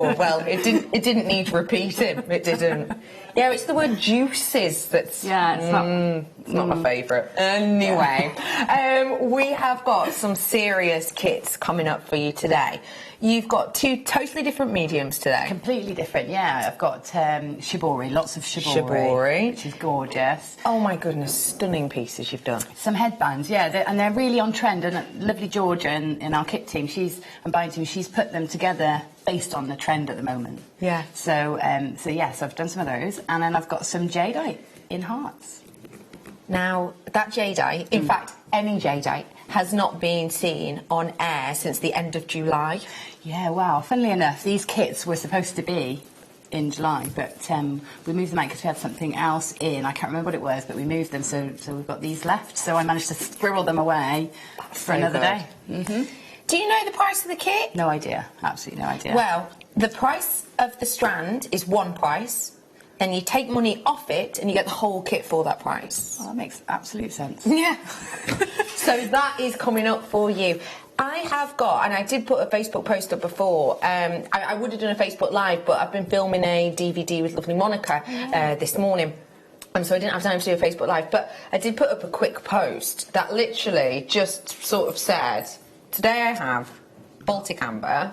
Well, it didn't need repeating. It didn't. Yeah, it's the word juices that's it's not my favourite. Anyway, we have got some serious kits coming up for you today. You've got two totally different mediums today. Completely different, yeah. I've got shibori, lots of shibori, which is gorgeous. Oh my goodness, stunning pieces you've done. Some headbands, yeah, and they're really on trend. And lovely Georgia in our kit team, and buying team, she's put them together based on the trend at the moment. Yeah. So yes, I've done some of those, and then I've got some jadeite in hearts. Now, that jadeite, in fact, any jadeite, has not been seen on air since the end of July. Yeah, wow. Funnily enough, these kits were supposed to be in July, but we moved them out because we had something else in. I can't remember what it was, but we moved them, so we've got these left. So I managed to squirrel them away for another day. Do you know the price of the kit? No idea. Absolutely no idea. Well, the price of the strand is one price. Then you take money off it and you get the whole kit for that price. Well, that makes absolute sense. Yeah. So that is coming up for you. I have got, and I did put a Facebook post up before, I would have done a Facebook Live, but I've been filming a DVD with lovely Monica this morning. And so I didn't have time to do a Facebook Live, but I did put up a quick post that literally just sort of said, today I have Baltic Amber.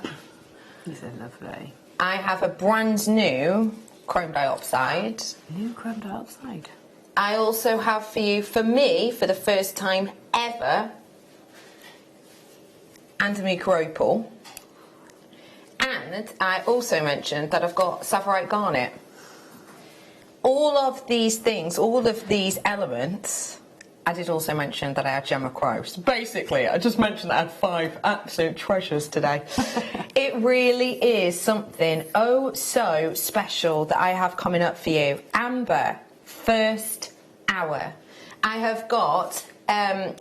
These are lovely. I have a brand new chrome dioxide. New chrome dioxide. I also have for you, for me, for the first time ever, Andamuka opal. And I also mentioned that I've got Savarite garnet. All of these things, all of these elements, I did also mention that I had Gemma Crow. So basically, I just mentioned that I had 5 absolute treasures today. It really is something oh so special that I have coming up for you. Amber, first hour. I have got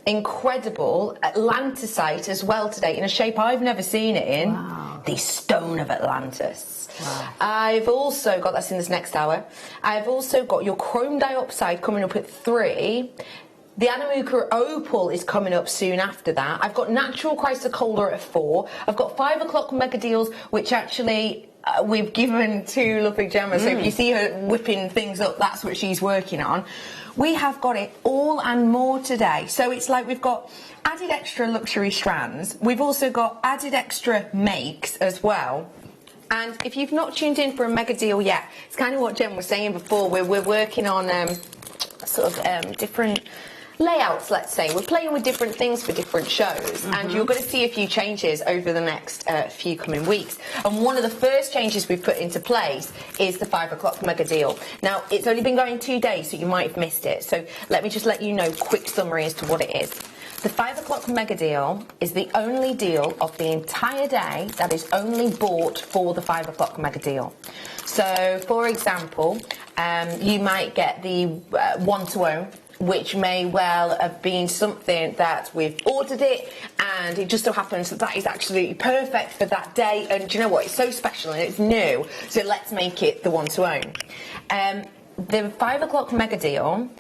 incredible Atlantisite as well today in a shape I've never seen it in. Wow. The Stone of Atlantis. Wow. I've also got, that's in this next hour, I've also got your chrome diopside coming up at 3. The Andamuka opal is coming up soon after that. I've got natural chrysocolla at 4. I've got 5 o'clock mega deals, which actually we've given to lovely Gemma. So if you see her whipping things up, that's what she's working on. We have got it all and more today. So it's like we've got added extra luxury strands. We've also got added extra makes as well. And if you've not tuned in for a mega deal yet, it's kind of what Jem was saying before. We're working on different layouts, let's say. We're playing with different things for different shows, and you're going to see a few changes over the next few coming weeks. And one of the first changes we've put into place is the 5 o'clock mega deal. Now, it's only been going 2 days, so you might have missed it. So let me just let you know, quick summary as to what it is. The 5 o'clock mega deal is the only deal of the entire day that is only bought for the 5 o'clock mega deal. So, for example, you might get the one-to-own, which may well have been something that we've ordered it, and it just so happens that that is absolutely perfect for that day. And do you know what? It's so special and it's new, so let's make it the one-to-own. The 5 o'clock mega deal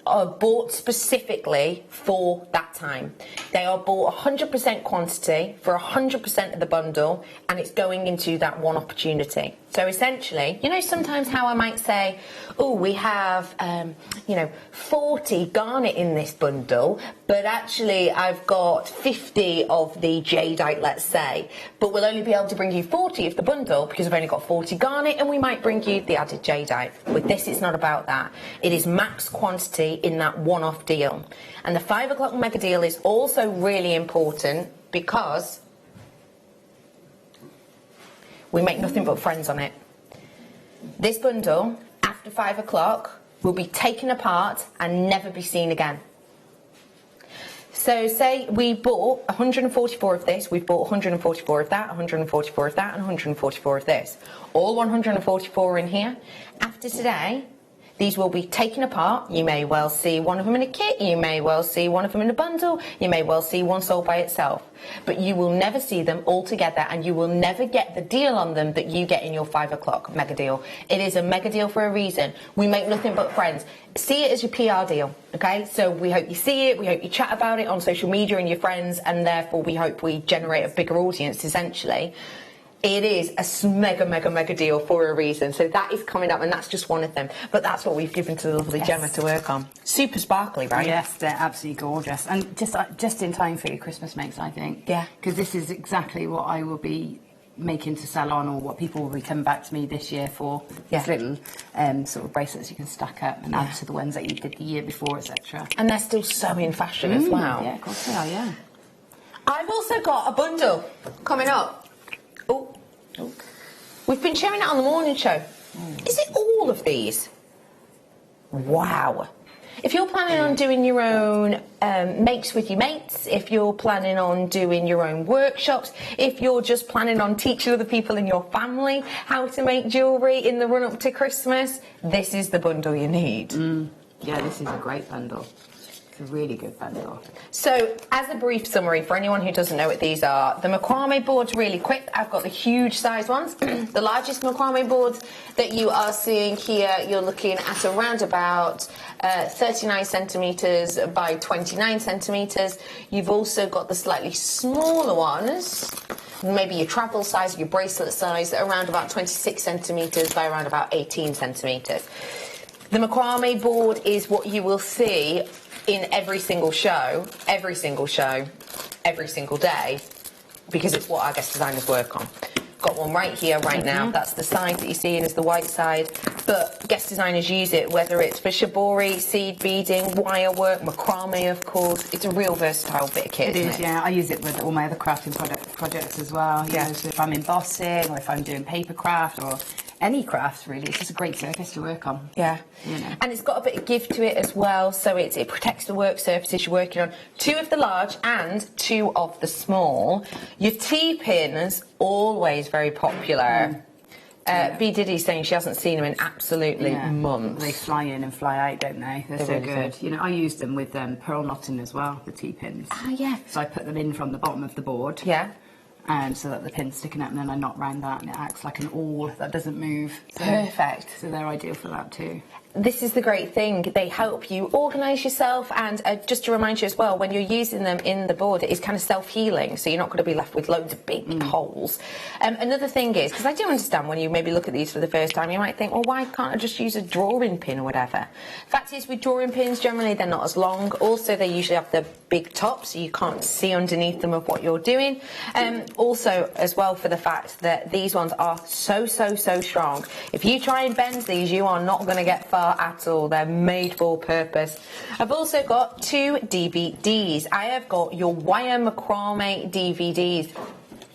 are bought specifically for that time. They are bought 100% quantity for 100% of the bundle, and it's going into that one opportunity. So essentially, you know, sometimes how I might say, oh, we have, 40 garnet in this bundle, but actually I've got 50 of the jadeite, let's say, but we'll only be able to bring you 40 of the bundle because I've only got 40 garnet, and we might bring you the added jadeite. With this, it's not about that. It is max quantity in that one-off deal. And the 5 o'clock mega deal is also really important because we make nothing but friends on it. This bundle, after 5 o'clock, will be taken apart and never be seen again. So say we bought 144 of this, we've bought 144 of that, 144 of that, and 144 of this. All 144 in here. After today, these will be taken apart. You may well see one of them in a kit, you may well see one of them in a bundle, you may well see one sold by itself. But you will never see them all together, and you will never get the deal on them that you get in your 5 o'clock mega deal. It is a mega deal for a reason. We make nothing but friends. See it as your PR deal, okay? So we hope you see it, we hope you chat about it on social media and your friends, and therefore we hope we generate a bigger audience, essentially. It is a mega deal for a reason. So that is coming up, and that's just one of them. But that's what we've given to the lovely Gemma to work on. Super sparkly, right? Yes, they're absolutely gorgeous. And just in time for your Christmas makes, I think. Yeah. Because this is exactly what I will be making to sell on, or what people will be coming back to me this year for. Yeah. These little sort of bracelets you can stack up and add to the ones that you did the year before, etc. And they're still so in fashion as well. Yeah, of course they are, yeah. I've also got a bundle coming up. Oh. We've been sharing it on the morning show. Is it all of these? Wow. If you're planning on doing your own makes with your mates, if you're planning on doing your own workshops, if you're just planning on teaching other people in your family how to make jewellery in the run-up to Christmas, this is the bundle you need. Yeah, this is a great bundle. It's a really good bundle. So, as a brief summary, for anyone who doesn't know what these are, the macrame boards, really quick, I've got the huge size ones. The largest macrame boards that you are seeing here, you're looking at around about 39 centimetres by 29 centimetres. You've also got the slightly smaller ones, maybe your travel size, your bracelet size, around about 26 centimetres by around about 18 centimetres. The macrame board is what you will see in every single show, every single day, because it's what our guest designers work on. Got one right here, right now. That's the side that you're seeing is the white side. But guest designers use it, whether it's for shibori, seed beading, wire work, macrame, of course. It's a real versatile bit of kit, isn't it? Yeah. I use it with all my other crafting projects as well. You know, so if I'm embossing, or if I'm doing paper craft, or any craft, really, it's just a great surface to work on. Yeah. You know. And it's got a bit of give to it as well, so it protects the work surfaces you're working on. 2 of the large and 2 of the small. Your T-pins, always very popular. B. Diddy's saying she hasn't seen them in absolutely months. They fly in and fly out, don't they? They're so really good. do. You know, I use them with pearl knotting as well, the T-pins. Ah, yeah. So I put them in from the bottom of the board. Yeah. And so that the pin's sticking up, and then I knot round that, and it acts like an awl that doesn't move. So, Perfect. So they're ideal for that too. This is the great thing. They help you organise yourself, and just to remind you as well, when you're using them in the board, it is kind of self-healing, so you're not going to be left with loads of big holes. Another thing is, because I do understand when you maybe look at these for the first time, you might think, well, why can't I just use a drawing pin or whatever? Fact is, with drawing pins, generally they're not as long. Also, they usually have the big top, so you can't see underneath them of what you're doing. Also, as well, for the fact that these ones are so strong. If you try and bend these, you are not going to get far at all. They're made for purpose. I've also got 2 DVDs. I have got your wire macrame DVDs,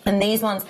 and these ones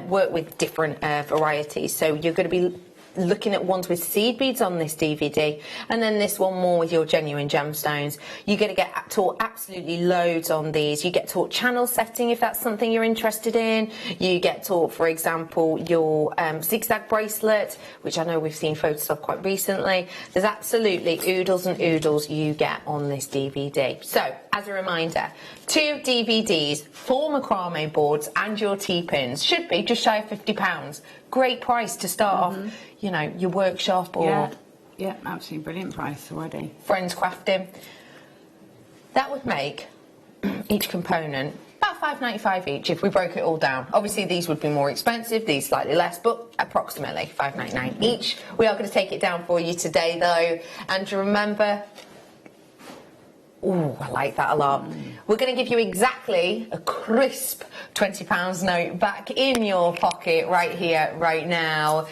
work with different varieties. So you're going to be looking at ones with seed beads on this DVD, and then this one more with your genuine gemstones. You're going to get taught absolutely loads on these. You get taught channel setting if that's something you're interested in. You get taught, for example, your zigzag bracelet, which I know we've seen photos of quite recently. There's absolutely oodles and oodles you get on this DVD. So, as a reminder, 2 DVDs, 4 macrame boards, and your T-pins should be just shy of £50. Great price to start off, you know, your workshop or yeah, absolutely brilliant price already. Friends crafting. That would make each component about £5.95 each if we broke it all down. Obviously these would be more expensive, these slightly less, but approximately £5.99 each. We are going to take it down for you today though, and remember, ooh, I like that a lot. We're going to give you exactly a crisp £20 note back in your pocket right here, right now.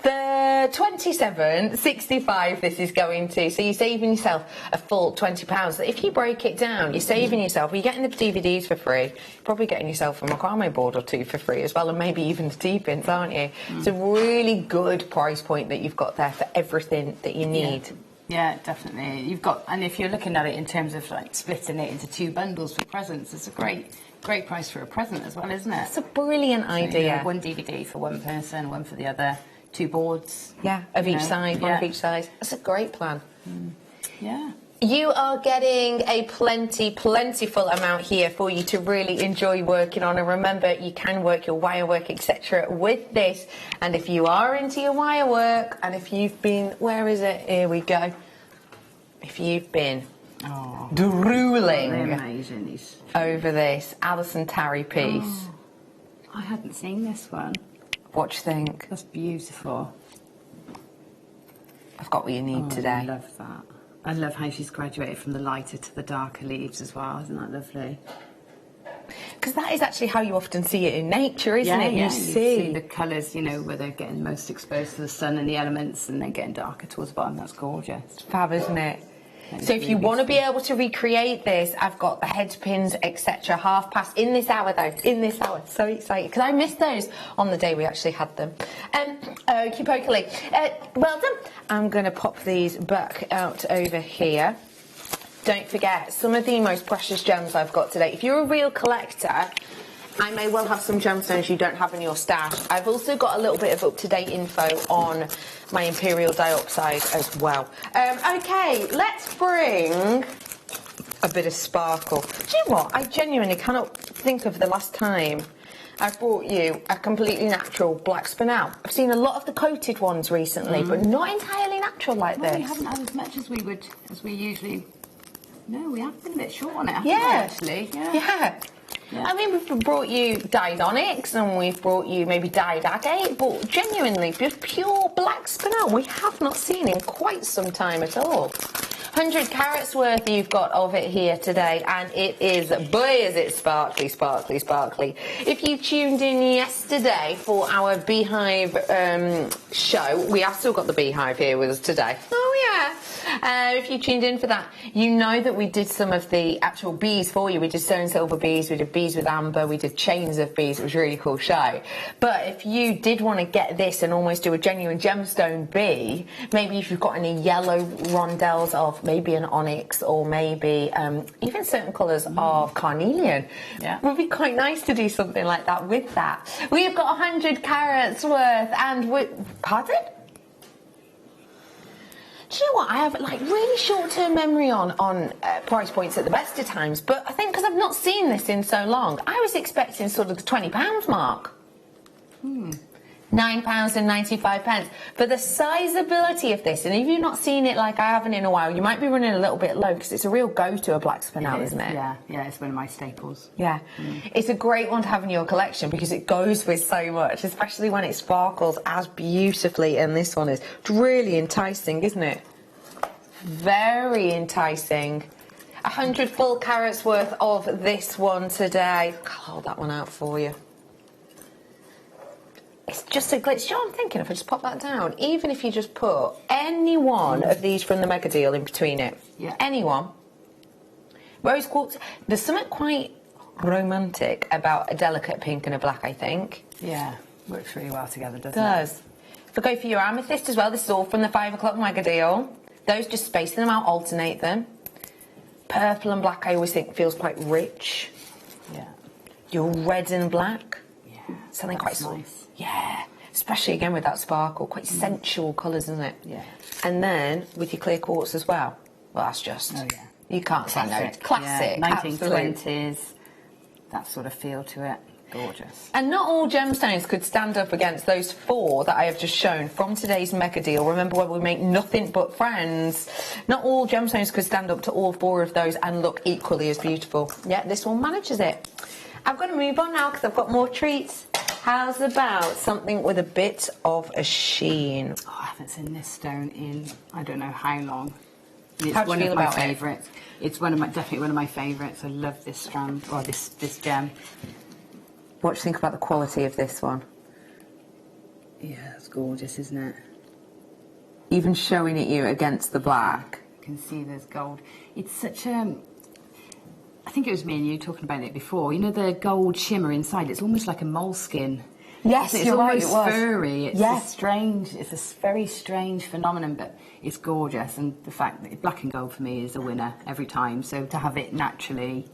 The 27.65 this is going to, so you're saving yourself a full £20. If you break it down, you're saving yourself, you're getting the DVDs for free, you're probably getting yourself a macrame board or 2 for free as well, and maybe even the T-pins, aren't you? It's a really good price point that you've got there for everything that you need. Yeah, definitely. You've got, and if you're looking at it in terms of like splitting it into 2 bundles for presents, it's a great price for a present as well, isn't it? It's a brilliant idea. You know, 1 DVD for one person, 1 for the other, 2 boards. Yeah, of each size, one of each size. That's a great plan. Yeah. You are getting a plentiful amount here for you to really enjoy working on. And remember, you can work your wire work, etc. with this. And if you are into your wire work, and if you've been, where is it? Here we go. If you've been drooling amazing, over this Alison Tarry piece. I hadn't seen this one. What do you think? That's beautiful. I've got what you need today. I love that. I love how she's graduated from the lighter to the darker leaves as well. Isn't that lovely? Because that is actually how you often see it in nature, isn't it? Yeah, you see the colours, you know, where they're getting most exposed to the sun and the elements, and they're getting darker towards the bottom. That's gorgeous. It's fab, isn't it? That's So if you really want to be able to recreate this, I've got the head pins, etc. half past in this hour though. In this hour, so excited because I missed those on the day we actually had them. Okie pokely. Well done. I'm going to pop these back out over here. Don't forget, some of the most precious gems I've got today. If you're a real collector, I may well have some gemstones you don't have in your stash. I've also got a little bit of up-to-date info on my Imperial Dioxide as well. Okay, let's bring a bit of sparkle. Do you know what? I genuinely cannot think of the last time I've brought you a completely natural black spinel. I've seen a lot of the coated ones recently, but not entirely natural like this. We haven't had as much as we usually... No, we have been a bit short on it, haven't Yeah. we, actually? Yeah. I mean, we've brought you dyed onyx and we've brought you maybe dyed agate, but genuinely, just pure black spinel, we have not seen in quite some time at all. 100 carats worth you've got of it here today, and it is, boy, is it sparkly, sparkly, sparkly. If you tuned in yesterday for our beehive show, we have still got the beehive here with us today. Oh, yeah. If you tuned in for that, you know that we did some of the actual bees for you. We did stone silver bees, we did bees with amber, we did chains of bees. It was a really cool show. But if you did want to get this and almost do a genuine gemstone bee, maybe if you've got any yellow rondelles of maybe an onyx or maybe even certain colours of carnelian, would be quite nice to do something like that with that. We've got 100 carats worth and pardon? Do you know what? I have like really short-term memory on price points at the best of times, but I think because I've not seen this in so long, I was expecting sort of the £20 mark. £9.95 for the sizeability of this, and if you've not seen it like I haven't in a while, you might be running a little bit low because it's a real go-to, a black spinel, isn't it? Yeah, it's one of my staples. Yeah, it's a great one to have in your collection because it goes with so much, especially when it sparkles as beautifully, and this one is. It's really enticing, isn't it? Very enticing. 100 full carats worth of this one today. I'll hold that one out for you. It's just a glitch. You know what I'm thinking? If I just pop that down, even if you just put any one of these from the mega deal in between it, anyone. Rose quartz. There's something quite romantic about a delicate pink and a black, I think. Yeah, works really well together, doesn't it? Does. If I go for your amethyst as well, this is all from the 5 o'clock mega deal. Those, just spacing them out, alternate them. Purple and black, I always think feels quite rich. Yeah. Your red and black. Yeah. Something quite nice. Yeah, especially again with that sparkle, quite sensual colours, isn't it? Yeah. And then with your clear quartz as well. Well, that's just, you can't say no. Classic, yeah, 1920s, that sort of feel to it. Gorgeous. And not all gemstones could stand up against those 4 that I have just shown from today's mega deal. Remember, when we make nothing but friends, not all gemstones could stand up to all 4 of those and look equally as beautiful. Yeah, this one manages it. I've got to move on now because I've got more treats. How's about something with a bit of a sheen? Oh, I haven't seen this stone in I don't know how long. It's How do you feel one of my about favourites. It's definitely one of my favourites. I love this strand, or this gem. What do you think about the quality of this one? Yeah, it's gorgeous, isn't it? Even showing it you against the black. You can see there's gold. It's such a... I think it was me and you talking about it before. You know the gold shimmer inside? It's almost like a moleskin. Yes, it's you're almost right, it was. furry. It's a very strange phenomenon, but it's gorgeous. And the fact that black and gold for me is a winner every time. So to have it naturally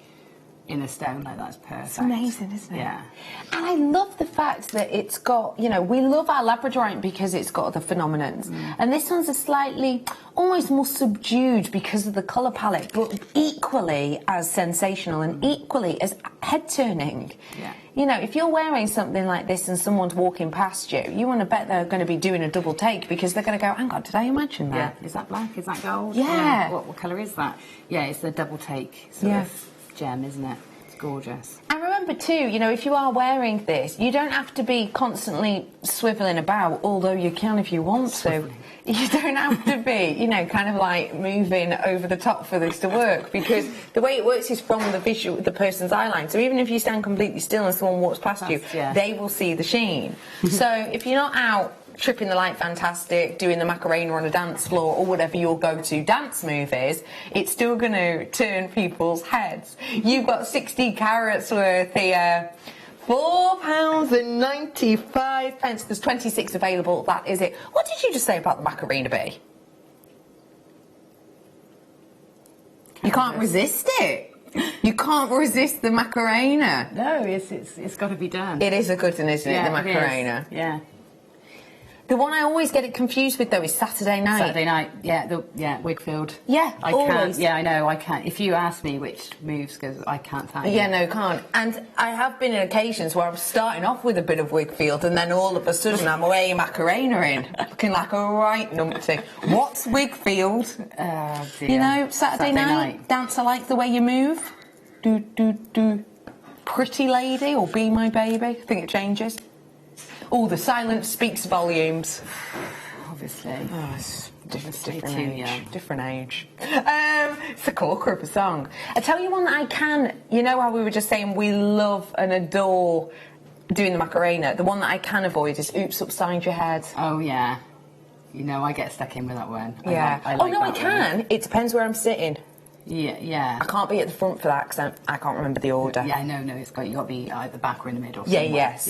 in a stone like that's perfect. It's amazing, isn't it? Yeah. And I love the fact that it's got, you know, we love our labradorite because it's got the phenomenons. And this one's a slightly, almost more subdued because of the colour palette, but equally as sensational and equally as head-turning. Yeah. You know, if you're wearing something like this and someone's walking past you, you want to bet they're going to be doing a double take because they're going to go, hang on, did I imagine that? Yeah. Is that black? Is that gold? Yeah. What colour is that? Yeah, it's the double take sort of gem, isn't it? gorgeous. And remember too, you know, if you are wearing this, you don't have to be constantly swiveling about, although you can if you want to. You don't have to be, you know, kind of like moving over the top for this to work, because the way it works is from the person's eye line. So even if you stand completely still and someone walks past you, they will see the sheen. So if you're not out tripping the light fantastic, doing the Macarena on a dance floor or whatever your go-to dance move is, it's still going to turn people's heads. You've got 60 carats worth here. £4.95. There's 26 available. That is it. What did you just say about the Macarena bee? You can't resist it. You can't resist the Macarena. No, it's got to be done. It is a good one, isn't it? The Macarena. Yeah. The one I always get it confused with though is Saturday night. Saturday night, Wigfield. Yeah, I always. can't. Yeah, I know. I can't. If you ask me which moves, because I can't tell you. Yeah, no, can't. And I have been in occasions where I'm starting off with a bit of Wigfield, and then all of a sudden I'm away Macarena in, looking like a right numpty. What's Wigfield? Oh, dear. You know, Saturday night. Dance I like the way you move. Do do do. Pretty lady or Be My Baby. I think it changes. Oh, the silence speaks volumes. Obviously. Oh, it's different too age. young. Different age. It's a corker of a song. I tell you one that I can. You know how we were just saying we love and adore doing the Macarena. The one that I can avoid is Oops Upside Your Head. Oh yeah. You know, I get stuck in with that one. Yeah. I like no, I that can. one. It depends where I'm sitting. Yeah. I can't be at the front for that because I can't remember the order. Yeah, no, you got to be at the back or in the middle. Yes,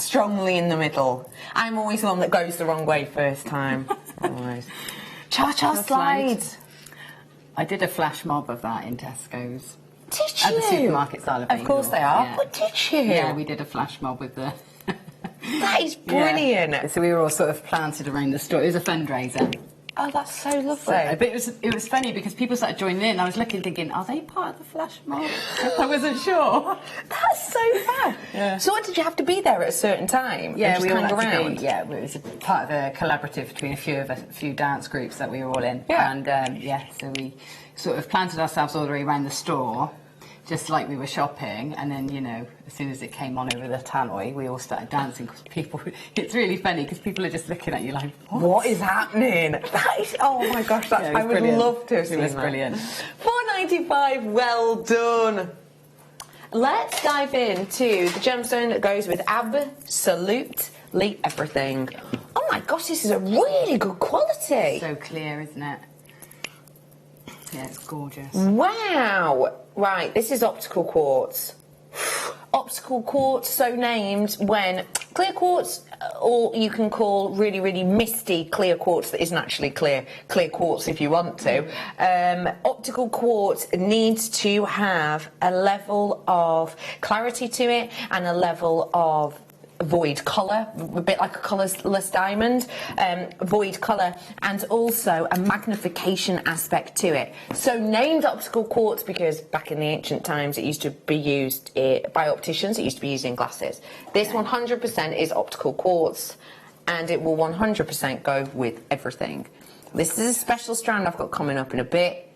strongly in the middle. I'm always the one that goes the wrong way first time. Always. Cha-cha slides. I did a flash mob of that in Tesco's. Did you? At the supermarket style of Of course they are. But did you? Yeah, we did a flash mob with the... That is brilliant. Yeah. So we were all sort of planted around the store. It was a fundraiser. Oh, that's so lovely. But it was funny because people started joining in. I was looking, thinking, are they part of the flash mob? I wasn't sure. That's so fun. Yeah. So, what did you have to be there at a certain time? Yeah, we all hung had around. to be, yeah, it was a part of a collaborative between a few dance groups that we were all in. Yeah. And so we sort of planted ourselves all the way around the store, just like we were shopping, and then, you know, as soon as it came on over the tannoy, we all started dancing because people... It's really funny because people are just looking at you like, what is happening? That is... Oh, my gosh, I would brilliant. love to have seen that. It was brilliant. £4.95, well done. Let's dive into the gemstone that goes with absolutely everything. Oh, my gosh, this is a really good quality. So clear, isn't it? Yeah, it's gorgeous. Wow. Right, this is optical quartz. Optical quartz, so named when clear quartz, or you can call really, really misty clear quartz that isn't actually clear quartz if you want to. Optical quartz needs to have a level of clarity to it and a level of void colour, a bit like a colourless diamond, void colour, and also a magnification aspect to it. So named optical quartz because back in the ancient times it used to be used by opticians, it used to be used in glasses. This 100% is optical quartz and it will 100% go with everything. This is a special strand I've got coming up in a bit.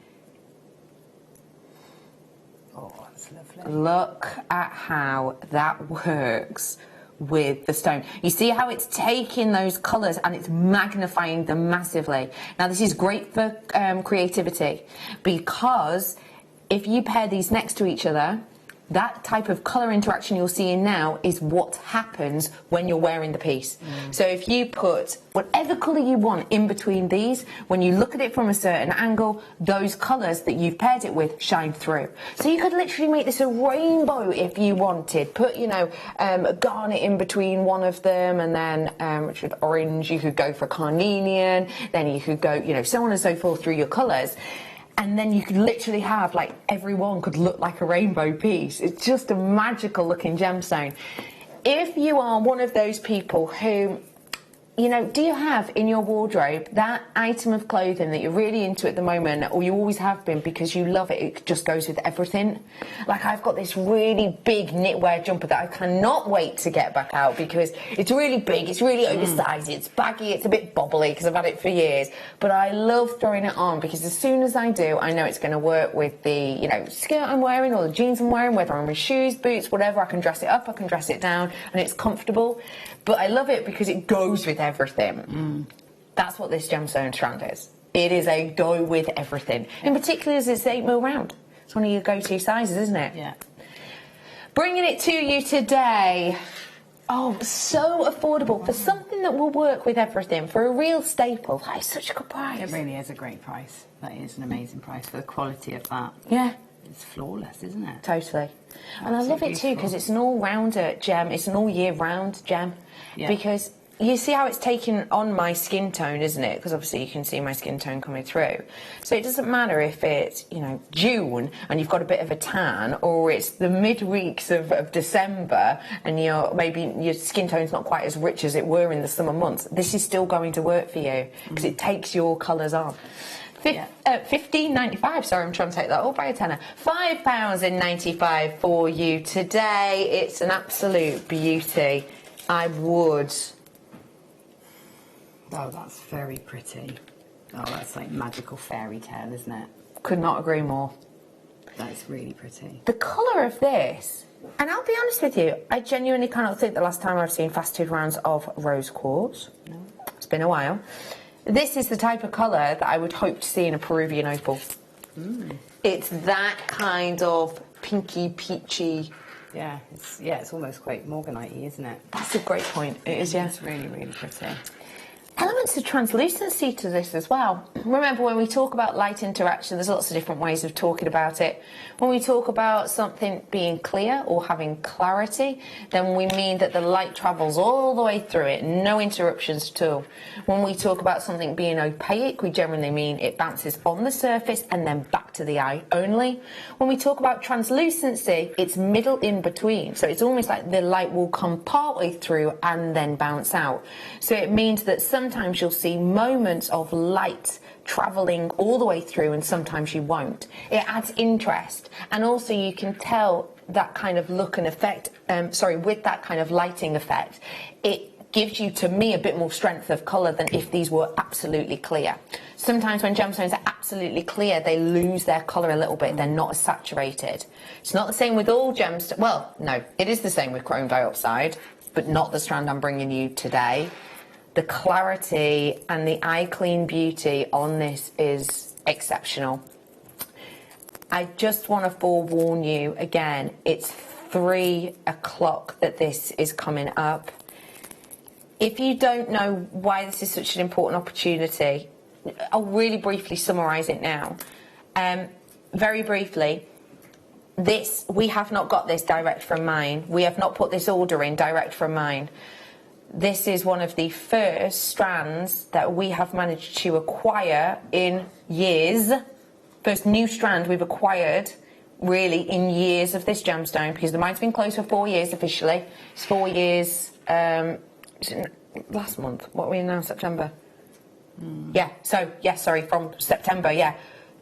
Oh, that's lovely. Look at how that works with the stone. You see how it's taking those colours and it's magnifying them massively. Now this is great for creativity because if you pair these next to each other, that type of colour interaction you're seeing now is what happens when you're wearing the piece. So if you put whatever colour you want in between these, when you look at it from a certain angle, those colours that you've paired it with shine through. So you could literally make this a rainbow if you wanted. Put, you know, a garnet in between one of them and then Richard orange, you could go for carnelian, then you could go, you know, so on and so forth through your colours. And then you could literally have, like, everyone could look like a rainbow piece. It's just a magical looking gemstone. If you are one of those people who you know, do you have in your wardrobe that item of clothing that you're really into at the moment, or you always have been because you love it, it just goes with everything? Like, I've got this really big knitwear jumper that I cannot wait to get back out because it's really big, it's really oversized, it's baggy, it's a bit bobbly because I've had it for years, but I love throwing it on because as soon as I do, I know it's going to work with the, you know, skirt I'm wearing or the jeans I'm wearing, whether I'm with shoes, boots, whatever. I can dress it up, I can dress it down, and it's comfortable. But I love it because it goes with everything. That's what this gemstone strand is. It is a go with everything. In particular, as it's 8mm round. It's one of your go-to sizes, isn't it? Yeah. Bringing it to you today. Oh, so affordable for something that will work with everything. For a real staple, that is such a good price. It really is a great price. That is an amazing price for the quality of that. Yeah. It's flawless, isn't it? Totally. And I love it too because it's an all-rounder gem. It's an all-year-round gem. Yeah. Because you see how it's taken on my skin tone, isn't it? Because obviously you can see my skin tone coming through. So it doesn't matter if it's, you know, June and you've got a bit of a tan, or it's the mid-weeks of December and maybe your skin tone's not quite as rich as it were in the summer months. This is still going to work for you because it takes your colours on. £15.95. Sorry, I'm trying to take that all by a tenner. £5.95 for you today. It's an absolute beauty. I would. Oh, that's very pretty. Oh, that's like magical fairy tale, isn't it? Could not agree more. That's really pretty. The colour of this, and I'll be honest with you, I genuinely cannot think the last time I've seen faceted rounds of rose quartz. No. It's been a while. This is the type of colour that I would hope to see in a Peruvian opal. It's that kind of pinky, peachy. Yeah, it's almost quite morganite-y, isn't it? That's a great point. It is, yeah. It's really, really pretty. Elements of translucency to this as well. Remember, when we talk about light interaction, there's lots of different ways of talking about it. When we talk about something being clear or having clarity, then we mean that the light travels all the way through it, no interruptions at all. When we talk about something being opaque, we generally mean it bounces on the surface and then back to the eye only. When we talk about translucency, it's middle in between. So it's almost like the light will come partway through and then bounce out. So it means that sometimes you'll see moments of light travelling all the way through and sometimes you won't. It adds interest, and also you can tell that kind of look and effect, with that kind of lighting effect, it gives you, to me, a bit more strength of colour than if these were absolutely clear. Sometimes when gemstones are absolutely clear, they lose their colour a little bit, they're not as saturated. It's not the same with all gemstones, well, no, it is the same with chrome dioxide, but not the strand I'm bringing you today. The clarity and the eye clean beauty on this is exceptional. I just want to forewarn you again, it's 3 o'clock that this is coming up. If you don't know why this is such an important opportunity, I'll really briefly summarise it now. Very briefly, we have not got this direct from mine. We have not put this order in direct from mine. This is one of the first strands that we have managed to acquire in years. First new strand we've acquired, really, in years of this gemstone, because the mine's been closed for 4 years officially. It's 4 years, last month. What are we in now, September? Yeah, sorry, from September, yeah.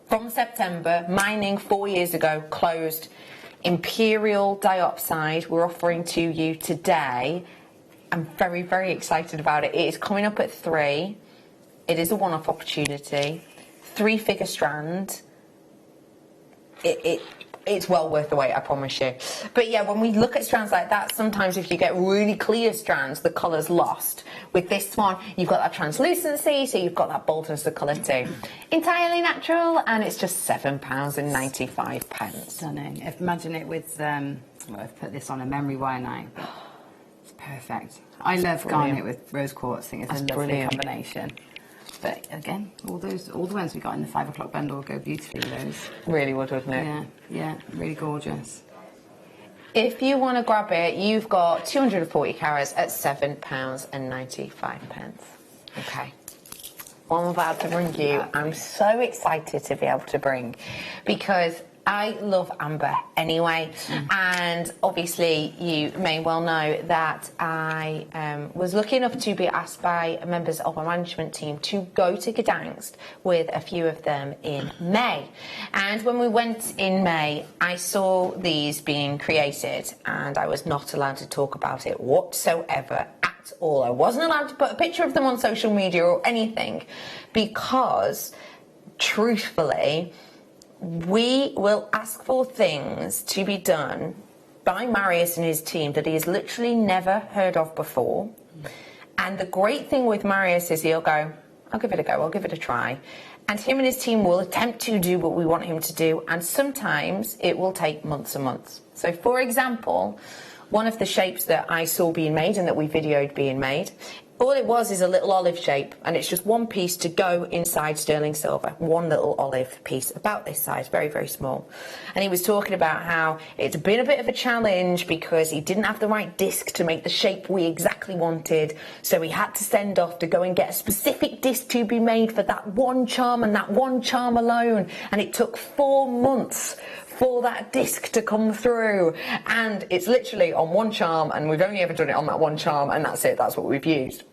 From September, mining 4 years ago, closed. Imperial Diopside, we're offering to you today. I'm very, very excited about it. It is coming up at 3. It is a one-off opportunity. 3-figure strand. It's well worth the wait, I promise you. But yeah, when we look at strands like that, sometimes if you get really clear strands, the colour's lost. With this one, you've got that translucency, so you've got that boldness of colour too. Entirely natural, and it's just £7.95. Stunning. Imagine it with, well, I've put this on a memory wire now. It's perfect. I love garnet with rose quartz. I think it's a lovely combination. But again, all the ones we got in the 5 o'clock bundle go beautifully with those. Really would, wouldn't it? Yeah, really gorgeous. If you want to grab it, you've got 240 carats at £7.95. Okay. What I'm about to bring you, I'm so excited to be able to bring, because I love amber anyway, and obviously you may well know that I was lucky enough to be asked by members of our management team to go to Gdansk with a few of them in May. And when we went in May, I saw these being created, and I was not allowed to talk about it whatsoever at all. I wasn't allowed to put a picture of them on social media or anything, because truthfully, we will ask for things to be done by Marius and his team that he has literally never heard of before. And the great thing with Marius is he'll go, I'll give it a go, I'll give it a try. And him and his team will attempt to do what we want him to do, and sometimes it will take months and months. So for example, one of the shapes that I saw being made and that we videoed being made, all it was is a little olive shape, and it's just one piece to go inside sterling silver. One little olive piece, about this size, very, very small. And he was talking about how it's been a bit of a challenge because he didn't have the right disc to make the shape we exactly wanted. So he had to send off to go and get a specific disc to be made for that one charm and that one charm alone. And it took 4 months for that disc to come through, and it's literally on one charm, and we've only ever done it on that one charm, and that's it, that's what we've used.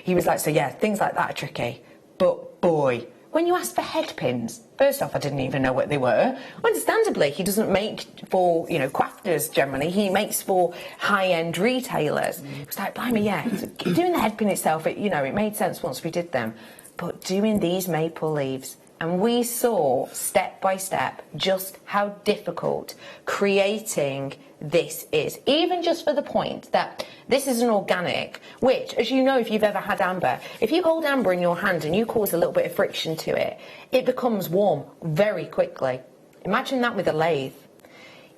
He was like, so yeah, things like that are tricky, but boy, when you ask for head pins, first off, I didn't even know what they were. Understandably, he doesn't make for, you know, crafters generally, he makes for high-end retailers. It was like, blimey, yeah, doing the head pin itself, it, you know, it made sense once we did them, but doing these maple leaves, and we saw step by step just how difficult creating this is, even just for the point that this is an organic, which, as you know, if you've ever had amber, if you hold amber in your hand and you cause a little bit of friction to it, it becomes warm very quickly. Imagine that with a lathe.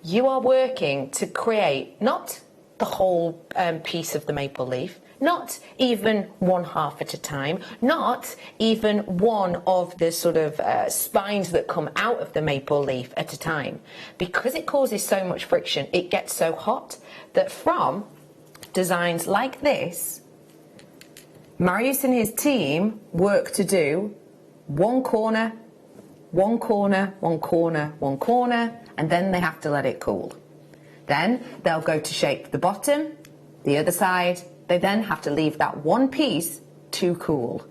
You are working to create not the whole piece of the maple leaf, not even one half at a time, not even one of the sort of spines that come out of the maple leaf at a time. Because it causes so much friction, it gets so hot that from designs like this, Marius and his team work to do one corner, one corner, one corner, one corner, and then they have to let it cool. Then they'll go to shape the bottom, the other side. They then have to leave that one piece to cool,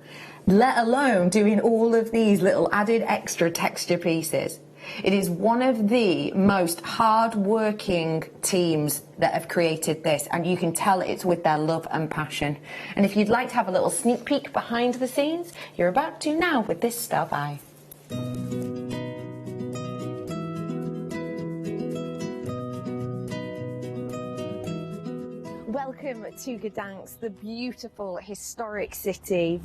let alone doing all of these little added extra texture pieces. It is one of the most hard-working teams that have created this, and you can tell it's with their love and passion. And if you'd like to have a little sneak peek behind the scenes, you're about to now with this star by. Welcome to Gdansk, the beautiful historic city.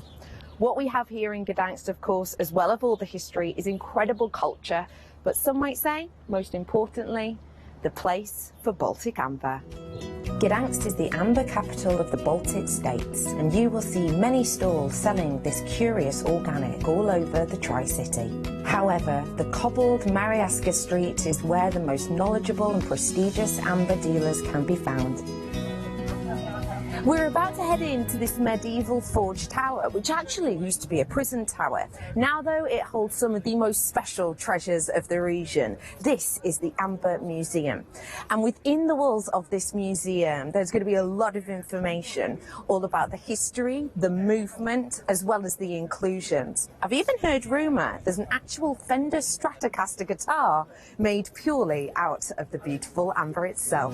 What we have here in Gdansk, of course, as well as all the history, is incredible culture, but some might say, most importantly, the place for Baltic amber. Gdansk is the amber capital of the Baltic states, and you will see many stalls selling this curious organic all over the Tri-City. However, the cobbled Mariaska Street is where the most knowledgeable and prestigious amber dealers can be found. We're about to head into this medieval forge tower, which actually used to be a prison tower. Now, though, it holds some of the most special treasures of the region. This is the Amber Museum. And within the walls of this museum, there's going to be a lot of information all about the history, the movement, as well as the inclusions. I've even heard rumour there's an actual Fender Stratocaster guitar made purely out of the beautiful amber itself.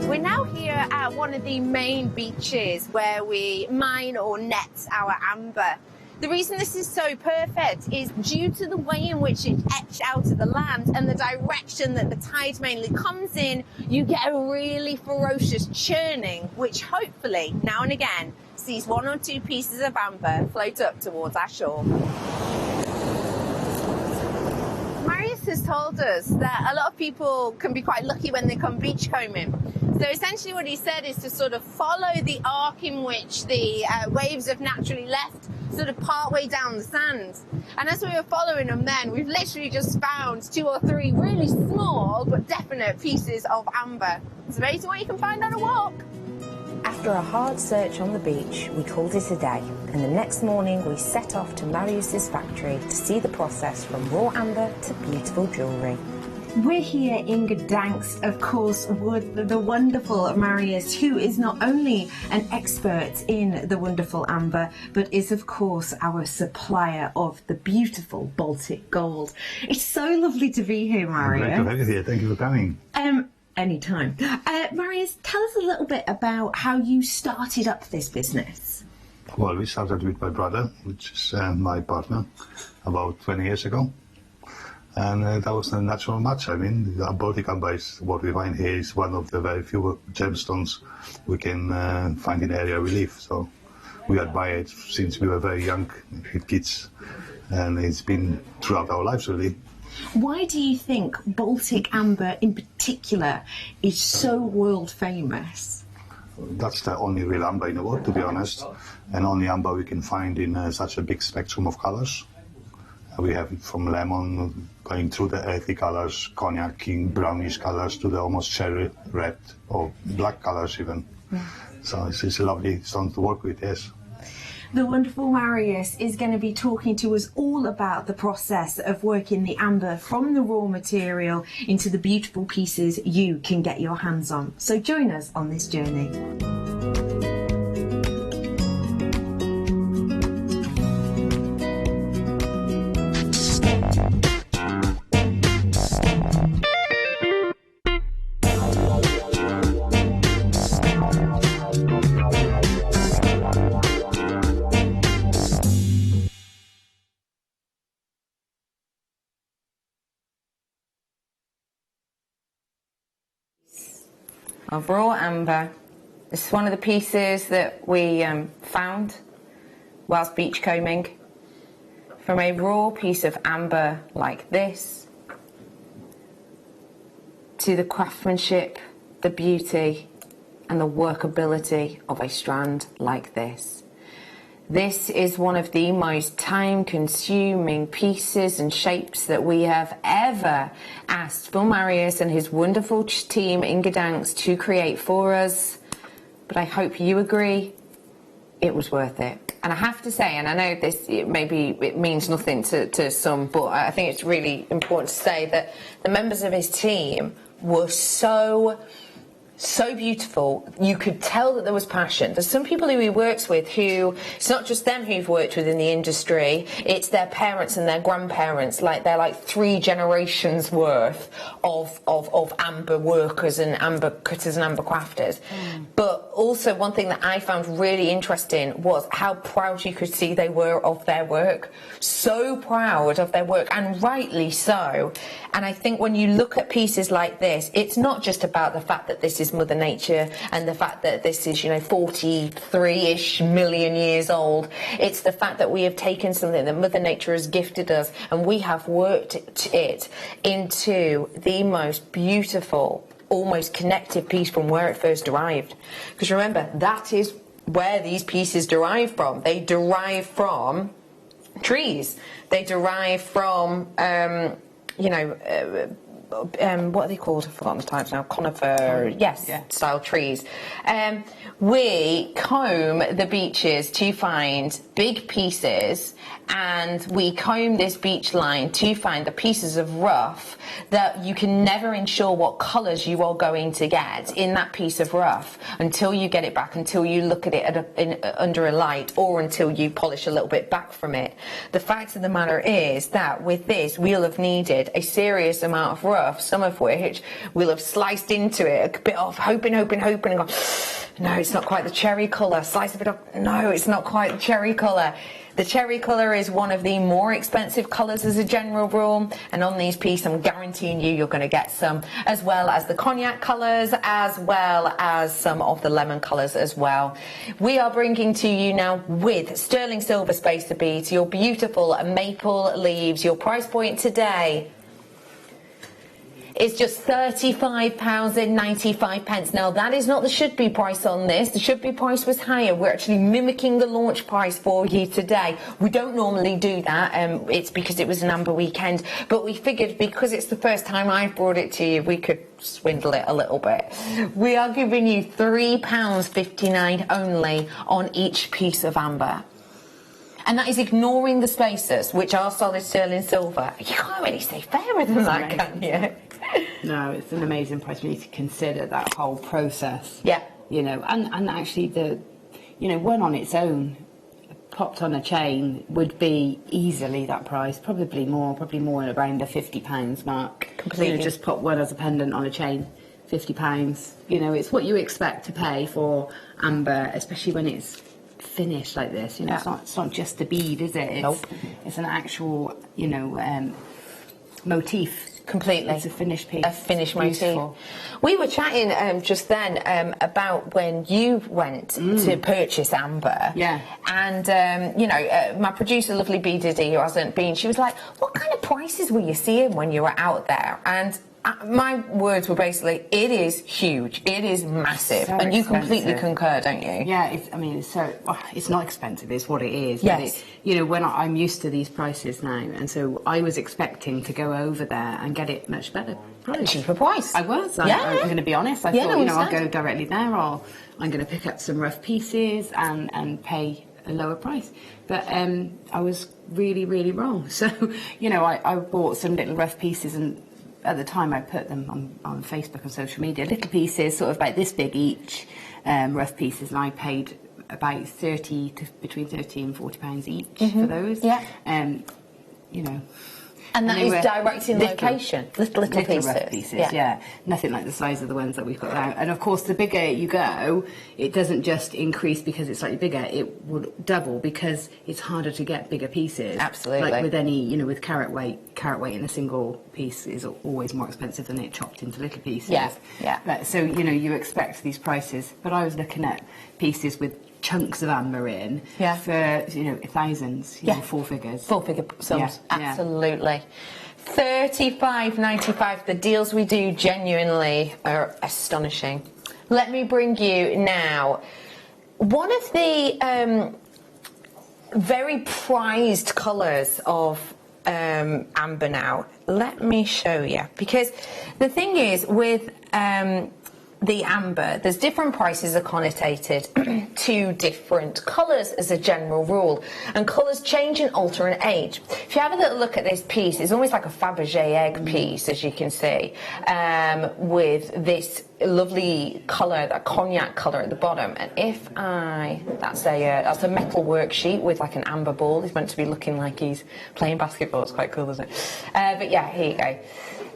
We're now here at one of the main beaches where we mine or net our amber. The reason this is so perfect is due to the way in which it's etched out of the land and the direction that the tide mainly comes in, you get a really ferocious churning, which hopefully, now and again, sees 1 or 2 pieces of amber float up towards our shore. Marius has told us that a lot of people can be quite lucky when they come beachcombing. So essentially what he said is to sort of follow the arc in which the waves have naturally left, sort of part way down the sand. And as we were following them then, we've literally just found 2 or 3 really small but definite pieces of amber. It's amazing what you can find on a walk. After a hard search on the beach, we called it a day. and the next morning we set off to Marius's factory to see the process from raw amber to beautiful jewellery. We're here in Gdansk, of course, with the wonderful Marius, who is not only an expert in the wonderful amber, but is, of course, our supplier of the beautiful Baltic gold. It's so lovely to be here, Marius. Great to have you here. Thank you for coming. Anytime. Marius, tell us a little bit about how you started up this business. Well, we started with my brother, which is my partner, about 20 years ago. And that was a natural match. I mean, the Baltic amber is what we find here is one of the very few gemstones we can find in the area we live. So we admire it since we were very young kids, and it's been throughout our lives, really. Why do you think Baltic amber in particular is so world famous? That's the only real amber in the world, to be honest, and only amber we can find in such a big spectrum of colors. We have it from lemon, going through the earthy colors, cognac, brownish colors, to the almost cherry red or black colors even. So it's a lovely stone to work with, yes. The wonderful Marius is going to be talking to us all about the process of working the amber from the raw material into the beautiful pieces you can get your hands on. So join us on this journey. Of raw amber. This is one of the pieces that we found whilst beachcombing. From a raw piece of amber like this to the craftsmanship, the beauty and the workability of a strand like this. This is one of the most time-consuming pieces and shapes that we have ever asked Phil Marius and his wonderful team in Gdansk to create for us. But I hope you agree, it was worth it. And I have to say, and I know this maybe it means nothing to some, but I think it's really important to say that the members of his team were so beautiful. You could tell that there was passion. There's some people who he works with who, it's not just them who've worked with in the industry, it's their parents and their grandparents, like they're like 3 generations worth of amber workers and amber cutters and amber crafters. But also one thing that I found really interesting was how proud you could see they were of their work. So proud of their work, and rightly so. And I think when you look at pieces like this, it's not just about the fact that this is Mother Nature and the fact that this is, 43-ish million years old. It's the fact that we have taken something that Mother Nature has gifted us and we have worked it into the most beautiful, almost connected piece from where it first derived. Because remember, that is where these pieces derive from. They derive from trees. They derive from what are they called? I've forgotten the types now. Conifer, yes, yeah. Style trees. We comb the beaches to find big pieces, and we comb this beach line to find the pieces of rough that you can never ensure what colours you are going to get in that piece of rough until you get it back, until you look at it under a light, or until you polish a little bit back from it. The fact of the matter is that with this, we'll have needed a serious amount of rough, some of which we'll have sliced into it, a bit off, hoping, and gone, no, it's not quite the cherry colour. Slice a bit off, no, it's not quite the cherry colour. The cherry colour is one of the more expensive colours as a general rule, and on these pieces I'm guaranteeing you're going to get some, as well as the cognac colours, as well as some of the lemon colours as well. We are bringing to you now with sterling silver spacer beads, your beautiful maple leaves. Your price point today is just £35.95. Now that is not the should-be price on this. The should-be price was higher. We're actually mimicking the launch price for you today. We don't normally do that. It's because it was an amber weekend, but we figured because it's the first time I've brought it to you, we could swindle it a little bit. We are giving you £3.59 only on each piece of amber. And that is ignoring the spacers, which are solid sterling silver. You can't really say fairer than that, can you? No, it's an amazing price. We need to consider that whole process. Yeah. You know, and actually one on its own, popped on a chain, would be easily that price, probably more around the £50 mark. Completely. You know, just pop one as a pendant on a chain, £50. You know, it's what you expect to pay for amber, especially when it's finished like this. You know, it's not just a bead, is it? It's an actual, motif. Completely. It's a finished piece. A finished motif. We were chatting just then about when you went to purchase amber. Yeah. And, my producer, lovely B. Diddy, who hasn't been, she was like, what kind of prices were you seeing when you were out there? And my words were basically, it is huge, it is massive, so and you expensive. completely concur, don't you? Yeah, it's not expensive, it's what it is. Yes. But when I'm used to these prices now, and so I was expecting to go over there and get it much better price. Cheaper price. I was. Yeah. I'm going to be honest. I Yeah, thought, no, I'll go directly there, or I'm going to pick up some rough pieces and pay a lower price. But I was really, really wrong. So, I bought some little rough pieces, and at the time I put them on Facebook and social media, little pieces, sort of about this big each, rough pieces, and I paid about between £30 and £40 each for those. Yeah. And that is direct in location. Little pieces. Rough pieces, yeah. Nothing like the size of the ones that we've got now. And of course, the bigger you go, it doesn't just increase because it's slightly bigger, it would double because it's harder to get bigger pieces. Absolutely. Like with any, with carat weight in a single piece is always more expensive than it chopped into little pieces. Yeah. But, so, you expect these prices. But I was looking at pieces with chunks of amber in for thousands, four figures. Four-figure sums, absolutely. $35.95. The deals we do genuinely are astonishing. Let me bring you now one of the very prized colours of amber now. Let me show you, because the thing is with the amber, there's different prices are connotated to different colours as a general rule, and colours change and alter in age. If you have a little look at this piece, it's almost like a Fabergé egg piece, as you can see, with this lovely colour, that cognac colour at the bottom. And that's a metal worksheet with like an amber ball. He's meant to be looking like he's playing basketball. It's quite cool, isn't it? But yeah, here you go.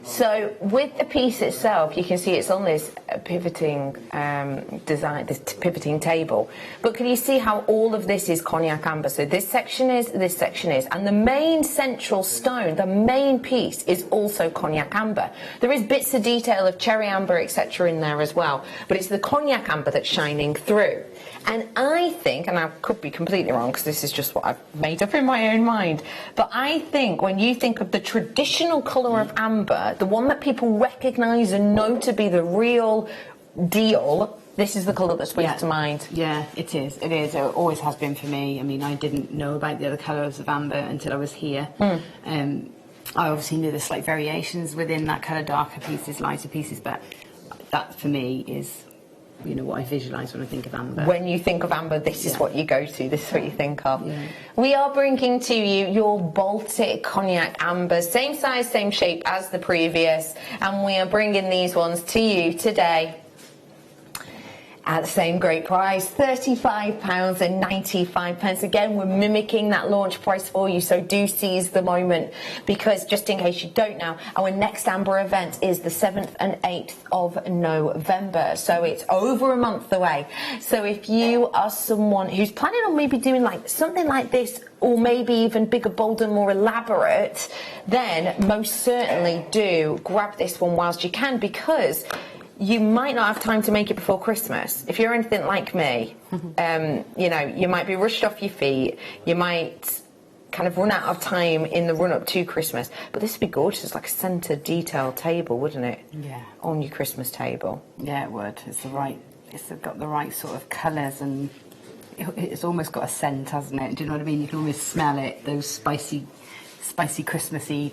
So with the piece itself, you can see it's on this pivoting design, this pivoting table. But can you see how all of this is cognac amber? So this section is, and the main central stone, the main piece, is also cognac amber. There is bits of detail of cherry amber, etc. in there as well, but it's the cognac amber that's shining through. And I think, and I could be completely wrong because this is just what I've made up in my own mind, but I think when you think of the traditional colour of amber, the one that people recognise and know to be the real deal, this is the colour that springs to mind. Yeah, it is. It is. It always has been for me. I mean, I didn't know about the other colours of amber until I was here. I obviously knew the slight variations within that colour, darker pieces, lighter pieces, but that for me is what I visualise when I think of amber. When you think of amber, this is what you go to, this is what you think of. We are bringing to you your Baltic Cognac Amber, same size, same shape as the previous, and we are bringing these ones to you today at the same great price, £35.95. Again, we're mimicking that launch price for you, so do seize the moment, because just in case you don't know, our next Amber event is the 7th and 8th of November, so it's over a month away. So if you are someone who's planning on maybe doing like something like this, or maybe even bigger, bolder, more elaborate, then most certainly do grab this one whilst you can, because you might not have time to make it before Christmas. If you're anything like me, you might be rushed off your feet. You might kind of run out of time in the run-up to Christmas. But this would be gorgeous. It's like a centre detail table, wouldn't it? Yeah. On your Christmas table. Yeah, it would. It's got the right sort of colours, and it's almost got a scent, hasn't it? Do you know what I mean? You can almost smell it, those spicy Christmassy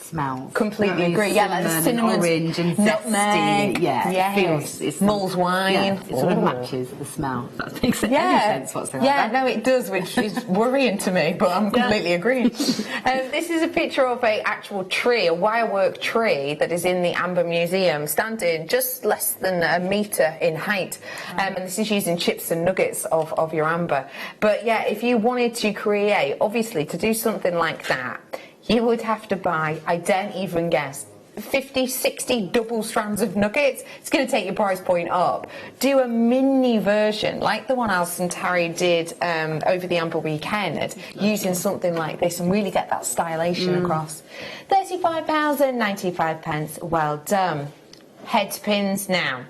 smell. Completely agree. Yeah, like the cinnamon, orange and nutmeg. zesty. Yeah, yes. it feels. It's mulled wine. Yeah, it sort of matches the smell. That makes any sense whatsoever. Yeah, no, it does, which is worrying to me, but I'm completely agreeing. This is a picture of a actual tree, a wirework tree that is in the Amber Museum, standing just less than a metre in height. And this is using chips and nuggets of your amber. But yeah, if you wanted to create, obviously, to do something like that, you would have to buy, I don't even guess, 50, 60 double strands of nuggets. It's going to take your price point up. Do a mini version like the one Alison Tarry did over the Amber weekend, using something like this and really get that stylation across. £35.95. Well done. Head pins now.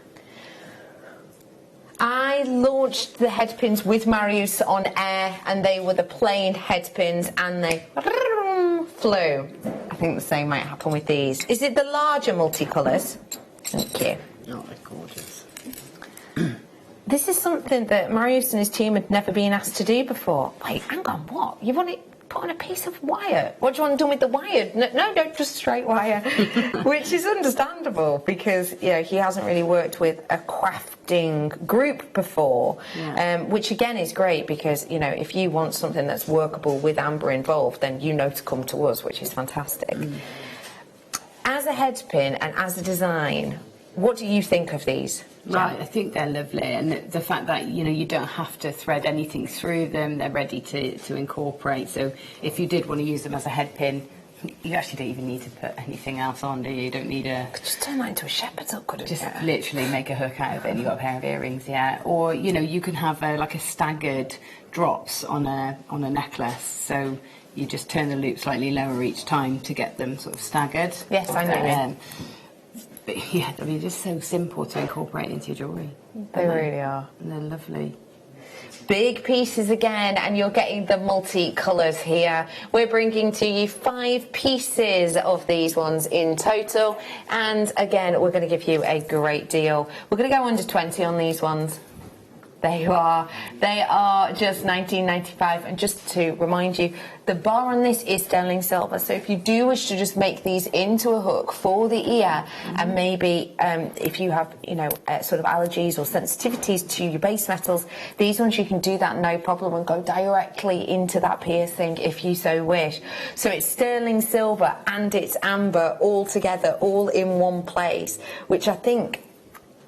I launched the head pins with Marius on air, and they were the plain head pins, and they flew. I think the same might happen with these. Is it the larger multicolours? Thank you. Oh, they're gorgeous. This is something that Marius and his team had never been asked to do before. Wait, hang on, what? You want it put on a piece of wire? What do you want done with the wire? No, just straight wire. Which is understandable, because he hasn't really worked with a crafting group before, which again is great, because if you want something that's workable with amber involved, then to come to us, which is fantastic. As a head pin and as a design, what do you think of these? Right, I think they're lovely, and the fact that you don't have to thread anything through them, they're ready to incorporate. So if you did want to use them as a head pin, you actually don't even need to put anything else on, do you? You don't need a... Could just turn that into a shepherd's hook, couldn't you? Just literally make a hook out of it and you've got a pair of earrings, yeah. Or, you can have like a staggered drops on a necklace, so you just turn the loop slightly lower each time to get them sort of staggered. Yes, I know. But yeah, they're just so simple to incorporate into your jewellery. They really are. And they're lovely. Big pieces again, and you're getting the multi-colours here. We're bringing to you 5 pieces of these ones in total, and again, we're going to give you a great deal. We're going to go under 20 on these ones. They are just £19.95, and just to remind you, the bar on this is sterling silver, so if you do wish to just make these into a hook for the ear, and maybe if you have sort of allergies or sensitivities to your base metals, these ones you can do that no problem and go directly into that piercing if you so wish. So it's sterling silver and it's amber all together, all in one place, which I think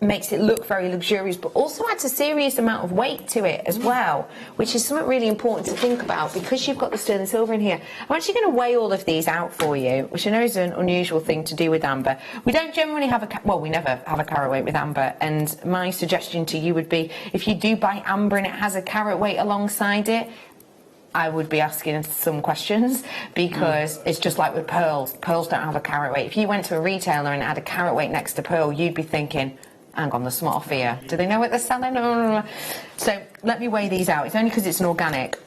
makes it look very luxurious, but also adds a serious amount of weight to it as well, which is something really important to think about, because you've got the sterling silver in here. I'm actually going to weigh all of these out for you, which I know is an unusual thing to do with amber. We don't generally have we never have a carat weight with amber, and my suggestion to you would be, if you do buy amber and it has a carat weight alongside it, I would be asking some questions, because it's just like with pearls. Pearls don't have a carat weight. If you went to a retailer and had a carat weight next to pearl, you'd be thinking, hang on, the smart here. Do they know what they're selling? No. So let me weigh these out. It's only because it's an organic.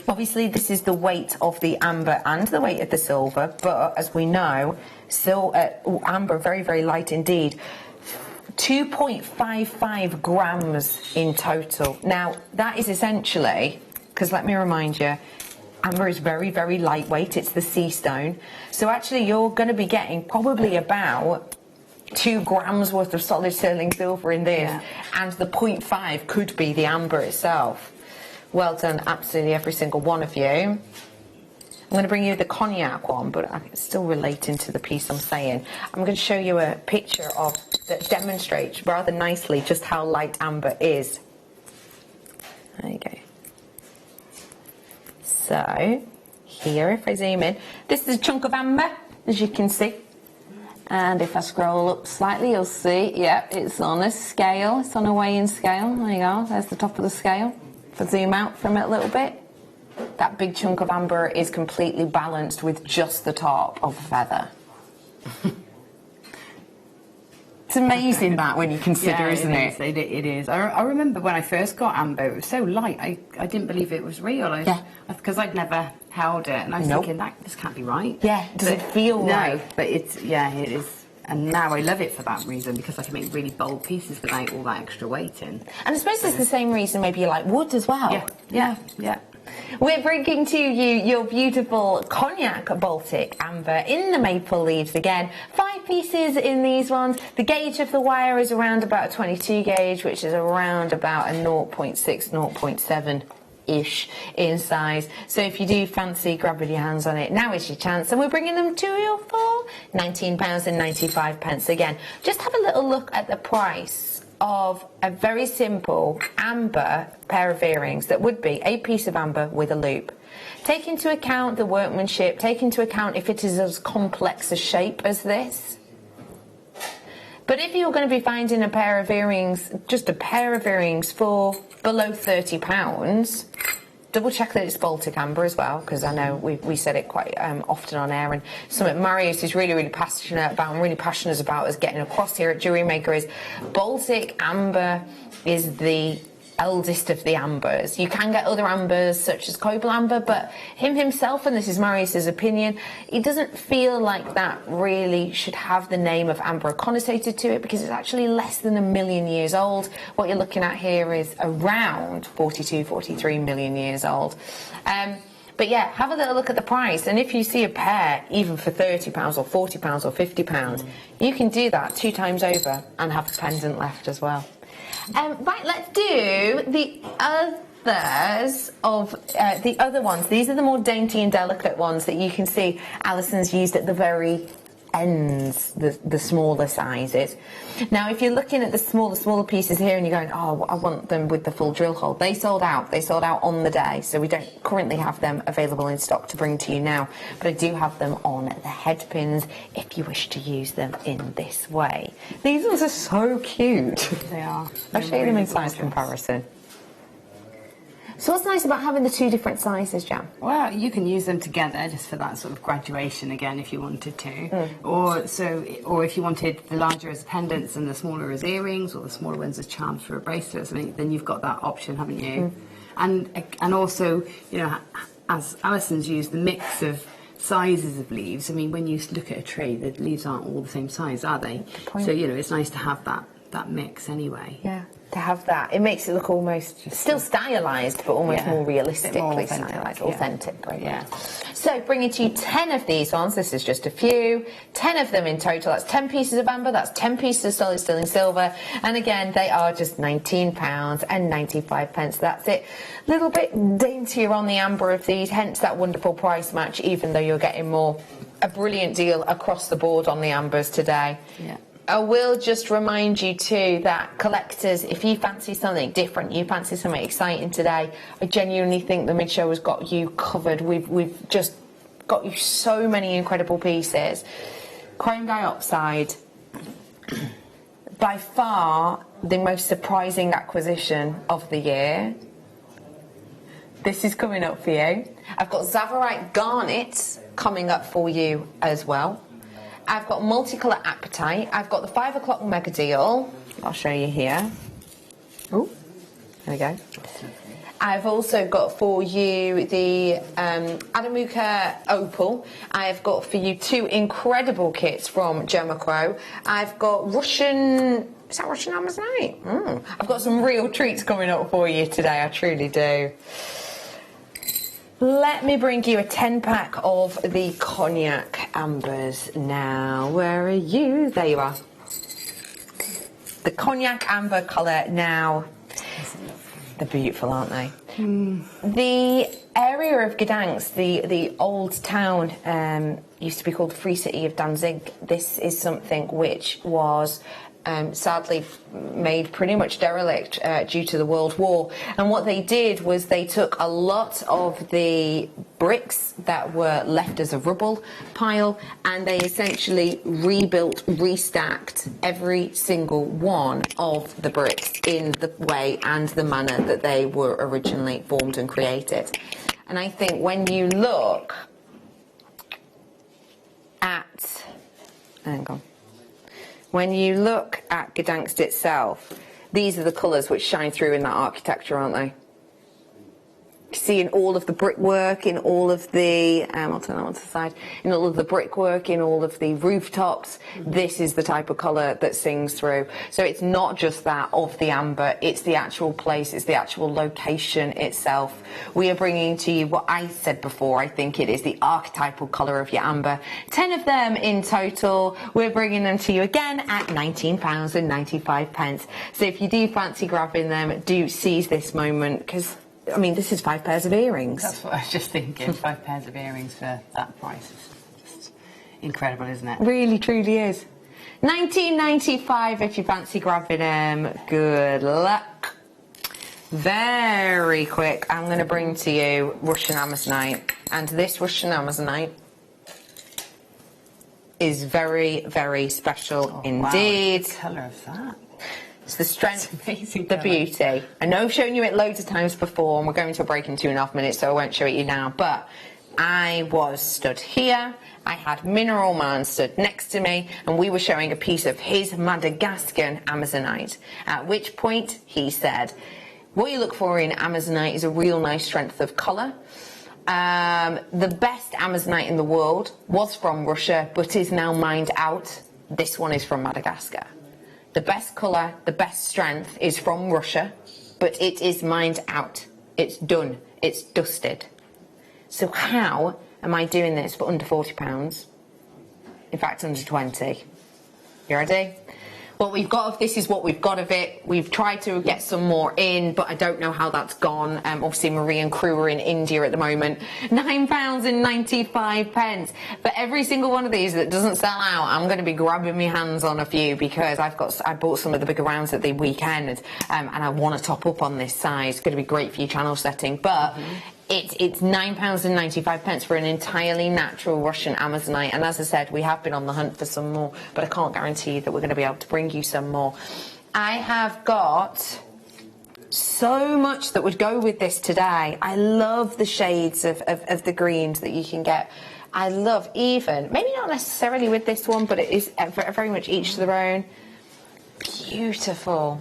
Obviously, this is the weight of the amber and the weight of the silver, but as we know, amber, very, very light indeed. 2.55 grams in total. Now, that is essentially, because let me remind you, amber is very, very lightweight. It's the sea stone. So actually, you're going to be getting probably about 2 grams worth of solid sterling silver in this, and the 0.5 could be the amber itself. Well done, absolutely every single one of you. I'm going to bring you the cognac one, but it's still relating to the piece I'm saying. I'm going to show you a picture that demonstrates rather nicely just how light amber is. There you go. So, here, if I zoom in, this is a chunk of amber, as you can see. And if I scroll up slightly, you'll see, it's on a scale. It's on a weighing scale. There you go. There's the top of the scale. If I zoom out from it a little bit, that big chunk of amber is completely balanced with just the top of a feather. It's amazing that when you consider, isn't it? It is. I remember when I first got amber, it was so light, I didn't believe it was real. Because I'd never held it, and I was thinking, this can't be right. Yeah, does it feel right? No, but it is. And now I love it for that reason, because I can make really bold pieces without all that extra weight in. And I suppose it's the same reason maybe you like wood as well. Yeah. We're bringing to you your beautiful cognac Baltic amber in the maple leaves again. 5 pieces in these ones. The gauge of the wire is around about a 22 gauge, which is around about a 0.6, 0.7 ish in size. So if you do fancy grabbing your hands on it, now is your chance. And we're bringing them to you for £19.95 again. Just have a little look at the price of a very simple amber pair of earrings that would be a piece of amber with a loop. Take into account the workmanship, take into account if it is as complex a shape as this. But if you're going to be finding a pair of earrings, just a pair of earrings for below £30, double check that it's Baltic amber as well, because I know we said it quite often on air, and something Marius is really passionate about and really passionate about us getting across here at Jewellery Maker is Baltic amber is the eldest of the ambers. You can get other ambers such as cobalt amber, but him himself, and this is Marius's opinion, he doesn't feel like that really should have the name of amber connotated to it, because it's actually less than 1 million years old. What you're looking at here is around 42, 43 million years old. But yeah, have a little look at the price, and if you see a pair even for £30 or £40 or £50, you can do that 2 times over and have a pendant left as well. Right, let's do the others of the other ones. These are the more dainty and delicate ones that you can see Alison's used at the very ends, the smaller sizes. Now, if you're looking at the smaller pieces here and you're going, oh, I want them with the full drill hole, they sold out on the day, so we don't currently have them available in stock to bring to you now, but I do have them on the head pins if you wish to use them in this way. These ones are so cute. They are. I'll show you them in size comparison. So what's nice about having the 2 different sizes, Jam? Well, you can use them together just for that sort of graduation again if you wanted to. Or if you wanted the larger as pendants and the smaller as earrings, or the smaller ones as charms for a bracelet or something, then you've got that option, haven't you? And also, you know, as Alison's used the mix of sizes of leaves. I mean, when you look at a tree, the leaves aren't all the same size, are they? So, you know, it's nice to have that mix anyway. Yeah, to have that. It makes it look almost still stylised, but almost more realistically stylised, authentic. Right? Yeah. So bringing to you 10 of these ones. This is just a few. 10 of them in total. That's 10 pieces of amber. That's 10 pieces of solid sterling silver. And again, they are just £19.95. That's it. A little bit daintier on the amber of these, hence that wonderful price match, even though you're getting a brilliant deal across the board on the ambers today. Yeah. I will just remind you too that collectors, if you fancy something different, you fancy something exciting today, I genuinely think the mid-show has got you covered. We've just got you so many incredible pieces. Chrome dioxide, by far the most surprising acquisition of the year. This is coming up for you. I've got Zavarite Garnet coming up for you as well. I've got multicolour Apatite. I've got the 5 o'clock mega deal. I'll show you here. Oh, there we go. I've also got for you the Adamuka Opal. I've got for you 2 incredible kits from Gemacro. I've got Russian... Is that Russian Amazonite? I've got some real treats coming up for you today. I truly do. Let me bring you a 10-pack of the cognac ambers now. Where are you? There you are. The cognac amber colour now. They're beautiful, aren't they? The area of Gdansk, the old town, used to be called the Free City of Danzig. This is something which was... sadly made pretty much derelict due to the World War, and what they did was they took a lot of the bricks that were left as a rubble pile, and they essentially rebuilt, restacked every single one of the bricks in the way and the manner that they were originally formed and created. And I think when you look at when you look at Gdansk itself, these are the colours which shine through in that architecture, aren't they? You see in all of the brickwork, in all of the, I'll turn that one to the side, in all of the brickwork, in all of the rooftops, this is the type of colour that sings through. So it's not just that of the amber, it's the actual place, it's the actual location itself. We are bringing to you what I said before, I think it is the archetypal colour of your amber. 10 of them in total. We're bringing them to you again at £19.95. So if you do fancy grabbing them, do seize this moment, because I mean, this is 5 pairs of earrings. That's what I was just thinking. 5 pairs of earrings for that price is just incredible, isn't it? Really, truly is. £19.95 if you fancy grabbing them. Good luck. Very quick, I'm going to bring to you Russian Amazonite. And this Russian Amazonite is very, very special indeed. Wow, the colour of that. It's the strength, amazing the colour. beauty. I know I've shown you it loads of times before, and we're going to a break in 2.5 minutes, so I won't show it you now. But I was stood here, I had Mineral Man stood next to me, and we were showing a piece of his Madagascan Amazonite. At which point he said, what you look for in Amazonite is a real nice strength of colour. The best Amazonite in the world was from Russia, but is now mined out. This one is from Madagascar. The best colour, the best strength is from Russia, but it is mined out. It's done. It's dusted. So how am I doing this for under £40? In fact, under 20. You ready? What we've got of this is what we've got of it. We've tried to get some more in, but I don't know how that's gone. Obviously, Marie and crew are in India at the moment. £9.95. For every single one of these that doesn't sell out, I'm going to be grabbing my hands on a few, because I bought some of the bigger rounds at the weekend, and I want to top up on this size. It's going to be great for your channel setting, but it's £9.95 for an entirely natural Russian Amazonite. And as I said, we have been on the hunt for some more, but I can't guarantee that we're going to be able to bring you some more. I have got so much that would go with this today. I love the shades of the greens that you can get. I love even, maybe not necessarily with this one, but it is very much each to their own. Beautiful.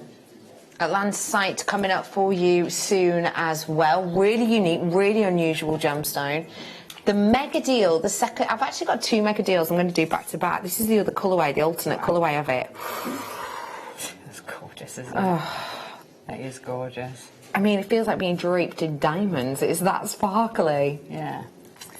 Atlantisite coming up for you soon as well. Really unique, really unusual gemstone. The mega deal, the second, I've actually got 2 mega deals I'm going to do back to back. This is the other colourway, the alternate colourway of it. That's gorgeous, isn't it? That is gorgeous. I mean, it feels like being draped in diamonds. It's that sparkly. Yeah.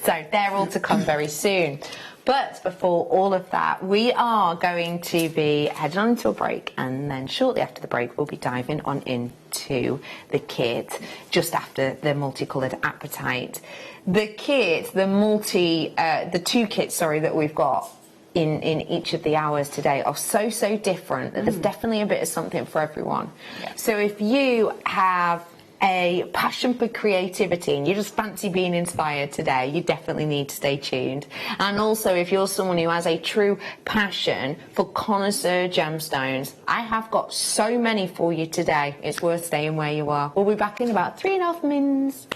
So they're all to come very soon. But before all of that, we are going to be heading on into a break, and then shortly after the break, we'll be diving on into the kit, just after the multicoloured apatite. The kit, the 2 kits, sorry, that we've got in each of the hours today are so different that there's definitely a bit of something for everyone. Yeah. So if you have a passion for creativity and you just fancy being inspired today, you definitely need to stay tuned. And also, if you're someone who has a true passion for connoisseur gemstones, I have got so many for you today. It's worth staying where you are. We'll be back in about 3.5 minutes.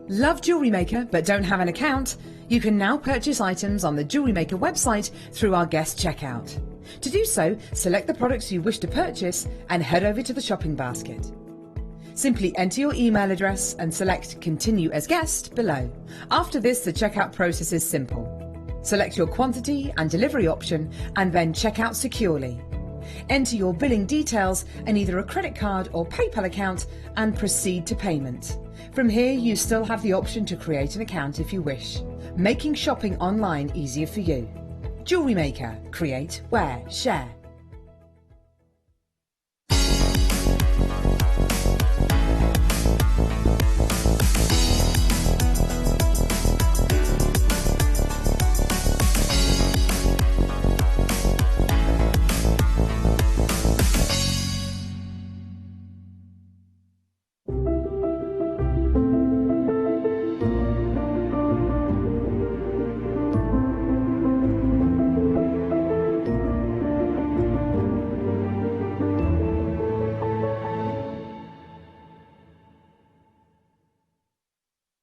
Love Jewellery Maker but don't have an account? You can now purchase items on the Jewellery Maker website through our guest checkout. To do so, select the products you wish to purchase and head over to the shopping basket. Simply enter your email address and select Continue as Guest below. After this, the checkout process is simple. Select your quantity and delivery option and then check out securely. Enter your billing details and either a credit card or PayPal account and proceed to payment. From here, you still have the option to create an account if you wish, making shopping online easier for you. Jewellery Maker. Create, wear, share.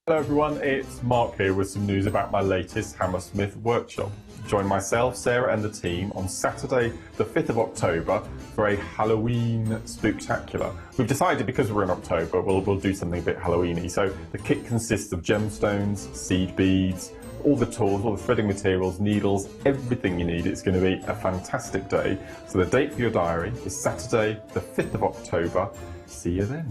Hello everyone, it's Mark here with some news about my latest Hammersmith workshop. Join myself, Sarah and the team on Saturday the 5th of October for a Halloween spooktacular. We've decided because we're in October we'll do something a bit Halloweeny. So the kit consists of gemstones, seed beads, all the tools, all the threading materials, needles, everything you need. It's going to be a fantastic day. So the date for your diary is Saturday the 5th of October. See you then.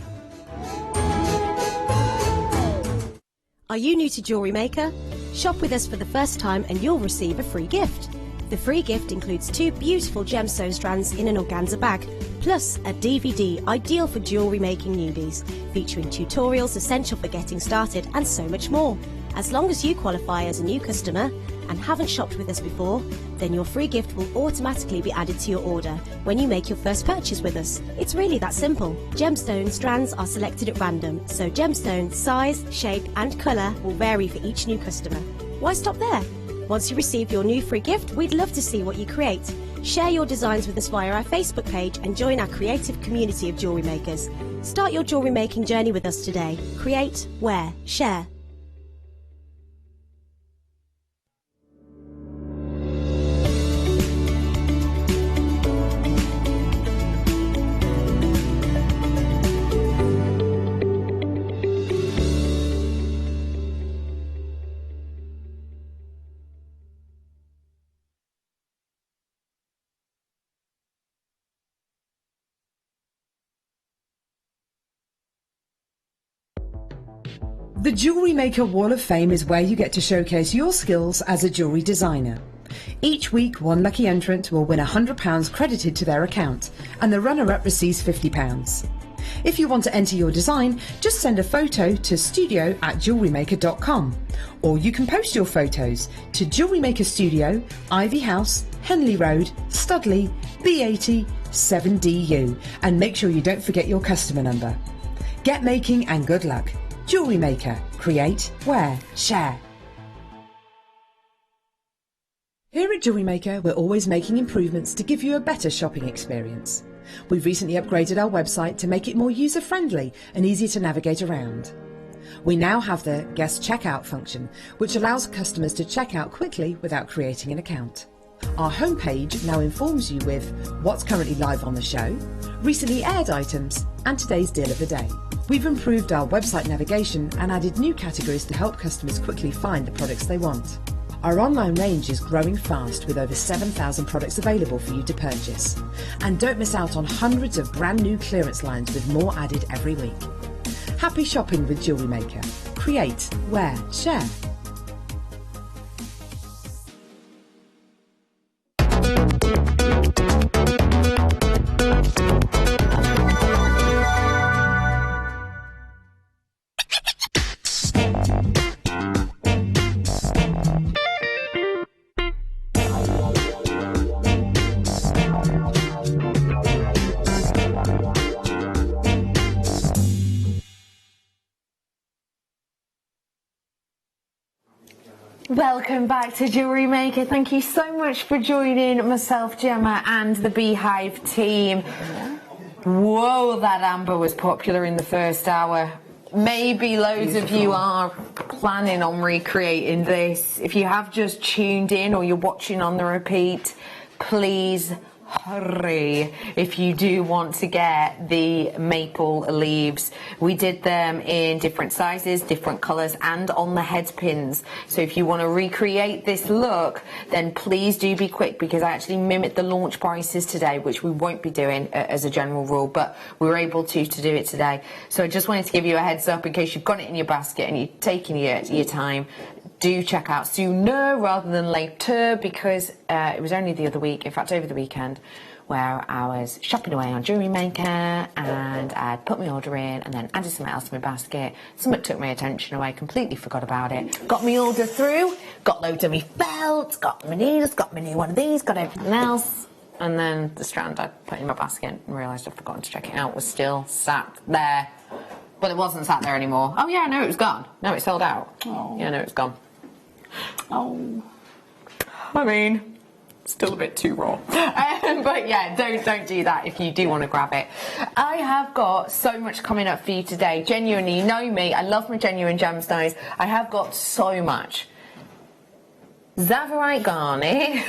Are you new to Jewellery Maker? Shop with us for the first time and you'll receive a free gift. The free gift includes 2 beautiful gemstone strands in an organza bag, plus a DVD ideal for jewellery making newbies, featuring tutorials essential for getting started and so much more. As long as you qualify as a new customer and haven't shopped with us before, then your free gift will automatically be added to your order when you make your first purchase with us. It's really that simple. Gemstone strands are selected at random, so gemstone size, shape and colour will vary for each new customer. Why stop there? Once you receive your new free gift, we'd love to see what you create. Share your designs with us via our Facebook page and join our creative community of jewellery makers. Start your jewellery making journey with us today. Create, wear, share. The Jewellery Maker Wall of Fame is where you get to showcase your skills as a jewellery designer. Each week, one lucky entrant will win £100 credited to their account, and the runner-up receives £50. If you want to enter your design, just send a photo to studio@jewellerymaker.com, or you can post your photos to Jewellery Maker Studio, Ivy House, Henley Road, Studley, B80 7DU, and make sure you don't forget your customer number. Get making and good luck. Jewellery Maker. Create, wear, share. Here at Jewellery Maker, we're always making improvements to give you a better shopping experience. We've recently upgraded our website to make it more user-friendly and easier to navigate around. We now have the guest checkout function, which allows customers to check out quickly without creating an account. Our homepage now informs you with what's currently live on the show, recently aired items, and today's deal of the day. We've improved our website navigation and added new categories to help customers quickly find the products they want. Our online range is growing fast with over 7,000 products available for you to purchase. And don't miss out on hundreds of brand new clearance lines with more added every week. Happy shopping with Jewellery Maker. Create, wear, share. Welcome back to Jewellery Maker. Thank you so much for joining myself, Gemma, and the Beehive team. Whoa, that amber was popular in the first hour. Maybe loads of you are planning on recreating this. If you have just tuned in or you're watching on the repeat, please hurry if you do want to get the maple leaves. We did them in different sizes, different colours, and on the head pins. So if you want to recreate this look, then please do be quick, because I actually mimicked the launch prices today, which we won't be doing as a general rule, but we were able to do it today. So I just wanted to give you a heads up in case you've got it in your basket and you're taking your time. Do check out sooner rather than later, because it was only the other week, in fact over the weekend, where I was shopping away on Jewellery Maker and I'd put my order in and then added something else to my basket. Something took my attention away, completely forgot about it. Got my order through, got loads of my felt, got my needles, got my new one of these, got everything else. And then the strand I put in my basket and realised I'd forgotten to check it out was still sat there. But it wasn't sat there anymore. Oh yeah, no, it was gone. No, it sold out. Oh. Yeah, no, it's gone. Oh. I mean, Still a bit too raw. But yeah, don't do that if you do want to grab it. I have got so much coming up for you today. Genuinely, you know me, I love my genuine gemstones. I have got so much. Zavarite garnet,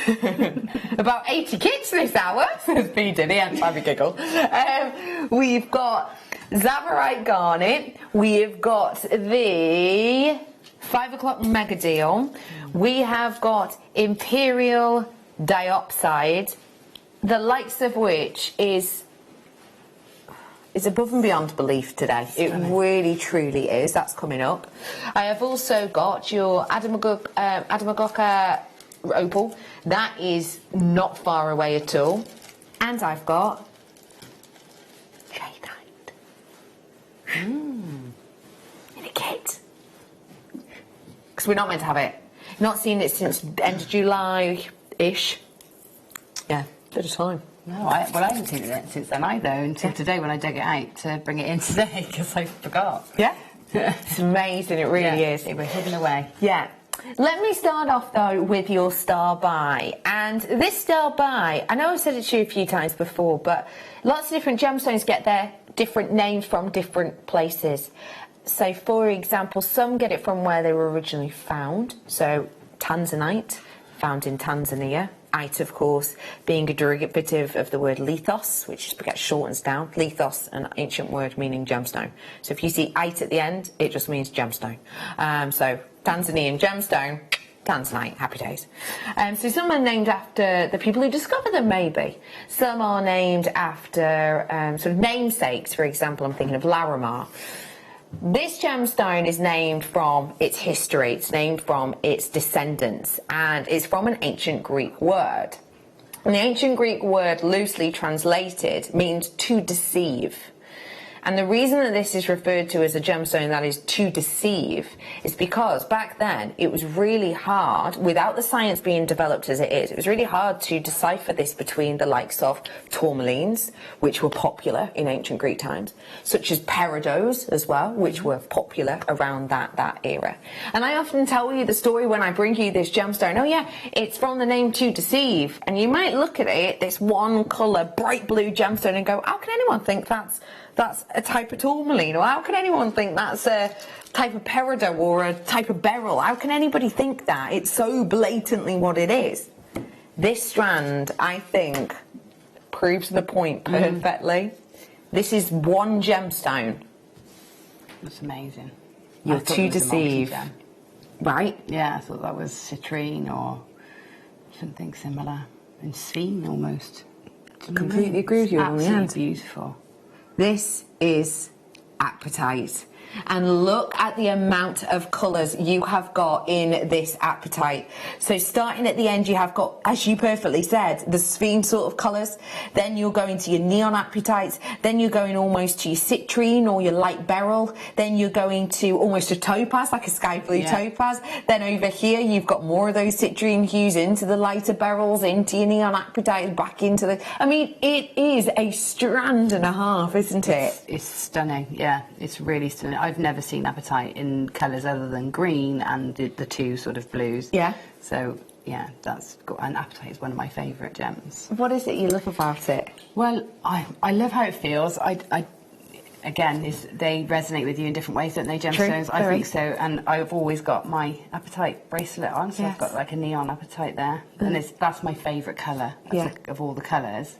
about 80 kits this hour, says P. Diddy, and have a giggle. We've got Zavarite garnet, we've got the 5 o'clock mega deal, we have got Imperial Diopside, the likes of which is above and beyond belief today. It really, truly is. That's coming up. I have also got your Adamagoka opal. That is not far away at all. And I've got jadeite. In a kit. Because we're not meant to have it. Not seen it since end of July-ish. Yeah, bit of time. No, I haven't seen it since then either, until today when I dug it out to bring it in today, because I forgot. Yeah? It's amazing, it really is. It was hidden away. Yeah. Let me start off, though, with your star buy. And this star buy, I know I've said it to you a few times before, but lots of different gemstones get their different names from different places. So, for example, some get it from where they were originally found. So, Tanzanite, found in Tanzania. Ite, of course, being a derivative of the word lithos, which gets shortened down. Lithos, an ancient word meaning gemstone. So if you see ite at the end, it just means gemstone. So Tanzanian gemstone, Tanzanite, happy days. So some are named after the people who discovered them, maybe. Some are named after sort of namesakes. For example, I'm thinking of Larimar. This gemstone is named from its history, it's named from its descendants, and it's from an ancient Greek word. And the ancient Greek word, loosely translated, means to deceive. And the reason that this is referred to as a gemstone that is to deceive is because back then it was really hard, without the science being developed as it is, it was really hard to decipher this between the likes of tourmalines, which were popular in ancient Greek times, such as peridots as well, which were popular around that era. And I often tell you the story when I bring you this gemstone, oh yeah, it's from the name to deceive. And you might look at it, this one colour, bright blue gemstone, and go, how can anyone think that's a type of tourmaline, or how can anyone think that's a type of peridot or a type of beryl? How can anybody think that? It's so blatantly what it is. This strand, I think, proves the point perfectly. This is one gemstone. That's amazing. You're to deceive. Right? Yeah, I thought that was citrine or something similar. And seen almost. Completely agree with you on the end. Beautiful. This is apatite. And look at the amount of colours you have got in this apatite. So starting at the end, you have got, as you perfectly said, the sphene sort of colours. Then you're going to your neon apatites. Then you're going almost to your citrine or your light beryl. Then you're going to almost a topaz, like a sky blue topaz. Then over here, you've got more of those citrine hues into the lighter beryls, into your neon apatites, back into the... I mean, it is a strand and a half, isn't it? It's stunning, yeah. It's really stunning. I've never seen apatite in colours other than green and the two sort of blues. Yeah. So, yeah, and apatite is one of my favourite gems. What is it you love about it? Well, I love how it feels. Again, they resonate with you in different ways, don't they, gemstones? I think so. And I've always got my apatite bracelet on, so I've got like a neon apatite there. And that's my favourite colour of all the colours.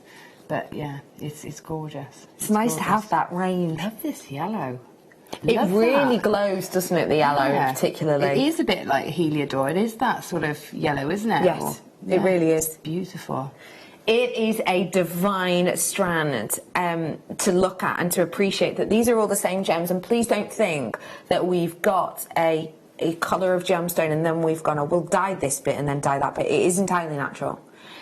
But yeah, it's gorgeous. It's nice to have that range. I love this yellow. It really glows, doesn't it, the yellow particularly? It is a bit like heliodor. It is that sort of yellow, isn't it? Yes, it really is. It's beautiful. It is a divine strand to look at and to appreciate that these are all the same gems. And please don't think that we've got a colour of gemstone and then we've gone, oh, we'll dye this bit and then dye that bit. It is entirely natural.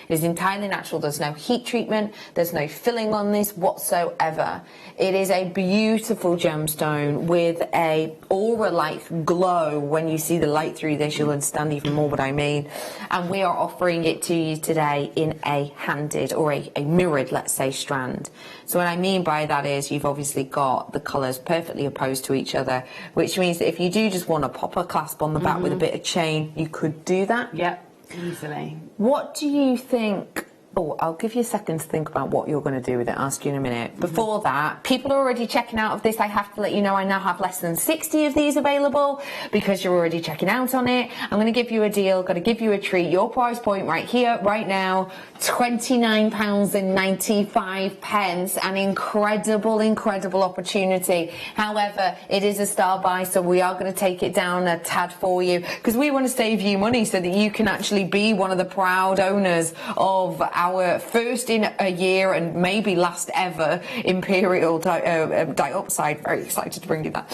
It is entirely natural. There's no heat treatment. There's no filling on this whatsoever. It is a beautiful gemstone with a aura-like glow. When you see the light through this, you'll understand even more what I mean. And we are offering it to you today in a handed or a mirrored, let's say, strand. So what I mean by that is you've obviously got the colours perfectly opposed to each other, which means that if you do just want to pop a clasp on the back with a bit of chain, you could do that. Yep. Easily. What do you think? Oh, I'll give you a second to think about what you're going to do with it. I'll ask you in a minute. Before that, people are already checking out of this. I have to let you know I now have less than 60 of these available because you're already checking out on it. I'm going to give you a deal, got to give you a treat. Your price point right here, right now, £29.95. An incredible, incredible opportunity. However, it is a star buy, so we are going to take it down a tad for you because we want to save you money so that you can actually be one of the proud owners of our first in a year and maybe last ever Imperial Diopside. Very excited to bring you that.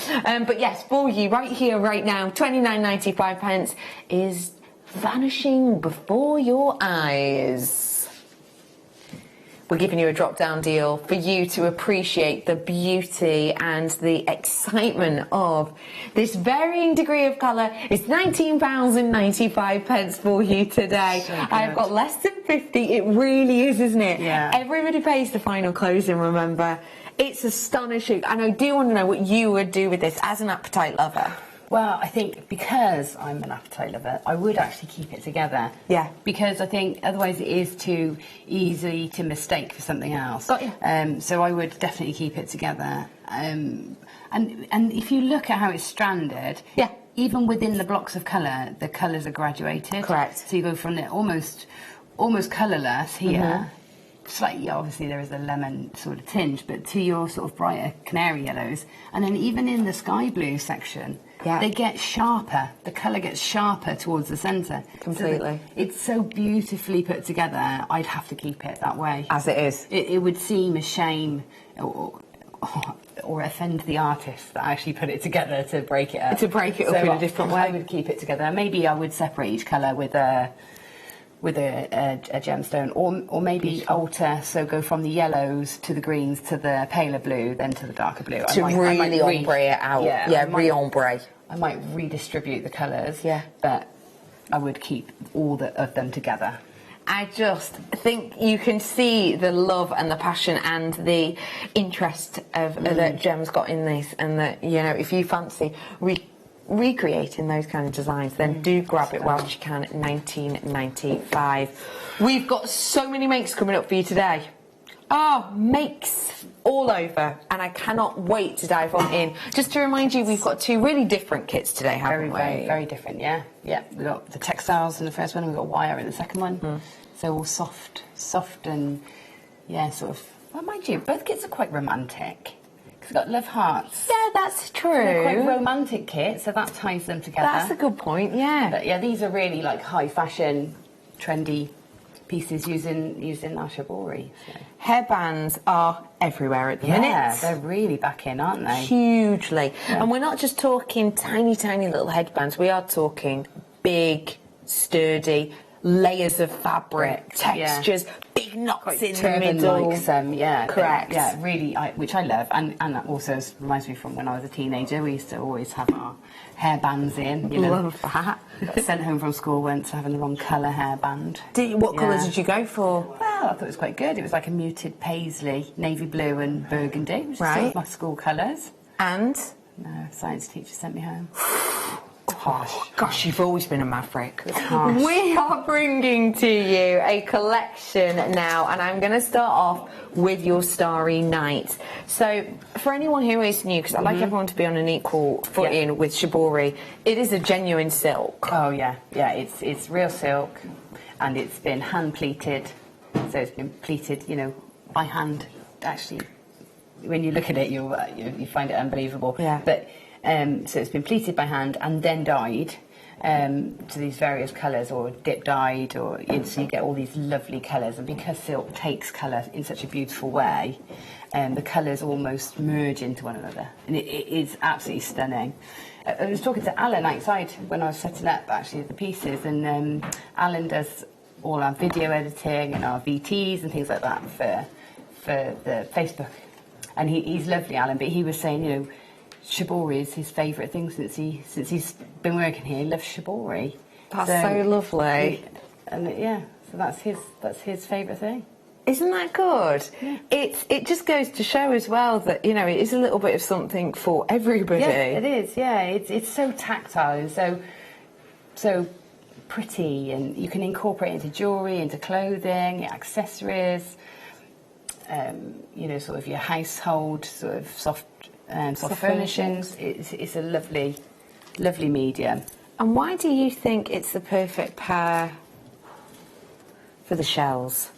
But yes, for you right here, right now, £29.95 is vanishing before your eyes. We're giving you a drop-down deal for you to appreciate the beauty and the excitement of this varying degree of colour. It's £19.95 for you today. So I've got less than 50. It really is, isn't it? Yeah. Everybody pays the final closing, remember. It's astonishing. And I do want to know what you would do with this as an appetite lover. Well, I think because I'm an appetite lover, I would actually keep it together. Yeah. Because I think otherwise it is too easy to mistake for something else. Got you. So I would definitely keep it together. And if you look at how it's stranded, yeah, even within the blocks of colour, the colours are graduated. Correct. So you go from the almost colourless here. Slightly, obviously there is a lemon sort of tinge, but to your sort of brighter canary yellows, and then even in the sky blue section, they get sharper. The colour gets sharper towards the centre. Completely. So it's so beautifully put together. I'd have to keep it that way. As it is. It would seem a shame or offend the artist that actually put it together to break it up. To break it up in a different way. I would keep it together. Maybe I would separate each colour with a gemstone, or maybe alter, so go from the yellows to the greens to the paler blue, then to the darker blue. To really ombre it out. Yeah, re-ombre. I might redistribute the colours, yeah, but I would keep all of them together. I just think you can see the love and the passion and the interest that Gem's got in this, and that, you know, if you fancy recreating those kind of designs, then do grab it whilst you can at £19.95. We've got so many makes coming up for you today. Oh, makes all over, and I cannot wait to dive on in. Just to remind you, we've got two really different kits today, haven't we? Very different, yeah. Yeah, we've got the textiles in the first one, and we've got wire in the second one. So all soft and, yeah, sort of, well, mind you, both kits are quite romantic. It's got love hearts. Yeah, that's true. They're quite romantic kits, so that ties them together. That's a good point, yeah. But yeah, these are really like high fashion, trendy pieces using our shibori. So. Hairbands are everywhere at the minute. Yeah, they're really back in, aren't they? Hugely. Yeah. And we're not just talking tiny, tiny little headbands. We are talking big, sturdy layers of fabric, textures, big knots in the middle. Yeah, correct. Yeah, really, which I love, and that also reminds me from when I was a teenager. We used to always have our hair bands in. You know, love that. Got sent home from school once having the wrong colour hairband. What colours did you go for? Well, I thought it was quite good. It was like a muted paisley, navy blue and burgundy, which is sort of my school colours. And? No, science teacher sent me home. Gosh, you've always been a maverick. We are bringing to you a collection now, and I'm going to start off with your Starry Night. So, for anyone who is new, because I like everyone to be on an equal footing with shibori, it is a genuine silk. Oh yeah, it's real silk, and it's been hand pleated. So it's been pleated, you know, by hand. Actually, when you look at it, you find it unbelievable. Yeah. But so it's been pleated by hand and then dyed to these various colours, or dip dyed, or so you get all these lovely colours. And because silk takes colour in such a beautiful way, the colours almost merge into one another, and it is absolutely stunning. I was talking to Alan outside when I was setting up actually the pieces, and Alan does all our video editing and our VTs and things like that for the Facebook, and he's lovely, Alan. But he was saying, you know, shibori is his favourite thing since he's been working here. He loves shibori. That's so lovely. And yeah, so that's his favourite thing. Isn't that good? Yeah. It just goes to show as well that, you know, it is a little bit of something for everybody. Yeah, it is. Yeah, it's so tactile and so pretty, and you can incorporate it into jewellery, into clothing, accessories, you know, sort of your household, sort of soft furnishings. It's a lovely, lovely medium. And why do you think it's the perfect pair for the shells?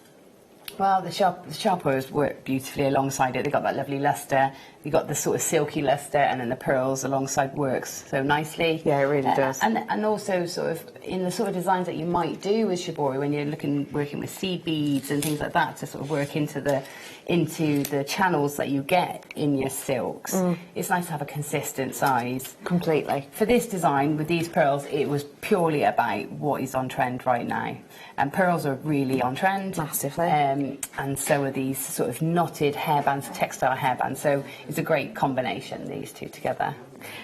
Well, the sharpers work beautifully alongside it. They've got that lovely lustre. You've got the sort of silky lustre, and then the pearls alongside works so nicely. Yeah, it really does. And also sort of in the sort of designs that you might do with shibori when you're working with seed beads and things like that to sort of work into the channels that you get in your silks. It's nice to have a consistent size. Completely. For this design with these pearls, it was purely about what is on trend right now. And pearls are really on trend. Massively. And so are these sort of knotted hairbands, textile hairbands. So it's a great combination, these two together.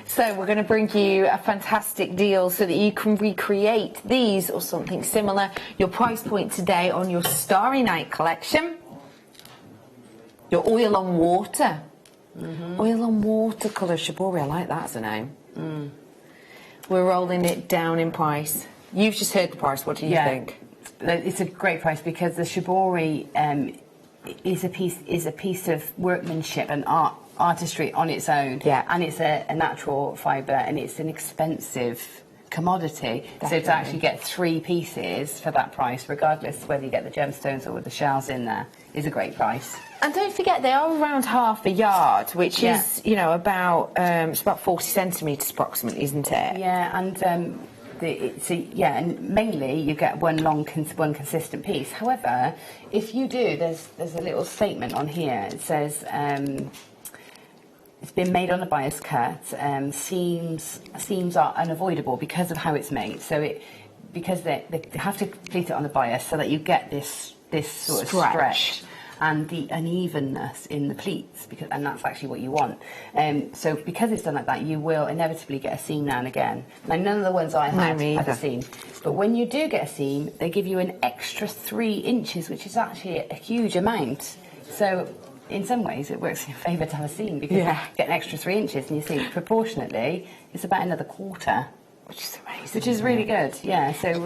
So we're going to bring you a fantastic deal so that you can recreate these or something similar. Your price point today on your Starry Night collection, your oil on water. Oil on watercolour shibori, I like that as a name. We're rolling it down in price. You've just heard the price. What do you think? It's a great price because the shibori is a piece of workmanship and artistry on its own. Yeah. And it's a natural fibre, and it's an expensive commodity. Definitely. So to actually get 3 pieces for that price, regardless whether you get the gemstones or with the shells in there, is a great price. And don't forget, they are around half a yard, which is, you know, about it's about 40 centimetres approximately, isn't it? Yeah, and and mainly you get one consistent piece. However, if you do, there's a little statement on here. It says it's been made on a bias cut. Seams are unavoidable because of how it's made. So because they have to pleat it on the bias so that you get this sort of stretch and the unevenness in the pleats, and that's actually what you want. So because it's done like that, you will inevitably get a seam now and again. Now, none of the ones I had had a seam, but when you do get a seam, they give you an extra 3 inches, which is actually a huge amount. So in some ways, it works in your favour to have a seam because you get an extra 3 inches, and you see proportionately, it's about another quarter. Which is amazing. Which is really good, yeah. So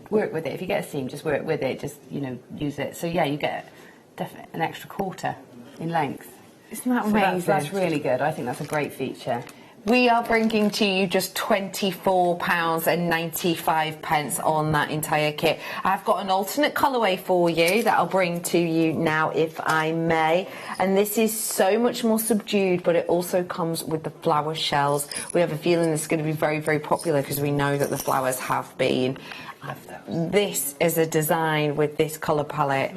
work with it. If you get a seam, just work with it. Just use it. So yeah, you get definitely an extra quarter in length. Isn't that amazing? That's really good. I think that's a great feature. We are bringing to you just £24.95 on that entire kit. I've got an alternate colourway for you that I'll bring to you now, if I may. And this is so much more subdued, but it also comes with the flower shells. We have a feeling this is going to be very, very popular because we know that the flowers have been. Love those. This is a design with this colour palette.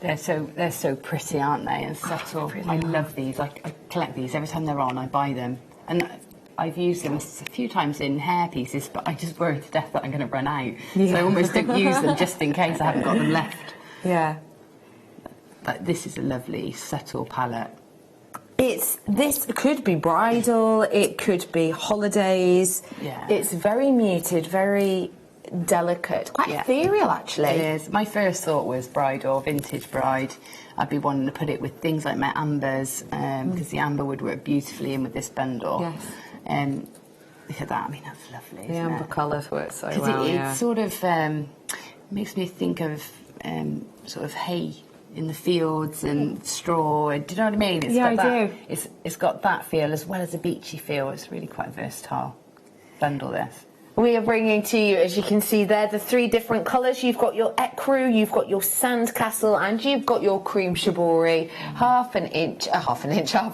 They're so pretty, aren't they? And subtle. I love these. I collect these every time they're on. I buy them, and I've used them a few times in hair pieces, but I just worry to death that I'm going to run out. So I almost don't use them just in case I haven't got them left. Yeah. But this is a lovely subtle palette. This could be bridal. It could be holidays. Yeah. It's very muted, very delicate, quite ethereal actually. It is. My first thought was bride or vintage bride. I'd be wanting to put it with things like my ambers, because the amber would work beautifully in with this bundle. Yes. Look at that. I mean, that's lovely. The amber colours work so well. It sort of makes me think of sort of hay in the fields and straw. Do you know what I mean? I do. It's got that feel as well as a beachy feel. It's really quite versatile bundle, this. We are bringing to you, as you can see there, the 3 different colours. You've got your ecru, you've got your sandcastle, and you've got your cream shibori. Half a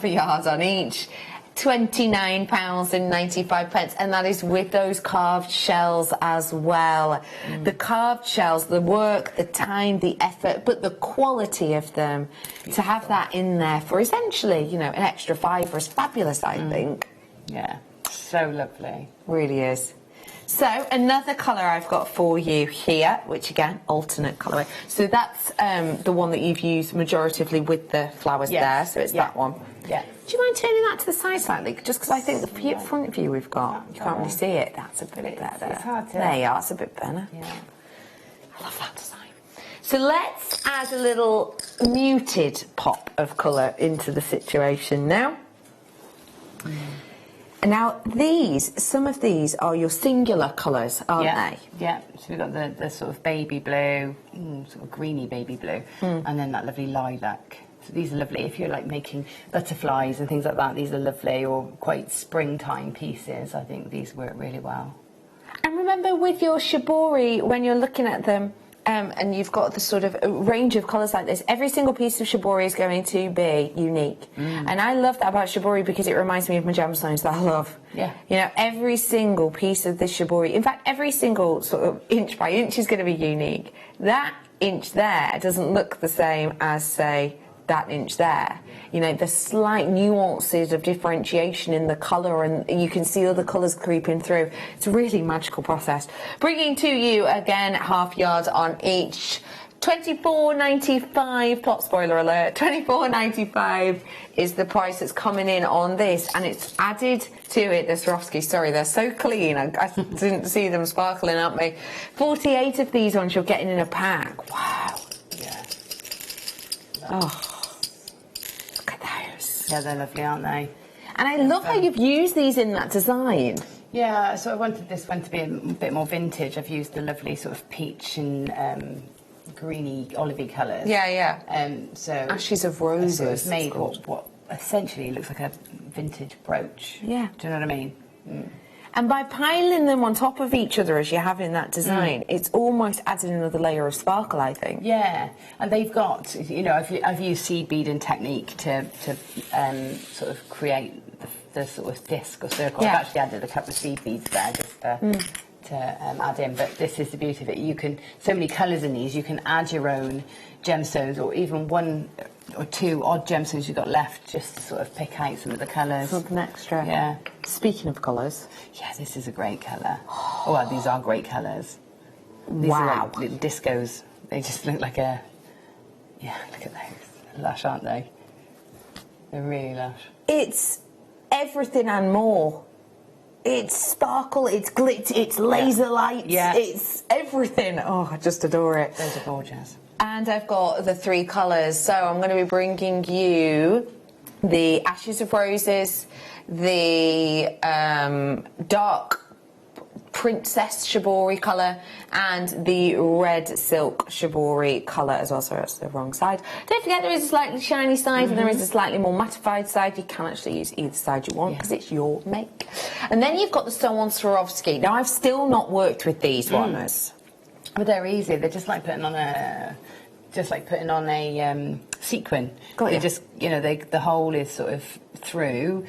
yard on each. £29.95, and that is with those carved shells as well. The carved shells, the work, the time, the effort, but the quality of them, to have that in there for essentially, an extra £5 is fabulous, I think. Yeah, so lovely. Really is. So another colour I've got for you here, which again, alternate colourway. So that's the one that you've used majoritively with the flowers there, so it's that one. Yeah. Do you mind turning that to the side slightly? Just because I think the front view we've got, you can't really see it. That's a bit better. It's hard to... There you are, it's a bit better. Yeah. I love that design. So let's add a little muted pop of colour into the situation now. Now, some of these are your singular colours, aren't they? Yeah, so we've got the sort of baby blue, sort of greeny baby blue, and then that lovely lilac. So these are lovely if you're like making butterflies and things like that. These are lovely, or quite springtime pieces. I think these work really well. And remember with your shibori, when you're looking at them, and you've got the sort of range of colours like this, every single piece of shibori is going to be unique. And I love that about shibori because it reminds me of my gemstones that I love. Yeah. You know, every single piece of this shibori, in fact, every single sort of inch by inch is going to be unique. That inch there doesn't look the same as, say, that inch there. You know, the slight nuances of differentiation in the colour, and you can see all the colours creeping through. It's a really magical process. Bringing to you again half yards on each. $24.95, plot spoiler alert, $24.95 is the price that's coming in on this, and it's added to it, the Swarovski, sorry, they're so clean, I didn't see them sparkling at me. 48 of these ones you're getting in a pack. Wow. Yeah. Oh. Yeah, they're lovely, aren't they? And I love how you've used these in that design. Yeah, so I wanted this one to be a bit more vintage. I've used the lovely sort of peach and greeny, olivey colours. Yeah. So ashes of roses. So it's made what essentially looks like a vintage brooch. Yeah. Do you know what I mean? And by piling them on top of each other as you have in that design, it's almost added another layer of sparkle, I think. Yeah, and they've got, you know, I've used seed beading technique to sort of create the sort of disc or circle. Yeah. I've actually added a couple of seed beads there just to add in, but this is the beauty of it. You can, so many colours in these, you can add your own gemstones, or even one or two odd gemstones you've got left, just to sort of pick out some of the colours. Something extra. Yeah. Speaking of colours. Yeah, this is a great colour. Oh, well, these are great colours. These Wow. are like little discos. They just look like a... Yeah, look at those. Lush, aren't they? They're really lush. It's everything and more. It's sparkle, it's glitz, it's laser lights, it's everything. Oh, I just adore it. Those are gorgeous. And I've got the 3 colours, so I'm going to be bringing you the Ashes of Roses, the dark Princess Shibori colour, and the red silk Shibori colour as well. Sorry, that's the wrong side. Don't forget there is a slightly shiny side and there is a slightly more mattified side. You can actually use either side you want because it's your make. And then you've got the Sew on Swarovski. Now, I've still not worked with these ones. But they're easy. They're just like putting on a... sequin. Got They you. just, you know, the hole is sort of through.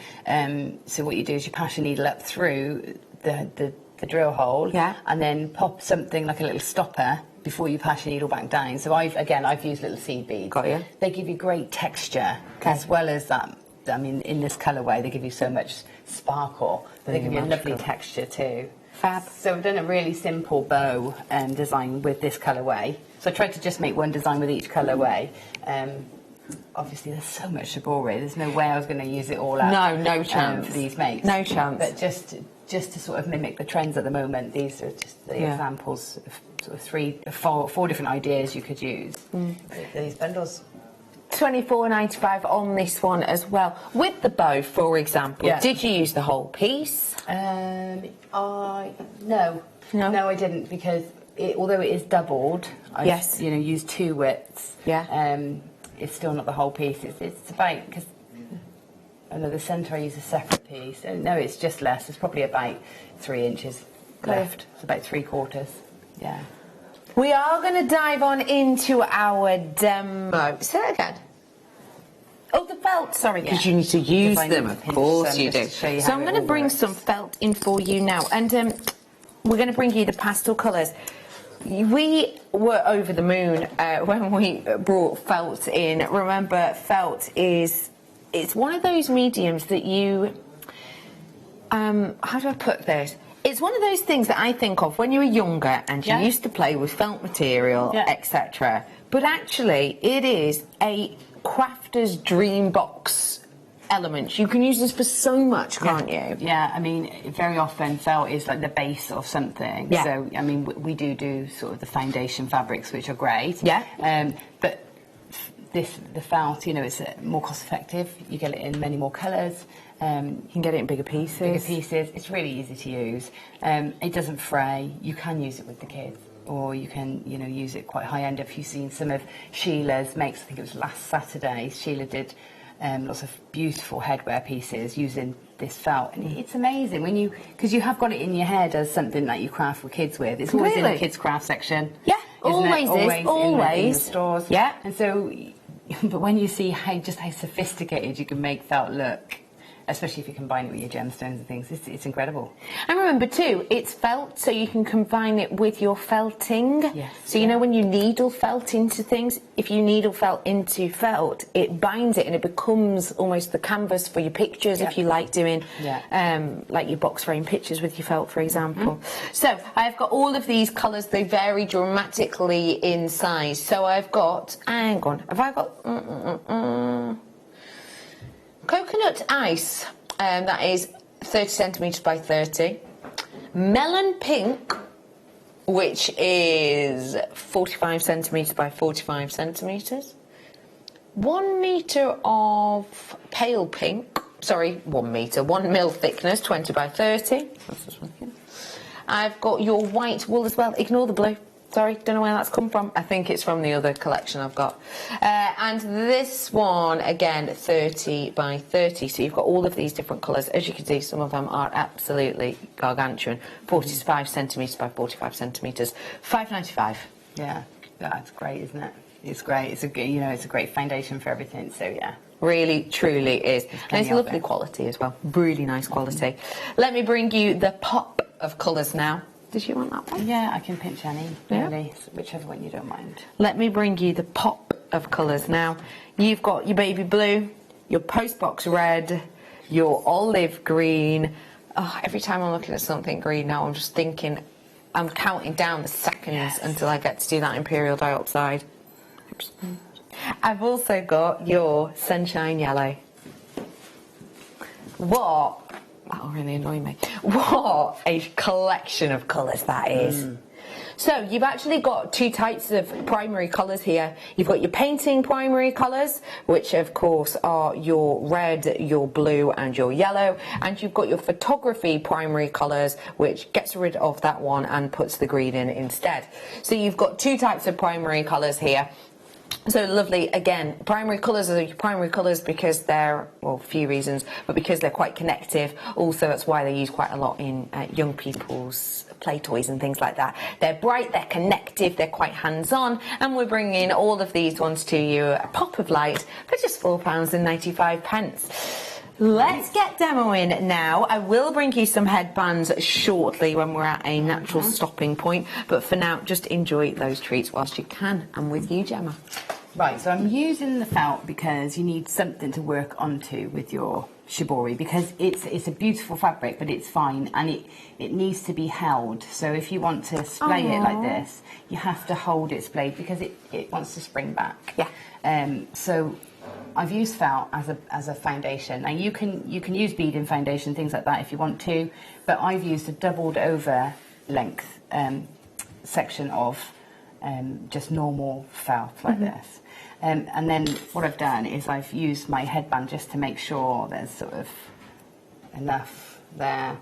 So what you do is you pass your needle up through the drill hole, and then pop something like a little stopper before you pass your needle back down. So I've used little seed beads. Got you. They give you great texture as well as that. I mean, in this colourway, they give you so much sparkle, but they give you a lovely texture too. Fab. So we've done a really simple bow design with this colourway. So I tried to just make one design with each colourway. Obviously, there's so much shibori. There's no way I was going to use it all up. No chance. For these makes. No chance. But just to sort of mimic the trends at the moment, these are just the examples of sort of 3 or 4 different ideas you could use. These bundles. $24.95 on this one as well. With the bow, for example, did you use the whole piece? No, I didn't, because although it is doubled, I've used 2 widths. It's still not the whole piece. It's about, because I know the centre I use a separate piece. No, it's just less. It's probably about 3 inches left. It's about 3/4. Yeah. We are going to dive on into our demo. Say that again. Oh, the felt, sorry, because you need to use them, of course you do. So I'm going to bring some felt in for you now, and we're going to bring you the pastel colours. We were over the moon when we brought felt in. Remember, felt it's one of those mediums that you, how do I put this? It's one of those things that I think of when you were younger and you used to play with felt material, etc. But actually, it is a crafter's dream box element. You can use this for so much, can't you? Yeah, I mean, very often felt is like the base of something. Yeah. So, I mean, we do sort of the foundation fabrics, which are great. Yeah. But the felt, you know, it's more cost effective. You get it in many more colours. You can get it in bigger pieces. It's really easy to use. It doesn't fray. You can use it with the kids, or you can, you know, use it quite high end. If you've seen some of Sheila's makes, I think it was last Saturday, Sheila did lots of beautiful headwear pieces using this felt, and it's amazing when because you have got it in your head as something that you craft for kids with. It's always in the kids craft section. Yeah, always in the stores. Yeah, and so, but when you see how sophisticated you can make felt look, especially if you combine it with your gemstones and things, it's incredible. And remember too, it's felt, so you can combine it with your felting. Yes. So you know when you needle felt into things, if you needle felt into felt, it binds it and it becomes almost the canvas for your pictures. If you like doing like your box frame pictures with your felt, for example. So I've got all of these colours. They vary dramatically in size. So I've got, hang on, have I got coconut ice, that is 30 centimetres by 30. Melon pink, which is 45 centimetres by 45 centimetres. 1 metre of pale pink, sorry, 1 metre, 1 mil thickness, 20 by 30. I've got your white wool as well. Ignore the blue. Sorry, don't know where that's come from. I think it's from the other collection I've got. And this one, again, 30 by 30. So you've got all of these different colours. As you can see, some of them are absolutely gargantuan. 45 centimetres by 45 centimetres. £5.95. Yeah, that's great, isn't it? It's great. It's a, you know, it's a great foundation for everything. So yeah. Really, truly is. And it's lovely quality as well. Really nice quality. Let me bring you the pop of colours now. Did you want that one? Yeah, I can pinch any, really, whichever one you don't mind. Let me bring you the pop of colours now. You've got your baby blue, your postbox red, your olive green. Oh, every time I'm looking at something green now, I'm just thinking, I'm counting down the seconds until I get to do that imperial dioxide. Oops. I've also got your sunshine yellow. What? That'll really annoy me. What a collection of colours that is. So you've actually got two types of primary colours here. You've got your painting primary colours, which of course are your red, your blue and your yellow. And you've got your photography primary colours, which gets rid of that one and puts the green in instead. So you've got two types of primary colours here. So lovely, again, primary colours are primary colours because they're, well, a few reasons, but because they're quite connective. Also, that's why they're used quite a lot in young people's play toys and things like that. They're bright, they're connective, they're quite hands-on, and we're bringing all of these ones to you at a pop of light for just £4.95. Let's get demoing now. I will bring you some headbands shortly when we're at a natural stopping point, but for now, just enjoy those treats whilst you can. I'm with you, Gemma. Right, so I'm using the felt because you need something to work onto with your shibori, because it's a beautiful fabric, but it's fine and it needs to be held. So if you want to splay it like this, you have to hold it splayed because it wants to spring back. Yeah. So I've used felt as a foundation. Now you can use beading foundation, things like that if you want to, but I've used a doubled over length section of just normal felt like this. And then what I've done is I've used my headband just to make sure there's sort of enough there.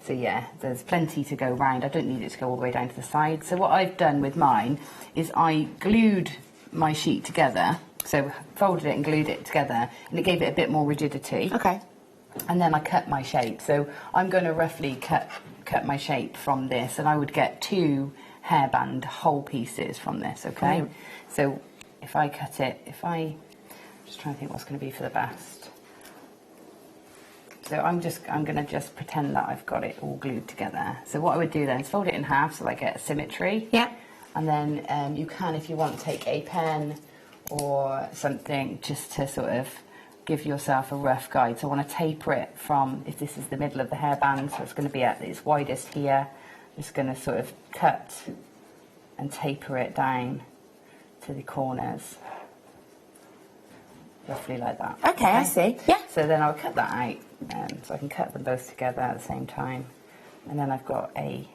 So yeah, there's plenty to go round. I don't need it to go all the way down to the side. So what I've done with mine is I glued my sheet together. So folded it and glued it together, and it gave it a bit more rigidity. Okay. And then I cut my shape. So I'm going to roughly cut my shape from this, and I would get 2 hairband whole pieces from this, okay? Right. So if I cut it, I'm just trying to think what's going to be for the best. So I'm going to just pretend that I've got it all glued together. So what I would do then is fold it in half so I get symmetry. Yeah. And then you can, if you want, take a pen or something just to sort of give yourself a rough guide. So I want to taper it from, if this is the middle of the hairband, so it's going to be at its widest here. Just going to sort of cut and taper it down to the corners, roughly like that. Okay, I see. Yeah. So then I'll cut that out, so I can cut them both together at the same time. And then I've got a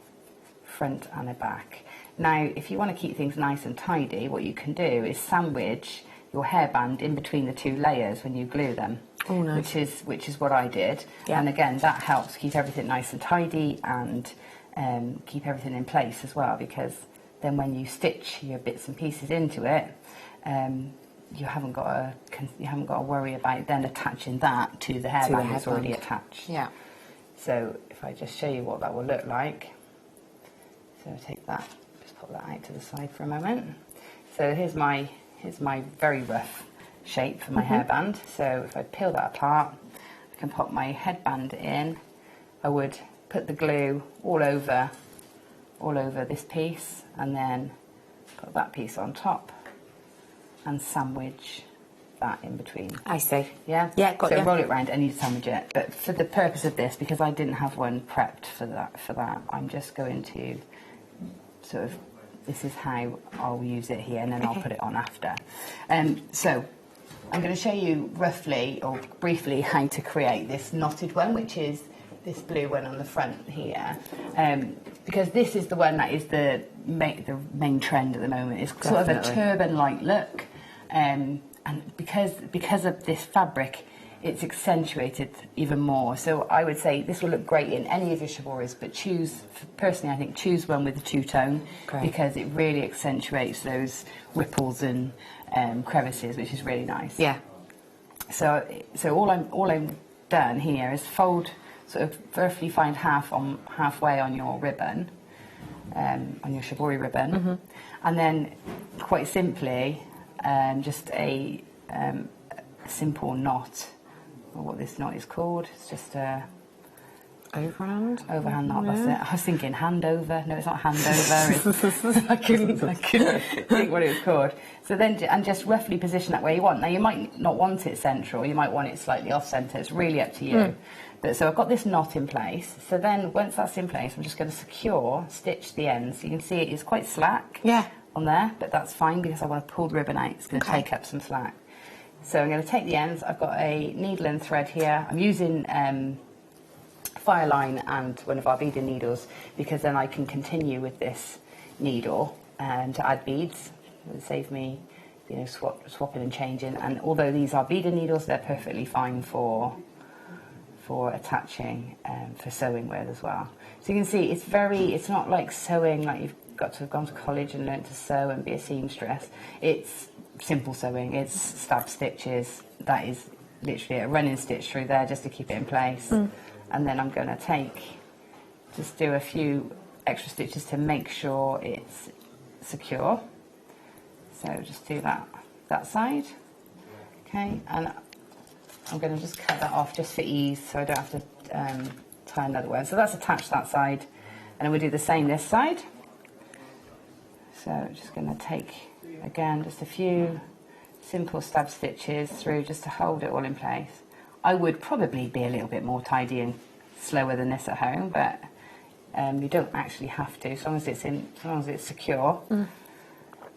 front and a back. Now, if you want to keep things nice and tidy, what you can do is sandwich your hairband in between the 2 layers when you glue them. Oh, nice. Which is what I did. Yeah. And again, that helps keep everything nice and tidy and keep everything in place as well, because then when you stitch your bits and pieces into it, you haven't got to worry about then attaching that to the hairband that's already attached. Yeah. So if I just show you what that will look like. So take that, just pop that out to the side for a moment. So here's my very rough shape for my hairband. So if I peel that apart, I can pop my headband in. I would put the glue all over this piece, and then put that piece on top and sandwich that in between. I see. Yeah? Yeah, got so you. roll it round and you sandwich it. But for the purpose of this, because I didn't have one prepped for that, I'm just going to sort of, this is how I'll use it here, and then I'll put it on after. So I'm going to show you roughly or briefly how to create this knotted one, which is this blue one on the front here, because this is the one that is the main trend at the moment. It's sort of a turban-like look, and because of this fabric, it's accentuated even more. So I would say this will look great in any of your chivalries, but personally, I think choose one with a two-tone, because it really accentuates those ripples and crevices, which is really nice. Yeah. So all I'm done here is fold, sort of roughly find halfway on your ribbon, on your chivalry ribbon, and then quite simply, just a simple knot, or what this knot is called. It's just a overhand knot. That's it. I was thinking handover. No, it's not handover. I couldn't think what it was called. So then, and just roughly position that where you want. Now you might not want it central. You might want it slightly off centre. It's really up to you. But so I've got this knot in place. So then, once that's in place, I'm just going to stitch the ends. You can see it is quite slack. Yeah. On there, but that's fine because I want to pull the ribbon out. It's going to take up some slack. So I'm going to take the ends. I've got a needle and thread here. I'm using Fireline and one of our beading needles, because then I can continue with this needle to add beads. It would save me, swapping and changing. And although these are beading needles, they're perfectly fine for attaching, for sewing with as well. So you can see it's not like sewing like you've got to have gone to college and learned to sew and be a seamstress. It's simple sewing. It's stab stitches. That is literally a running stitch through there just to keep it in place. And then I'm going to just do a few extra stitches to make sure it's secure. So just do that side. Okay, and I'm going to just cut that off just for ease, so I don't have to tie another one. So that's attached that side, and we'll do the same this side. So just going to take, again, just a few simple stab stitches through just to hold it all in place. I would probably be a little bit more tidy and slower than this at home, but you don't actually have to, as long as it's secure.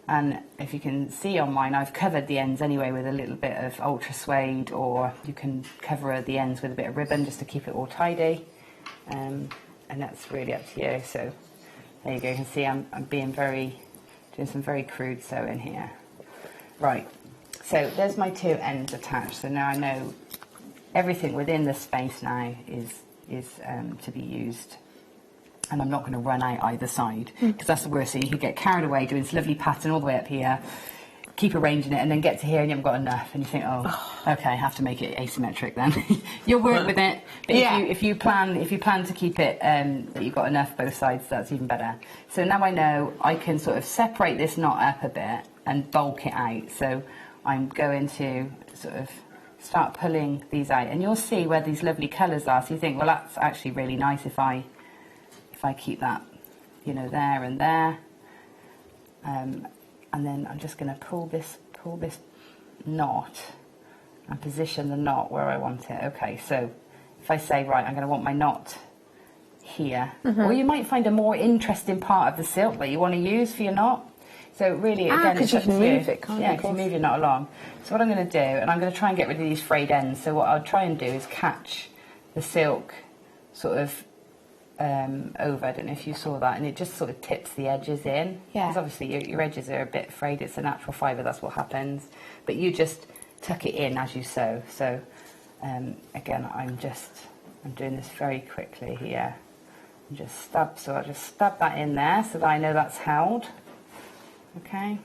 And if you can see on mine, I've covered the ends anyway with a little bit of ultra suede, or you can cover the ends with a bit of ribbon just to keep it all tidy. And that's really up to you. So there you go. You can see I'm doing some very crude sewing here. Right. So there's my 2 ends attached. So now I know everything within the space now is to be used. And I'm not going to run out either side, because that's the worst thing. You could get carried away doing this lovely pattern all the way up here, keep arranging it, and then get to here and you haven't got enough, and you think, oh, okay, I have to make it asymmetric then. You'll work with it, but if you plan to keep it that you've got enough both sides, that's even better. So now I know I can sort of separate this knot up a bit and bulk it out. So I'm going to sort of start pulling these out, and you'll see where these lovely colours are. So you think, well, that's actually really nice if I keep that, there and there, and then I'm just going to pull this knot and position the knot where I want it. Okay, so if I say, right, I'm going to want my knot here, or you might find a more interesting part of the silk that you want to use for your knot. So really, again, it's up to you. Move it, can't you? Yeah, you can move your knot along. So what I'm going to do, and I'm going to try and get rid of these frayed ends. So what I'll try and do is catch the silk sort of over. I don't know if you saw that, and it just sort of tips the edges in. Yeah. Because obviously your edges are a bit frayed. It's a natural fibre. That's what happens. but you just tuck it in as you sew. So again, I'm doing this very quickly here. And just stab, so I'll just stab that in there so that I know that's held. Okay.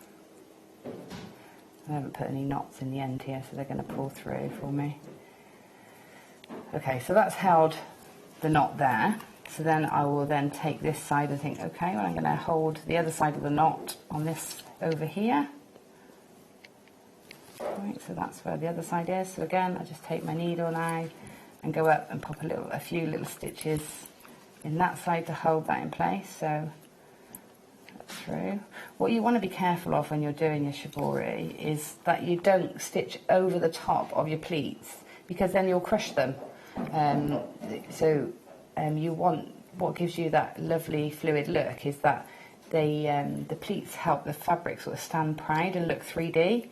I haven't put any knots in the end here, so they're going to pull through for me. Okay, so that's held the knot there. So then I will then take this side and think, okay, well, I'm going to hold the other side of the knot on this over here. Right, so that's where the other side is. So again, I just take my needle now and go up and pop a few little stitches in that side to hold that in place. So through. What you want to be careful of when you're doing your shibori is that you don't stitch over the top of your pleats, because then you'll crush them. You want, what gives you that lovely fluid look is that the pleats help the fabric sort of stand proud and look 3D.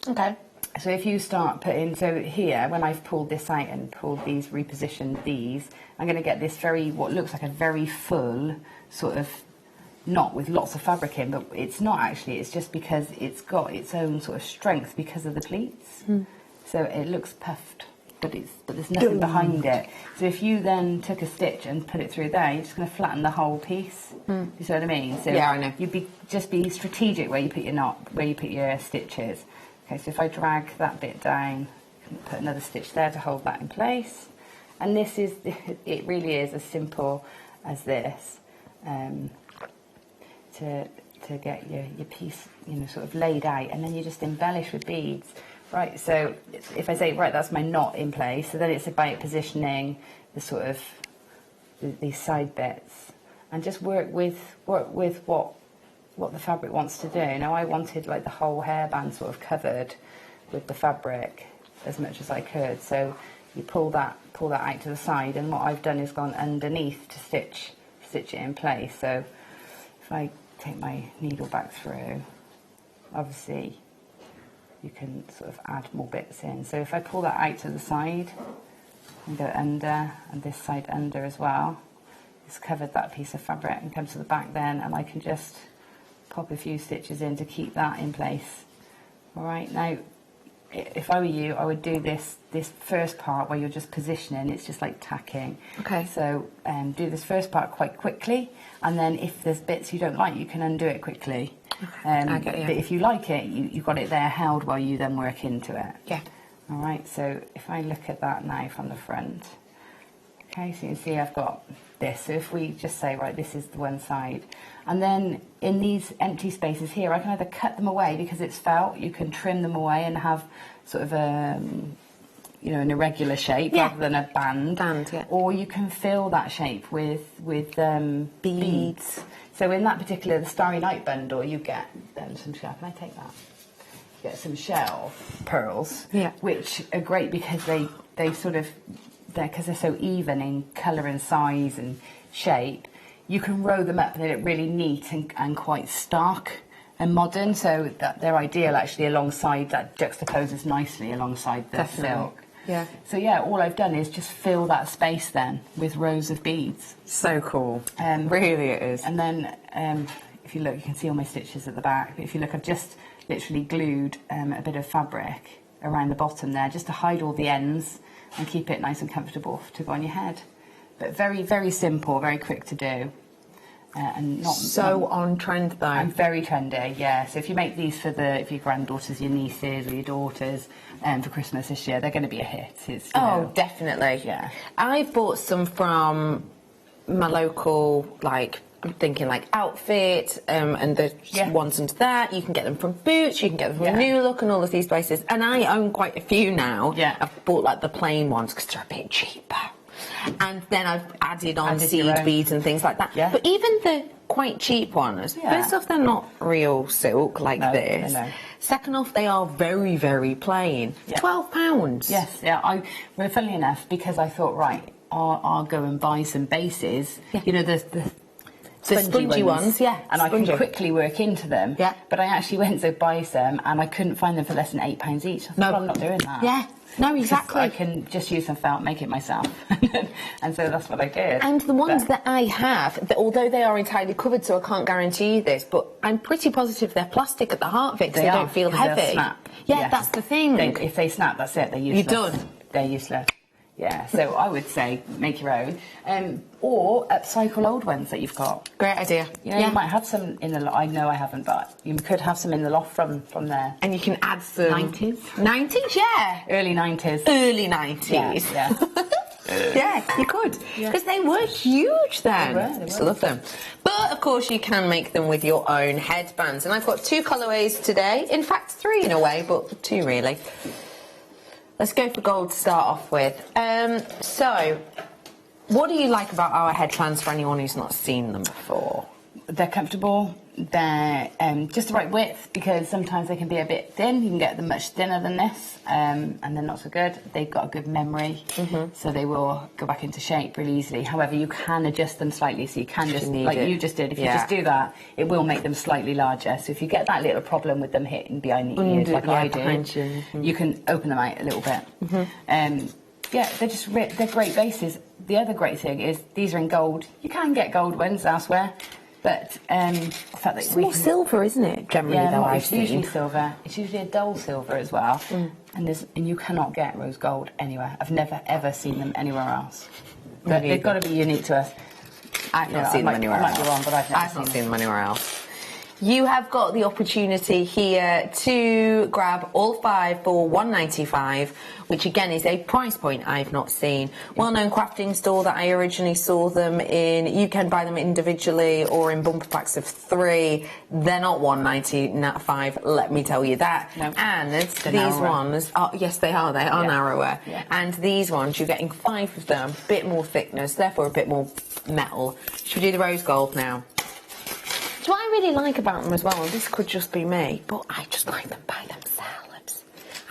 Okay. So if you start putting, so here, when I've pulled this out and pulled these, repositioned these, I'm going to get this what looks like a very full sort of knot with lots of fabric in, but it's not actually, it's just because it's got its own sort of strength because of the pleats. So it looks puffed, but there's nothing behind it. So if you then took a stitch and put it through there, you're just going to flatten the whole piece. Do you see what I mean? So yeah, I know. You'd just be strategic where you put your knot, where you put your stitches. Okay, so if I drag that bit down, put another stitch there to hold that in place. And this is, it really is as simple as this, to get your piece, you know, sort of laid out, and then you just embellish with beads. Right, so if I say, right, that's my knot in place, so then it's about positioning the sort of, these side bits, and just work with what the fabric wants to do. Now I wanted like the whole hairband sort of covered with the fabric as much as I could, so you pull that out to the side, and what I've done is gone underneath to stitch it in place. So if I take my needle back through, obviously you can sort of add more bits in. So if I pull that out to the side and go under, and this side under as well, it's covered that piece of fabric, and come to the back then, and I can just pop a few stitches in to keep that in place. All right, now if I were you, I would do this first part where you're just positioning. It's just like tacking. Okay. So do this first part quite quickly, and then if there's bits you don't like, you can undo it quickly. I get you. But if you like it, you've got it there held while you then work into it. Yeah. All right, so if I look at that now from the front, okay, so you can see I've got this. So if we just say, right, this is the one side, and then in these empty spaces here, I can either cut them away because it's felt, you can trim them away and have sort of a, you know, an irregular shape rather than a band. Yeah. Or you can fill that shape with beads. So in that particular, the Starry Night bundle, you get some shell. Can I take that? You get some shell pearls, which are great because they sort of, because they're so even in colour and size and shape, you can row them up and they look really neat and quite stark and modern, so that they're ideal actually alongside, that juxtaposes nicely alongside the silk. Yeah. So yeah, all I've done is just fill that space then with rows of beads. So cool. Really it is. And then if you look, you can see all my stitches at the back, but if you look, I've just literally glued a bit of fabric around the bottom there just to hide all the ends and keep it nice and comfortable to go on your head. But very, very simple, very quick to do. And not on trend though. And very trendy, yeah. So if you make these for your granddaughters, your nieces or your daughters for Christmas this year, they're going to be a hit. It's, definitely. Yeah. I've bought some from my local, like, I'm thinking like Outfit, and the ones under that. You can get them from Boots, you can get them from New Look and all of these places. And I own quite a few now. Yeah. I've bought like the plain ones because they're a bit cheaper. And then I've added on seed beads and things like that. Yeah. But even the quite cheap ones, first off, they're not real silk like this. No. Second off, they are very, very plain. Yeah. £12. Yes, yeah. Well, funnily enough, because I thought, right, I'll go and buy some bases. Yeah. You know, the spongy ones, and I can quickly work into them. Yeah. But I actually went to buy some, and I couldn't find them for less than £8 each. I thought, well, I'm not doing that. Yeah. No, exactly. I can just use some felt, make it myself. And so that's what I did. And the ones that I have, although they are entirely covered, so I can't guarantee you this, but I'm pretty positive they're plastic at the heart of it, so they don't feel heavy. They'll snap. Yeah, Yes. that's the thing. If they snap, that's it. They're useless. You're done. They're useless. Yeah, so I would say make your own, or upcycle old ones that you've got. Great idea. You know, you might have some in the loft. I know I haven't, but you could have some in the loft from there. And you can add some... 90s? 90s, yeah. Early 90s. Early 90s. Yeah. Yeah, you could. Because they were huge then. They I were. used to love them. But, of course, you can make them with your own headbands. And I've got 2 colourways today. In fact, 3 in a way, but 2 really. Let's go for gold to start off with. So, what do you like about our headbands for anyone who's not seen them before? They're comfortable. They're just the right width, because sometimes they can be a bit thin. You can get them much thinner than this, and they're not so good. They've got a good memory, so they will go back into shape really easily. However, you can adjust them slightly, so you can just, like you just did, if you just do that, it will make them slightly larger. So if you get that little problem with them hitting behind the ears, like I did, you can open them out a little bit. Yeah, they're great bases. The other great thing is these are in gold. You can get gold ones elsewhere. But the fact that it's more silver, isn't it? Generally, though, I've seen. It's usually silver. It's usually a dull silver as well, and you cannot get rose gold anywhere. I've never ever seen them anywhere else. But they've got to be unique to us. I've not seen them anywhere else. I might be wrong, but I've not seen them anywhere else. You have got the opportunity here to grab all 5 for $1.95, which again is a price point I've not seen. Well-known crafting store that I originally saw them in. You can buy them individually or in bumper packs of 3. They're not $1.95, let me tell you that. No. And these ones, yes, they are. They are narrower. Yeah. And these ones, you're getting 5 of them, a bit more thickness, therefore a bit more metal. Should we do the rose gold now? So what I really like about them as well, and this could just be me, but I just like them by themselves.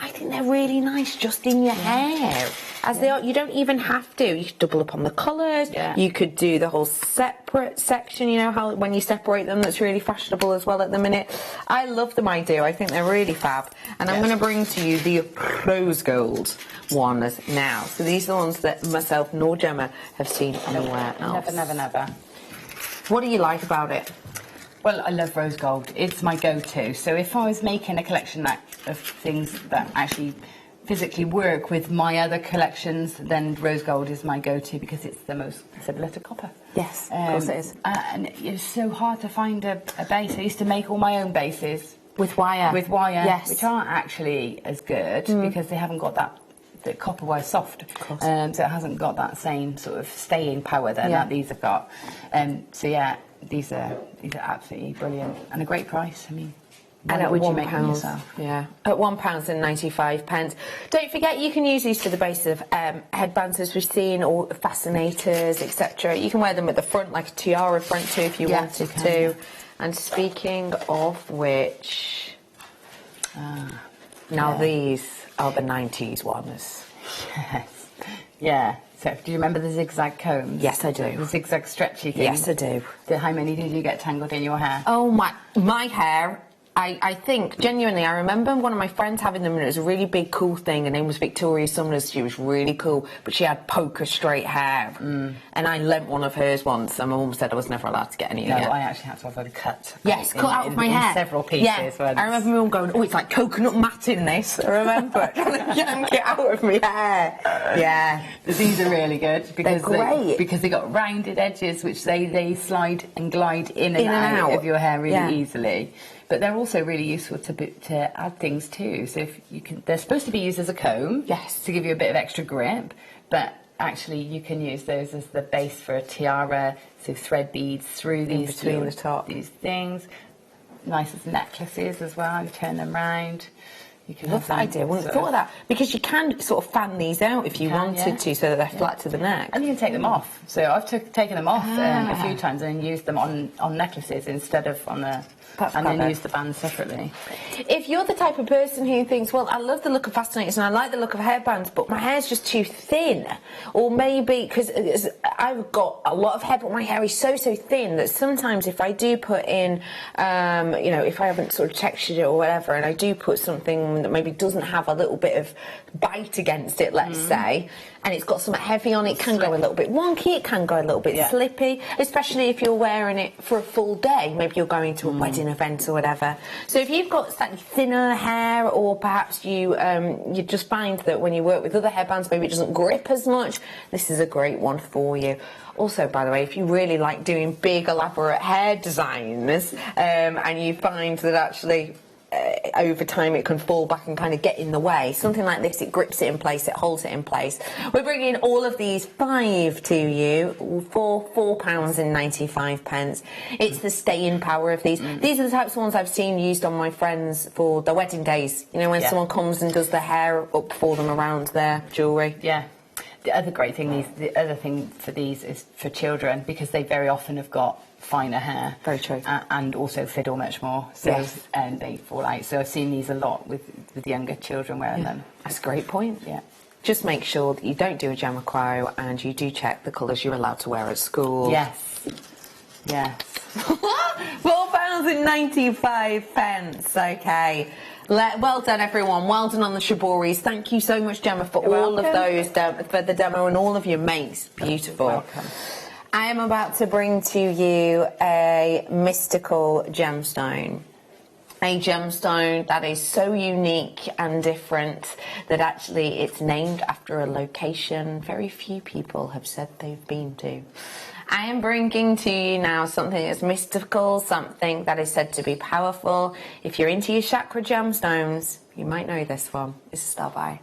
I think they're really nice just in your hair. As they are, you don't even have to. You could double up on the colours. Yeah. You could do the whole separate section, you know, how when you separate them, that's really fashionable as well at the minute. I love them, I do. I think they're really fab. And I'm going to bring to you the rose gold ones now. So these are the ones that myself nor Gemma have seen anywhere else. Never. What do you like about it? Well, I love rose gold. It's my go-to. So if I was making a collection of things that actually physically work with my other collections, then rose gold is my go-to because it's the most similar to copper. Yes, of course it is. And it's so hard to find a base. I used to make all my own bases. With wire. With wire, yes. Which aren't actually as good because they haven't got the copper wire soft. Of course. So it hasn't got that same sort of staying power that these have got. So yeah. These are absolutely brilliant and a great price. I mean, and at would you £1, make them yourself? Yeah, at £1.95. Don't forget, you can use these for the base of headbands, as we've seen, or fascinators, etc. You can wear them at the front, like a tiara front too, if you wanted to. And speaking of which, now these are the 90s ones. Yes. Yeah. So, do you remember the zigzag combs? Yes, I do. The zigzag stretchy thing? Yes, I do. How many did you get tangled in your hair? Oh, my hair. I think, genuinely, I remember one of my friends having them, and it was a really big, cool thing. Her name was Victoria Summers. She was really cool, but she had poker straight hair. And I lent one of hers once, and my mum said I was never allowed to get any again. No, I actually had to have them cut. Yes, cut out of my hair. In several pieces. Yeah. Once. I remember my mum going, oh, it's like coconut matting this. I remember trying to yank it out of my hair. Yeah. These are really good because they're great. Because they got rounded edges, which they slide and glide in and out of your hair really easily. But they're also really useful to add things too. So if you can, they're supposed to be used as a comb, to give you a bit of extra grip. But actually, you can use those as the base for a tiara. So thread beads through these between the top, these things. Nice as necklaces as well. You turn them round. You can love that idea. I wouldn't have thought of that because you can sort of fan these out if you wanted to, so that they're flat to the neck. And you can take them off. So I've taken them off a few times and used them on necklaces instead of on a That's and clever. then use the band separately. If you're the type of person who thinks, well, I love the look of fascinators and I like the look of hairbands, but my hair's just too thin, or maybe because I've got a lot of hair, but my hair is so thin that sometimes if I do put in, you know, if I haven't sort of textured it or whatever, and I do put something that maybe doesn't have a little bit of bite against it, let's say, and it's got something heavy on it, can go a little bit wonky, it can go a little bit slippy, especially if you're wearing it for a full day. Maybe you're going to a wedding event or whatever. So if you've got slightly thinner hair, or perhaps you you just find that when you work with other hairbands, maybe it doesn't grip as much, this is a great one for you. Also, by the way, if you really like doing big, elaborate hair designs, and you find that actually over time it can fall back and kind of get in the way, something like this, it grips it in place, it holds it in place. We're bringing all of these 5 to you for £4.95. It's the staying power of these. These are the types of ones I've seen used on my friends for their wedding days, you know, when someone comes and does their hair up for them around their jewellery. Yeah. The other great thing, the other thing for these is for children, because they very often have got finer hair. Very true. And also fiddle much more. So and they fall out. So I've seen these a lot with younger children wearing them. That's a great point. Yeah. Just make sure that you don't do a Jamiroquai and you do check the colours you're allowed to wear at school. Yes. Yes. £4.95. Okay. Well done, everyone. Well done on the shiboris. Thank you so much, Gemma, for all of those, for the demo and all of your makes. Beautiful. You're welcome. I am about to bring to you a mystical gemstone. A gemstone that is so unique and different that actually it's named after a location very few people have said they've been to. I am bringing to you now something that's mystical, something that is said to be powerful. If you're into your chakra gemstones, you might know this one. It's a star by.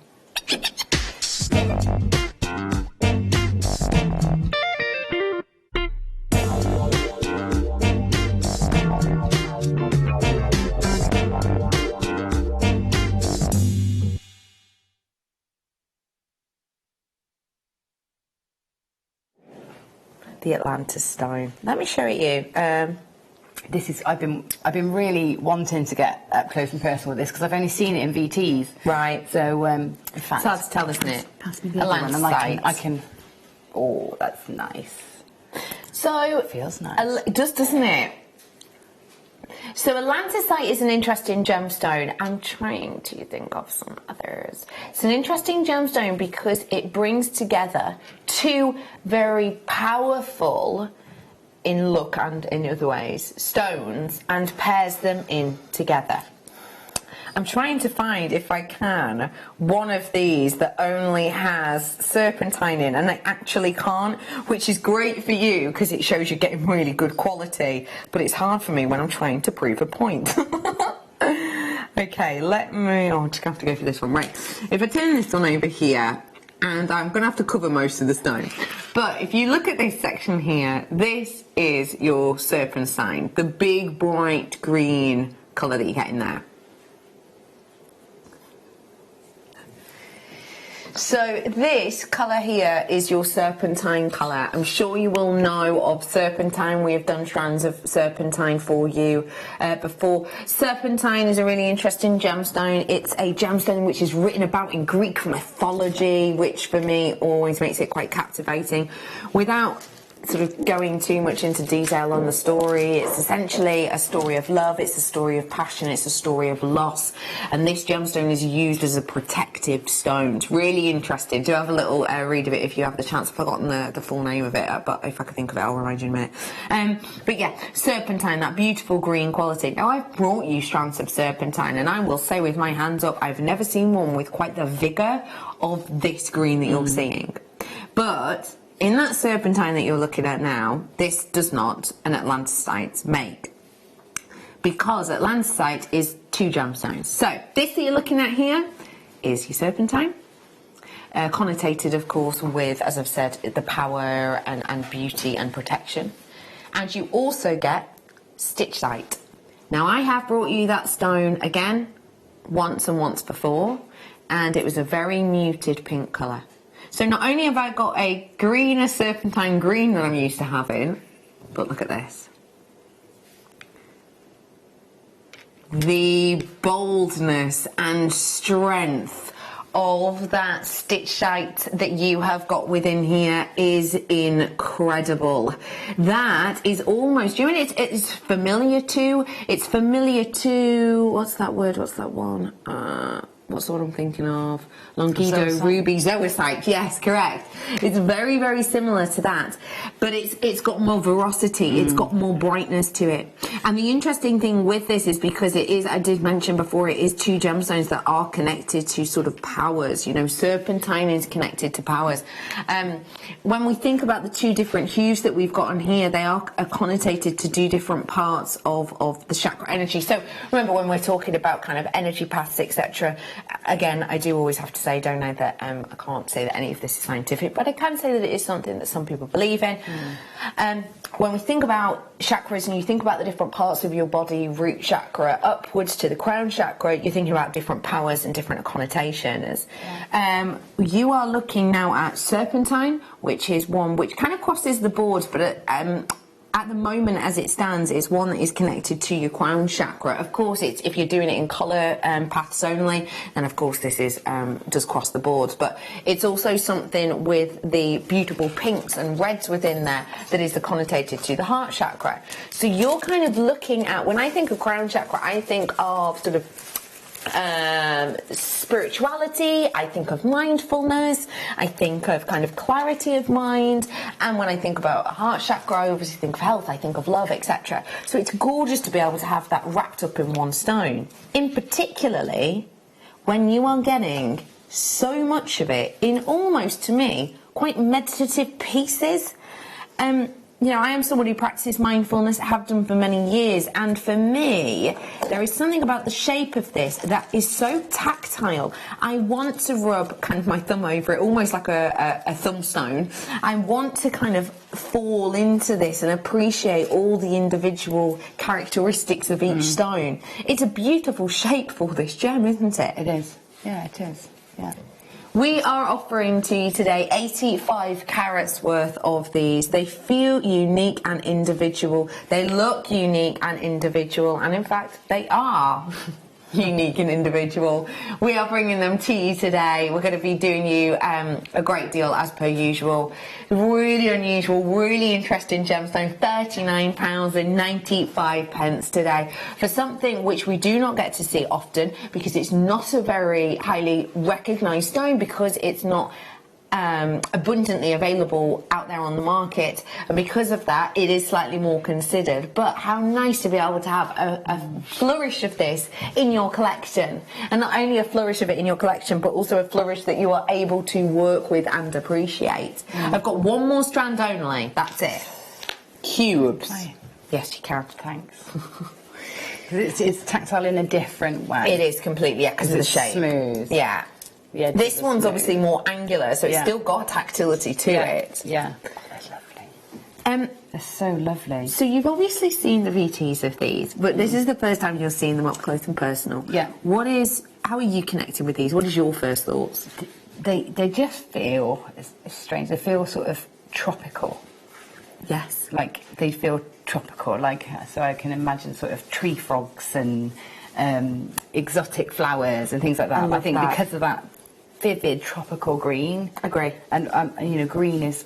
The Atlantis stone. Let me show it you. This is I've been really wanting to get up close and personal with this because I've only seen it in VTs. Right. So in fact, it's hard to tell, isn't it? Pass me the other one, and I can. Oh, that's nice. So it feels nice. It does, doesn't it? So Atlantisite is an interesting gemstone. I'm trying to think of some others. It's an interesting gemstone because it brings together two very powerful, in look and in other ways, stones and pairs them in together. I'm trying to find, if I can, one of these that only has serpentine in, and I actually can't, which is great for you because it shows you're getting really good quality, but it's hard for me when I'm trying to prove a point. Okay, I'm just going to have to go for this one. Right, if I turn this one over here, and I'm going to have to cover most of the stone, but if you look at this section here, this is your serpentine, the big bright green colour that you get in there. So this colour here is your serpentine colour. I'm sure you will know of serpentine. We have done strands of serpentine for you before. Serpentine is a really interesting gemstone. It's a gemstone which is written about in Greek mythology, which for me always makes it quite captivating. Without sort of going too much into detail on the story, it's essentially a story of love, it's a story of passion, it's a story of loss, and this gemstone is used as a protective stone. It's really interesting. Do have a little read of it if you have the chance. I've forgotten the full name of it, but if I could think of it, I'll remind you in a minute. But yeah, serpentine, that beautiful green quality. Now, I've brought you strands of serpentine, and I will say with my hands up, I've never seen one with quite the vigour of this green that you're seeing. But in that serpentine that you're looking at now, this does not an Atlantisite make, because Atlantisite is two gemstones. So this that you're looking at here is your serpentine, connotated of course with, as I've said, the power and beauty and protection. And you also get stitchite. Now, I have brought you that stone again once and once before, and it was a very muted pink colour. So not only have I got a greener serpentine green than I'm used to having, but look at this. the boldness and strength of that stitchite that you have got within here is incredible. That is almost, you know, it's familiar to, what's that word, what's that one? What's the one I'm thinking of? Longido Ruby Zoisite. Yes, correct. It's very, very similar to that, but it's got more veracity. It's got more brightness to it. And the interesting thing with this is because it is, I did mention before, it is two gemstones that are connected to sort of powers. You know, serpentine is connected to powers. When we think about the two different hues that we've got on here, they are connotated to do different parts of the chakra energy. So remember, when we're talking about kind of energy paths, etc., again, I do always have to say, don't I, that I can't say that any of this is scientific, but I can say that it is something that some people believe in. When we think about chakras and you think about the different parts of your body, root chakra upwards to the crown chakra, you're thinking about different powers and different connotations. You are looking now at serpentine, which is one which kind of crosses the board, but at the moment, as it stands, it's one that is connected to your crown chakra. Of course, it's if you're doing it in colour paths only, then of course this is does cross the board. But it's also something with the beautiful pinks and reds within there that is connotated to the heart chakra. So you're kind of looking at, when I think of crown chakra, I think of sort of spirituality, I think of mindfulness, I think of kind of clarity of mind, and when I think about heart chakra, I obviously think of health, I think of love, etc. So it's gorgeous to be able to have that wrapped up in one stone, in particularly when you are getting so much of it in almost, to me, quite meditative pieces. You know, I am someone who practices mindfulness, have done for many years, and for me, there is something about the shape of this that is so tactile. I want to rub kind of my thumb over it, almost like a thumbstone. I want to kind of fall into this and appreciate all the individual characteristics of each stone. It's a beautiful shape for this gem, isn't it? It is. Yeah, it is. Yeah. We are offering to you today 85 carats worth of these. They feel unique and individual. They look unique and individual. And in fact, they are unique and individual. We are bringing them to you today. We're going to be doing you a great deal as per usual. Really unusual, really interesting gemstone. £39.95 today for something which we do not get to see often, because it's not a very highly recognised stone, because it's not abundantly available out there on the market, and because of that it is slightly more considered. But how nice to be able to have a flourish of this in your collection, and not only a flourish of it in your collection, but also a flourish that you are able to work with and appreciate. I've got one more strand only, that's it. Cubes. Right. Yes, you can. Thanks. It's tactile in a different way. It is completely, yeah, because of the shape. Smooth. Yeah. Yeah, this one's obviously more angular, so it's still got tactility to it. Yeah. That's lovely. They're so lovely. So you've obviously seen the VTs of these, but this is the first time you're seeing them up close and personal. Yeah. How are you connecting with these? What is your first thoughts? They just feel, it's strange, they feel sort of tropical. Yes. Like, they feel tropical, like, so I can imagine sort of tree frogs and exotic flowers and things like that. I think because of that vivid tropical green. Agree. And you know, green is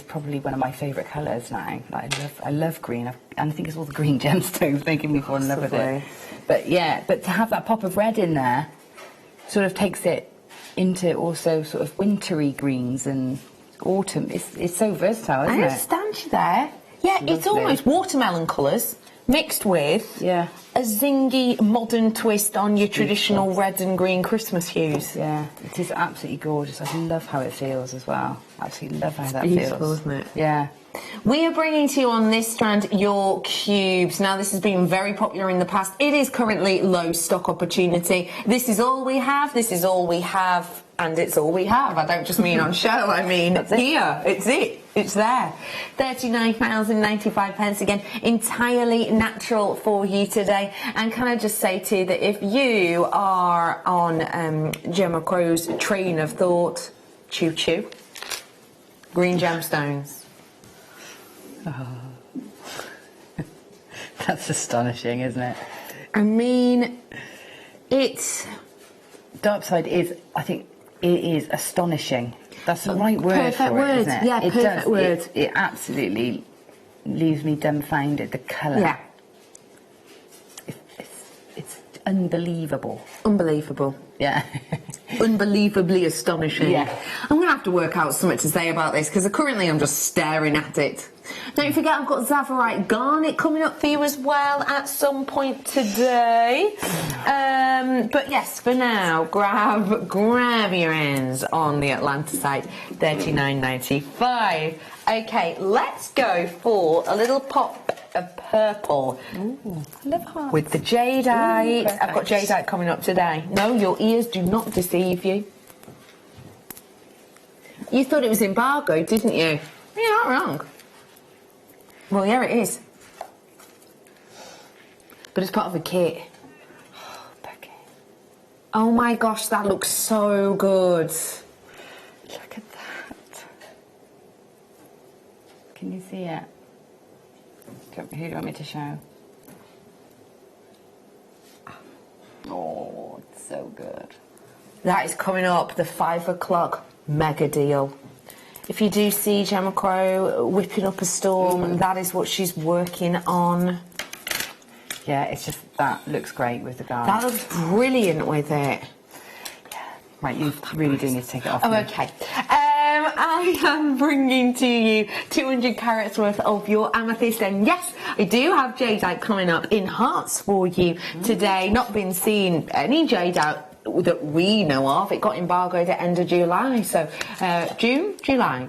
probably one of my favourite colours now. Like, I love green, and I think it's all the green gemstones making me fall in love with it. But yeah, but to have that pop of red in there sort of takes it into also sort of wintry greens and autumn. It's so versatile, isn't it? I understand you there. Yeah, it's almost watermelon colours mixed with a zingy modern twist on your traditional red and green Christmas hues. Yeah, it is absolutely gorgeous. I love how it feels as well. Absolutely love how that beautiful, feels. isn't it? Yeah. We are bringing to you on this strand your cubes. Now, this has been very popular in the past. It is currently low stock opportunity. This is all we have. This is all we have. And it's all we have. I don't just mean on show. I mean here. It's it. It's there. £39.95 again. Entirely natural for you today. And can I just say to you that if you are on Gemma Crow's train of thought, choo choo. Green gemstones. Oh. That's astonishing, isn't it? I mean, it's... Dark side is, I think, it is astonishing. That's the right word Perfect for word. it, isn't it? Yeah, it perfect word. It absolutely leaves me dumbfounded. The colour. Yeah. It's unbelievable. Unbelievable. Yeah. Unbelievably astonishing. Yeah. I'm going to have to work out something to say about this because currently I'm just staring at it. Don't forget I've got Zavarite Garnet coming up for you as well at some point today. But yes, for now, grab your hands on the Atlanta site, $39.95. Okay, let's go for a little pop of purple. Ooh, I love hearts. With the jadeite. Ooh, I've got jadeite coming up today. No, your ears do not deceive you. You thought it was embargoed, didn't you? You're not wrong. Well, yeah, it is. But it's part of a kit. Oh, Becky. Oh my gosh, that looks so good. Look at that. Can you see it? Who do you want me to show? Oh, it's so good. That is coming up, the 5 o'clock mega deal. If you do see Gemma Crow whipping up a storm, that is what she's working on. Yeah, it's just, that looks great with the garment. That looks brilliant with it. Right, you really do need to take it off. Oh, okay. I am bringing to you 200 carats worth of your amethyst, and yes, I do have jadeite coming up in hearts for you today. Not been seeing any jadeite that we know of. It got embargoed at end of July, so July.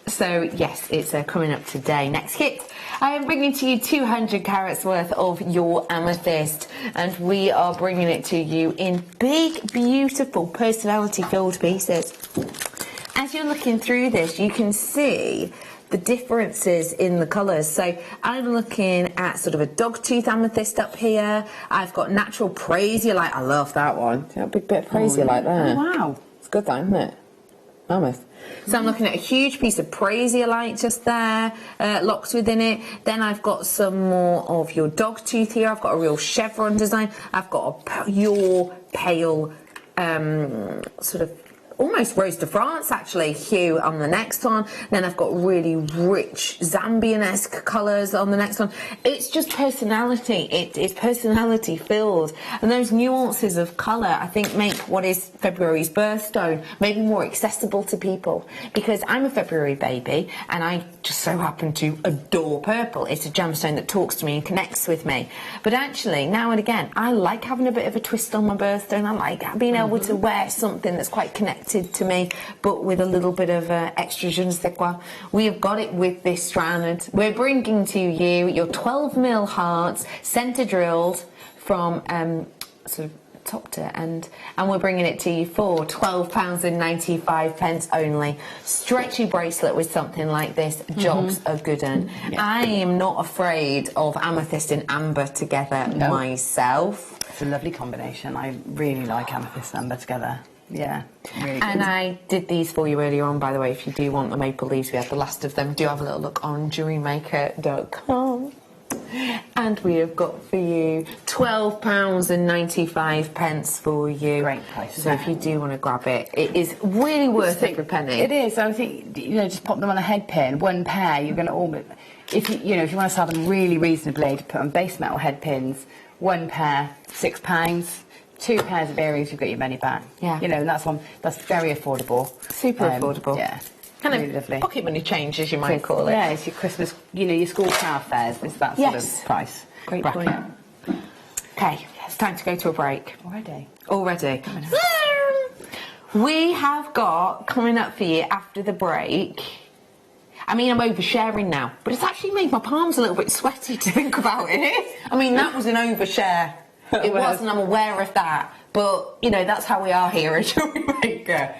So yes, it's coming up today. Next kit, I am bringing to you 200 carats worth of your amethyst, and we are bringing it to you in big, beautiful, personality-filled pieces. As you're looking through this, you can see the differences in the colours. So I'm looking at sort of a dogtooth amethyst up here. I've got natural prasiolite. I love that one. See that big bit of prasiolite there? Oh, wow. It's good, that, isn't it? Mammoth. So I'm looking at a huge piece of prasiolite just there, locked within it. Then I've got some more of your dogtooth here. I've got a real chevron design. I've got a pure pale sort of almost Rose de France actually hue on the next one. Then I've got really rich Zambian-esque colours on the next one. It's just personality. It's personality filled, and those nuances of colour I think make what is February's birthstone maybe more accessible to people, because I'm a February baby and I just so happen to adore purple. It's a gemstone that talks to me and connects with me. But actually now and again I like having a bit of a twist on my birthstone. I like being able to wear something that's quite connected to me, but with a little bit of extra je ne sais quoi. We have got it with this strand. We're bringing to you your 12mm hearts, centre drilled from sort of top to end, and we're bringing it to you for £12.95 only. Stretchy bracelet with something like this jogs a good one. Yeah. I am not afraid of amethyst and amber together myself. It's a lovely combination. I really like amethyst and amber together. Yeah, really good. And I did these for you earlier on, by the way. If you do want the maple leaves, we have the last of them. Do have a little look on JewelleryMaker.com. And we have got for you £12.95 for you. Great price. So if you do want to grab it, it is really worth every penny. It is. I think, you know, just pop them on a head pin, one pair. You're going to almost, if you know, if you want to sell them really reasonably, to put on base metal head pins, one pair, £6. 2 pairs of earrings, you've got your money back. Yeah. You know, and that's very affordable. Super affordable. Yeah. Kind really of lovely. Pocket money change, as you might call it. Yeah, it's your Christmas, you know, your school craft fairs. It's that sort of price. Great bracket. point. Okay, it's time to go to a break. Already. We have got coming up for you after the break. I mean, I'm oversharing now, but it's actually made my palms a little bit sweaty to think about it. I mean, that was an overshare. It was, and I'm aware of that. But, you know, that's how we are here at Jewellery Maker.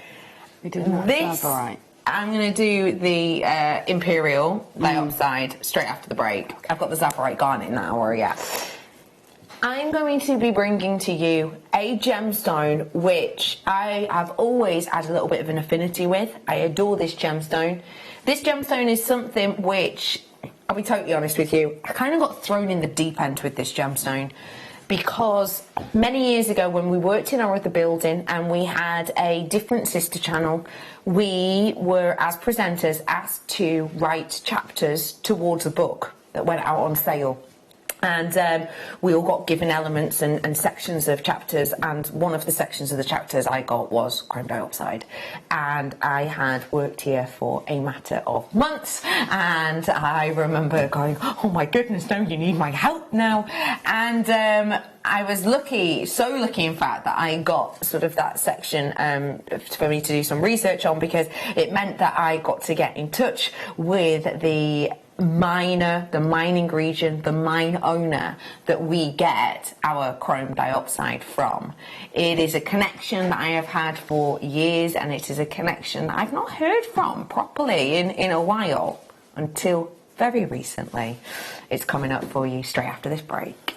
We did not. This, all right. I'm going to do the Imperial upside straight after the break. I've got the Zavarite Garnet in that hour, yeah. I'm going to be bringing to you a gemstone which I have always had a little bit of an affinity with. I adore this gemstone. This gemstone is something which I'll be totally honest with you, I kind of got thrown in the deep end with this gemstone because many years ago when we worked in our other building and we had a different sister channel, we were, as presenters, asked to write chapters towards a book that went out on sale. And we all got given elements and sections of chapters, and one of the sections of the chapters I got was chrome dioxide. And I had worked here for a matter of months, and I remember going, oh my goodness, no, you need my help now. And I was lucky, so lucky in fact, that I got sort of that section for me to do some research on, because it meant that I got to get in touch with the mining region, the mine owner that we get our chrome dioxide from. It is a connection that I have had for years, and it is a connection that I've not heard from properly in a while, until very recently. It's coming up for you straight after this break.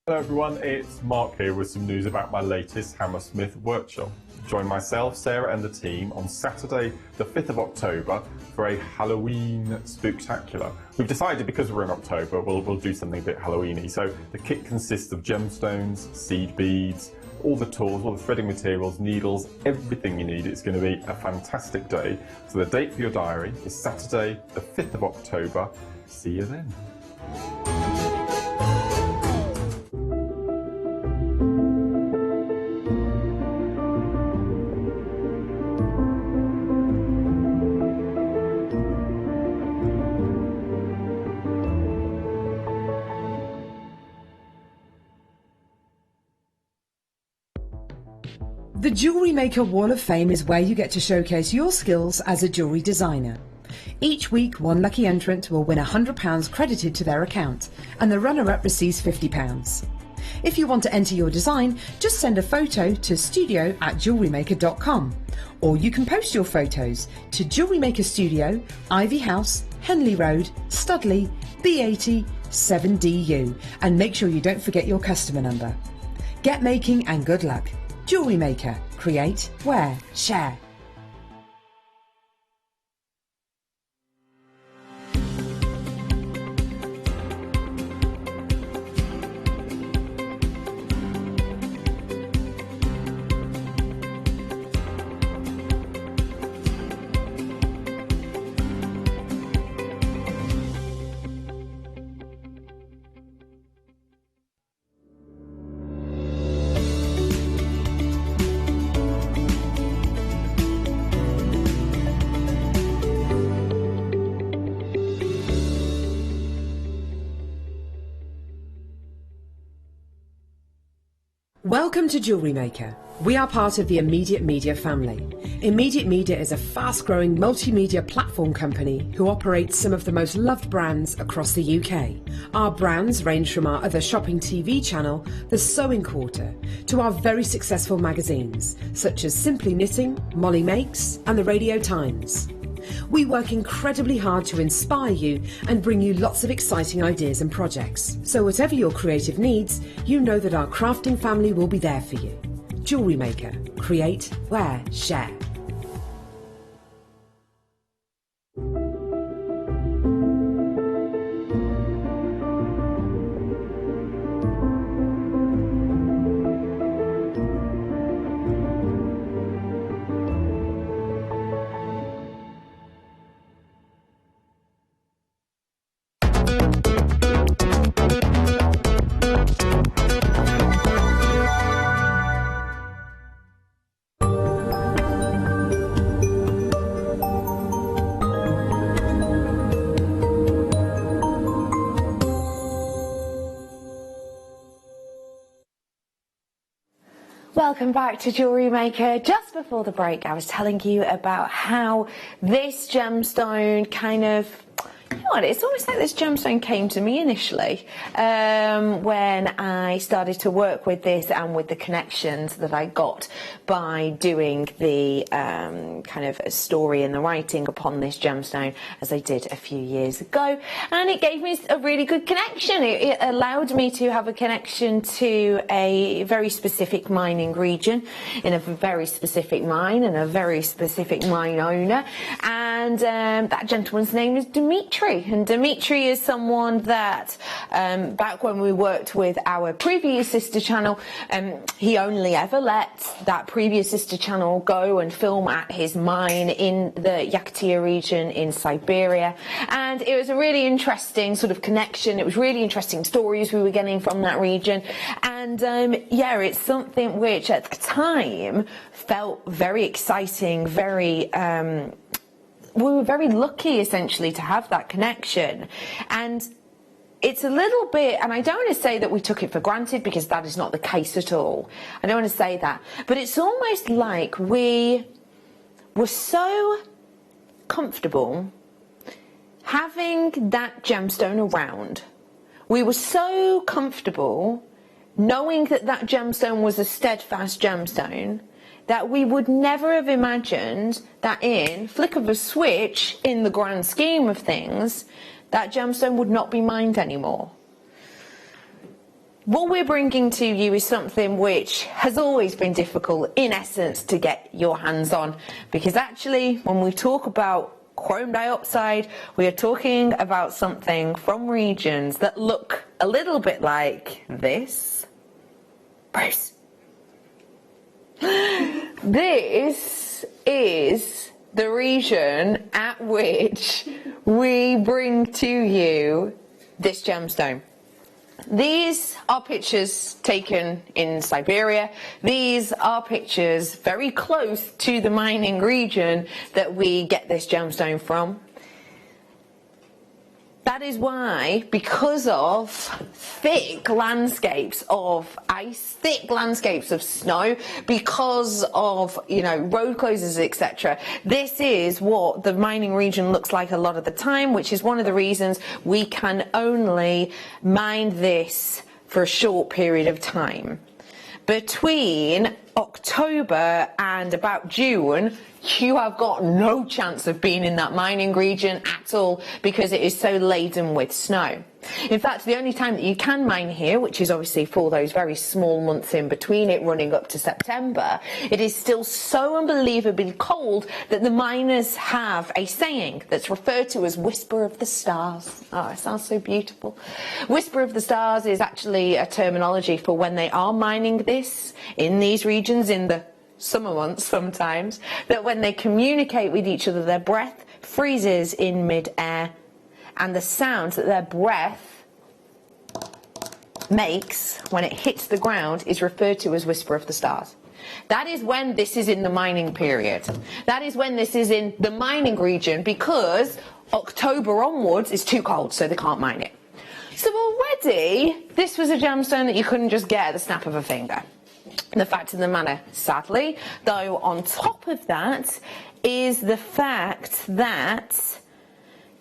Hello everyone, it's Mark here with some news about my latest Hammersmith workshop. Join myself, Sarah and the team on Saturday the 5th of October for a Halloween spooktacular. We've decided, because we're in October, we'll do something a bit Halloweeny. So the kit consists of gemstones, seed beads, all the tools, all the threading materials, needles, everything you need. It's going to be a fantastic day. So the date for your diary is Saturday the 5th of October. See you then. The Jewellery Maker Wall of Fame is where you get to showcase your skills as a jewellery designer. Each week, one lucky entrant will win £100 credited to their account, and the runner-up receives £50. If you want to enter your design, just send a photo to studio@jewellerymaker.com, or you can post your photos to Jewellery Maker Studio, Ivy House, Henley Road, Studley, B80 7DU, and make sure you don't forget your customer number. Get making and good luck. Jewellery Maker. Create, wear, share. Welcome to Jewellery Maker. We are part of the Immediate Media family. Immediate Media is a fast-growing multimedia platform company who operates some of the most loved brands across the UK. Our brands range from our other shopping TV channel, The Sewing Quarter, to our very successful magazines, such as Simply Knitting, Molly Makes, and The Radio Times. We work incredibly hard to inspire you and bring you lots of exciting ideas and projects. So whatever your creative needs, you know that our crafting family will be there for you. Jewellery Maker. Create, wear, share. Welcome back to Jewellery Maker. Just before the break, I was telling you about how this gemstone kind of, you know what, it's almost like this gemstone came to me initially when I started to work with this and with the connections that I got by doing the kind of story and the writing upon this gemstone as I did a few years ago, and it gave me a really good connection. It allowed me to have a connection to a very specific mining region in a very specific mine and a very specific mine owner, and that gentleman's name is Dimitri. And Dimitri is someone that back when we worked with our previous sister channel, he only ever let that previous sister channel go and film at his mine in the Yakutia region in Siberia, and it was a really interesting sort of connection. It was really interesting stories we were getting from that region, and yeah, it's something which at the time felt very exciting, very we were very lucky essentially to have that connection. And it's a little bit, and I don't want to say that we took it for granted, because that is not the case at all. I don't want to say that. But it's almost like we were so comfortable having that gemstone around. We were so comfortable knowing that that gemstone was a steadfast gemstone that we would never have imagined that in flick of a switch, in the grand scheme of things, that gemstone would not be mined anymore. What we're bringing to you is something which has always been difficult, in essence, to get your hands on, because actually when we talk about chrome dioxide, we are talking about something from regions that look a little bit like this. Bruce. This is the region at which we bring to you this gemstone. These are pictures taken in Siberia. These are pictures very close to the mining region that we get this gemstone from. That is why, because of thick landscapes of ice, thick landscapes of snow, because of, you know, road closures, etc., this is what the mining region looks like a lot of the time, which is one of the reasons we can only mine this for a short period of time. Between October and about June, you have got no chance of being in that mining region at all, because it is so laden with snow. In fact, the only time that you can mine here, which is obviously for those very small months in between it running up to September, it is still so unbelievably cold that the miners have a saying that's referred to as whisper of the stars. Oh, it sounds so beautiful. Whisper of the stars is actually a terminology for when they are mining this in these regions in the summer months sometimes, that when they communicate with each other, their breath freezes in mid-air, and the sound that their breath makes when it hits the ground is referred to as whisper of the stars. That is when this is in the mining period. That is when this is in the mining region, because October onwards is too cold, so they can't mine it. So already, this was a gemstone that you couldn't just get at the snap of a finger. the fact of the matter, sadly, though, on top of that is the fact that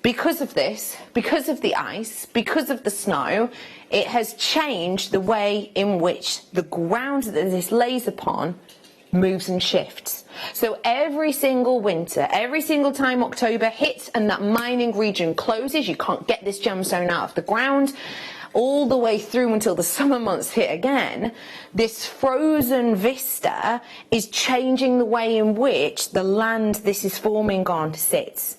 because of this, because of the ice, because of the snow, it has changed the way in which the ground that this lays upon moves and shifts. So every single winter, every single time October hits and that mining region closes, you can't get this gemstone out of the ground, all the way through until the summer months hit again, this frozen vista is changing the way in which the land this is forming on sits.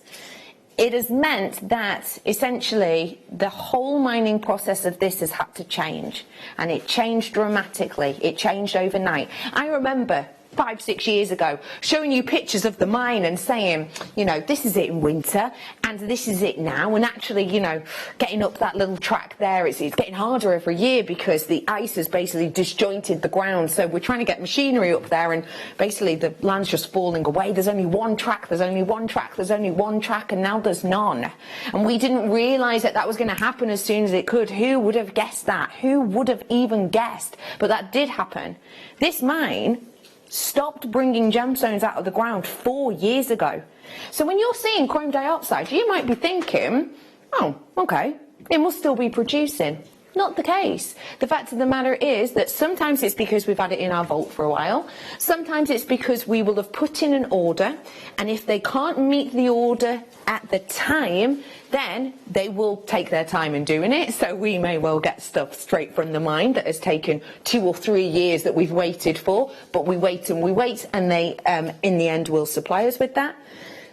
It has meant that essentially the whole mining process of this has had to change, and it changed dramatically. It changed overnight. I remember 5-6 years ago showing you pictures of the mine and saying, you know, this is it in winter and this is it now, and actually, you know, getting up that little track there, it's getting harder every year because the ice has basically disjointed the ground. So we're trying to get machinery up there, and basically the land's just falling away. There's only one track, there's only one track, there's only one track, and now there's none. And we didn't realise that that was going to happen as soon as it could. Who would have guessed that? Who would have even guessed? But that did happen. This mine stopped bringing gemstones out of the ground 4 years ago. So when you're seeing chrome dioxide, you might be thinking, oh, okay, it must still be producing. Not the case. The fact of the matter is that sometimes it's because we've had it in our vault for a while. Sometimes it's because we will have put in an order, and if they can't meet the order at the time, then they will take their time in doing it. So we may well get stuff straight from the mine that has taken 2 or 3 years that we've waited for, but we wait and we wait, and they in the end will supply us with that.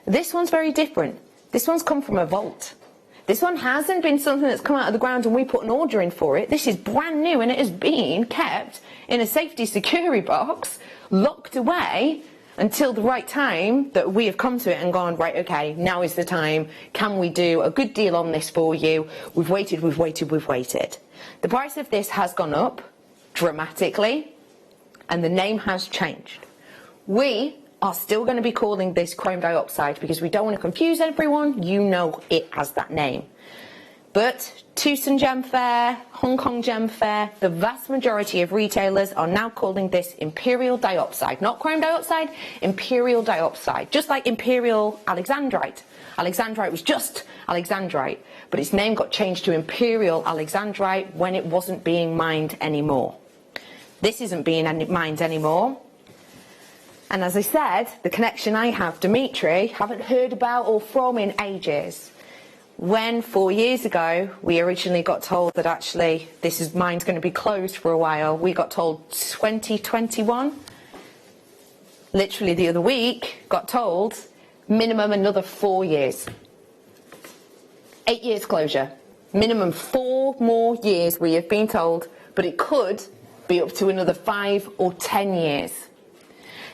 This one's very different. This one's come from a vault. This one hasn't been something that's come out of the ground and we put an order in for it. This is brand new, and it has been kept in a safety security box, locked away until the right time that we have come to it and gone, right, okay, now is the time. Can we do a good deal on this for you? We've waited, we've waited, we've waited. The price of this has gone up dramatically, and the name has changed. We are still going to be calling this chrome dioxide because we don't want to confuse everyone. You know it has that name. But Tucson Gem Fair, Hong Kong Gem Fair, the vast majority of retailers are now calling this imperial dioxide. Not chrome dioxide, imperial dioxide. Just like imperial alexandrite. Alexandrite was just alexandrite, but its name got changed to imperial alexandrite when it wasn't being mined anymore. This isn't being mined anymore. And as I said, the connection I have, Dimitri, haven't heard about or from in ages. When 4 years ago, we originally got told that actually mine's going to be closed for a while, we got told 2021. Literally the other week, got told minimum another 4 years. 8 years closure. Minimum 4 more years we have been told, but it could be up to another 5 or 10 years.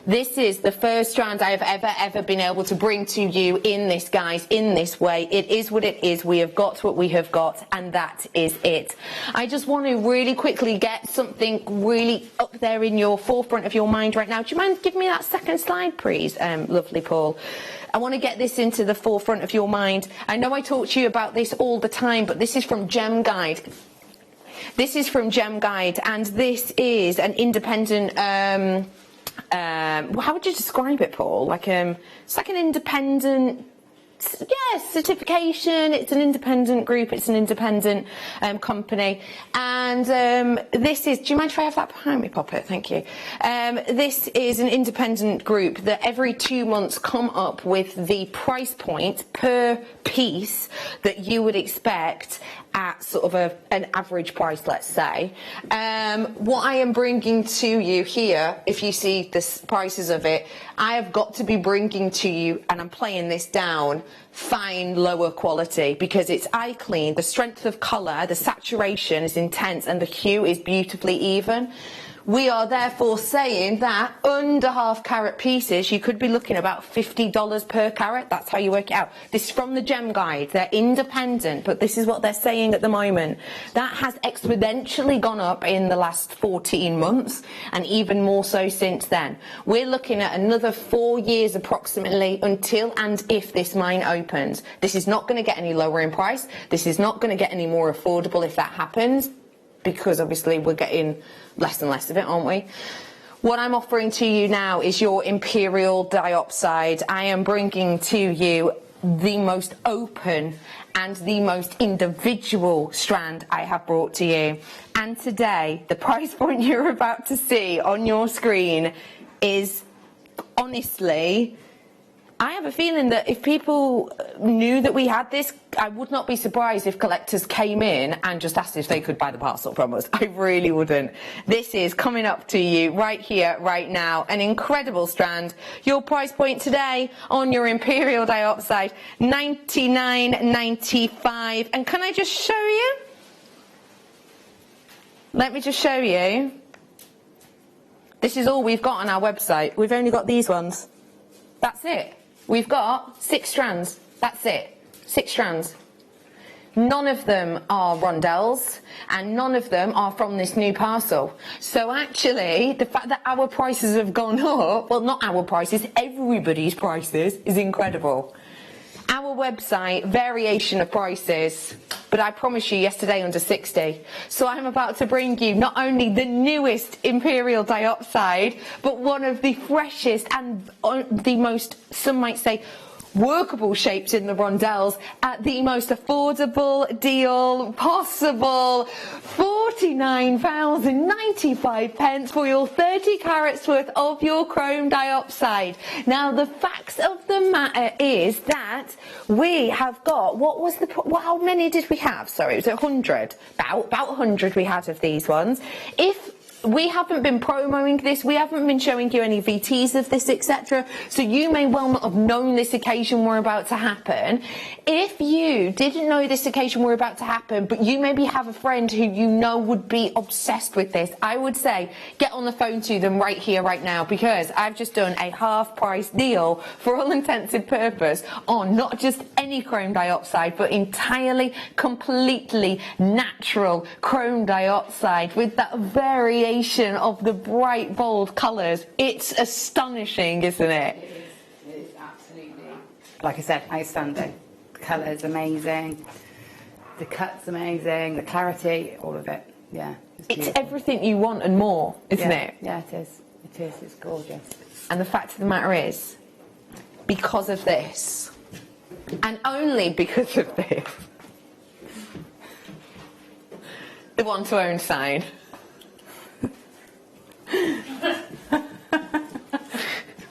This is the first strand I have ever been able to bring to you in this, guys, in this way. It is what it is. We have got what we have got, and that is it. I just want to really quickly get something really up there in your forefront of your mind right now. Do you mind giving me that second slide, please, lovely Paul? I want to get this into the forefront of your mind. I know I talk to you about this all the time, but this is from Gem Guide. This is from Gem Guide, and this is an independent... how would you describe it, Paul? Like it's like an independent, certification. It's an independent group. It's an independent company. And this is. Do you mind if I have that behind me, Poppet? Thank you. This is an independent group that every 2 months come up with the price point per piece that you would expect at sort of an average price, let's say. What I am bringing to you here, if you see the prices of it, I have got to be bringing to you, and I'm playing this down, fine, lower quality, because it's eye clean, the strength of colour, the saturation is intense, and the hue is beautifully even. We are therefore saying that under half-carat pieces, you could be looking about $50 per carat. That's how you work it out. This is from the Gem Guide. They're independent, but this is what they're saying at the moment. That has exponentially gone up in the last 14 months, and even more so since then. We're looking at another 4 years approximately until and if this mine opens. This is not going to get any lower in price. This is not going to get any more affordable if that happens, because obviously we're getting less and less of it, aren't we? What I'm offering to you now is your Imperial Diopside. I am bringing to you the most open and the most individual strand I have brought to you. And today, the price point you're about to see on your screen is, honestly, I have a feeling that if people knew that we had this, I would not be surprised if collectors came in and just asked if they could buy the parcel from us. I really wouldn't. This is coming up to you right here, right now. An incredible strand. Your price point today on your Imperial Diopside, $99.95. And can I just show you? Let me just show you. This is all we've got on our website. We've only got these ones. That's it. We've got 6 strands. That's it. 6 strands. None of them are rondelles, and none of them are from this new parcel. So actually, the fact that our prices have gone up, well, not our prices, everybody's prices, is incredible. Our website, variation of prices, but I promise you yesterday under 60. So I'm about to bring you not only the newest Imperial Diopside, but one of the freshest and the most, some might say, workable shapes in the rondelles at the most affordable deal possible. £49.95 for your 30 carats worth of your chrome diopside. Now the facts of the matter is that we have got, how many did we have? Sorry, it was 100. About 100 we had of these ones. If we haven't been promoting this, we haven't been showing you any VTs of this, etc. So you may well not have known this occasion were about to happen. If you didn't know this occasion were about to happen, but you maybe have a friend who you know would be obsessed with this, I would say get on the phone to them right here, right now, because I've just done a half price deal for all intents and purpose on not just any chrome diopside, but entirely, completely natural chrome diopside with that variation of the bright, bold colours. It's astonishing, isn't it? It is absolutely, like I said, outstanding. The colour is amazing, the cut's amazing, the clarity, all of it. Yeah, it's everything you want and more, isn't it? Yeah, it is. It is. It's gorgeous. And the fact of the matter is, because of this, and only because of this, the want to own sign.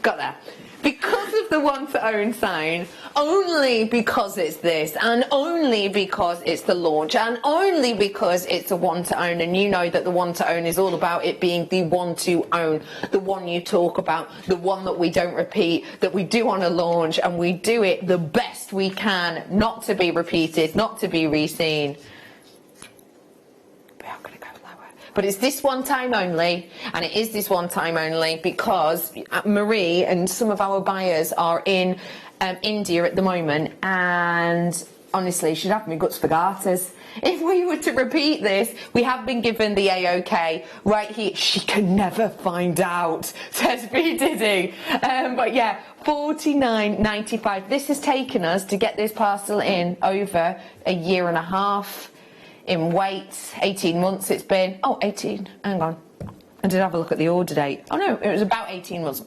Got that. Because of the want to own sign, only because it's this, and only because it's the launch, and only because it's a want to own, and you know that the want to own is all about it being the one to own, the one you talk about, the one that we don't repeat, that we do on a launch, and we do it the best we can, not to be repeated, not to be re-seen. But it's this one time only, and it is this one time only because Marie and some of our buyers are in India at the moment, and honestly, she'd have me guts for garters. If we were to repeat this, we have been given the A-OK right here. She can never find out, says B. Diddy. But yeah, $49.95. This has taken us to get this parcel in over a year and a half. In weight, 18 months it's been. Oh, 18, hang on. I did have a look at the order date. Oh no, it was about 18 months,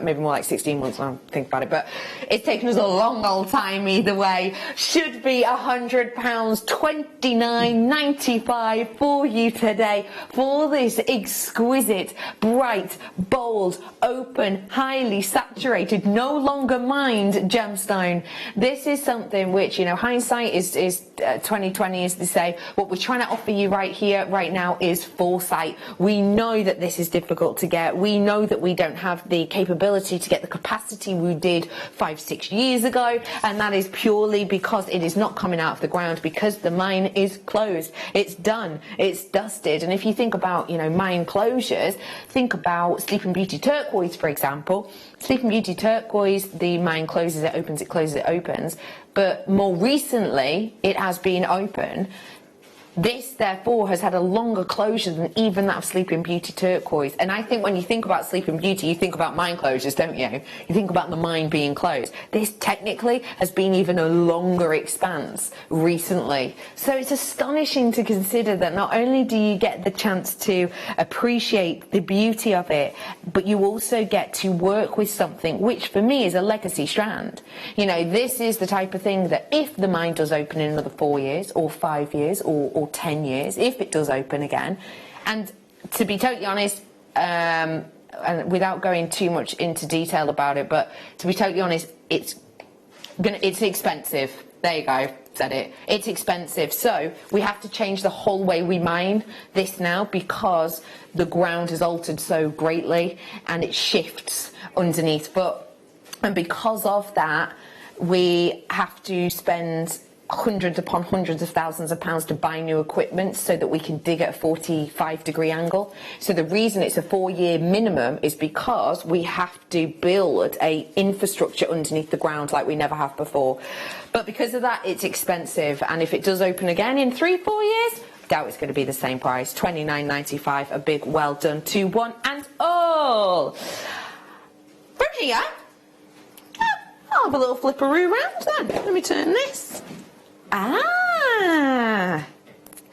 maybe more like 16 months when I think about it, but it's taken us a long old time either way. Should be £100, $29.95 for you today for this exquisite, bright, bold, open, highly saturated, no longer mined gemstone. This is something which, you know, hindsight is 2020, as they say. What we're trying to offer you right here, right now, is foresight. We know that this is difficult to get. We know that we don't have the capability to get the capacity we did 5-6 years ago, and that is purely because it is not coming out of the ground, because the mine is closed. It's done. It's dusted. And if you think about, you know, mine closures, think about Sleeping Beauty turquoise, for example. Sleeping Beauty turquoise, the mine closes, it opens, it closes, it opens. But more recently, it has been open This, therefore, has had a longer closure than even that of Sleeping Beauty turquoise. And I think when you think about Sleeping Beauty, you think about mind closures, don't you? You think about the mind being closed. This technically has been even a longer expanse recently. So it's astonishing to consider that not only do you get the chance to appreciate the beauty of it, but you also get to work with something which for me is a legacy strand. You know, this is the type of thing that if the mind does open in another 4 years or 5 years or 10 years, if it does open again, and to be totally honest, and without going too much into detail about it, but to be totally honest, it's expensive. There you go, said it. It's expensive, so we have to change the whole way we mine this now because the ground has altered so greatly and it shifts underneath. And because of that, we have to spend hundreds upon hundreds of thousands of pounds to buy new equipment so that we can dig at a 45-degree angle. So the reason it's a 4-year minimum is because we have to build a infrastructure underneath the ground like we never have before. But because of that, it's expensive, and if it does open again in 3-4 years, I doubt it's going to be the same price. $29.95, a big well done to one and all. From here, I'll have a little flipperoo round then. Let me turn this. Ah,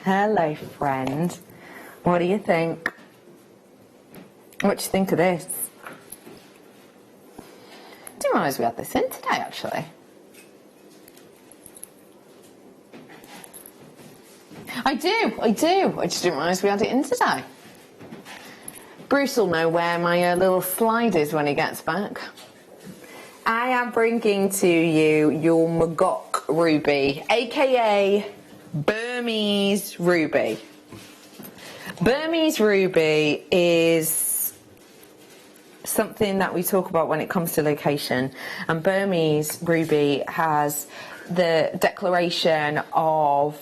hello friend. What do you think? What do you think of this? Didn't realise we had this in today actually. I do. I just didn't realise we had it in today. Bruce will know where my little slide is when he gets back. I am bringing to you your Magok Ruby, aka Burmese Ruby. Burmese Ruby is something that we talk about when it comes to location, and Burmese Ruby has the declaration of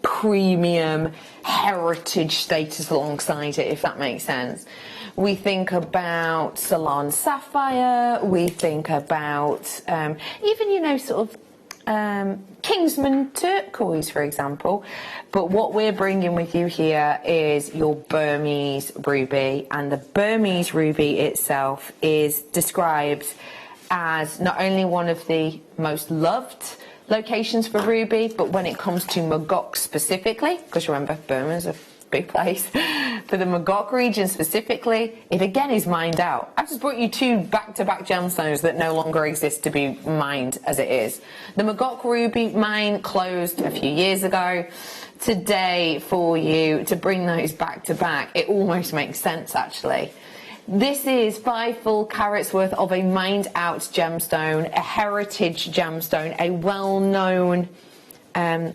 premium heritage status alongside it, if that makes sense. We think about Ceylon Sapphire, we think about even, you know, sort of Kingsman Turquoise, for example. But what we're bringing with you here is your Burmese Ruby, and the Burmese Ruby itself is described as not only one of the most loved locations for ruby, but when it comes to Magok specifically, because remember, Burma's a big place, for the Magok region specifically, it again is mined out. I've just brought you two back-to-back gemstones that no longer exist to be mined as it is. The Magok Ruby mine closed a few years ago. Today, for you to bring those back-to-back, it almost makes sense actually. This is 5 full carats worth of a mined out gemstone, a heritage gemstone, a well-known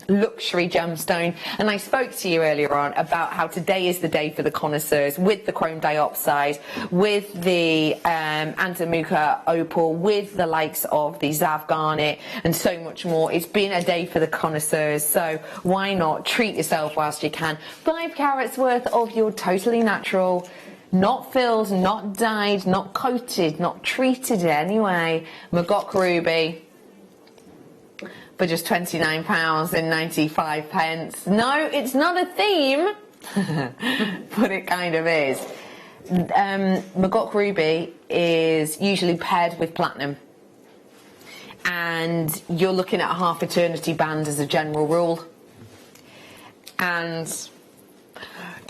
luxury gemstone. And I spoke to you earlier on about how today is the day for the connoisseurs, with the chrome dioxide, with the Andamuka opal, with the likes of the Zav garnet and so much more. It's been a day for the connoisseurs, so why not treat yourself whilst you can. 5 carats worth of your totally natural, not filled, not dyed, not coated, not treated in any way, Magok Ruby for just £29.95. No, it's not a theme, but it kind of is. Magok Ruby is usually paired with platinum, and you're looking at a half eternity band as a general rule. And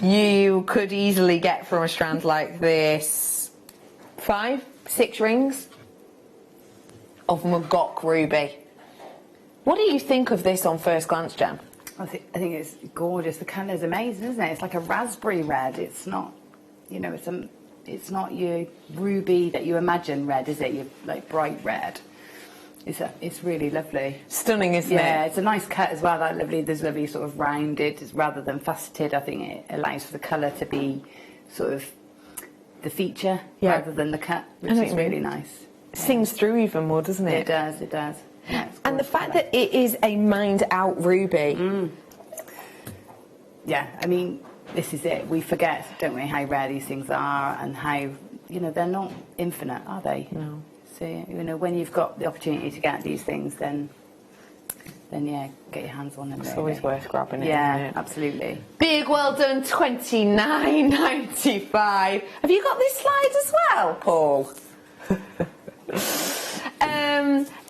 you could easily get from a strand like this 5-6 rings of Magok Ruby. What do you think of this on first glance, Jem? I think it's gorgeous. The colour's amazing, isn't it? It's like a raspberry red. It's not, you know, it's not your ruby that you imagine red, is it? Your like bright red. It's really lovely. Stunning, isn't it? Yeah, it's a nice cut as well. There's lovely sort of rounded rather than faceted. I think it allows for the colour to be sort of the feature rather than the cut, which is really nice. Sings through even more, doesn't it? It does. Yeah, and the fact that it is a mined out ruby. Yeah, I mean, this is it. We forget, don't we, how rare these things are, and how, you know, they're not infinite, are they? No. So, you know, when you've got the opportunity to get these things, then then yeah, get your hands on them. It's always worth grabbing it. Yeah, isn't it? absolutely. Big well done, $29.95. Have you got this slide as well, Paul?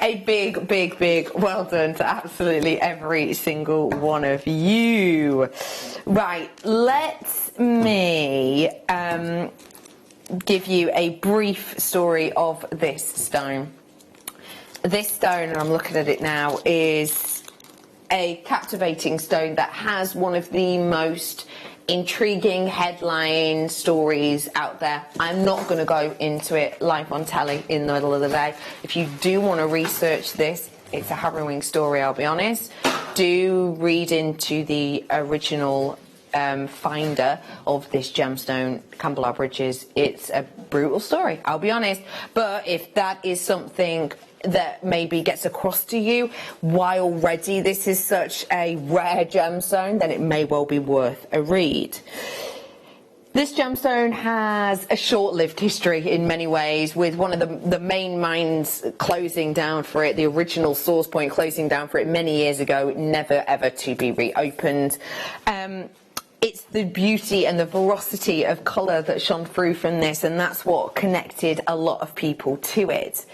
A big well done to absolutely every single one of you. Right, let me give you a brief story of this stone. This stone, and I'm looking at it now, is a captivating stone that has one of the most intriguing headline stories out there. I'm not going to go into it live on telly in the middle of the day. If you do want to research this, it's a harrowing story, I'll be honest. Do read into the original finder of this gemstone, Campbell Bridges. It's a brutal story, I'll be honest. But if that is something that maybe gets across to you why already this is such a rare gemstone, then it may well be worth a read. This gemstone has a short-lived history in many ways, with one of the main mines closing down for it, the original source point closing down for it many years ago, never ever to be reopened. It's the beauty and the veracity of colour that shone through from this, and that's what connected a lot of people to it.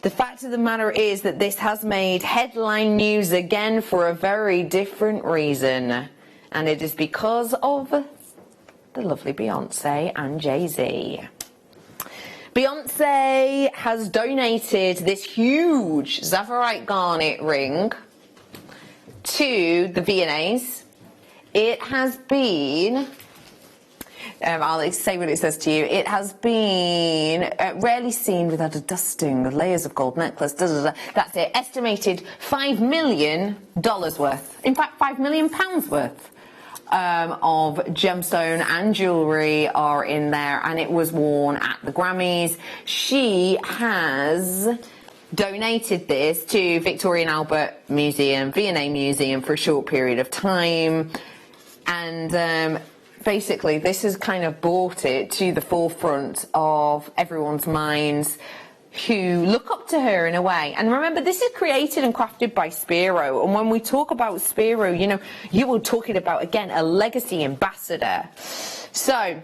The fact of the matter is that this has made headline news again for a very different reason, and it is because of the lovely Beyonce and Jay-Z. Beyonce has donated this huge Zavarite garnet ring to the V&As. It has been... I'll say what it says to you. It has been rarely seen without a dusting of layers of gold necklace. That's it. Estimated $5 million worth. In fact, £5 million worth of gemstone and jewellery are in there, and it was worn at the Grammys. She has donated this to Victoria and Albert Museum, V&A Museum, for a short period of time, and basically, this has kind of brought it to the forefront of everyone's minds who look up to her in a way. And remember, this is created and crafted by Spiro. And when we talk about Spiro, you know, you were talking about, again, a legacy ambassador. So,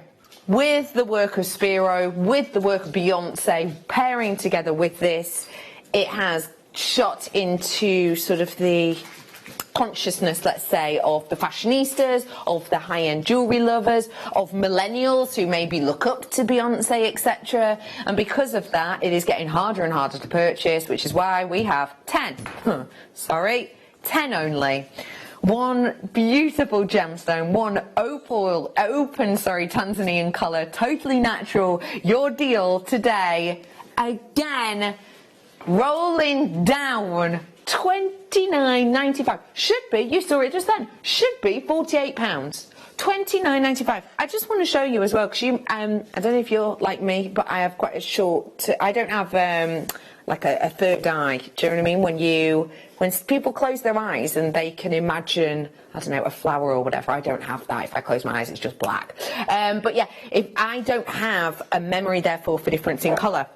with the work of Spiro, with the work of Beyonce, pairing together with this, it has shot into sort of the consciousness, let's say, of the fashionistas, of the high-end jewellery lovers, of millennials who maybe look up to Beyonce, etc. And because of that, it is getting harder and harder to purchase, which is why we have 10 only. One beautiful gemstone, one open Tanzanian colour, totally natural. Your deal today, again, rolling down £29.95. Should be, you saw it just then, should be £48. £29.95. I just want to show you as well, because you, I don't know if you're like me, but I have quite a short, I don't have like a third eye. Do you know what I mean? When people close their eyes and they can imagine, I don't know, a flower or whatever. I don't have that. If I close my eyes, it's just black. But yeah, if I don't have a memory, therefore, for difference in colour.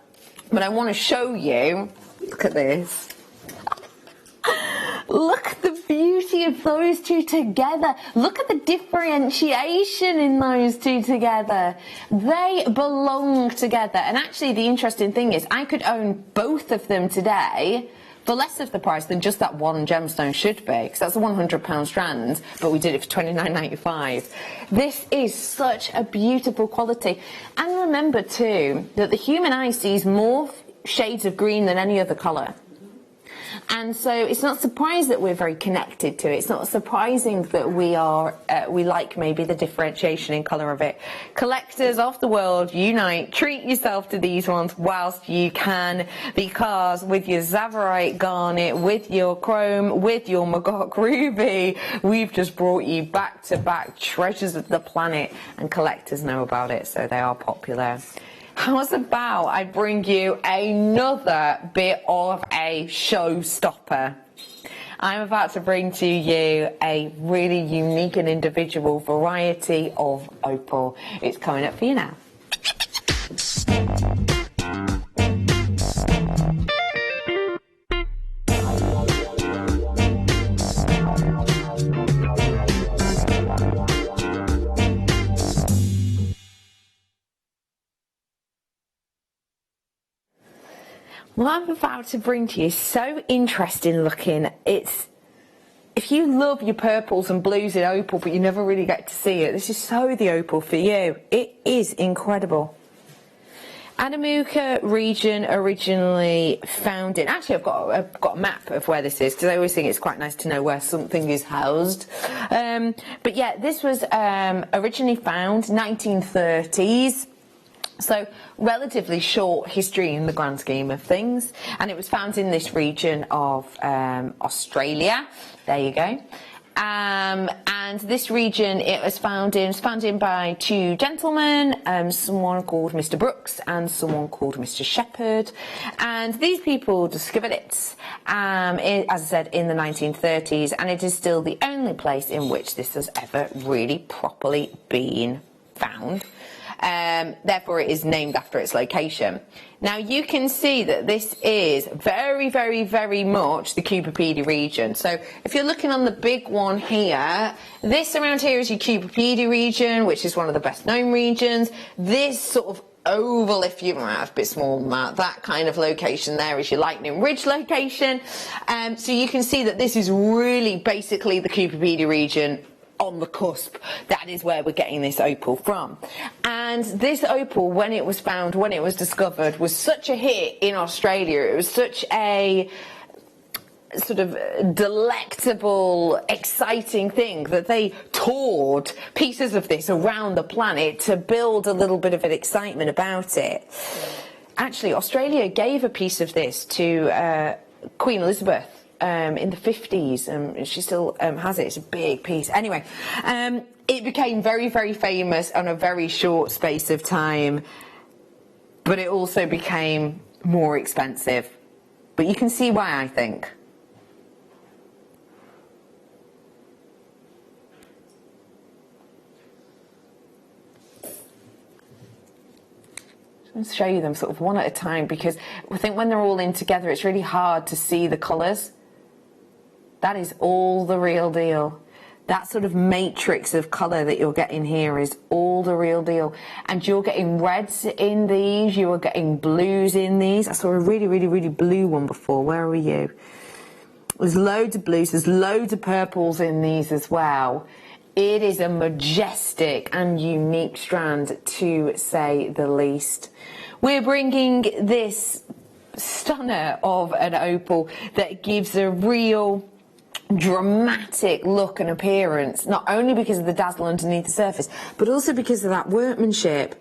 But I want to show you, look at this. Look at the beauty of those two together. Look at the differentiation in those two together. They belong together. And actually, the interesting thing is, I could own both of them today for less of the price than just that one gemstone should be, because that's a £100 strand, but we did it for £29.95. This is such a beautiful quality. And remember, too, that the human eye sees more shades of green than any other colour. And so it's not surprising that we're very connected to it. It's not surprising that we are, we like maybe the differentiation in colour of it. Collectors of the world, unite. Treat yourself to these ones whilst you can, because with your Zavarite garnet, with your chrome, with your Magok ruby, we've just brought you back-to-back treasures of the planet, and collectors know about it, so they are popular. How's about I bring you another bit of a showstopper? I'm about to bring to you a really unique and individual variety of opal. It's coming up for you now. What I'm about to bring to you is so interesting looking. If you love your purples and blues in opal, but you never really get to see it, this is so the opal for you. It is incredible. Adamuka region originally found in. Actually, I've got a map of where this is because I always think it's quite nice to know where something is housed. But yeah, this was originally found 1930s. So relatively short history in the grand scheme of things, and it was found in this region of Australia. There you go. And this region, it was found in by two gentlemen, someone called Mr. Brooks and someone called Mr. Shepherd, and these people discovered it, as I said, in the 1930s, and it is still the only place in which this has ever really properly been found. Therefore, it is named after its location. Now, you can see that this is very, very, very much the Cupidity region. So, if you're looking on the big one here, this around here is your Cupidity region, which is one of the best known regions. This sort of oval, if you might have a bit smaller than that kind of location there is your Lightning Ridge location. So you can see that this is really basically the Cupidity region on the cusp. That is where we're getting this opal from. And this opal, when it was found, when it was discovered, was such a hit in Australia. It was such a sort of delectable, exciting thing that they toured pieces of this around the planet to build a little bit of an excitement about it. Actually, Australia gave a piece of this to Queen Elizabeth in the 50s, and she still has it. It's a big piece. Anyway, it became very, very famous on a very short space of time, but it also became more expensive. But you can see why, I think. I'm going to show you them sort of one at a time, because I think when they're all in together, it's really hard to see the colours. That is all the real deal. That sort of matrix of colour that you're getting here is all the real deal. And you're getting reds in these, you are getting blues in these. I saw a really, really, really blue one before. Where are you? There's loads of blues, there's loads of purples in these as well. It is a majestic and unique strand, to say the least. We're bringing this stunner of an opal that gives a real dramatic look and appearance, not only because of the dazzle underneath the surface, but also because of that workmanship.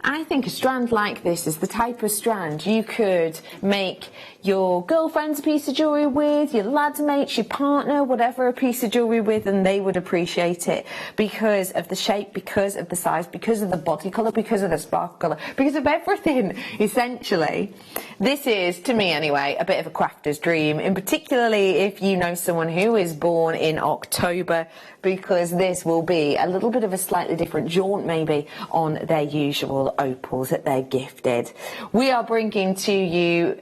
I think a strand like this is the type of strand you could make your girlfriend's a piece of jewellery with, your lad's mates, your partner, whatever, a piece of jewellery with, and they would appreciate it because of the shape, because of the size, because of the body colour, because of the sparkle colour, because of everything, essentially. This is, to me anyway, a bit of a crafter's dream, and particularly if you know someone who is born in October, because this will be a little bit of a slightly different jaunt maybe on their usual opals that they're gifted. We are bringing to you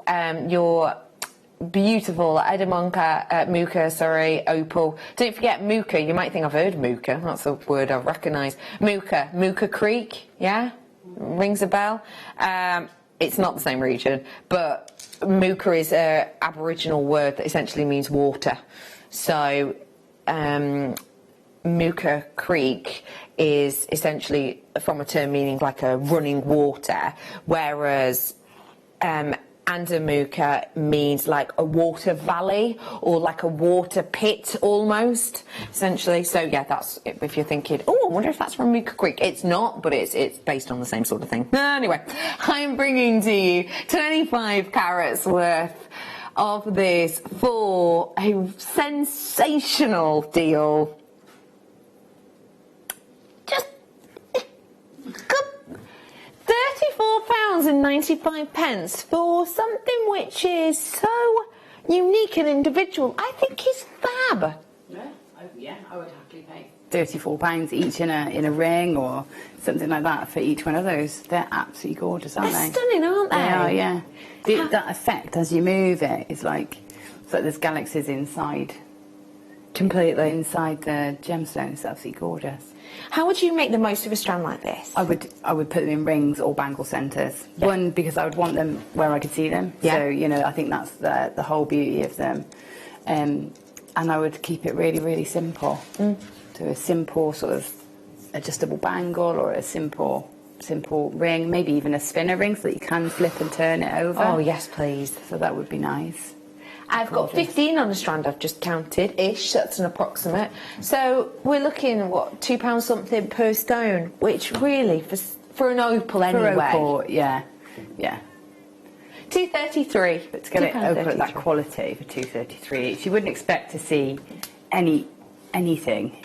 your beautiful Muka opal. Don't forget Muka. You might think I've heard Muka. That's a word I recognise. Muka Creek. Yeah, rings a bell. It's not the same region, but Muka is an Aboriginal word that essentially means water. So Muka Creek is essentially from a term meaning like a running water, whereas Andamuka means like a water valley or like a water pit almost, essentially. So yeah, that's if you're thinking, oh, I wonder if that's from Muka Creek. It's not, but it's based on the same sort of thing. Anyway, I'm bringing to you 25 carats worth of this for a sensational deal. Just £34.95 for something which is so unique and individual. I think is fab. Yeah, I would happily pay £34 each in a ring or something like that for each one of those. They're absolutely gorgeous, aren't they? They're stunning, aren't they? They are, yeah. That effect as you move it is like, it's like there's galaxies inside. Completely. Inside the gemstone. It's absolutely gorgeous. How would you make the most of a strand like this? I would put them in rings or bangle centres. Yeah. One, because I would want them where I could see them. Yeah. So, you know, I think that's the whole beauty of them. And I would keep it really, really simple. So a simple sort of adjustable bangle or a simple ring, maybe even a spinner ring so that you can flip and turn it over. Oh, yes, please. So that would be nice. I've got 15 on a strand, I've just counted-ish, that's an approximate. So we're looking at, what, £2 something per stone, which really, for an opal anyway. For opal, yeah. 233. But to get it opal at that quality for 233 each, you wouldn't expect to see anything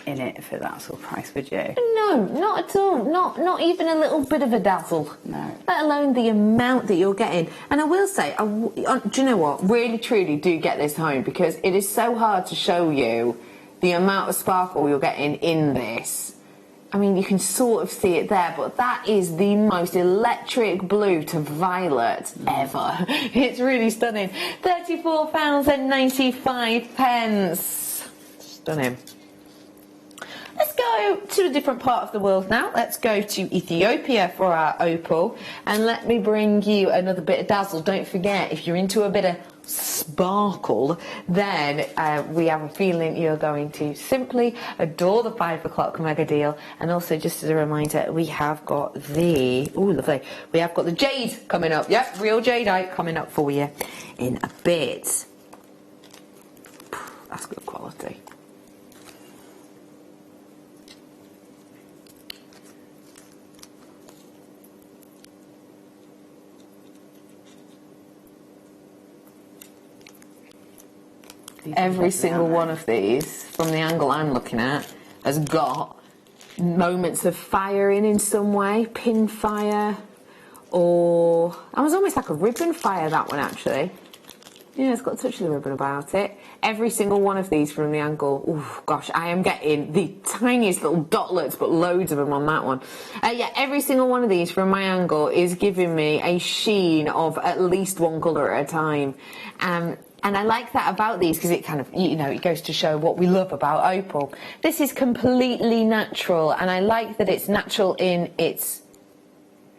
in it for that sort of price, would you? No, not at all. Not even a little bit of a dazzle. No. Let alone the amount that you're getting. And I will say, do you know what? Really, truly do get this home, because it is so hard to show you the amount of sparkle you're getting in this. I mean, you can sort of see it there, but that is the most electric blue to violet ever. It's really stunning. £34.95. Stunning. Let's go to a different part of the world now. Let's go to Ethiopia for our opal. And let me bring you another bit of dazzle. Don't forget, if you're into a bit of sparkle, then we have a feeling you're going to simply adore the 5 o'clock mega deal. And also, just as a reminder, we have got the, ooh, lovely, we have got the jade coming up. Yep, real jadeite coming up for you in a bit. That's good quality. Every single one of these, from the angle I'm looking at, has got moments of fire in some way, pin fire, or it was almost like a ribbon fire, that one actually. Yeah, it's got a touch of the ribbon about it. Every single one of these from the angle, oh gosh, I am getting the tiniest little dotlets, but loads of them on that one. Yeah, every single one of these from my angle is giving me a sheen of at least one colour at a time. And I like that about these, because it kind of, you know, it goes to show what we love about opal. This is completely natural, and I like that it's natural in its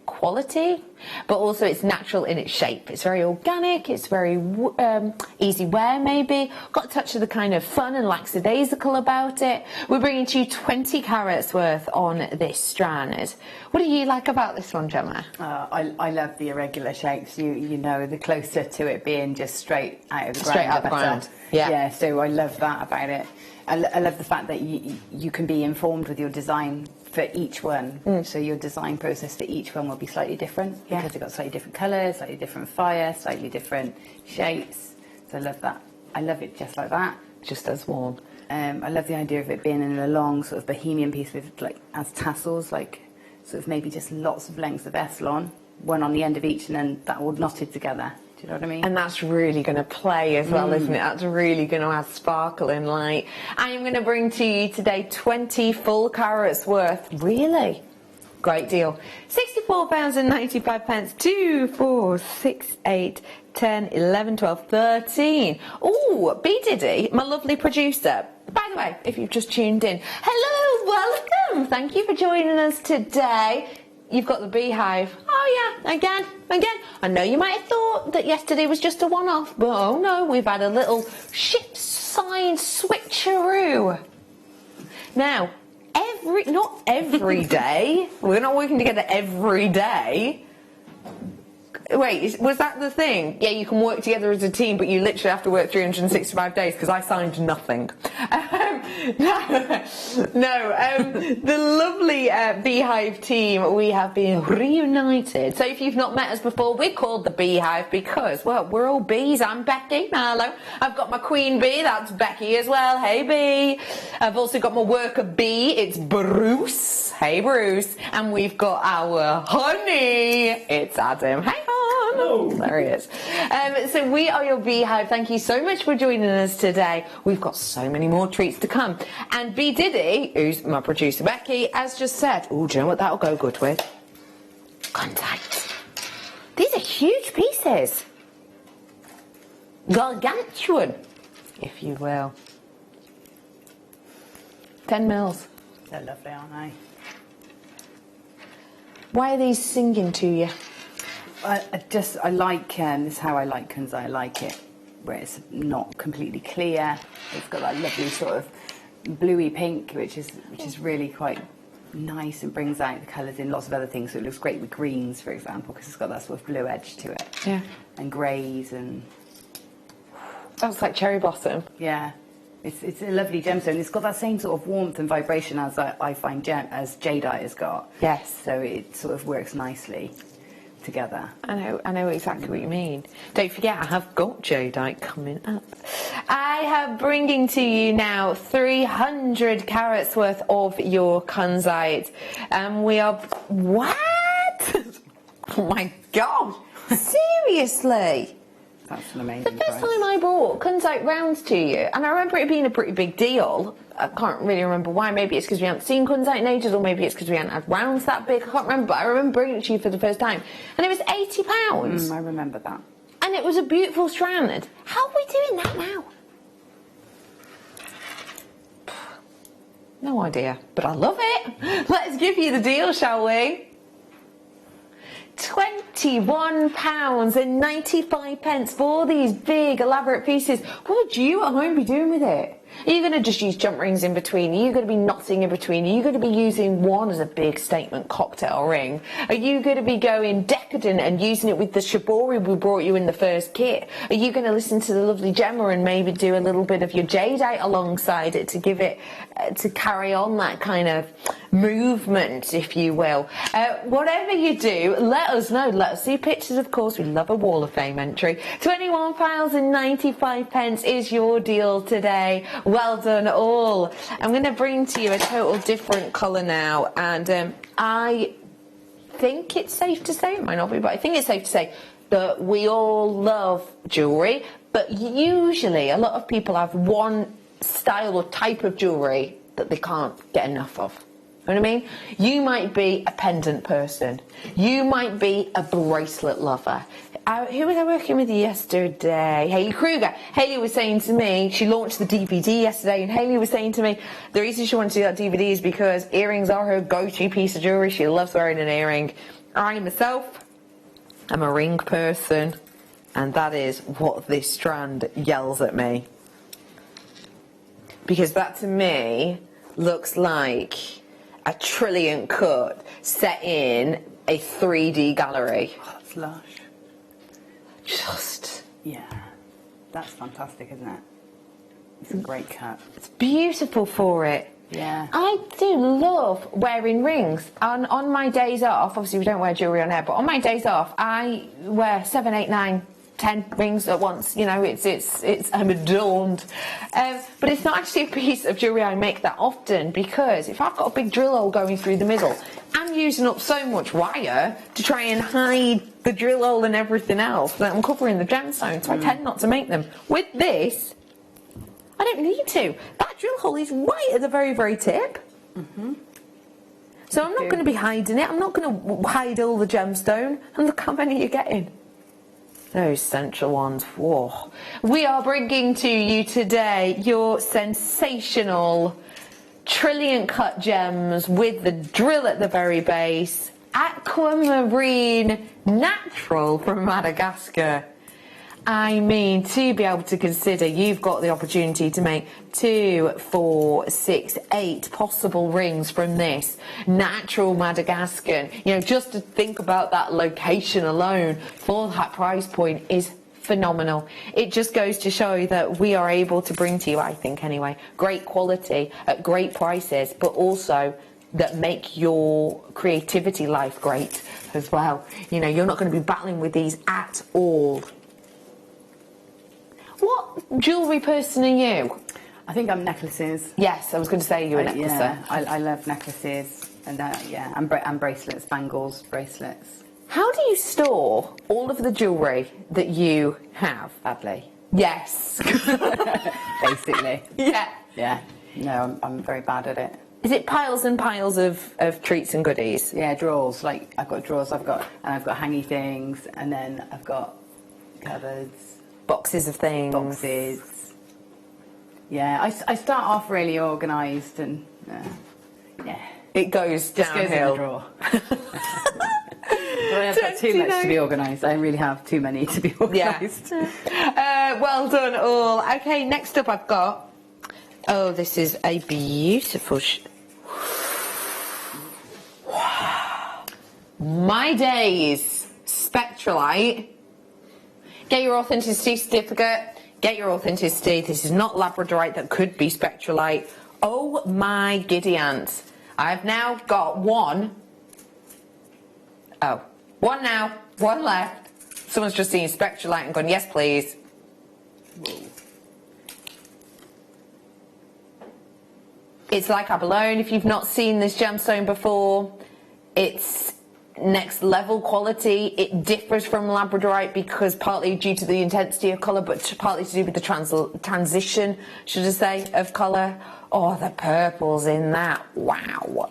quality, but also it's natural in its shape. It's very organic, it's very easy wear maybe, got a touch of the kind of fun and lackadaisical about it. We're bringing to you 20 carats worth on this strand. What do you like about this one, Gemma? I love the irregular shapes. You know, the closer to it being just straight out of the ground, straight out the ground. Yeah, so I love that about it. I love the fact that you can be informed with your design for each one. So your design process for each one will be slightly different, because they've got slightly different colours, slightly different fire, slightly different shapes. So I love that. I love it just like that. Just as one. I love the idea of it being in a long sort of bohemian piece with, like, as tassels, like sort of maybe just lots of lengths of Essilon, one on the end of each, and then that all knotted together. Do you know what I mean? And that's really going to play as well, isn't it? That's really going to add sparkle and light. I am going to bring to you today 20 full carats worth. Really? Great deal. £64.95. 2, 4, 6, 8, 10, 11, 12, 13. Ooh, B Diddy, my lovely producer. By the way, if you've just tuned in, hello, welcome. Thank you for joining us today. You've got the beehive. Oh yeah, again. I know you might have thought that yesterday was just a one-off, but oh no, we've had a little ship sign switcheroo. Now, not every day, we're not working together every day. Wait, was that the thing? Yeah, you can work together as a team, but you literally have to work 365 days, because I signed nothing. The lovely Beehive team, we have been reunited. So if you've not met us before, we're called the Beehive because, well, we're all bees. I'm Becky. Hello. I've got my queen bee. That's Becky as well. Hey, Bee. I've also got my worker bee. It's Bruce. Hey, Bruce. And we've got our honey. It's Adam. Hey, hon. Hello. There he is. So we are your Beehive. Thank you so much for joining us today. We've got so many more treats to come. And B Diddy, who's my producer Becky, has just said, oh, do you know what that'll go good with? Contact. These are huge pieces. Gargantuan, if you will. 10 mils. They're lovely, aren't they? Why are these singing to you? I like, this is how I like kunzite. I like it where it's not completely clear. It's got that lovely sort of bluey pink, which is really quite nice and brings out the colours in lots of other things. So it looks great with greens, for example, because it's got that sort of blue edge to it. Yeah. And greys and... That's like cherry blossom. Yeah. It's a lovely gemstone. It's got that same sort of warmth and vibration as I find as jadeite has got. Yes. So it sort of works nicely together. I know exactly what you mean. Don't forget, I have got jadeite coming up. I have bringing to you now 300 carats worth of your kunzite, and we are what? Oh my god! Seriously. That's an amazing The first price. time I brought kunzite rounds to you, and I remember it being a pretty big deal. I can't really remember why. Maybe it's because we hadn't seen kunzite in ages, or maybe it's because we hadn't had rounds that big. I can't remember, but I remember bringing it to you for the first time, and it was £80. I remember that. And it was a beautiful strand. How are we doing that now? No idea, but I love it. Let's give you the deal, shall we? £21.95 for these big elaborate pieces. What would you at home be doing with it? Are you going to just use jump rings in between? Are you going to be knotting in between? Are you going to be using one as a big statement cocktail ring? Are you going to be going decadent and using it with the shibori we brought you in the first kit? Are you going to listen to the lovely Gemma and maybe do a little bit of your jadeite alongside it to give it, to carry on that kind of movement, if you will? Whatever you do, let us know. Let us see pictures, of course. We love a Wall of Fame entry. £21.95 is your deal today. Well done all. I'm going to bring to you a total different colour now, and I think it's safe to say, it might not be, but I think it's safe to say that we all love jewellery, but usually a lot of people have one style or type of jewellery that they can't get enough of. You know what I mean? You might be a pendant person. You might be a bracelet lover. Who was I working with yesterday? Hayley Kruger. Hayley was saying to me, she launched the DVD yesterday, and Hayley was saying to me, the reason she wanted to do that DVD is because earrings are her go-to piece of jewellery. She loves wearing an earring. I myself am a ring person, and that is what this strand yells at me. Because that to me looks like a trillion cut set in a 3D gallery. Oh, that's lush. Just... Yeah. That's fantastic, isn't it? It's a great cut. It's beautiful for it. Yeah. I do love wearing rings. On my days off, obviously we don't wear jewellery on air, but on my days off, I wear 7, 8, 9, 10 rings at once. You know, I'm adorned. But it's not actually a piece of jewellery I make that often, because if I've got a big drill hole going through the middle, I'm using up so much wire to try and hide the drill hole and everything else that I'm covering the gemstone, so I tend not to make them. With this, I don't need to. That drill hole is right at the very, very tip. So I'm not going to be hiding it. I'm not going to hide all the gemstone. And look how many you're getting. Those central ones. Whoa. We are bringing to you today your sensational trillion cut gems with the drill at the very base. Aquamarine natural from Madagascar. I mean, to be able to consider, you've got the opportunity to make 2, 4, 6, 8 possible rings from this natural Madagascar. You know, just to think about that location alone for that price point is phenomenal. It just goes to show that we are able to bring to you, I think anyway, great quality at great prices, but also that make your creativity life great as well. You know, you're not going to be battling with these at all. What jewellery person are you? I think I'm necklaces. Yes, I was going to say you're a necklacer. Yeah, I love necklaces and yeah, and bracelets, bangles, bracelets. How do you store all of the jewellery that you have? Badly. Yes. Basically. Yeah. Yeah. No, I'm very bad at it. Is it piles and piles of treats and goodies? Yeah, drawers. Like I've got drawers. I've got hangy things, and then I've got cupboards. Boxes of things. Boxes. Yeah, I start off really organised and Yeah. It goes Just goes in the downhill. drawer. Well, I've got too much to be organised. I really have too many to be organised. Well done all. Okay, next up I've got, oh, this is a beautiful My Days Spectralite. Get your authenticity certificate. Get your authenticity. This is not labradorite, that could be spectralite. Oh my giddy ants. I've now got one. Oh, one now, one left. Someone's just seen spectralite and gone, yes please. It's like abalone. If you've not seen this gemstone before, it's next level quality. It differs from labradorite because partly due to the intensity of colour, but partly to do with the transition, should I say, of colour. Oh, the purples in that. Wow.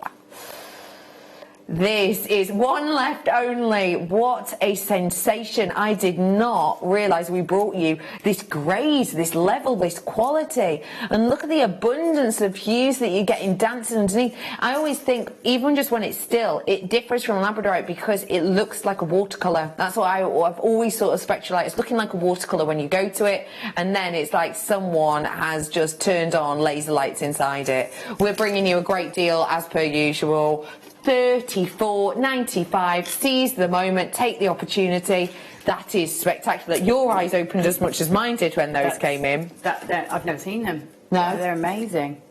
This is one left only. What a sensation. I did not realise we brought you this graze, this level, this quality. And look at the abundance of hues that you get in dancing underneath. I always think, even just when it's still, it differs from labradorite because it looks like a watercolour. That's what I've always thought of spectralite. It's looking like a watercolour when you go to it, and then it's like someone has just turned on laser lights inside it. We're bringing you a great deal as per usual. $34.95. Seize the moment, take the opportunity. That is spectacular. Your eyes opened as much as mine did when those came in. I've never seen them. No, they're amazing.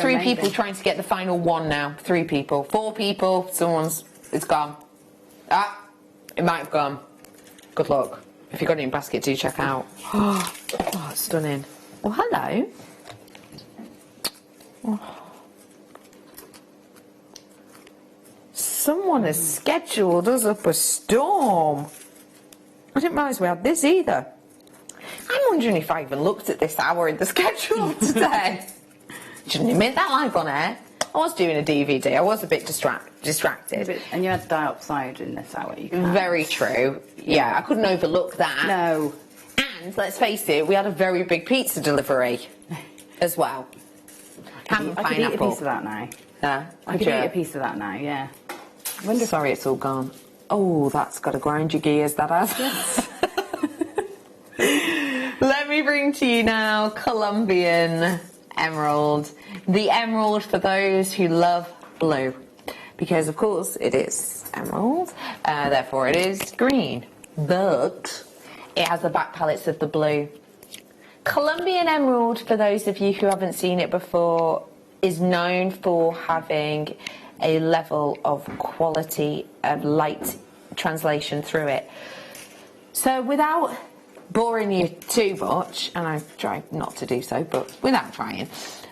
Three people trying to get the final one now. 3 people, 4 people. It's gone. It might have gone. Good luck. If you've got it in basket, do check out. Oh, it's stunning. Oh, hello. Oh. Someone has scheduled us up a storm. I didn't realise we had this either. I'm wondering if I even looked at this hour in the schedule today. Shouldn't admit that live on air. I was doing a DVD. I was a bit distracted. And you had dioxide in this hour. You can't. Very true. Yeah, I couldn't overlook that. No. And let's face it, we had a very big pizza delivery as well. Ham and I could eat a pineapple. piece of that now. I could could eat a piece of that now, yeah. Sorry, it's all gone. Oh, that's got to grind your gears, that has. Let me bring to you now Colombian Emerald. The emerald for those who love blue. Because, of course, it is emerald. Therefore, it is green. But it has the back palettes of the blue. Colombian Emerald, for those of you who haven't seen it before, is known for having a level of quality and light translation through it. So without boring you too much, and I've tried not to do so, but without trying,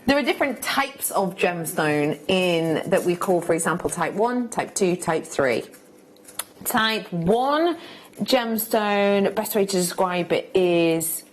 there are different types of gemstone in that we call, for example, type 1, type 2, type 3. Type 1 gemstone, best way to describe it is,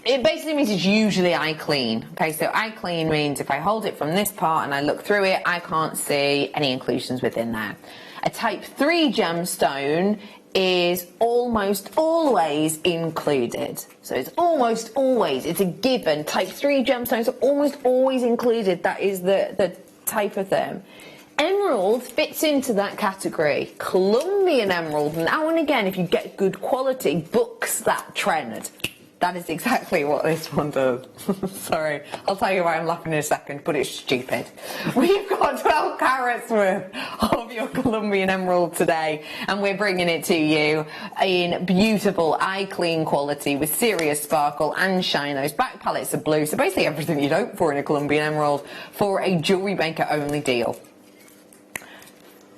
it basically means it's usually eye clean. Okay, so eye clean means if I hold it from this part and I look through it, I can't see any inclusions within there. A type 3 gemstone is almost always included. So it's almost always, it's a given. Type 3 gemstones are almost always included. That is the type of them. Emerald fits into that category. Colombian emerald, now and again, if you get good quality, books that trend. That is exactly what this one does. Sorry, I'll tell you why I'm laughing in a second, but it's stupid. We've got 12 carats worth of your Colombian emerald today, and we're bringing it to you in beautiful eye clean quality with serious sparkle and shine. Those back palettes are blue, so basically everything you'd hope for in a Colombian emerald for a Jewellery Maker only deal.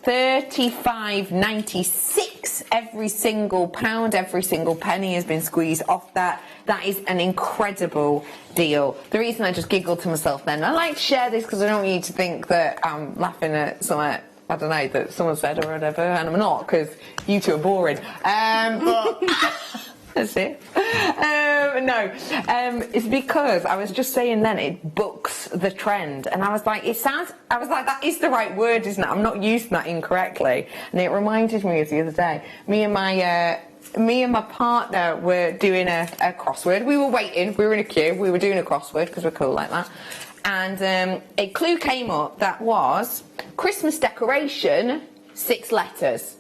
$35.96 every single pound, every single penny has been squeezed off that. That is an incredible deal. The reason I just giggled to myself then, I like to share this because I don't want you to think that I'm laughing at something, I don't know, that someone said or whatever, and I'm not, because you two are boring. But that's it. It's because I was just saying then it books the trend, and I was like, that is the right word, isn't it? I'm not using that incorrectly, and it reminded me of the other day. Me and my partner were doing a crossword. We were waiting. We were in a queue. We were doing a crossword because we're cool like that. and a clue came up that was Christmas decoration, 6 letters.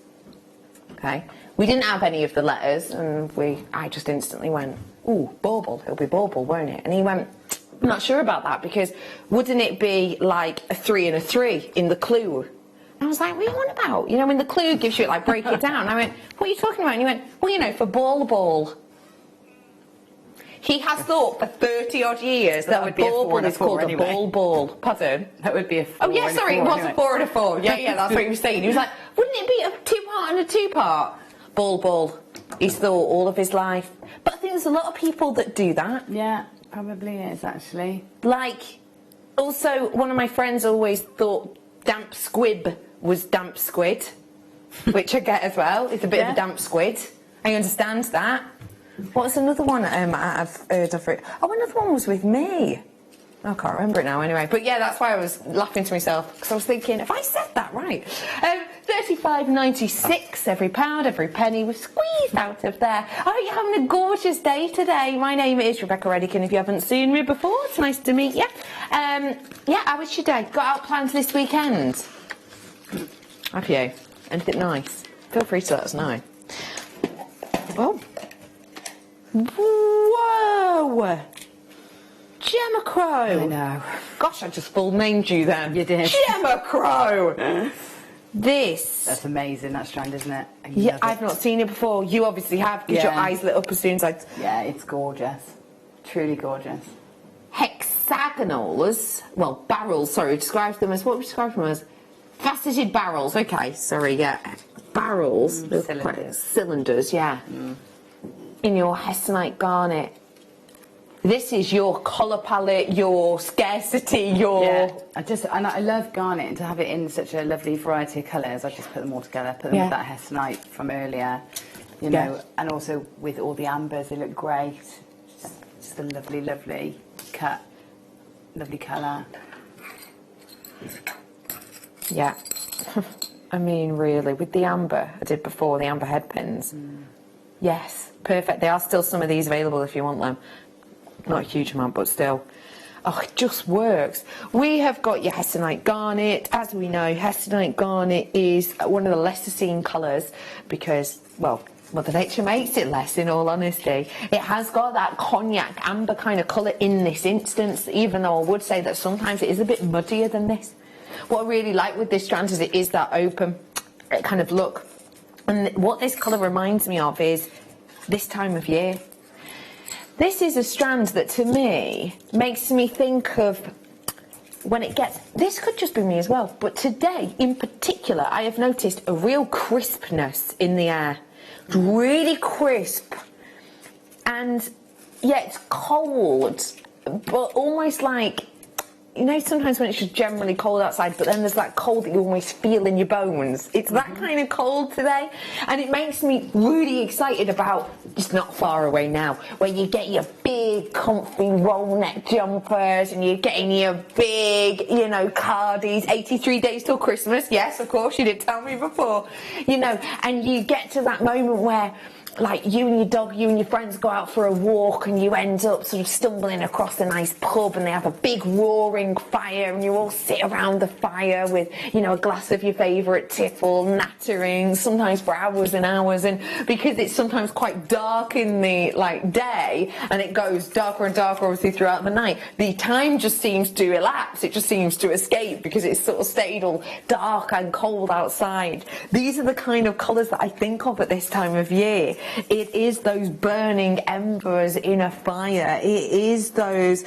Okay, we didn't have any of the letters, and I just instantly went, ooh, bauble, it'll be bauble, won't it? And he went, I'm not sure about that, because wouldn't it be like a 3 and a 3 in the clue? And I was like, what are you on about? You know, when the clue gives you it, like, break it down. I went, what are you talking about? And he went, well, you know, for ball. He has thought for 30 odd years that a bauble is called a ball. Pardon? That would be a 4. Oh yeah, sorry, it was a 4 and a 4. Yeah, that's what he was saying. He was like, wouldn't it be a 2-part and a 2-part? Ball. He's thought all of his life. But I think there's a lot of people that do that. Yeah, probably is actually. Like, also, one of my friends always thought damp squib was damp squid, which I get as well. It's a bit of a damp squid. I understand that. What's another one I've heard of it? Oh, another one was with me. I can't remember it now anyway. But yeah, that's why I was laughing to myself, because I was thinking, have I said that right? 35.96 every pound, every penny was squeezed out of there. I hope you're having a gorgeous day today. My name is Rebecca Redican. If you haven't seen me before, it's nice to meet you. Yeah, how was your day? Got out plans this weekend? Have you? Anything nice? Feel free to let us know. Well, whoa! Gemma Crow! I know. Gosh, I just full named you then. You did. Gemma Crow! This. That's amazing, that strand, isn't it? Yeah, I've not seen it before. You obviously have, because your eyes lit up as soon as I... Yeah, it's gorgeous. Truly gorgeous. Hexagonals, well, barrels, sorry, describes them as, what we describe them as? Faceted barrels, okay, sorry, yeah. Barrels. Cylinders, yeah. In your Hestonite garnet. This is your colour palette, your scarcity, your... Yeah, I love garnet, and to have it in such a lovely variety of colours, I just put them all together, put them with that Hestonite from earlier, you know, and also with all the ambers, they look great. Just a lovely, lovely cut, lovely colour. Yeah. I mean, really, with the amber I did before, the amber head pins. Yes, perfect. There are still some of these available if you want them. Not a huge amount, but still. Oh, it just works. We have got your Hestonite garnet. As we know, Hestonite garnet is one of the lesser seen colours because, well, Mother Nature makes it less, in all honesty. It has got that cognac amber kind of colour in this instance, even though I would say that sometimes it is a bit muddier than this. What I really like with this strand is it is that open kind of look. And what this colour reminds me of is this time of year. This is a strand that, to me, makes me think of when it gets... This could just be me as well, but today, in particular, I have noticed a real crispness in the air. Really crisp. And, yeah, it's cold, but almost like... You know, sometimes when it's just generally cold outside, but then there's that cold that you almost feel in your bones. It's that kind of cold today. And it makes me really excited about, it's not far away now, where you get your big, comfy roll neck jumpers and you're getting your big, you know, cardies. 83 days till Christmas. Yes, of course, you did tell me before. You know, and you get to that moment where... like you and your dog, you and your friends go out for a walk and you end up sort of stumbling across a nice pub and they have a big roaring fire and you all sit around the fire with, you know, a glass of your favourite tipple, nattering, sometimes for hours and hours, and because it's sometimes quite dark in the, like, day and it goes darker and darker obviously throughout the night, the time just seems to elapse, it just seems to escape because it's sort of stayed all dark and cold outside. These are the kind of colours that I think of at this time of year. It is those burning embers in a fire. It is those,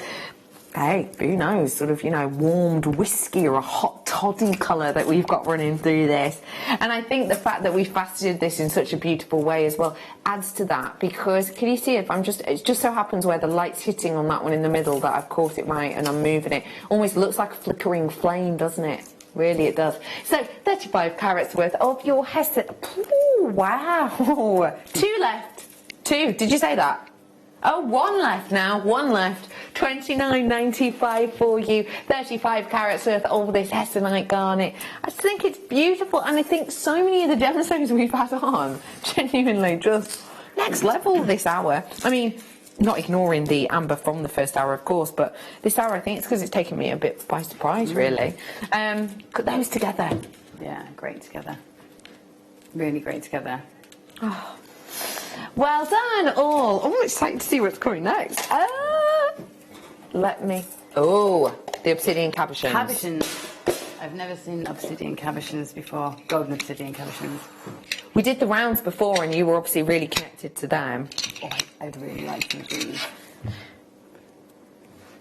hey, who knows, sort of, you know, warmed whiskey or a hot toddy colour that we've got running through this. And I think the fact that we faceted this in such a beautiful way as well adds to that, because can you see if I'm just, it just so happens where the light's hitting on that one in the middle that I've caught it right and I'm moving it. Almost looks like a flickering flame, doesn't it? Really, it does. So, 35 carats worth of your Heston. Ooh, wow. 2 left. 2. Did you say that? Oh, 1 left now. 1 left. 29.95 for you. 35 carats worth of this Hestonite garnet. I just think it's beautiful, and I think so many of the gemstones we've had on genuinely just next level this hour. I mean, not ignoring the amber from the first hour, of course, but this hour, I think it's because it's taken me a bit by surprise, really. Put those together. Yeah, great together. Really great together. Oh. Well done, all. I'm excited to see what's coming next. Let me... Oh, the obsidian cabochons. Cabochons. I've never seen obsidian cabochons before. Golden obsidian cabochons. We did the rounds before and you were obviously really connected to them. Oh, I'd really like some of these.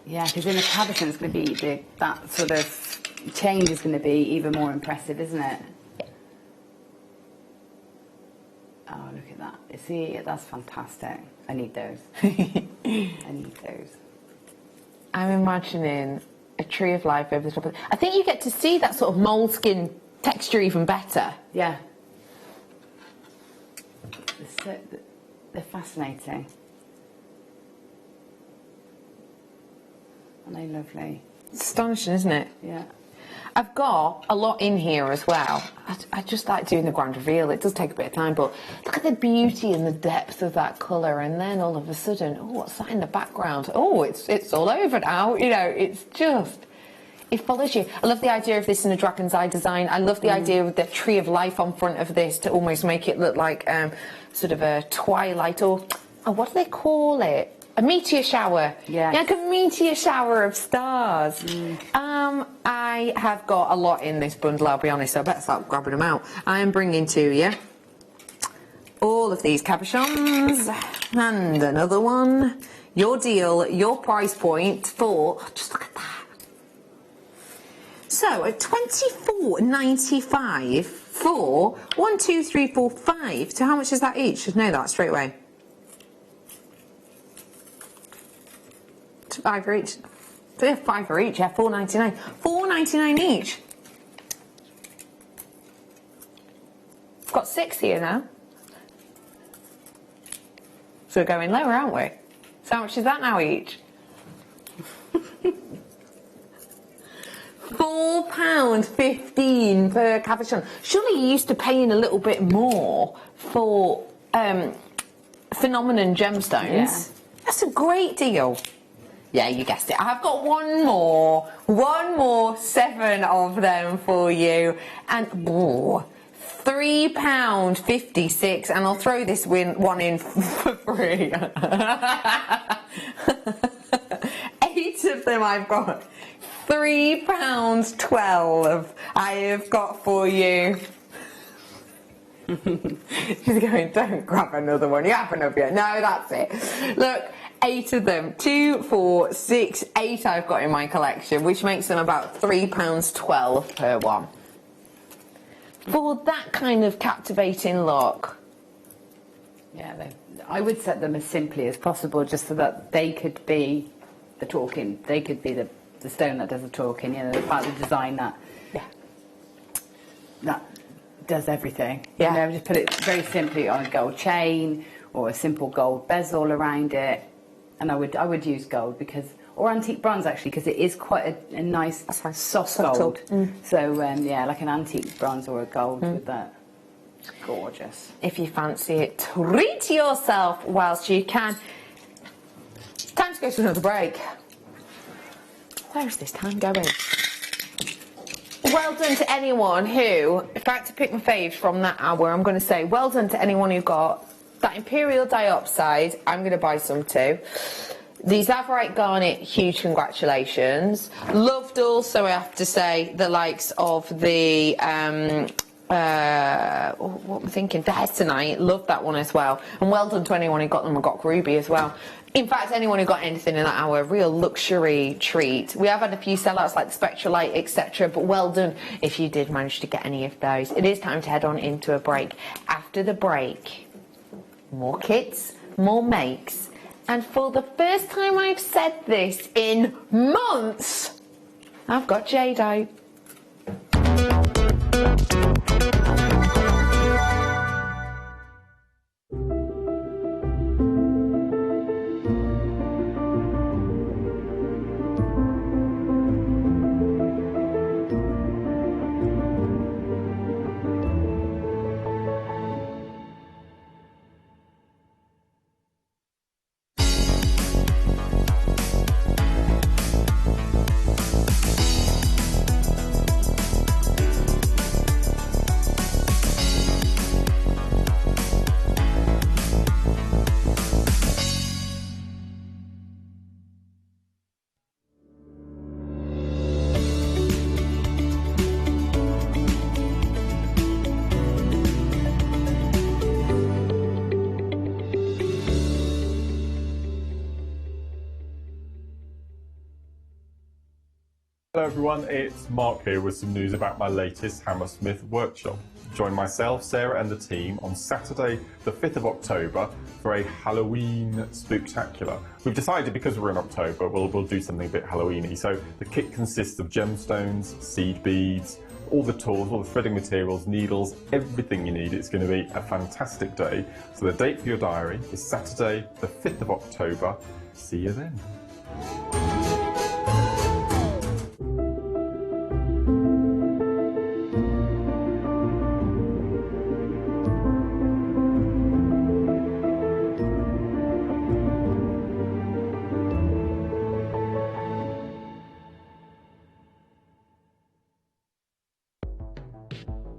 Yeah, because in the cabochon it's going to be that sort of change is going to be even more impressive, isn't it? Yeah. Oh, look at that. See, that's fantastic. I need those. I need those. I'm imagining a tree of life over the top of it. I think you get to see that sort of moleskin texture even better. Yeah. They're fascinating. And they're lovely. It's astonishing, isn't it? Yeah. I've got a lot in here as well. I just like doing the grand reveal. It does take a bit of time, but look at the beauty and the depth of that colour. And then all of a sudden, oh, what's that in the background? Oh, it's all over now. You know, it's just... It follows you. I love the idea of this in a dragon's eye design. I love the idea of the tree of life on front of this to almost make it look like sort of a twilight or what do they call it? A meteor shower. Yeah. Like a meteor shower of stars. I have got a lot in this bundle, I'll be honest. So I better start grabbing them out. I am bringing to you all of these cabochons and another one. Your deal, your price point for... Just look at that. So at $24.95 for 1, 2, 3, 4, 5. So how much is that each? Should know that straight away. $5 for each. $5 for each. Yeah, $4.99. $4.99 each. I've got 6 here now. So we're going lower, aren't we? So how much is that now each? £4.15 per cabochon. Surely you used to paying a little bit more for phenomenon gemstones. Yeah. That's a great deal. Yeah, you guessed it. I've got one more, 7 of them for you, and £3.56, and I'll throw this one in for free. 8 of them I've got. £3.12 I have got for you. She's going, don't grab another one. You have enough yet. No, that's it. Look, 8 of them. 2, 4, 6, 8 I've got in my collection, which makes them about £3.12 per one. For that kind of captivating look. Yeah, I would set them as simply as possible, just so that they could be the talking. They could be the stone that does the talking, you know, the part of the design that does everything. Yeah. You know, just put it very simply on a gold chain or a simple gold bezel around it. And I would use gold or antique bronze actually, because it is quite a nice soft gold. So yeah, like an antique bronze or a gold with that. It's gorgeous. If you fancy it, treat yourself whilst you can. It's time to go to another break. Where's this time going? Well done to anyone who, if I had to pick my faves from that hour, I'm going to say well done to anyone who got that Imperial Diopside. I'm going to buy some too. The Zavarite Garnet, huge congratulations. Loved also, I have to say, the likes of the, what am I thinking? The Hestonite, loved that one as well. And well done to anyone who got them and got Ruby as well. In fact, anyone who got anything in that hour, real luxury treat. We have had a few sellouts like the Spectralite, etc., but well done if you did manage to get any of those. It is time to head on into a break. After the break, more kits, more makes, and for the first time I've said this in months, I've got jadeite. Hello everyone, it's Mark here with some news about my latest Hammersmith workshop. Join myself, Sarah and the team on Saturday the 5th of October for a Halloween spooktacular. We've decided because we're in October we'll do something a bit Halloweeny. So the kit consists of gemstones, seed beads, all the tools, all the threading materials, needles, everything you need. It's going to be a fantastic day. So the date for your diary is Saturday the 5th of October. See you then.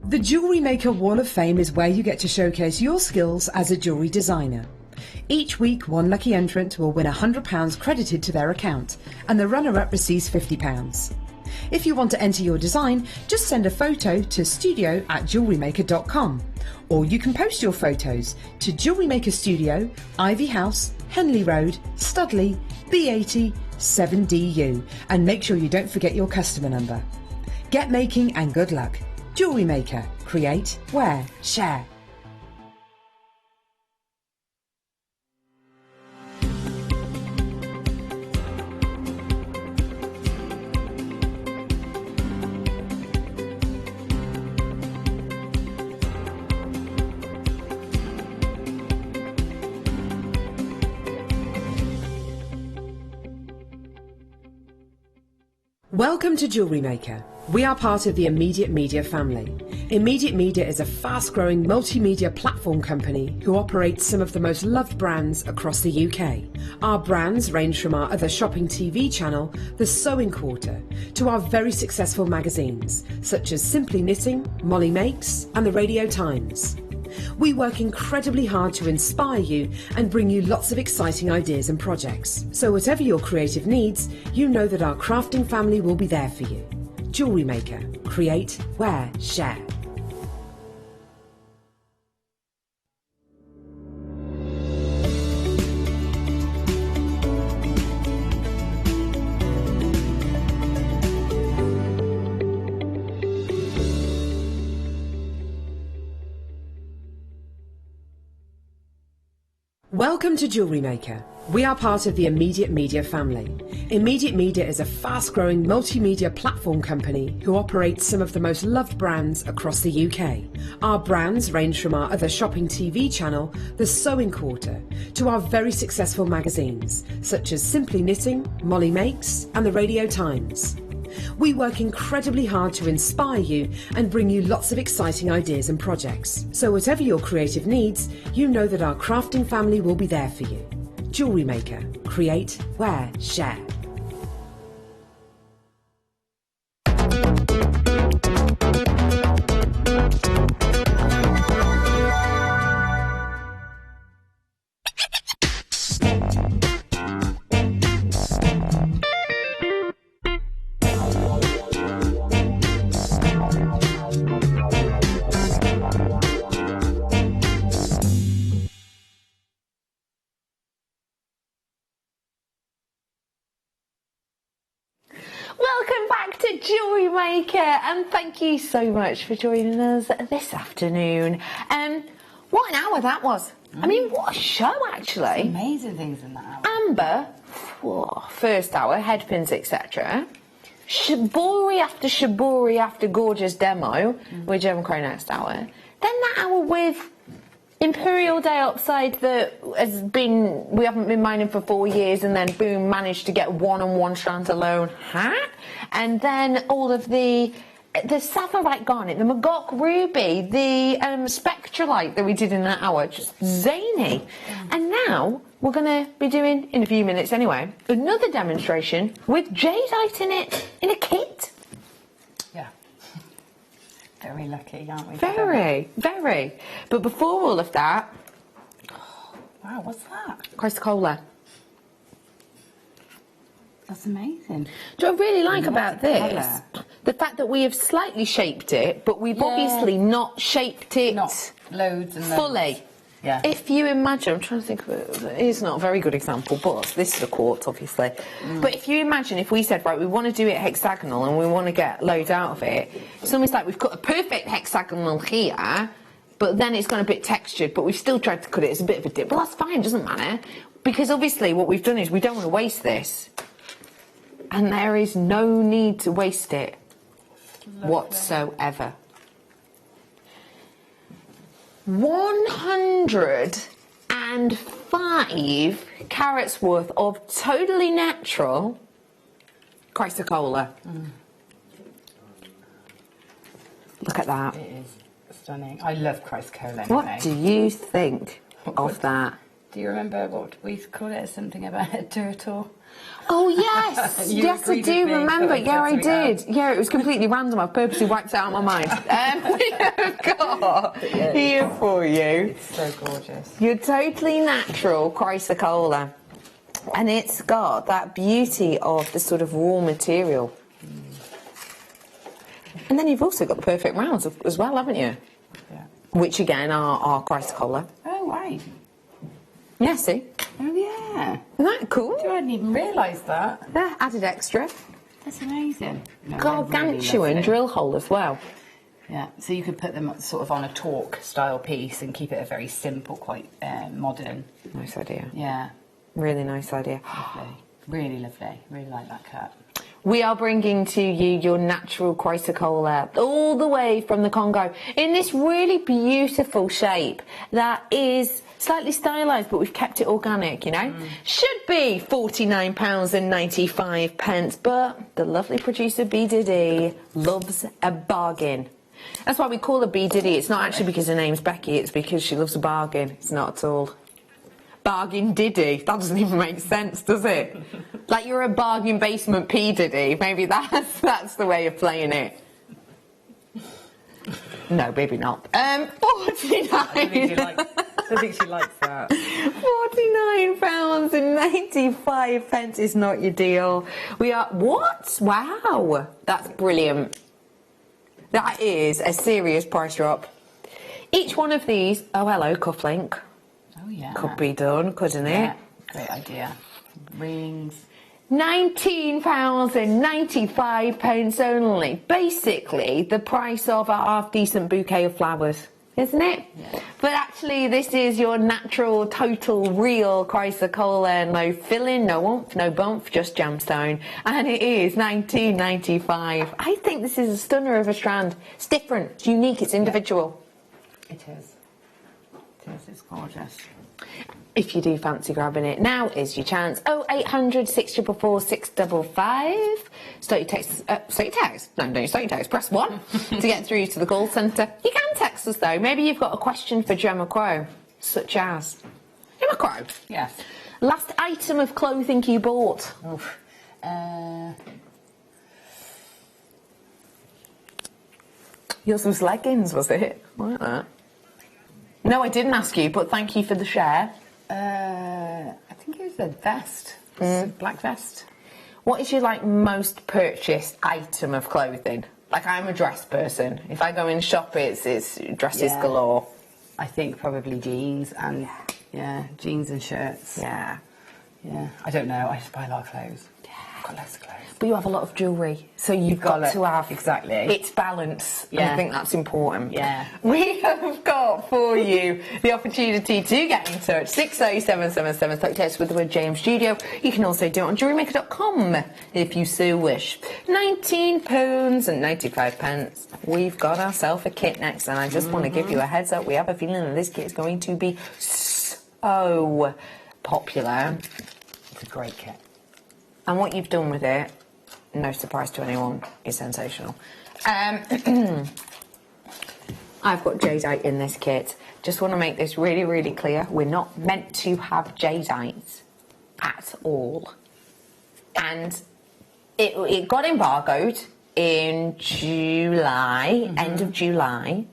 The Jewellery Maker Wall of Fame is where you get to showcase your skills as a jewellery designer. Each week, one lucky entrant will win £100 credited to their account, and the runner-up receives £50. If you want to enter your design, just send a photo to studio@jewellerymaker.com, or you can post your photos to Jewellery Maker Studio, Ivy House, Henley Road, Studley, B80 7DU, and make sure you don't forget your customer number. Get making and good luck. Jewellery Maker. Create, wear, share. Welcome to Jewellery Maker. We are part of the Immediate Media family. Immediate Media is a fast-growing multimedia platform company who operates some of the most loved brands across the UK. Our brands range from our other shopping TV channel, The Sewing Quarter, to our very successful magazines, such as Simply Knitting, Molly Makes, and The Radio Times. We work incredibly hard to inspire you and bring you lots of exciting ideas and projects. So whatever your creative needs, you know that our crafting family will be there for you. Jewellery Maker. Create, wear, share. Welcome to Jewellery Maker. We are part of the Immediate Media family. Immediate Media is a fast-growing multimedia platform company who operates some of the most loved brands across the UK. Our brands range from our other shopping TV channel, The Sewing Quarter, to our very successful magazines, such as Simply Knitting, Molly Makes, and The Radio Times. We work incredibly hard to inspire you and bring you lots of exciting ideas and projects. So whatever your creative needs, you know that our crafting family will be there for you. Jewellery Maker. Create, wear, share. Welcome back to Jewellery Maker, and thank you so much for joining us this afternoon. What an hour that was. I mean, what a show, actually. Amazing things in that hour. Amber, first hour, headpins, etc. Shibori after gorgeous demo with Gem Crow next hour. Then that hour with Imperial Dioxide that has been, we haven't been mining for 4 years, and then boom, managed to get one-on-one strands alone. And then all of the Sapphirite Garnet, the Magok Ruby, the Spectralite that we did in that hour, just zany. And now we're going to be doing, in a few minutes anyway, another demonstration with jadeite in it, in a kit. Yeah. Very lucky, aren't we? Very, very. But before all of that... Wow, what's that? Coca-Cola. That's amazing. Do I really like about this? The fact that we have slightly shaped it, but we've obviously not shaped it not loads and loads. fully. Yeah. If you imagine, I'm trying to think of it's not a very good example, but this is a quartz, obviously. But if you imagine if we said, right, we want to do it hexagonal and we want to get loads out of it, it's almost like we've cut a perfect hexagonal here, but then it's gone a bit textured, but we've still tried to cut it as a bit of a dip. Well, that's fine, doesn't matter. Because obviously what we've done is we don't want to waste this. And there is no need to waste it whatsoever. 105 carats worth of totally natural chrysocolla. Look at that. It is stunning. I love chrysocolla anyway. What do you think of that? Do you remember what we called it? Something about a turtle? Oh, yes. You Yes, I agreed do with me, remember. but I Yeah, I said something did. Yeah, it was completely random. I've purposely wiped it out of my mind. We have got here for you. It's so gorgeous. Your totally natural chrysocolla. And it's got that beauty of the sort of raw material. And then you've also got the perfect rounds as well, haven't you? Yeah. Which, again, are chrysocolla. Oh, right. Yeah, see? Oh, yeah. Isn't that cool? I hadn't even realised that. Yeah, added extra. That's amazing. No, Gargantuan really drill hole as well. Yeah, so you could put them sort of on a talk style piece and keep it a very simple, quite modern. Nice idea. Yeah, Really nice idea. lovely. Really lovely. Really like that cut. We are bringing to you your natural chrysocolla all the way from the Congo in this really beautiful shape that is slightly stylised, but we've kept it organic, you know. Should be £49.95, but the lovely producer B Diddy loves a bargain. That's why we call her B Diddy. It's not actually because her name's Becky, it's because she loves a bargain. It's not at all. Bargain Diddy. That doesn't even make sense, does it? Like you're a bargain basement P Diddy. Maybe that's the way of playing it. No, maybe not. 49. I think she likes that. £49.95 is not your deal. We are what? Wow, that's brilliant. That is a serious price drop. Each one of these. Oh, hello, cufflink. Oh, yeah. Could be done, couldn't it? Yeah, great idea. Rings. £19.95 only. Basically, the price of a half-decent bouquet of flowers, isn't it? Yeah. But actually, this is your natural, total, real chrysocolla. No filling, no oomph, no bump, just gemstone. And it is £19.95. I think this is a stunner of a strand. It's different, it's unique, it's individual. It is. It is. It's gorgeous. If you do fancy grabbing it, now is your chance. 0800 644 655. Start your text. No, don't start your text. Press 1 to get through to the call centre. You can text us though. Maybe you've got a question for Gemma Crow, such as Gemma Crow. Yes. Last item of clothing you bought. Oof. Yours was leggings, was it? Like that. No, I didn't ask you, but thank you for the share. I think it was a vest. A black vest. What is your most purchased item of clothing? Like I'm a dress person. If I go in shop, it's dresses galore. I think probably jeans and jeans and shirts. Yeah. Yeah. I don't know. I just buy a lot of clothes. Yeah. I've got loads of clothes. But you have a lot of jewellery, so you've got to have exactly. It's balance. Yeah. And I think that's important. Yeah. We have got for you the opportunity to get in touch. 60777 text with the word JM Studio. You can also do it on JewelleryMaker.com if you so wish. £19.95. We've got ourselves a kit next, and I just want to give you a heads up. We have a feeling that this kit is going to be so popular. It's a great kit. And what you've done with it, no surprise to anyone, is sensational. I've got jadeite in this kit. Just want to make this really, really clear. We're not meant to have jadeite at all. And it got embargoed in July, end of July.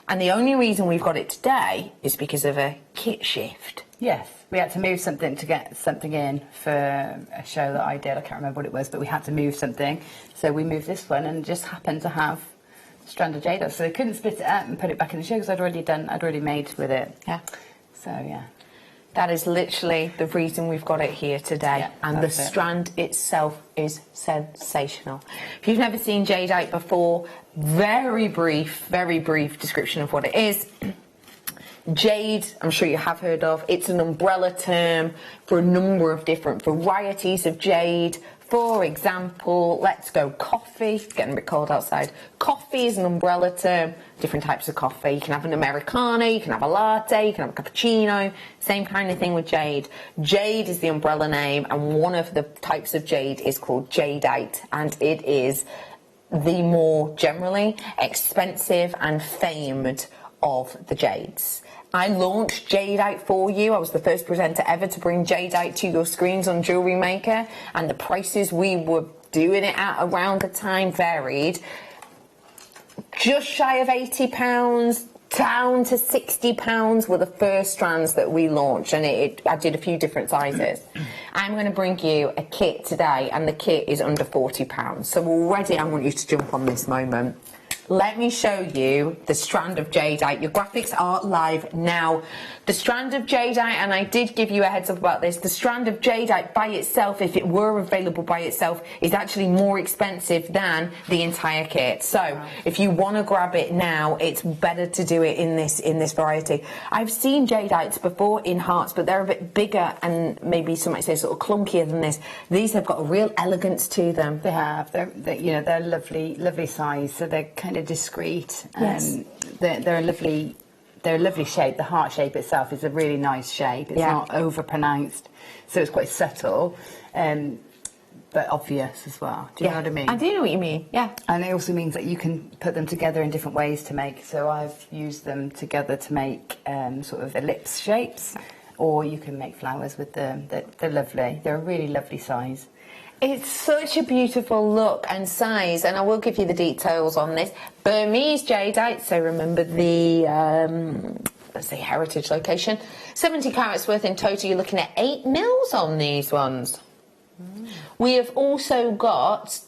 And the only reason we've got it today is because of a kit shift. Yes, we had to move something to get something in for a show that I did. I can't remember what it was, but we had to move something. So we moved this one and just happened to have strand of jade. So they couldn't split it up and put it back in the show because I'd already made with it. Yeah. So, yeah. That is literally the reason we've got it here today. Yeah, and the strand itself is sensational. If you've never seen jadeite before, very brief description of what it is. Jade, I'm sure you have heard of. It's an umbrella term for a number of different varieties of jade. For example, let's go coffee. It's getting a bit cold outside. Coffee is an umbrella term. Different types of coffee. You can have an Americano, you can have a latte, you can have a cappuccino. Same kind of thing with jade. Jade is the umbrella name, and one of the types of jade is called jadeite, and it is the more generally expensive and famed of the jades. I launched jadeite for you. I was the first presenter ever to bring jadeite to your screens on Jewellery Maker, and the prices we were doing it at around the time varied. Just shy of £80, down to £60 were the first strands that we launched, and I did a few different sizes. I'm going to bring you a kit today, and the kit is under £40. So already I want you to jump on this moment. Let me show you the strand of jadeite. Your graphics are live now. The strand of jadeite, and I did give you a heads up about this, the strand of jadeite by itself, if it were available by itself, is actually more expensive than the entire kit. So if you want to grab it now, it's better to do it in this variety. I've seen jadeites before in hearts, but they're a bit bigger and maybe some might say sort of clunkier than this. These have got a real elegance to them. They have. They're lovely size, so they're kind of discreet. Yes. They're a lovely shape. The heart shape itself is a really nice shape. It's not over pronounced, so it's quite subtle, but obvious as well. Do you know what I mean? I do know what you mean. Yeah. And it also means that you can put them together in different ways to make. So I've used them together to make sort of ellipse shapes, or you can make flowers with them. They're lovely. They're a really lovely size. It's such a beautiful look and size, and I will give you the details on this. Burmese jadeite, so remember the, let's say, heritage location. 70 carats worth in total. You're looking at 8 mils on these ones. We have also got,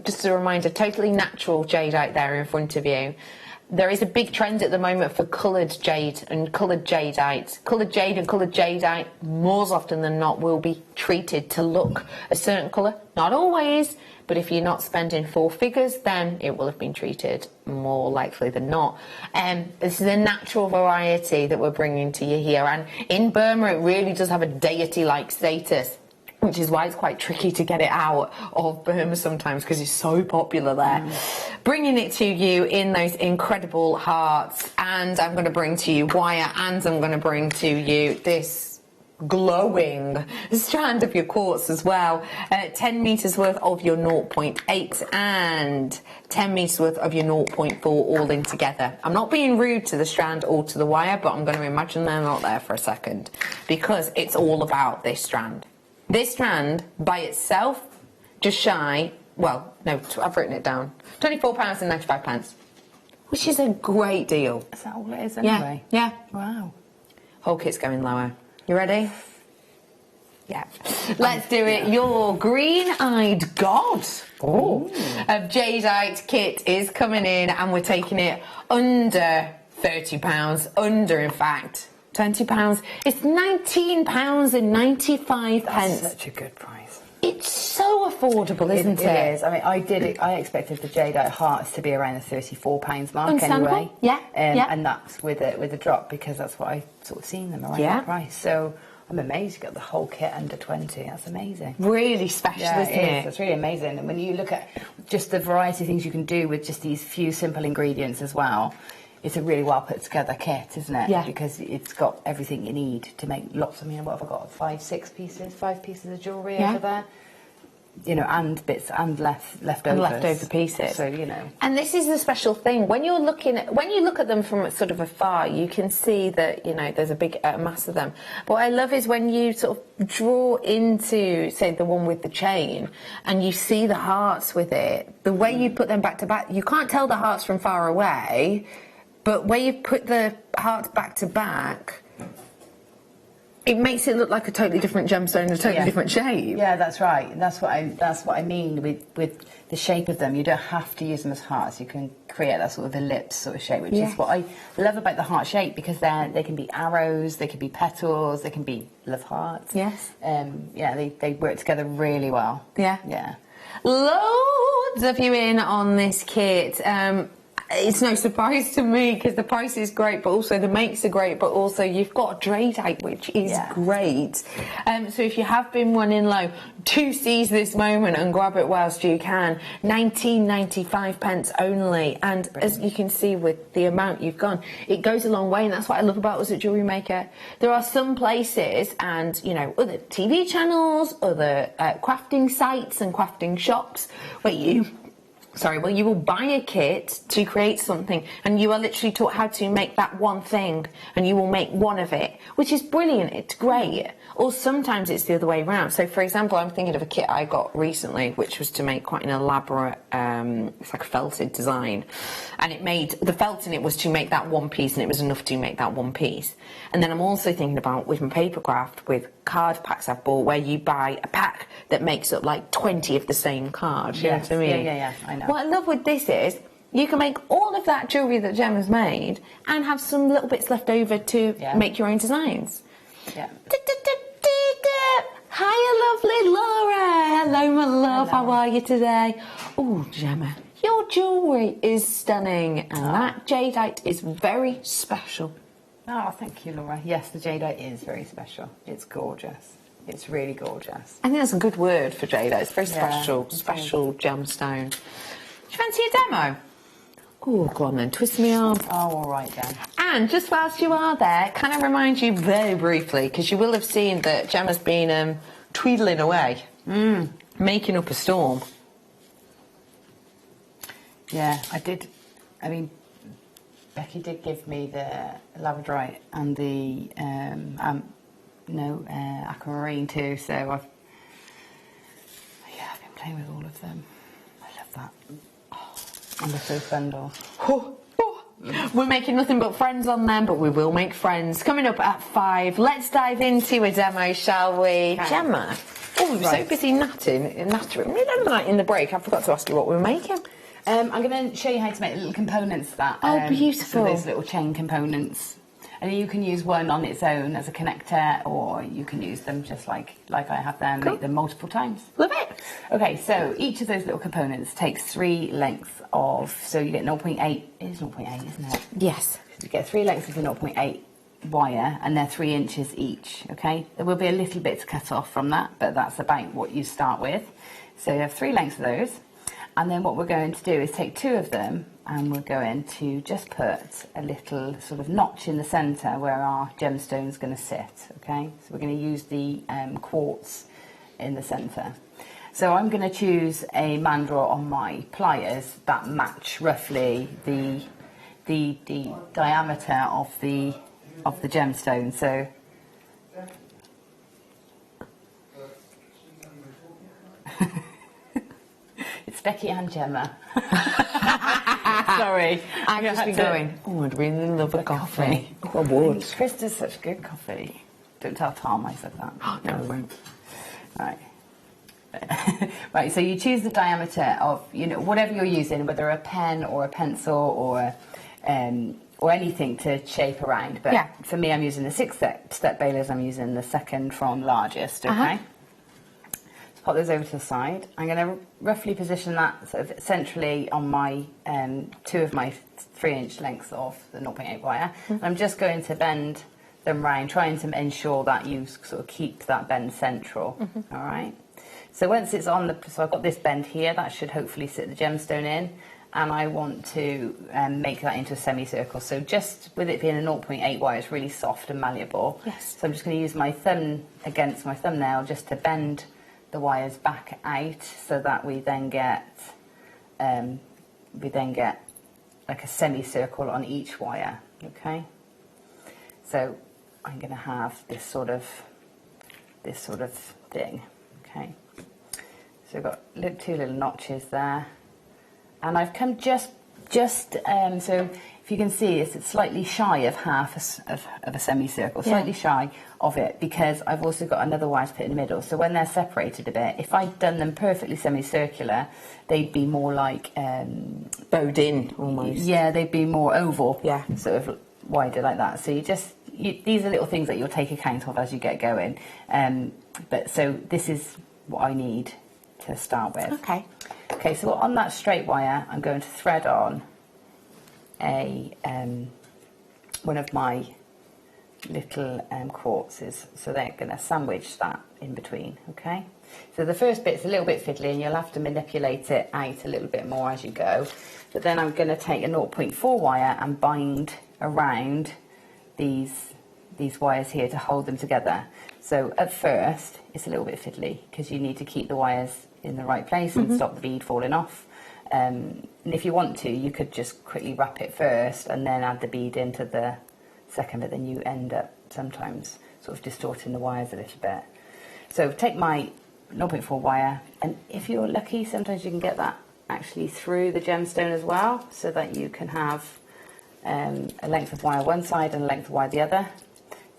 just a reminder, totally natural jadeite there in front of you. There is a big trend at the moment for coloured jade and coloured jadeite. Coloured jade and coloured jadeite, more often than not, will be treated to look a certain colour. Not always, but if you're not spending 4 figures, then it will have been treated more likely than not. This is a natural variety that we're bringing to you here. And in Burma, it really does have a deity-like status, which is why it's quite tricky to get it out of Burma sometimes, because it's so popular there. Bringing it to you in those incredible hearts, and I'm going to bring to you wire, and I'm going to bring to you this glowing strand of your quartz as well. 10 metres worth of your 0.8 and 10 metres worth of your 0.4 all in together. I'm not being rude to the strand or to the wire, but I'm going to imagine they're not there for a second, because it's all about this strand. This strand, by itself, just shy, well, no, I've written it down, £24 and 95, which is a great deal. Is that all it is anyway? Yeah. Wow. Whole kit's going lower. You ready? Yeah. Let's do it. Your green-eyed god of jadeite kit is coming in, and we're taking it under £30, under, in fact, £20. It's £19.95. That's such a good price. It's so affordable, isn't it? It is. I mean, I expected the jadeite hearts to be around the £34 mark anyway. Yeah. And that's with a drop, because that's what I sort of seen them around that price. So I'm amazed you got the whole kit under 20. That's amazing. Really special, isn't it? It's really amazing. And when you look at just the variety of things you can do with just these few simple ingredients as well, it's a really well put together kit, isn't it? Yeah. Because it's got everything you need to make lots. I mean, what have I got? 5 pieces of jewellery over there. You know, and bits and leftovers. And leftover pieces. So, you know. And this is the special thing. When you look at them from sort of afar, you can see that, you know, there's a big mass of them. But what I love is when you sort of draw into, say, the one with the chain, and you see the hearts with it, the way you put them back to back, you can't tell the hearts from far away, but where you put the hearts back to back, It makes it look like a totally different gemstone, a totally different shape. Yeah, that's right. That's what I mean with the shape of them. You don't have to use them as hearts. You can create that sort of ellipse sort of shape, which is what I love about the heart shape, because they can be arrows, they can be petals, they can be love hearts. Yes. They work together really well. Yeah. Yeah. Loads of you in on this kit. It's no surprise to me because the price is great, but also the makes are great, but also you've got a draydite, which is great. So if you have been running low, do seize this moment and grab it whilst you can. 19.95 pence only, and as you can see with the amount you've gone, it goes a long way, and that's what I love about us at Jewellery Maker. There are some places and, you know, other TV channels, other crafting sites and crafting shops where you will buy a kit to create something, and you are literally taught how to make that one thing, and you will make one of it, which is brilliant. It's great. Or sometimes it's the other way around. So, for example, I'm thinking of a kit I got recently, which was to make quite an elaborate, it's like a felted design, and the felt in it was to make that one piece, and it was enough to make that one piece. And then I'm also thinking about, with my paper craft, with card packs I've bought, where you buy a pack that makes up like 20 of the same card. You know what I mean? Yeah, I know. What I love with this is you can make all of that jewellery that Gemma's made and have some little bits left over to make your own designs. Yeah. Hiya, lovely Laura. Hello, my love. Hello. How are you today? Oh, Gemma, your jewellery is stunning, and that jadeite is very special. Oh, thank you, Laura. Yes, the jadeite is very special. It's gorgeous. It's really gorgeous. I think that's a good word for jadeite. It's very special gemstone. Do you fancy a demo? Oh, go on then, twist me arm. Oh, all right then. And just whilst you are there, can I remind you very briefly, because you will have seen that Gemma's been tweedling away, making up a storm. Yeah, I did. I mean, Becky did give me the labradorite and the aquamarine too, so I've been playing with all of them. I love that. And they're so bundle. We're making nothing but friends on them, but we will make friends. Coming up at 5, let's dive into a demo, shall we? Okay. Gemma, we were so busy nattering in the break, I forgot to ask you what we were making. I'm going to show you how to make little components that. Oh, beautiful. So those little chain components. And you can use one on its own as a connector, or you can use them just like I have there and make them multiple times. Love it. Okay, so each of those little components takes 3 lengths of, so you get 0.8, it is 0.8, isn't it? Yes. You get 3 lengths of the 0.8 wire, and they're 3 inches each, okay? There will be a little bit to cut off from that, but that's about what you start with. So you have 3 lengths of those. And then what we're going to do is take 2 of them, and we're going to just put a little sort of notch in the centre where our gemstone is going to sit, okay? So we're going to use the quartz in the centre. So I'm going to choose a mandrel on my pliers that match roughly the diameter of the gemstone. So it's Becky and Gemma. Sorry. I've just been going, I'd really love a coffee. I would. Chris does such good coffee. Don't tell Tom I said that. No, I won't. Right. Right, so you choose the diameter of, whatever you're using, whether a pen or a pencil or anything to shape around. But for me, I'm using the 6-step bailers. I'm using the second from largest, okay? So pop those over to the side. I'm going to roughly position that sort of centrally on my 2 of my 3-inch lengths of the 0.8 wire. And I'm just going to bend them round, trying to ensure that you sort of keep that bend central, all right? So once it's on so I've got this bend here, that should hopefully sit the gemstone in, and I want to make that into a semicircle. So just with it being a 0.8 wire, it's really soft and malleable. Yes. So I'm just going to use my thumb against my thumbnail just to bend the wires back out, so that we then get like a semicircle on each wire. Okay. So I'm going to have this sort of thing. Okay. So I've got 2 little notches there, and I've come so if if you can see, it's slightly shy of half of a semicircle, slightly shy of it, because I've also got another wire to put in the middle. So when they're separated a bit, if I'd done them perfectly semicircular, they'd be more like bowed in almost. Yeah, they'd be more oval. Yeah. Sort of wider like that. So these are little things that you'll take account of as you get going. But so this is what I need to start with. Okay. Okay, so on that straight wire, I'm going to thread on a one of my little quartzes, so they're going to sandwich that in between. Okay, so the first bit's a little bit fiddly and you'll have to manipulate it out a little bit more as you go, but then I'm going to take a 0.4 wire and bind around these wires here to hold them together. So at first it's a little bit fiddly because you need to keep the wires in the right place and stop the bead falling off. And if you want to, you could just quickly wrap it first and then add the bead into the second, but then you end up sometimes sort of distorting the wires a little bit. So take my 0.4 wire, and if you're lucky, sometimes you can get that actually through the gemstone as well, so that you can have a length of wire one side and a length of wire the other,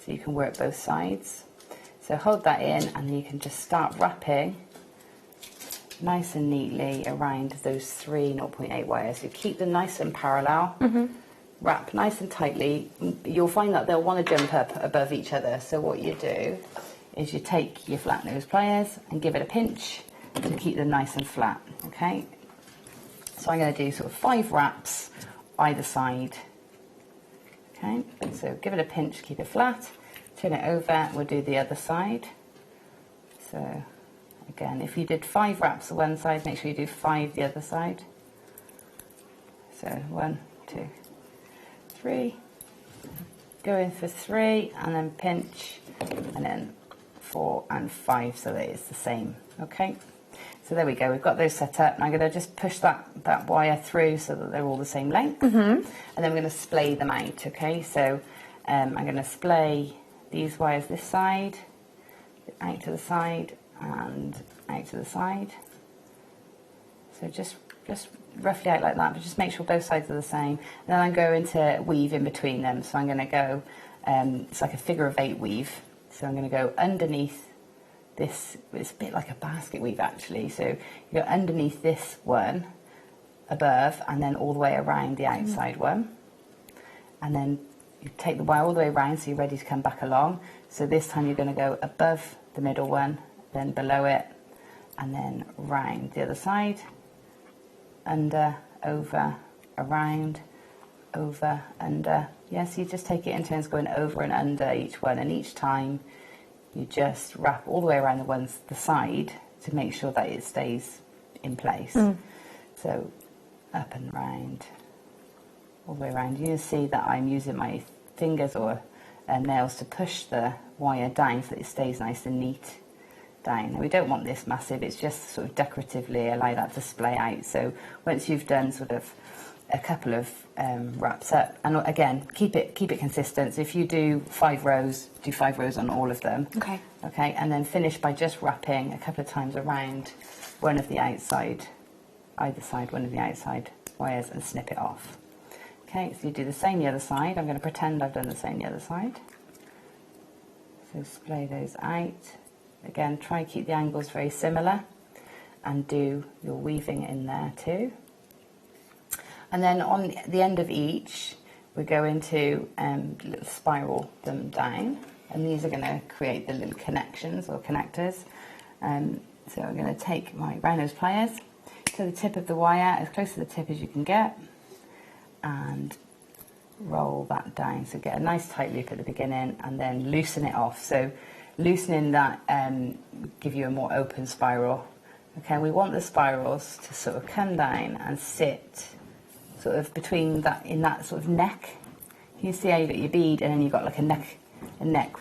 so you can work both sides. So hold that in, and then you can just start wrapping nice and neatly around those 3 0.8 wires. So keep them nice and parallel, wrap nice and tightly. You'll find that they'll want to jump up above each other, so what you do is you take your flat nose pliers and give it a pinch to keep them nice and flat. Okay, so I'm going to do sort of 5 wraps either side. Okay, so give it a pinch, keep it flat, turn it over, we'll do the other side. So again, if you did 5 wraps on one side, make sure you do 5 the other side. So 1, 2, 3, go in for 3 and then pinch, and then 4 and 5, so that it's the same. Okay, so there we go, we've got those set up. And I'm going to just push that wire through so that they're all the same length, and then we're going to splay them out. Okay, so I'm going to splay these wires this side, out to the side, and out to the side. So just roughly out like that, but just make sure both sides are the same. And then I'm going to weave in between them. So I'm going to go, it's like a figure of 8 weave. So I'm going to go underneath this, it's a bit like a basket weave actually. So you go underneath this one, above, and then all the way around the outside one. And then you take the wire all the way around so you're ready to come back along. So this time you're going to go above the middle one, then below it, and then round the other side, under, over, around, over, under. Yes, you just take it in turns going over and under each one, and each time you just wrap all the way around the side to make sure that it stays in place. So up and round, all the way around. You see that I'm using my fingers or nails to push the wire down so that it stays nice and neat down. Now, we don't want this massive, it's just sort of decoratively allow that to splay out. So once you've done sort of a couple of wraps up, and again keep it consistent. So if you do 5 rows, do 5 rows on all of them. Okay, and then finish by just wrapping a couple of times around one of the outside, either side, one of the outside wires, and snip it off. Okay, so you do the same the other side. I'm going to pretend I've done the same the other side. So splay those out. Again, try and keep the angles very similar, and do your weaving in there too. And then on the end of each, we're going to little spiral them down, and these are going to create the little connections or connectors. So I'm going to take my round nose pliers to the tip of the wire, as close to the tip as you can get, and roll that down. So get a nice tight loop at the beginning, and then loosen it off. So loosening that give you a more open spiral. Okay, we want the spirals to sort of come down and sit sort of between that, in that sort of neck. You see how you've got your bead and then you've got like a neck.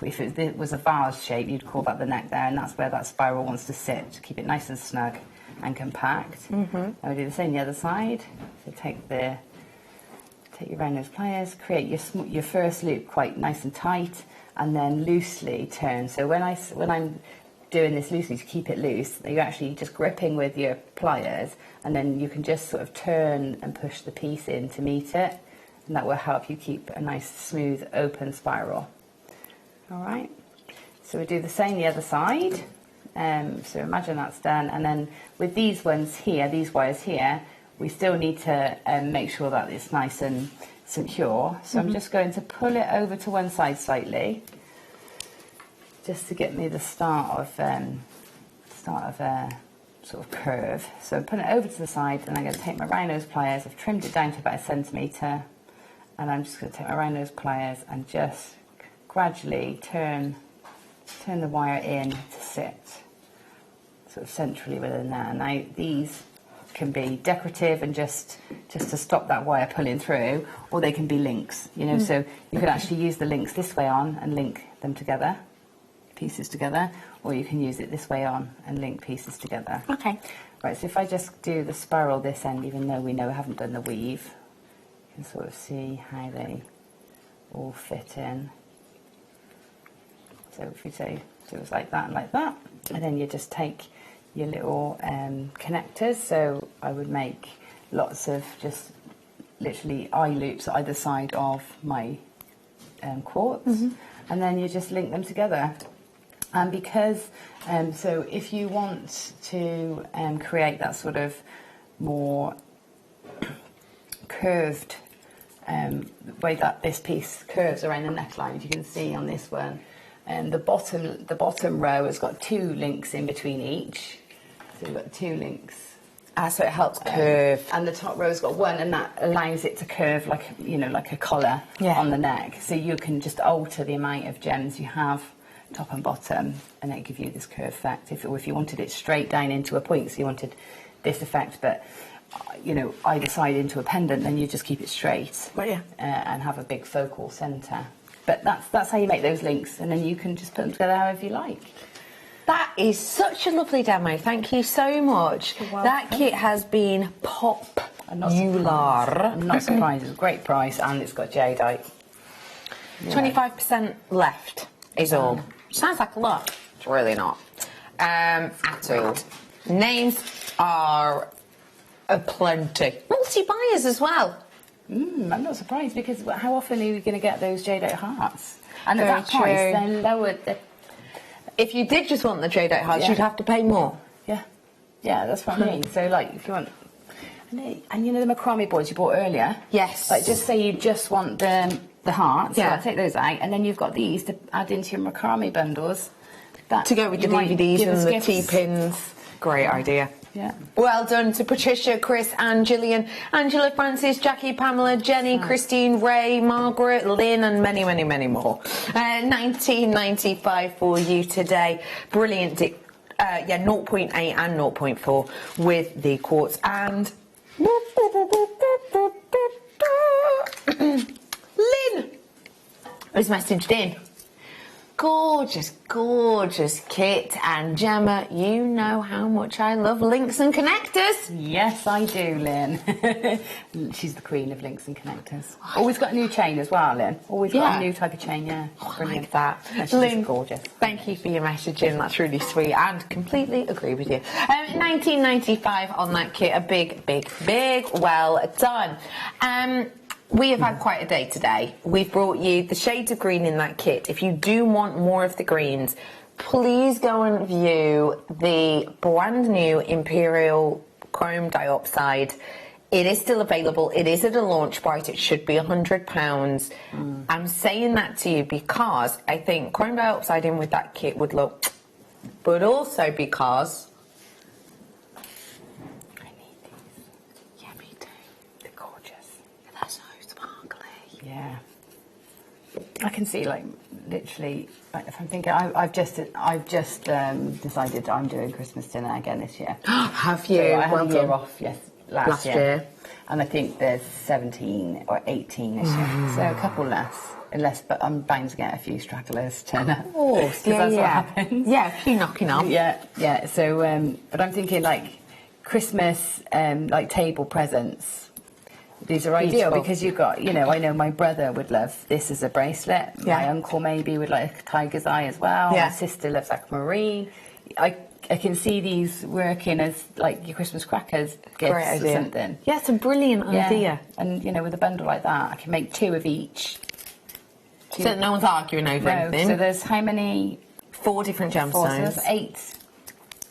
If it was a vase shape, you'd call that the neck there, and that's where that spiral wants to sit, to keep it nice and snug and compact. And we do the same the other side. So take your round nose pliers, create your first loop quite nice and tight, and then loosely turn. So when I'm doing this loosely to keep it loose, you're actually just gripping with your pliers, and then you can just sort of turn and push the piece in to meet it, and that will help you keep a nice, smooth, open spiral. All right. So we do the same the other side. So imagine that's done, and then with these ones here, these wires here, we still need to make sure that it's nice and secure. So I'm just going to pull it over to one side slightly, just to get me the start of a sort of curve. So I'm putting it over to the side, and I'm going to take my round nose pliers. I've trimmed it down to about 1 centimetre, and I'm just going to take my round nose pliers and just gradually turn the wire in to sit sort of centrally within there. Now these can be decorative and just to stop that wire pulling through, or they can be links, you know, so you could actually use the links this way on and link them together, pieces together, or you can use it this way on and link pieces together. Okay. Right, so if I just do the spiral this end, even though we know we haven't done the weave, you can sort of see how they all fit in. So if we say do it like that, and then you just take your little connectors. So I would make lots of just literally eye loops either side of my quartz, and then you just link them together. And because, so if you want to create that sort of more curved way that this piece curves around the neckline, if you can see on this one, and the bottom row has got 2 links in between each. So you've got 2 links. So it helps curve. And the top row's got 1, and that allows it to curve like, you know, like a collar on the neck. So you can just alter the amount of gems you have, top and bottom, and it give you this curve effect. If you wanted it straight down into a point, so you wanted this effect, but you know, either side into a pendant, then you just keep it straight. Well, yeah. And have a big focal centre. But that's how you make those links, and then you can just put them together however you like. That is such a lovely demo. Thank you so much. That kit has been popular. I'm not surprised. It's a great price, and it's got jadeite. 25% left is all. Sounds like a lot. It's really not. At all. Names are aplenty. Multi-buyers as well. I'm not surprised, because how often are you going to get those jadeite hearts? And at Very that price, they're lowered. If you did just want the jadeite hearts, you'd have to pay more. Yeah, that's what I mean. So, like, if you want, and you know the macrame boards you bought earlier. Yes. Like, just say you just want the hearts. Yeah. So take those out, and then you've got these to add into your macrame bundles. To go with the DVDs and the T-pins. Great idea. Yeah. Well done to Patricia, Chris, Anne, Gillian, Angela, Francis, Jackie, Pamela, Jenny, Christine, Ray, Margaret, Lynn, and many, many, many more. 1995 for you today. Brilliant. 0.8 and 0.4 with the quartz. And Lynn was messaged in. Gorgeous, gorgeous kit. And Gemma, you know how much I love links and connectors. Yes, I do, Lynn. She's the queen of links and connectors. Always got a new chain as well, Lynn. Always got a new type of chain, yeah. Brilliant. Like that. And she's Lynn, just gorgeous. Thank you for your messaging. That's really sweet, and completely agree with you. 1995 on that kit. A big, big, big well done. We have had quite a day today. We've brought you the shades of green in that kit. If you do want more of the greens, please go and view the brand new Imperial Chrome Diopside. It is still available. It is at a launch price. It should be £100. I'm saying that to you because I think Chrome Diopside in with that kit would look, but also because yeah, I can see, like, literally, like, if I'm thinking, I've just decided I'm doing Christmas dinner again this year. Have you? So I had Well a year done. off, last year, and I think there's 17 or 18 this year, so a couple less, but I'm bound to get a few stragglers turn up. Oh, that's what happens. Yeah, a few knocking off. Yeah. So, but I'm thinking, like, Christmas, like, table presents. These are ideal because you've got, you know, I know my brother would love this as a bracelet. My uncle maybe would like a tiger's eye as well. My sister loves aquamarine. I can see these working as like your Christmas crackers gifts Great or idea. something. Yeah, it's a brilliant idea. And you know, with a bundle like that, I can make 2 of each. So that no one's arguing over anything. So there's how many? 4 different So gemstones. there's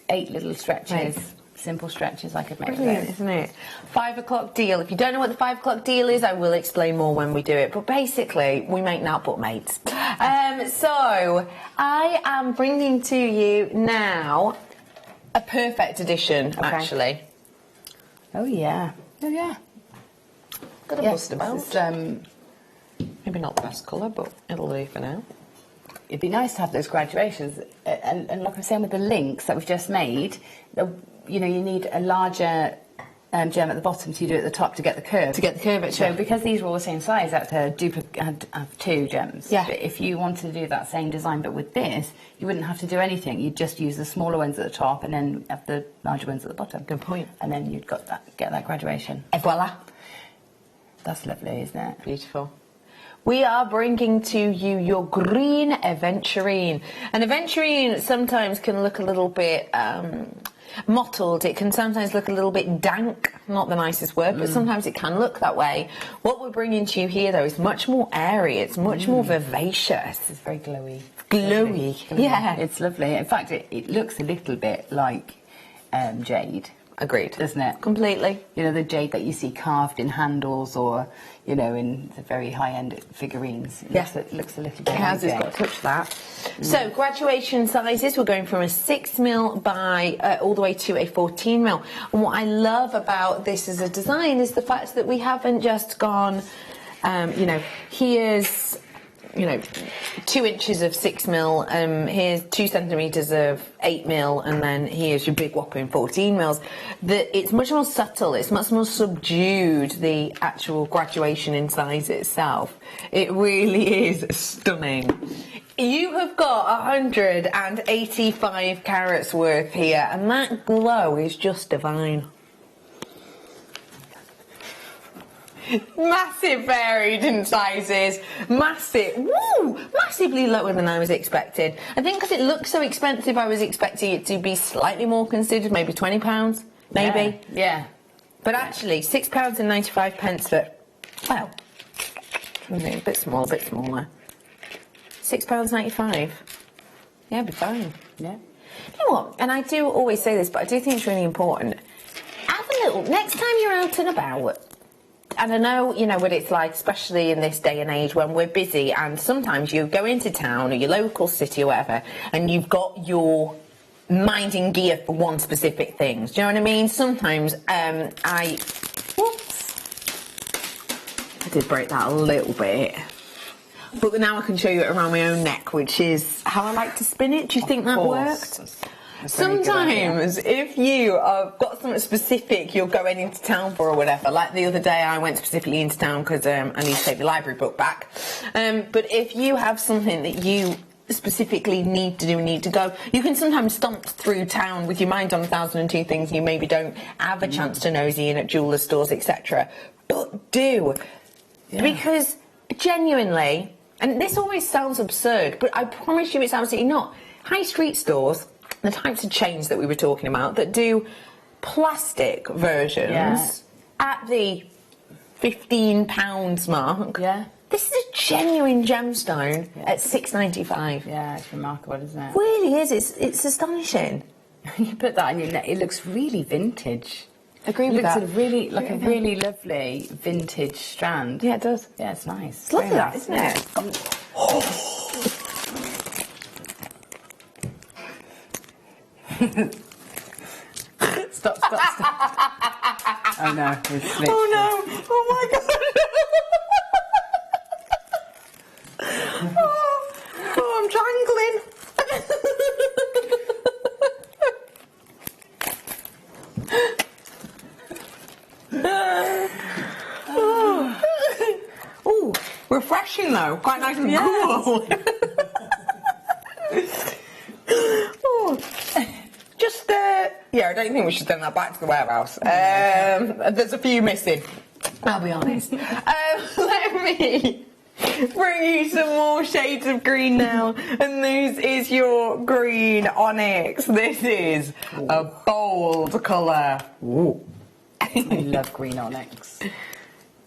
8 little stretches. Right. Simple stretches I could make. Brilliant, those. isn't it? 5 o'clock deal. If you don't know what the 5 o'clock deal is, I will explain more when we do it. But basically, we make now but mates. So I am bringing to you now a perfect edition, actually. Oh yeah. Oh yeah. Got a bust about. It's, Maybe not the best colour, but it'll do for now. it'd be nice to have those graduations. And like I was saying with the links that we've just made, you know, you need a larger gem at the bottom to do at the top to get the curve. To get the curvature. So because these are all the same size, I had to have 2 gems. Yeah. But if you wanted to do that same design but with this, you wouldn't have to do anything. You'd just use the smaller ones at the top and then have the larger ones at the bottom. Good point. And then you'd get that graduation. Et voila. That's lovely, isn't it? Beautiful. We are bringing to you your green aventurine. An aventurine sometimes can look a little bit mottled. It can sometimes look a little bit dank. Not the nicest word, but sometimes it can look that way. What we're bringing to you here, though, is much more airy. It's much more vivacious. It's very glowy. Glowy. Yeah. It's lovely. In fact, it looks a little bit like jade. Agreed. Doesn't it? Completely. You know, the jade that you see carved in handles or, you know, in the very high-end figurines. It looks a little bit It has, like it's got to touch that. So, graduation sizes, we're going from a 6mm by all the way to a 14mm. And what I love about this as a design is the fact that we haven't just gone, you know, here's, you know, 2 inches of 6mm, here's 2 centimetres of 8mm, and then here's your big whopping 14mm. It's much more subtle, it's much more subdued, the actual graduation in size itself. It really is stunning. You have got 185 carats worth here, and that glow is just divine. Massive varied in sizes, massively lower than I was expecting. I think because it looks so expensive, I was expecting it to be slightly more considered, maybe £20, maybe. Yeah. But actually, £6.95 for, well, a bit smaller. £6.95. Yeah, it'd be fine. Yeah. You know what? And I do always say this, but I do think it's really important. Have a little, next time you're out and about, and I know, you know, what it's like, especially in this day and age when we're busy, and sometimes you go into town or your local city or whatever, and you've got your mind in gear for one specific thing. Do you know what I mean? Sometimes whoops, I did break that a little bit. But now I can show you it around my own neck, which is how I like to spin it. Do you think that worked? Sometimes, if you have got something specific you're going into town for or whatever, like the other day I went specifically into town because I need to take the library book back. But if you have something that you specifically need to do and need to go, you can sometimes stomp through town with your mind on 1,002 things you maybe don't have a chance to nosy in at jewellers' stores, etc. But do. Yeah. Because genuinely, and this always sounds absurd, but I promise you it's absolutely not. High street stores, the types of chains that we were talking about that do plastic versions at the £15 mark. Yeah. This is a genuine gemstone at £6.95. Yeah, it's remarkable, isn't it? Really is. It's astonishing. You put that on your neck, it looks really vintage. Agree with that. It looks really like a really lovely vintage strand. Yeah, it does. Yeah, it's nice. It's lovely, that, isn't it? Stop. Oh no, it's glitched. Oh no! Oh my god! Oh, I'm jangling. Oh, refreshing though. Quite nice and cool. Oh. Just, yeah, I don't think we should send that back to the warehouse. There's a few missing, I'll be honest. Let me bring bring you some more shades of green now, and this is your green onyx. This is a bold colour. Ooh. I love green onyx.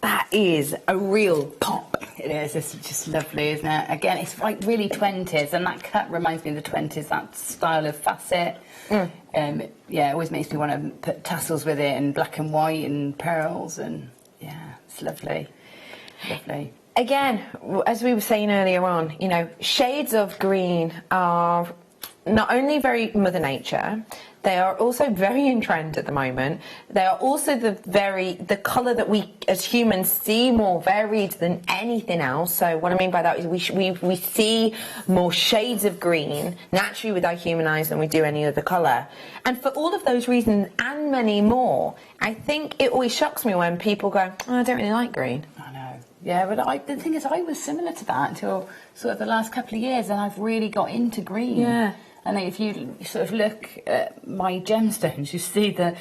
That is a real pop. It is. It's just lovely, isn't it? Again, it's like really 20s, and that cut reminds me of the 20s, that style of facet. Yeah, it always makes me want to put tassels with it, and black and white and pearls, and yeah, it's lovely. Lovely. Again, as we were saying earlier on, you know, shades of green are not only very Mother Nature, they are also very in trend at the moment. They are also the colour that we as humans see more varied than anything else. So what I mean by that is we see more shades of green naturally with our human eyes than we do any other colour. And for all of those reasons and many more, I think it always shocks me when people go, oh, I don't really like green. I know. Yeah, but the thing is, I was similar to that until sort of the last couple of years, and I've really got into green. Yeah. And if you sort of look at my gemstones, you see that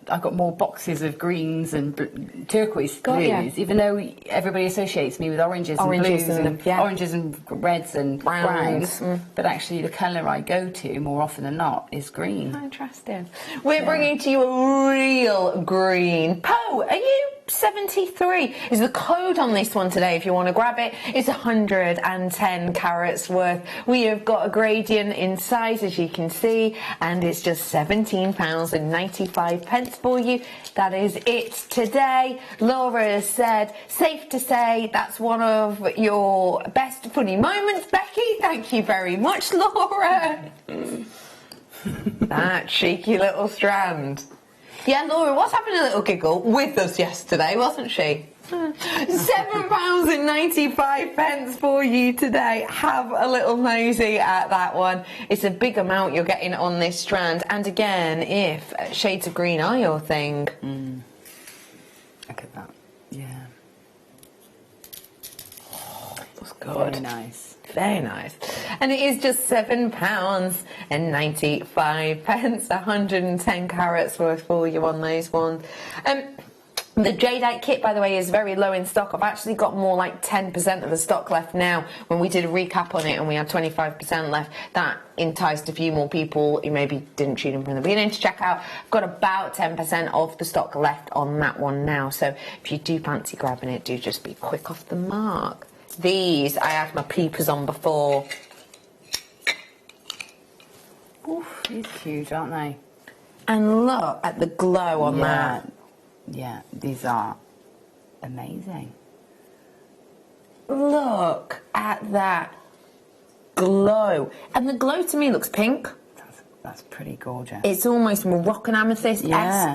I've got more boxes of greens and turquoise blues, even though everybody associates me with oranges and blues and oranges and reds and browns. But actually the colour I go to more often than not is green. Interesting. We're bringing to you a real green. Poe, are you 73 is the code on this one today if you want to grab it. It's 110 carats worth. We have got a gradient in size, as you can see, and it's just £17.95 for you. That is it today. Laura has said, safe to say that's one of your best funny moments, Becky. Thank you very much, Laura. That cheeky little strand. Yeah, Laura was having a little giggle with us yesterday, wasn't she? £7.95 for you today. Have a little nosy at that one. It's a big amount you're getting on this strand. And again, if shades of green are your thing. Look at that. Yeah. That's good. Very nice. Very nice. And it is just £7.95, 110 carats worth for you on those ones. The jadeite kit, by the way, is very low in stock. I've actually got more like 10% of the stock left now. When we did a recap on it and we had 25% left, that enticed a few more people who maybe didn't tune in from the beginning to check out. I've got about 10% of the stock left on that one now. So if you do fancy grabbing it, do just be quick off the mark. These, I had my peepers on before. Oof, these are huge, aren't they? And look at the glow on that. Yeah, these are amazing. Look at that glow. And the glow to me looks pink. That's pretty gorgeous. It's almost Moroccan amethyst-esque. Yeah,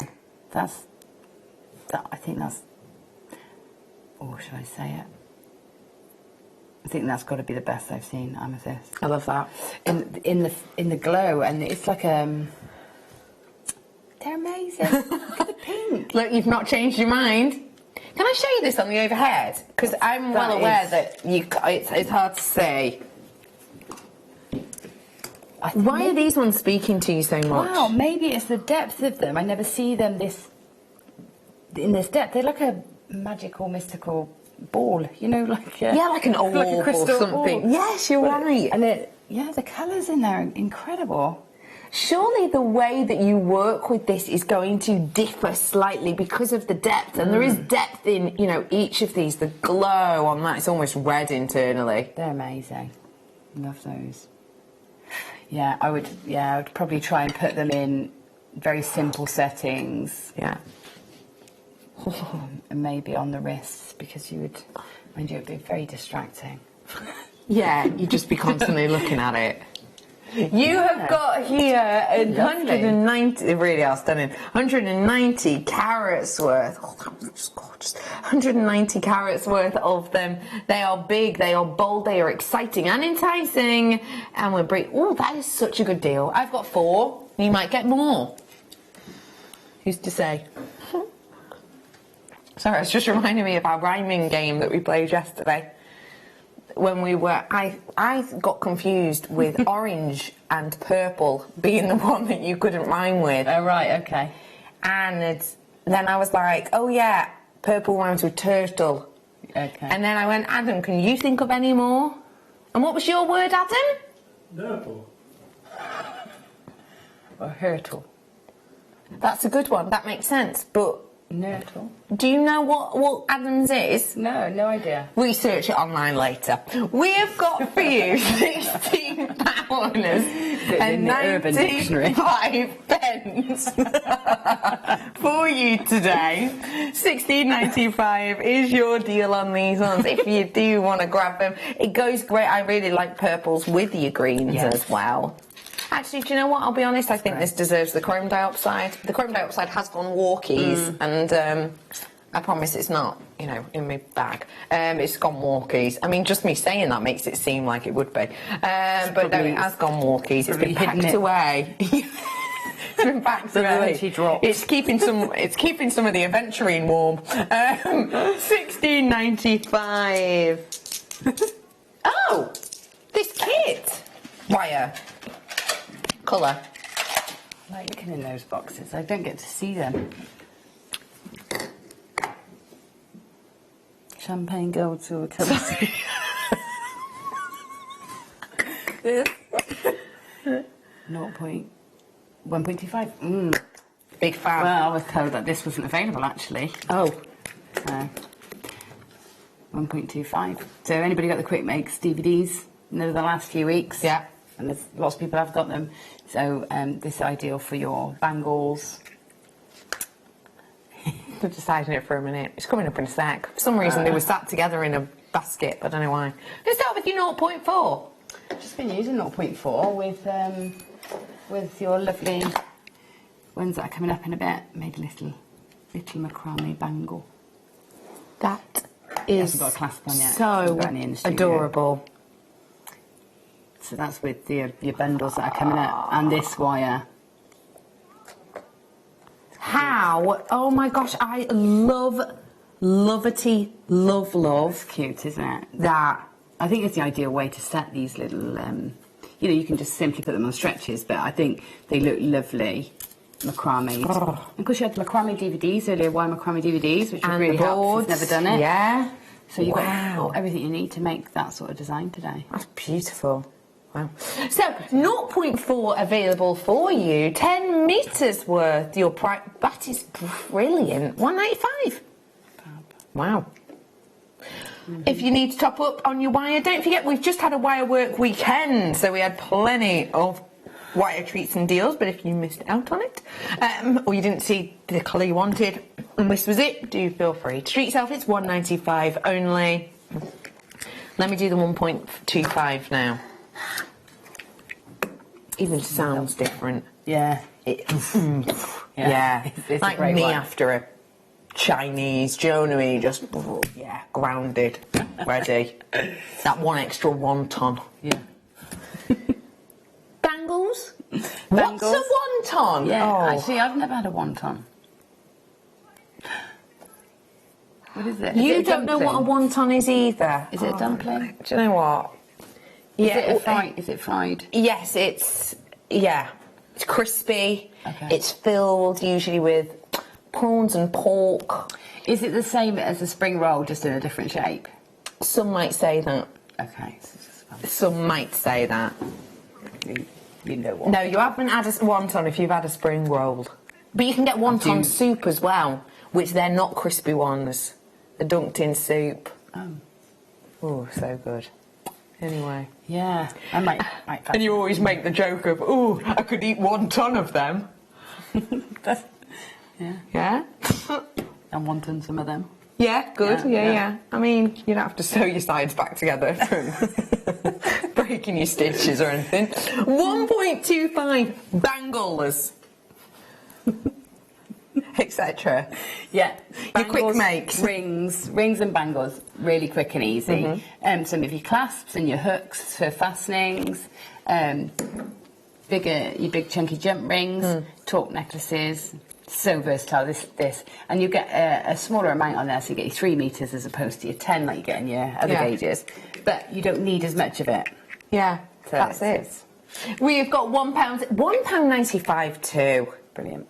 I think that's... Oh, should I say it? I think that's got to be the best I've seen, amethyst. I love that. In the glow, and it's like they're amazing. Look at the pink. Look, you've not changed your mind. Can I show you this on the overhead? Because I'm well aware that it's hard to see. Why are these ones speaking to you so much? Wow, maybe it's the depth of them. I never see them in this depth. They're like a magical, mystical ball, you know, like like an orb like a crystal or something. Ball. Yes, you're right. And the colours in there are incredible. Surely the way that you work with this is going to differ slightly because of the depth, and there is depth in, you know, each of these. The glow on that, it's almost red internally. They're amazing. Love those. Yeah, I would probably try and put them in very simple settings. Yeah. And maybe on the wrists, because it would be very distracting. Yeah, you'd just be constantly looking at it. You have got here 190, they really are stunning, 190 carats worth. Oh, that was just gorgeous. 190 carats worth of them. They are big, they are bold, they are exciting and enticing. And we're oh, that is such a good deal. I've got 4, you might get more. Who's to say? Sorry, it's just reminding me of our rhyming game that we played yesterday. When we were, I got confused with orange and purple being the one that you couldn't rhyme with. Oh, right, okay. And then I was like, oh yeah, purple rhymes with turtle. Okay. And then I went, Adam, can you think of any more? And what was your word, Adam? Nurple. Or hurtle. That's a good one. That makes sense. But Nurtle. do you know what Adam's is? No, no idea. Research it online later. We have got for you £16 and the Urban Dictionary. 95 pence for you today. £16.95 is your deal on these ones. If you do want to grab them, it goes great. I really like purples with your greens as well. Actually, do you know what? I'll be honest, I think this deserves the chrome dioxide. The chrome dioxide has gone walkies, and I promise it's not, you know, in my bag. It's gone walkies. I mean, just me saying that makes it seem like it would be. But no, it has gone walkies. It's been packed away. It's been packed away. It's keeping some of the aventurine warm. £16.95. Oh, this kit. Wire. Colour. I like looking in those boxes. I don't get to see them. Champagne gold silver colour. 1.25. Big fan. Well, I was told that this wasn't available actually. Oh. 1.25. So anybody got the Quick Makes DVDs in the last few weeks? Yeah. And there's lots of people have got them. So this is ideal for your bangles. I've just hiding it for a minute. It's coming up in a sec. For some reason, they were sat together in a basket, but I don't know why. Let's start with your 0.4. Just been using 0.4 with your lovely ones that are coming up in a bit. Made a little macrame bangle. That is got a clasp on yet. so adorable. So that's with your bundles that are coming up, and this wire. How? Oh my gosh, I love It's cute, isn't it? that. I think it's the ideal way to set these little, you know, you can just simply put them on stretches, but I think they look lovely. Macrame. And of course, you had the macrame DVDs earlier, wire macrame DVDs, which would really help if you've never done it. Yeah. So you've got everything you need to make that sort of design today. That's beautiful. Wow. So, 0.4 available for you. 10 metres worth. Your price. That is brilliant. £1.95. Wow. If you need to top up on your wire, don't forget we've just had a wire work weekend, so we had plenty of wire treats and deals, but if you missed out on it, or you didn't see the colour you wanted, and this was it, do feel free to treat yourself. It's £1.95 only. Let me do the 1.25 now. Even sounds different. Yeah. Yeah. It's like me after a Chinese, do you know what I mean? Just, grounded, ready. That one extra wonton. Yeah. Bangles? What's a wonton? Yeah, actually, I've never had a wonton. What is it? You don't know what a wonton is either. Is it a dumpling? Do you know what? Is it fried? Yes, it's crispy. Okay. It's filled usually with prawns and pork. Is it the same as a spring roll, just in a different shape? Some might say that. Okay. Some might say that. You know what? No, you haven't had a wonton if you've had a spring roll. But you can get wonton soup as well, which they're not crispy ones. They're dunked in soup. Oh, so good. Anyway. Yeah, I might and you always make the joke of, I could eat 1 ton of them. Yeah? I'm wanting some of them. Yeah, good. Yeah. I mean, you don't have to sew your sides back together from breaking your stitches or anything. 1.25 bangles. Etc. Yeah. Your quick makes. Rings and bangles, really quick and easy. Some of your clasps and your hooks for fastenings. Your big chunky jump rings, torque necklaces. So versatile, this. And you get a smaller amount on there, so you get your 3 metres as opposed to your 10 like you get in your other gauges. But you don't need as much of it. Yeah, so that's it. We've got £1.95 too. Brilliant.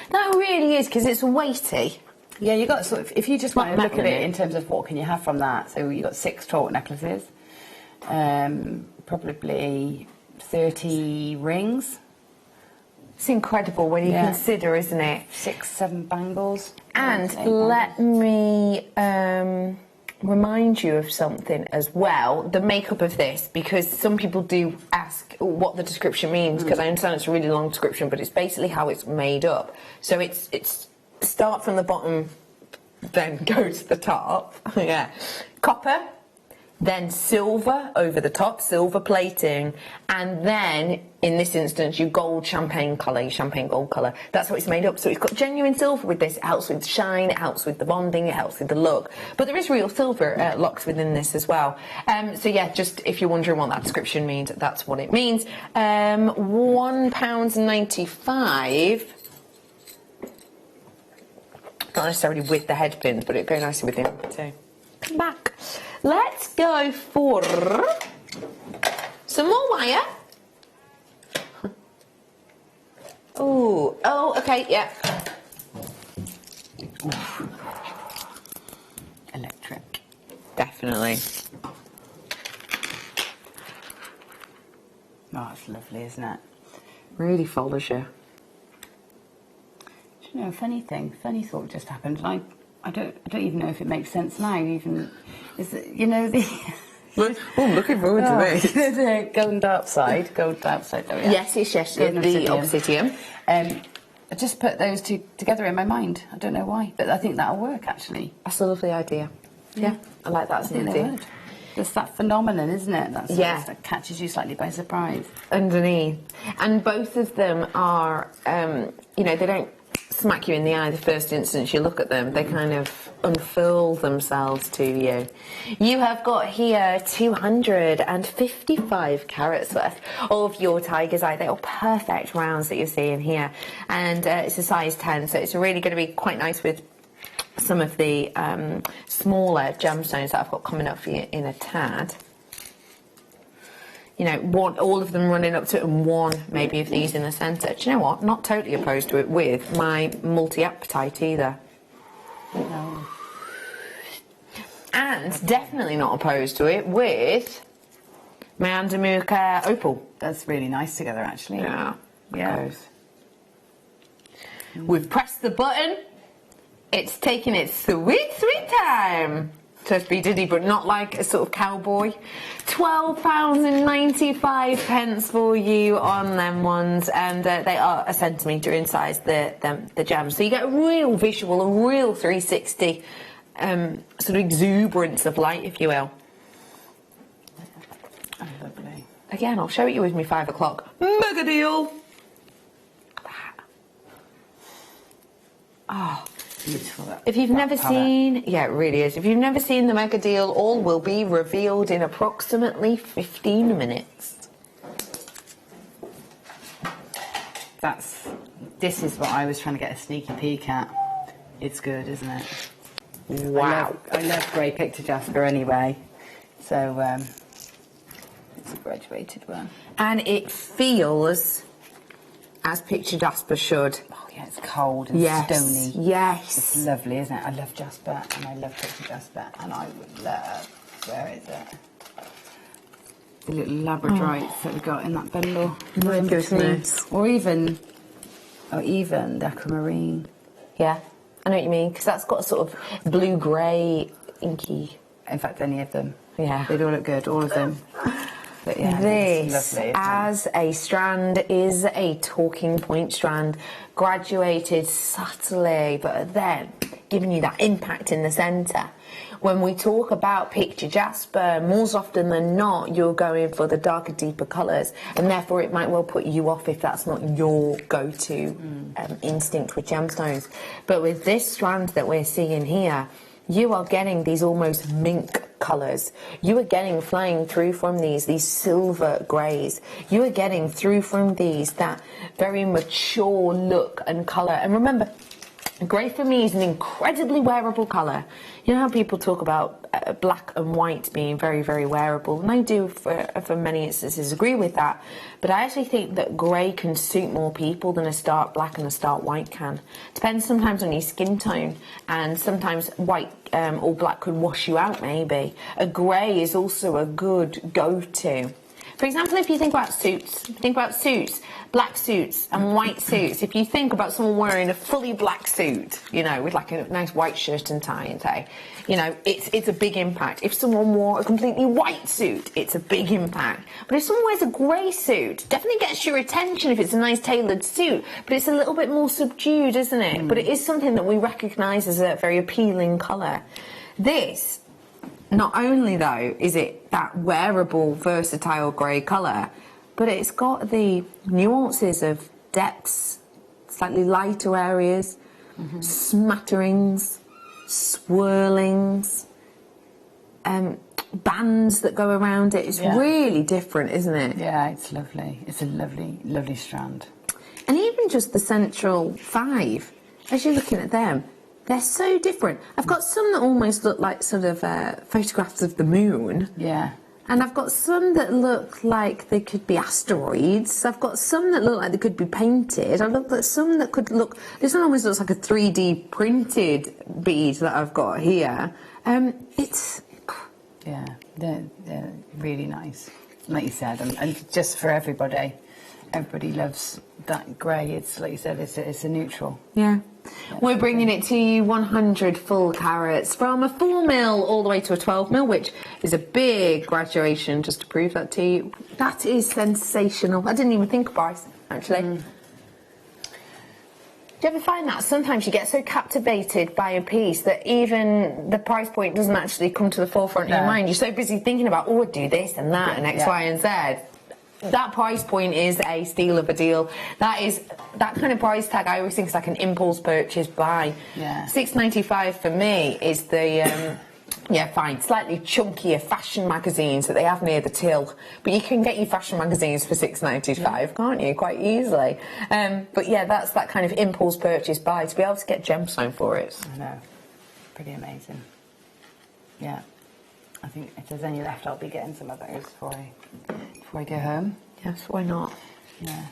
That really is, because it's weighty. Yeah, you got sort of, if you just Not want to look at metal. it in terms of what can you have from that, so you got 6 torque necklaces, probably 30 rings, It's incredible when you Yeah. consider, isn't it? 6, 7 bangles. And 8 bangles. let me remind you of something as well, the makeup of this, because some people do ask what the description means, because I understand it's a really long description, but it's basically how it's made up. So it's start from the bottom, then go to the top. Yeah. Copper, then silver over the top, silver plating, and then, in this instance, your gold champagne colour, your champagne gold colour. That's what it's made up. So it's got genuine silver with this. It helps with shine, it helps with the bonding, it helps with the look. But there is real silver locks within this as well. So yeah, just if you're wondering what that description means, that's what it means. £1.95. Not necessarily with the head pins, but it'd go nicely with the amber too. Come back. Let's go for some more wire. Oh, okay, yeah. Electric. Definitely. Oh, it's lovely, isn't it? Really follows you. Do you know, funny thought just happened, and I don't even know if it makes sense now. Even is that, you know, the I'm looking forward to this. the gold outside. There we are. Yes, the obsidian. I just put those two together in my mind. I don't know why, but I think that'll work actually. That's a lovely idea. Yeah, I like that as an idea. It's that phenomenon, isn't it? That's that catches you slightly by surprise. Underneath. And both of them are, you know, they don't smack you in the eye the first instance you look at them. They kind of unfurl themselves to you. You have got here 255 carats worth of your tiger's eye. They're all perfect rounds that you're seeing here. And it's a size 10, so it's really going to be quite nice with some of the smaller gemstones that I've got coming up for you in a tad. You know, all of them running up to it, and one maybe of these in the centre. Do you know what? Not totally opposed to it with my multi-apatite either. No. And definitely not opposed to it with my Andamuka opal. That's really nice together, actually. Yeah. Yeah. We've pressed the button. It's taking its sweet, sweet time. So to be diddy, but not like a sort of cowboy. £12.95 for you on them ones, and they are a centimetre in size, the gems. So you get a real visual, a real 360 sort of exuberance of light, if you will. Oh, lovely. Again, I'll show it you with me 5 o'clock. Mega deal. Oh. Beautiful. If you've never seen, yeah, it really is. If you've never seen the mega deal, all will be revealed in approximately 15 minutes. This is what I was trying to get a sneaky peek at. It's good, isn't it? Wow. I love grey picture jasper anyway. So it's a graduated one. And it feels as picture jasper should. Oh yeah, it's cold and stony. Yes. It's lovely, isn't it? I love jasper and I love picture jasper, and I would love, where is it? The little labradorites that we got in that bundle. My goodness. Or even the aquamarine. Yeah, I know what you mean, because that's got a sort of blue-grey, inky. In fact, any of them. Yeah. They'd all look good, all of them. But yeah, This, it's lovely, as a strand, is a talking point strand, graduated subtly, but then giving you that impact in the centre. When we talk about picture jasper, more often than not, you're going for the darker, deeper colours, and therefore it might well put you off if that's not your go-to instinct with gemstones. But with this strand that we're seeing here, you are getting these almost mink colours. You are getting flying through from these silver greys. You are getting through from these that very mature look and colour. And remember, Grey for me is an incredibly wearable colour. You know how people talk about black and white being very, very wearable, and I do for many instances agree with that, but I actually think that grey can suit more people than a stark black and a stark white can. Depends sometimes on your skin tone, and sometimes white or black could wash you out maybe. A grey is also a good go-to. For example, if you think about suits, black suits and white suits. If you think about someone wearing a fully black suit, you know, with like a nice white shirt and tie and tie, you know, it's a big impact. If someone wore a completely white suit, it's a big impact. But if someone wears a grey suit, definitely gets your attention if it's a nice tailored suit, but it's a little bit more subdued, isn't it? But it is something that we recognise as a very appealing colour. This, not only though is it that wearable, versatile grey colour, but it's got the nuances of depths, slightly lighter areas, smatterings, swirlings, bands that go around it. It's really different, isn't it? Yeah, it's lovely. It's a lovely, lovely strand. And even just the central 5, as you're looking at them, they're so different. I've got some that almost look like sort of photographs of the moon. Yeah. And I've got some that look like they could be asteroids. I've got some that look like they could be painted. I've looked at some that could look... This one almost looks like a 3D printed bead that I've got here. It's... Yeah, they're really nice, like you said, and just for everybody. Everybody loves that grey. It's like you said, it's a neutral. Yeah. We're bringing it to you 100 full carats from a 4mm all the way to a 12mm, which is a big graduation, just to prove that to you. That is sensational. I didn't even think of price, actually. Do you ever find that sometimes you get so captivated by a piece that even the price point doesn't actually come to the forefront of your mind? You're so busy thinking about, oh, I'd do this and that and X, Y, and Z. That price point is a steal of a deal. That kind of price tag I always think is like an impulse purchase buy. Yeah. $6.95 for me is the fine, slightly chunkier fashion magazines that they have near the till. But you can get your fashion magazines for $6.95, can't you? Quite easily. But yeah, that's that kind of impulse purchase buy to be able to get gemstone for it. I know. Pretty amazing. Yeah. I think if there's any left, I'll be getting some of those before I go home. Yes, why not? Yeah.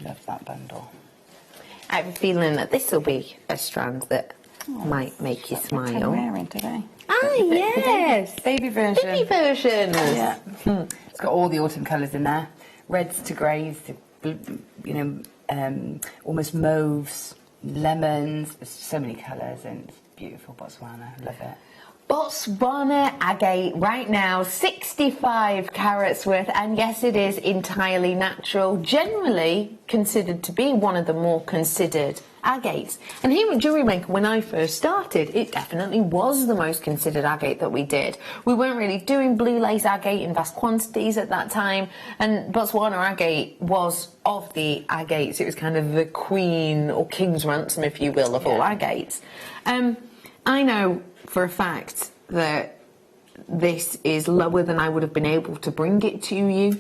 Love that bundle. I have a feeling that this will be a strand that might make you smile. I'm wearing today. Ah, yes! Baby version. Baby version! Yeah. It's got all the autumn colours in there. Reds to greys to, almost mauves, lemons. There's so many colours and it's beautiful. Botswana, love it. Botswana agate right now, 65 carats worth, and yes, it is entirely natural, generally considered to be one of the more considered agates. And here at Jewellery Maker, when I first started, it definitely was the most considered agate that we did. We weren't really doing blue lace agate in vast quantities at that time, and Botswana agate was of the agates. It was kind of the queen or king's ransom, if you will, of all agates. I know for a fact that this is lower than I would have been able to bring it to you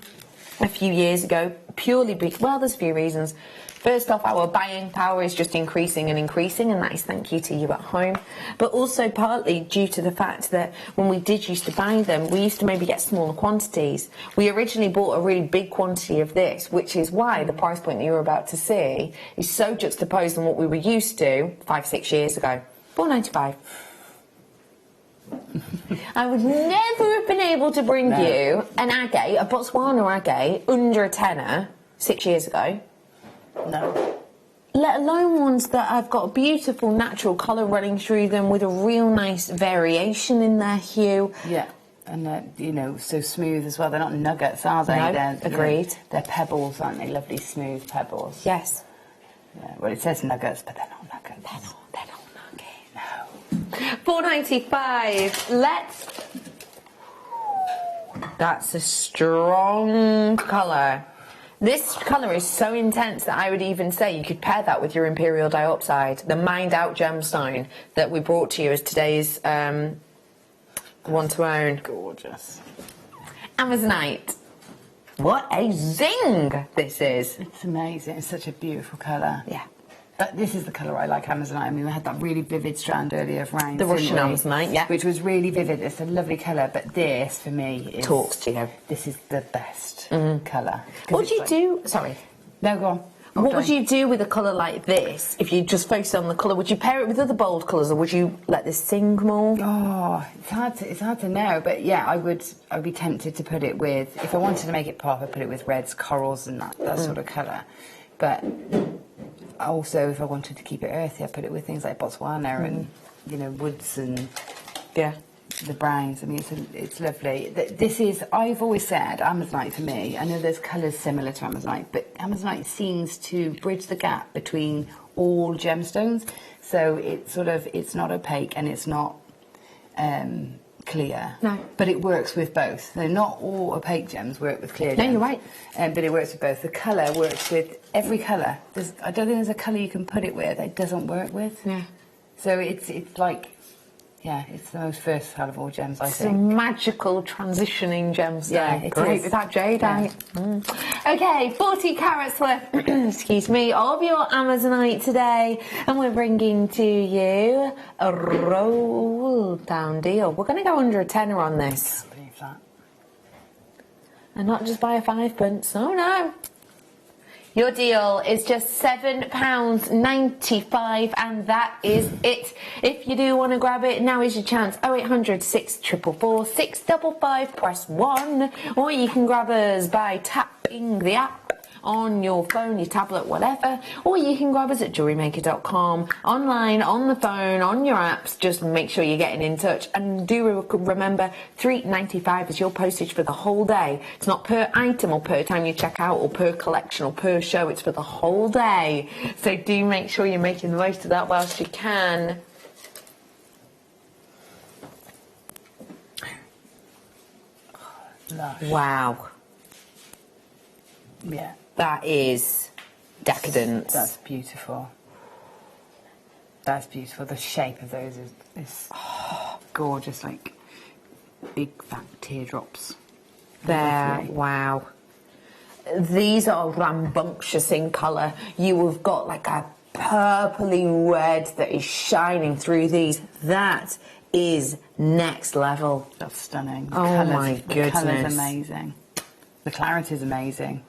a few years ago, purely because, well, there's a few reasons. First off, our buying power is just increasing and increasing, and that is thank you to you at home. But also partly due to the fact that when we did used to buy them, we used to maybe get smaller quantities. We originally bought a really big quantity of this, which is why the price point that you're about to see is so juxtaposed on what we were used to 5-6 years ago. $4.95. I would never have been able to bring you an agate, a Botswana agate, under a tenner 6 years ago. No. Let alone ones that have got a beautiful natural colour running through them with a real nice variation in their hue. Yeah, and they're, so smooth as well. They're not nuggets, are they? No, agreed. They're pebbles, aren't they? Lovely smooth pebbles. Yes. Yeah, well, it says nuggets, but they're not nuggets. They're not nuggets. No. $4.95. That's a strong colour. This colour is so intense that I would even say you could pair that with your Imperial Diopside, the Mined Out gemstone that we brought to you as today's one to own. Gorgeous. Amazonite. What a zing this is. It's amazing. It's such a beautiful colour. Yeah. But this is the colour I like, Amazonite. I mean, we had that really vivid strand earlier of round. The Russian Amazonite, yeah. Which was really vivid. It's a lovely colour, but this, for me, is... Talks to you. This is the best colour. What do you do... Sorry. No, go on. What would you do with a colour like this if you just focused on the colour? Would you pair it with other bold colours, or would you let this sing more? Oh, it's hard to know, but yeah, I'd be tempted to put it with, if I wanted to make it pop, I'd put it with reds, corals, and that sort of colour. But also, if I wanted to keep it earthy, I'd put it with things like Botswana and, you know, woods and the browns. I mean, it's lovely. This is, I've always said, Amazonite for me, I know there's colours similar to Amazonite, but Amazonite seems to bridge the gap between all gemstones. So it's sort of, it's not opaque and it's not clear. No. But it works with both. So not all opaque gems work with clear gems. No, you're right. But it works with both. The colour works with every colour. I don't think there's a colour you can put it with that it doesn't work with. Yeah. So it's like... Yeah, it's the most versatile of all gems, I think. It's a magical transitioning gemstone. Yeah, it Great is. with that jadeite. Yeah. Okay, 40 carats worth, excuse me, of your Amazonite today. And we're bringing to you a roll down deal. We're going to go under a tenner on this. I can't believe that. And not just by a 5p. Oh, no. Your deal is just £7.95, and that is it. If you do want to grab it, now is your chance. 0800 644 655, press 1. Or you can grab us by tapping the app on your phone, your tablet, whatever. Or you can grab us at JewelleryMaker.com, online, on the phone, on your apps. Just make sure you're getting in touch. And do remember, £3.95 is your postage for the whole day. It's not per item or per time you check out or per collection or per show. It's for the whole day. So do make sure you're making the most of that whilst you can. Lush. Wow. Yeah. That is decadence. That's beautiful. That's beautiful. The shape of those is gorgeous, like big fat teardrops. There, wow. These are rambunctious in colour. You have got like a purpley red that is shining through these. That is next level. That's stunning. The Oh my goodness. The colour's amazing. The clarity is amazing.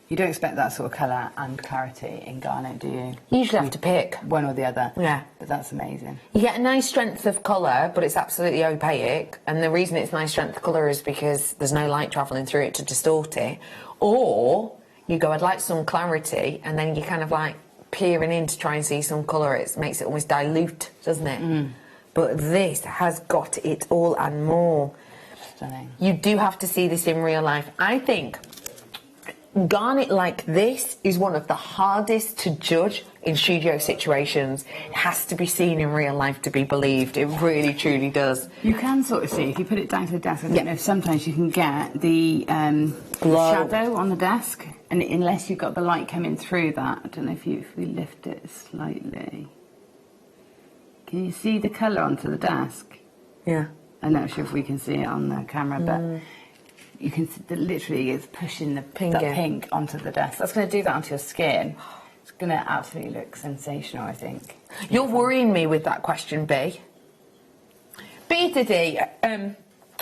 You don't expect that sort of colour and clarity in garnet, do you? You usually have to pick one or the other. Yeah. But that's amazing. You get a nice strength of colour, but it's absolutely opaque. And the reason it's nice strength of colour is because there's no light travelling through it to distort it. Or you go, I'd like some clarity, and then you're kind of like peering in to try and see some colour. It makes it almost dilute, doesn't it? But this has got it all and more. Stunning. You do have to see this in real life. I think garnet like this is one of the hardest to judge in studio situations. It has to be seen in real life to be believed. It really, truly does. You can sort of see, if you put it down to the desk, I don't know if sometimes you can get the shadow on the desk, and unless you've got the light coming through that, I don't know if we lift it slightly. Can you see the colour onto the desk? Yeah. I'm not sure if we can see it on the camera, but you can see that literally it's pushing that pink onto the desk. That's going to do that onto your skin. It's going to absolutely look sensational, I think. You're worrying me with that question, B. B to D, and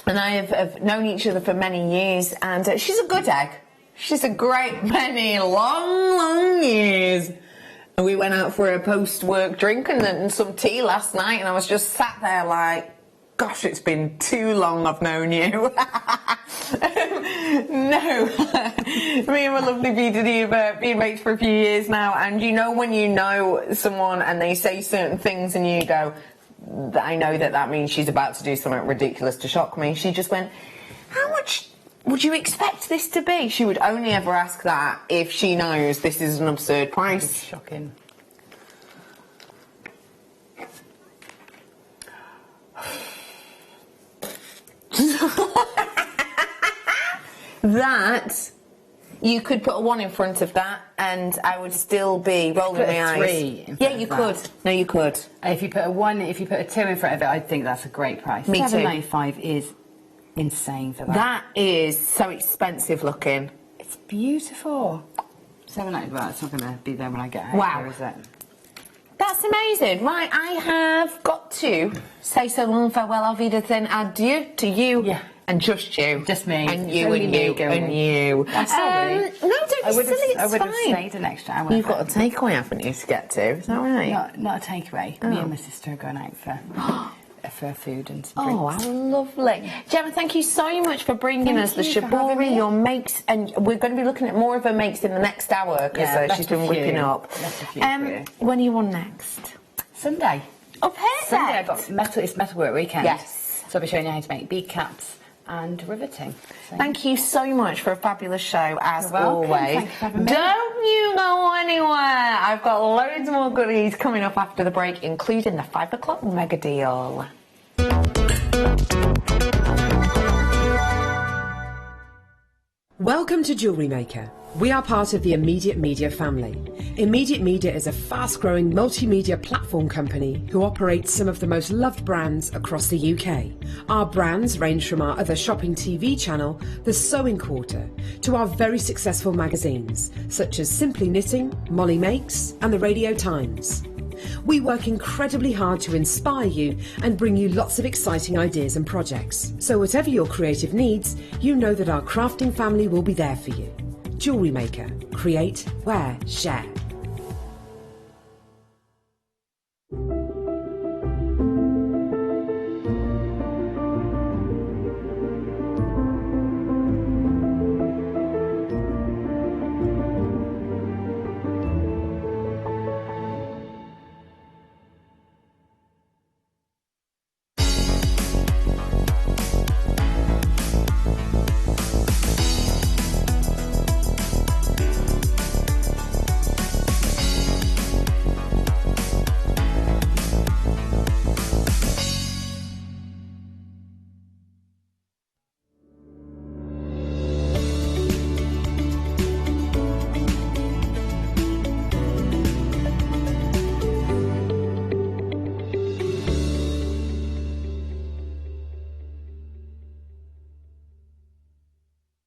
I have known each other for many years, and she's a good egg. She's a great many long years. And we went out for a post-work drink and some tea last night, and I was just sat there like, gosh, it's been too long I've known you. No. Me and my lovely B have been mates for a few years now, and you know when you know someone and they say certain things and you go, I know that means she's about to do something ridiculous to shock me. She just went, how much would you expect this to be? She would only ever ask that if she knows this is an absurd price. It's shocking. That you could put a 1 in front of that, and I would still be rolling my eyes. 3 in front yeah, you of could. that. No, you could. If you put a 1, if you put a 2 in front of it, I think that's a great price. Me too. $7.95 is insane for that. That is so expensive looking. It's beautiful. £7.90, well, it's not going to be there when I get out. Wow. There, is it? That's amazing. Right, I have got to say so long, farewell, auf Wiedersehen, adieu to you. Yeah. And just you. Just me. And It's you only and me you going. and you. I'm sorry. No, don't be silly, it's I would have fine. stayed an extra hour. You've got a takeaway, haven't you, to get to? Is that right? Not a takeaway. Me and my sister are going out for food and some Oh, drinks. how lovely. Gemma, thank you so much for bringing Thank us the you for having shibori, me. your makes, and we're going to be looking at more of her makes in the next hour because Yeah, she's been whipping up. Left a few for you. When are you on next? Sunday. Oh, perfect. Sunday I've got it's metalwork weekend. Yes. So I'll be showing you how to make bead caps and riveting. So. Thank you so much for a fabulous show, as You're welcome. always. Thank you for having me. Don't you go anywhere. I've got loads more goodies coming up after the break, including the 5 o'clock mega deal. Welcome to Jewellery Maker. We are part of the Immediate Media family. Immediate Media is a fast-growing multimedia platform company who operates some of the most loved brands across the UK. Our brands range from our other shopping TV channel, The Sewing Quarter, to our very successful magazines, such as Simply Knitting, Molly Makes, and the Radio Times. We work incredibly hard to inspire you and bring you lots of exciting ideas and projects. So whatever your creative needs, you know that our crafting family will be there for you. Jewellery Maker. Create, wear, share.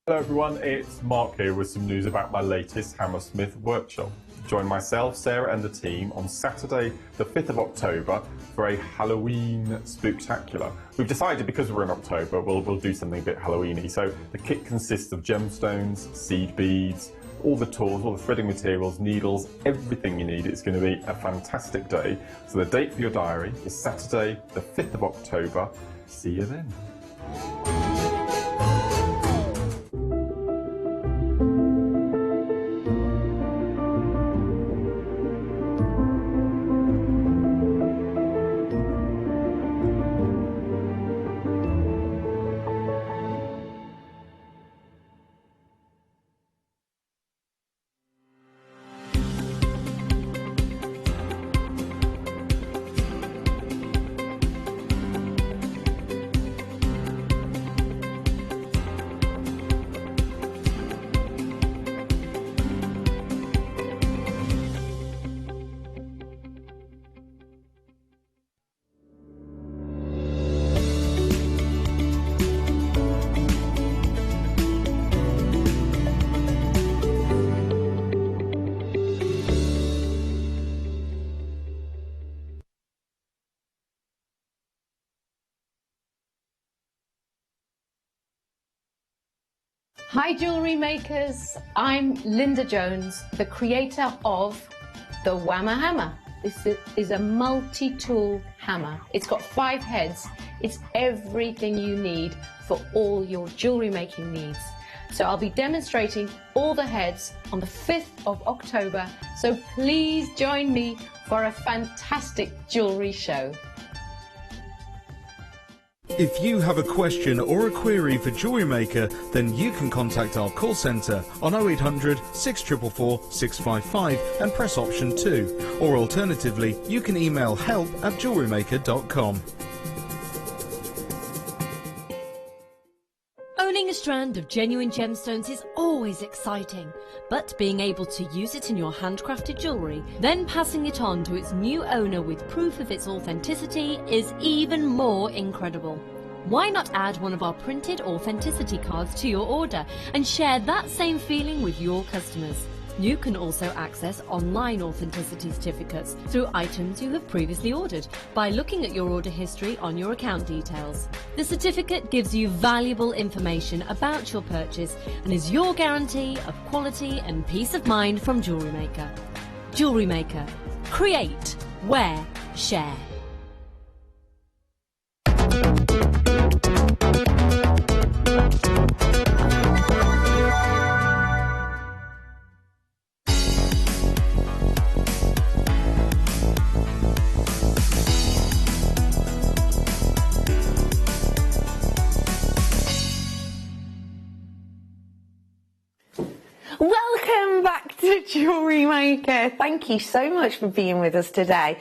Hello everyone, it's Mark here with some news about my latest Hammersmith workshop. Join myself, Sarah and the team on Saturday the 5th of October for a Halloween spooktacular. We've decided because we're in October we'll do something a bit Halloweeny. So the kit consists of gemstones, seed beads, all the tools, all the threading materials, needles, everything you need. It's going to be a fantastic day. So the date for your diary is Saturday the 5th of October. See you then. Hi Jewellery Makers, I'm Linda Jones, the creator of the Whammer Hammer. This is a multi-tool hammer. It's got 5 heads. It's everything you need for all your jewellery making needs. So I'll be demonstrating all the heads on the 5th of October, so please join me for a fantastic jewellery show. If you have a question or a query for Jewellery Maker, then you can contact our call centre on 0800 644 655 and press option 2. Or alternatively, you can email help@jewellerymaker.com. Owning a strand of genuine gemstones is always exciting, but being able to use it in your handcrafted jewellery, then passing it on to its new owner with proof of its authenticity is even more incredible. Why not add one of our printed authenticity cards to your order and share that same feeling with your customers? You can also access online authenticity certificates through items you have previously ordered by looking at your order history on your account details. The certificate gives you valuable information about your purchase and is your guarantee of quality and peace of mind from Jewellery Maker. Jewellery Maker. Create, wear, share. Welcome back to Jewellery Maker. Thank you so much for being with us today.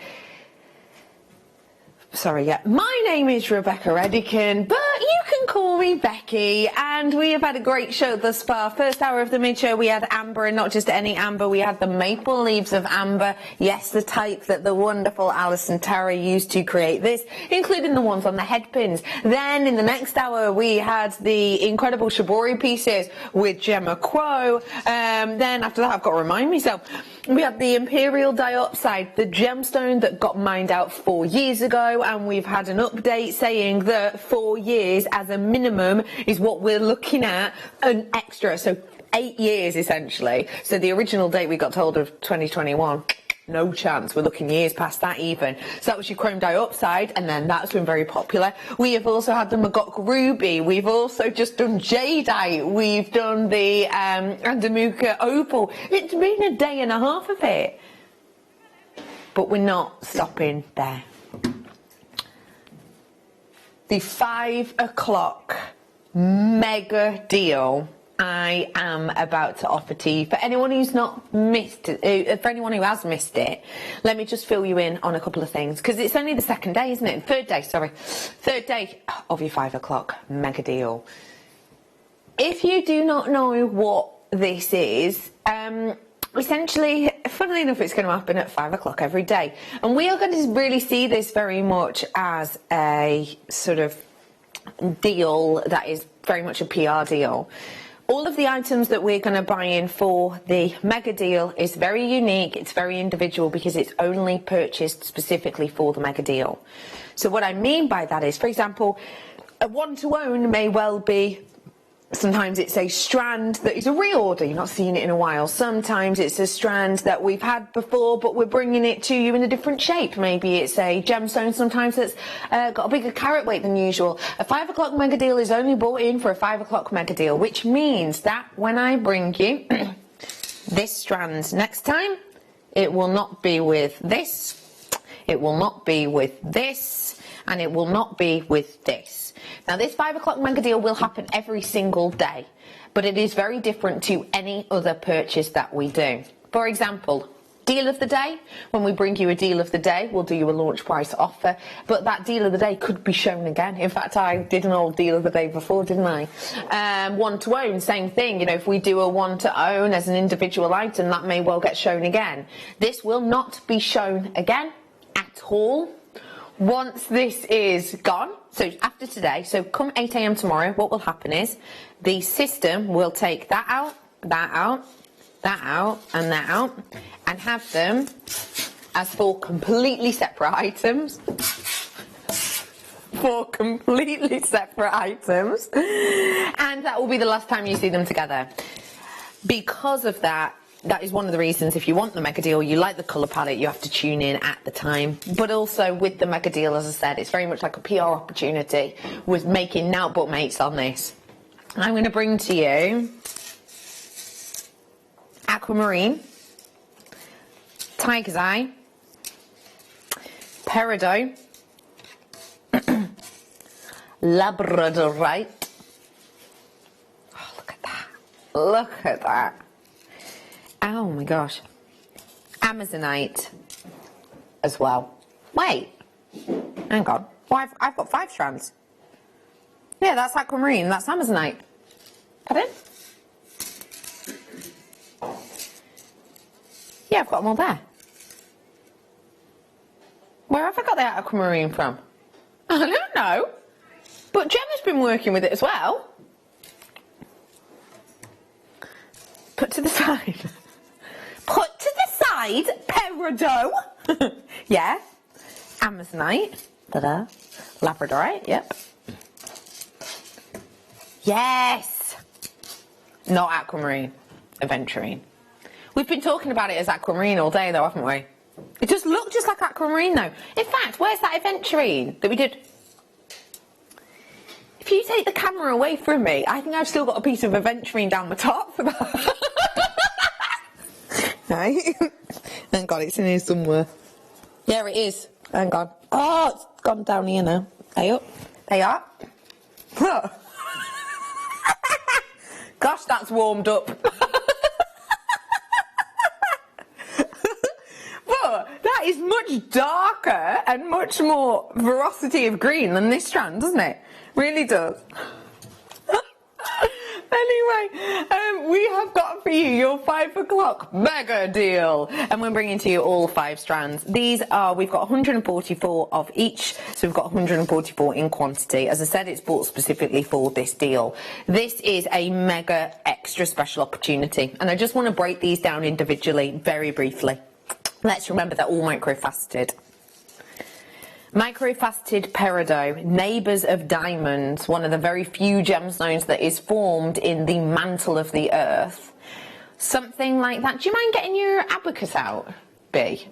My name is Rebecca Redican, but you can call me Becky, and we have had a great show thus far. First hour of the mid-show, we had amber, and not just any amber, we had the maple leaves of amber. Yes, the type that the wonderful Alison Tara used to create this, including the ones on the head pins. Then in the next hour, we had the incredible shibori pieces with Gemma Quo. Then after that, I've got to remind myself, we had the imperial diopside, the gemstone that got mined out 4 years ago, and we've had an update saying that 4 years as a minimum is what we're looking at, an extra, so 8 years essentially. So the original date we got told of 2021, no chance, we're looking years past that even. So that was your chrome diopside, and then that's been very popular. We have also had the Magok Ruby, we've also just done Jadeite, we've done the Andamuka Opal. It's been a day and a half of it. But we're not stopping there. The 5 o'clock mega deal I am about to offer to you. For anyone who's not missed it, for anyone who has missed it, let me just fill you in on a couple of things, because it's only the second day, isn't it? Third day of your 5 o'clock mega deal. If you do not know what this is, essentially, funnily enough, it's going to happen at 5 o'clock every day. And we are going to really see this very much as a sort of deal that is very much a PR deal. All of the items that we're going to buy in for the mega deal is very unique, it's very individual, because it's only purchased specifically for the mega deal. So what I mean by that is, for example, a one-to-own may well be, sometimes it's a strand that is a reorder, you've not seen it in a while. Sometimes it's a strand that we've had before, but we're bringing it to you in a different shape. Maybe it's a gemstone, sometimes it's got a bigger carat weight than usual. A 5 o'clock mega deal is only bought in for a 5 o'clock mega deal, which means that when I bring you this strand next time, it will not be with this, it will not be with this, and it will not be with this. Now, this 5 o'clock mega deal will happen every single day, but it is very different to any other purchase that we do. For example, deal of the day. When we bring you a deal of the day, we'll do you a launch price offer, but that deal of the day could be shown again. In fact, I did an old deal of the day before, didn't I? One to own, same thing. You know, if we do a one to own as an individual item, that may well get shown again. This will not be shown again at all once this is gone. So after today, so come 8 AM tomorrow, what will happen is the system will take that out, that out, that out, and that out, and have them as 4 completely separate items. 4 completely separate items. And that will be the last time you see them together. Because of that, that is one of the reasons, if you want the mega deal, you like the colour palette, you have to tune in at the time. But also with the mega deal, as I said, it's very much like a PR opportunity with making now but mates on this. I'm going to bring to you aquamarine, tiger's eye, peridot, labradorite. Oh, look at that. Look at that. Oh my gosh. Amazonite as well. Wait. Hang on. Well, I've got 5 strands. Yeah, that's aquamarine. That's Amazonite. Pardon? Yeah, I've got them all there. Where have I got the aquamarine from? I don't know. But Gemma's been working with it as well. Put to the side. Put to the side, peridot. Yeah. Amazonite. Ta-da. Labradorite, yep. Yes. Not aquamarine. Aventurine. We've been talking about it as aquamarine all day though, haven't we? It just looked just like aquamarine though. In fact, where's that aventurine that we did? If you take the camera away from me, I think I've still got a piece of aventurine down the top for that. Right? Thank God it's in here somewhere. Yeah, it is. Hang on. Oh, it's gone down here now. Hey up. They are. Gosh, that's warmed up. But that is much darker and much more ferocity of green than this strand, doesn't it? Really does. Anyway, we have got for you your 5 o'clock mega deal, and we're bringing to you all 5 strands. These are, we've got 144 of each, so we've got 144 in quantity. As I said, it's bought specifically for this deal. This is a mega extra special opportunity, and I just want to break these down individually very briefly. Let's remember they're all microfaceted. Microfaceted peridot, neighbours of diamonds, one of the very few gemstones that is formed in the mantle of the earth. Something like that. Do you mind getting your abacus out, B?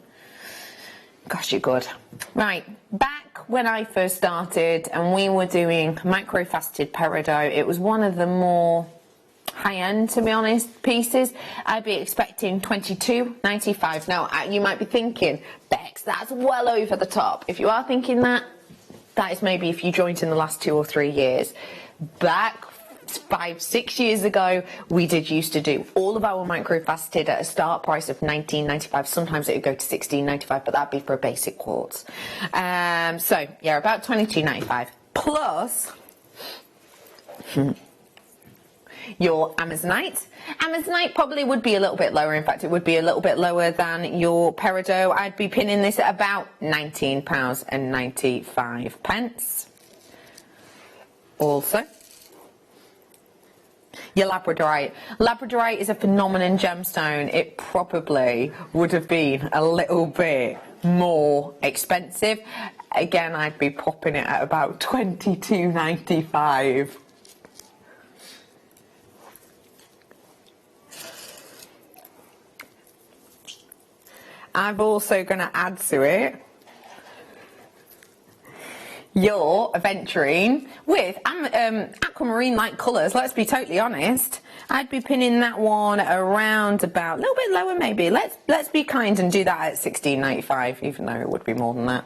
Gosh, you're good. Right, back when I first started and we were doing microfaceted peridot, it was one of the more high-end, to be honest, pieces. I'd be expecting $22.95. Now, you might be thinking, Bex, that's well over the top. If you are thinking that, that is maybe if you joined in the last 2 or 3 years. Back 5-6 years ago, we did used to do all of our microfaceted at a start price of $19.95. Sometimes it would go to $16.95, but that'd be for a basic quartz. So, yeah, about $22.95. Plus your Amazonite. Amazonite probably would be a little bit lower. In fact, it would be a little bit lower than your peridot. I'd be pinning this at about £19.95. Also, your Labradorite. Labradorite is a phenomenon gemstone. It probably would have been a little bit more expensive. Again, I'd be popping it at about $22.95. I'm also going to add to it your aventurine with aquamarine-like colours. Let's be totally honest. I'd be pinning that one around about a little bit lower, maybe. Let's be kind and do that at $16.95, even though it would be more than that.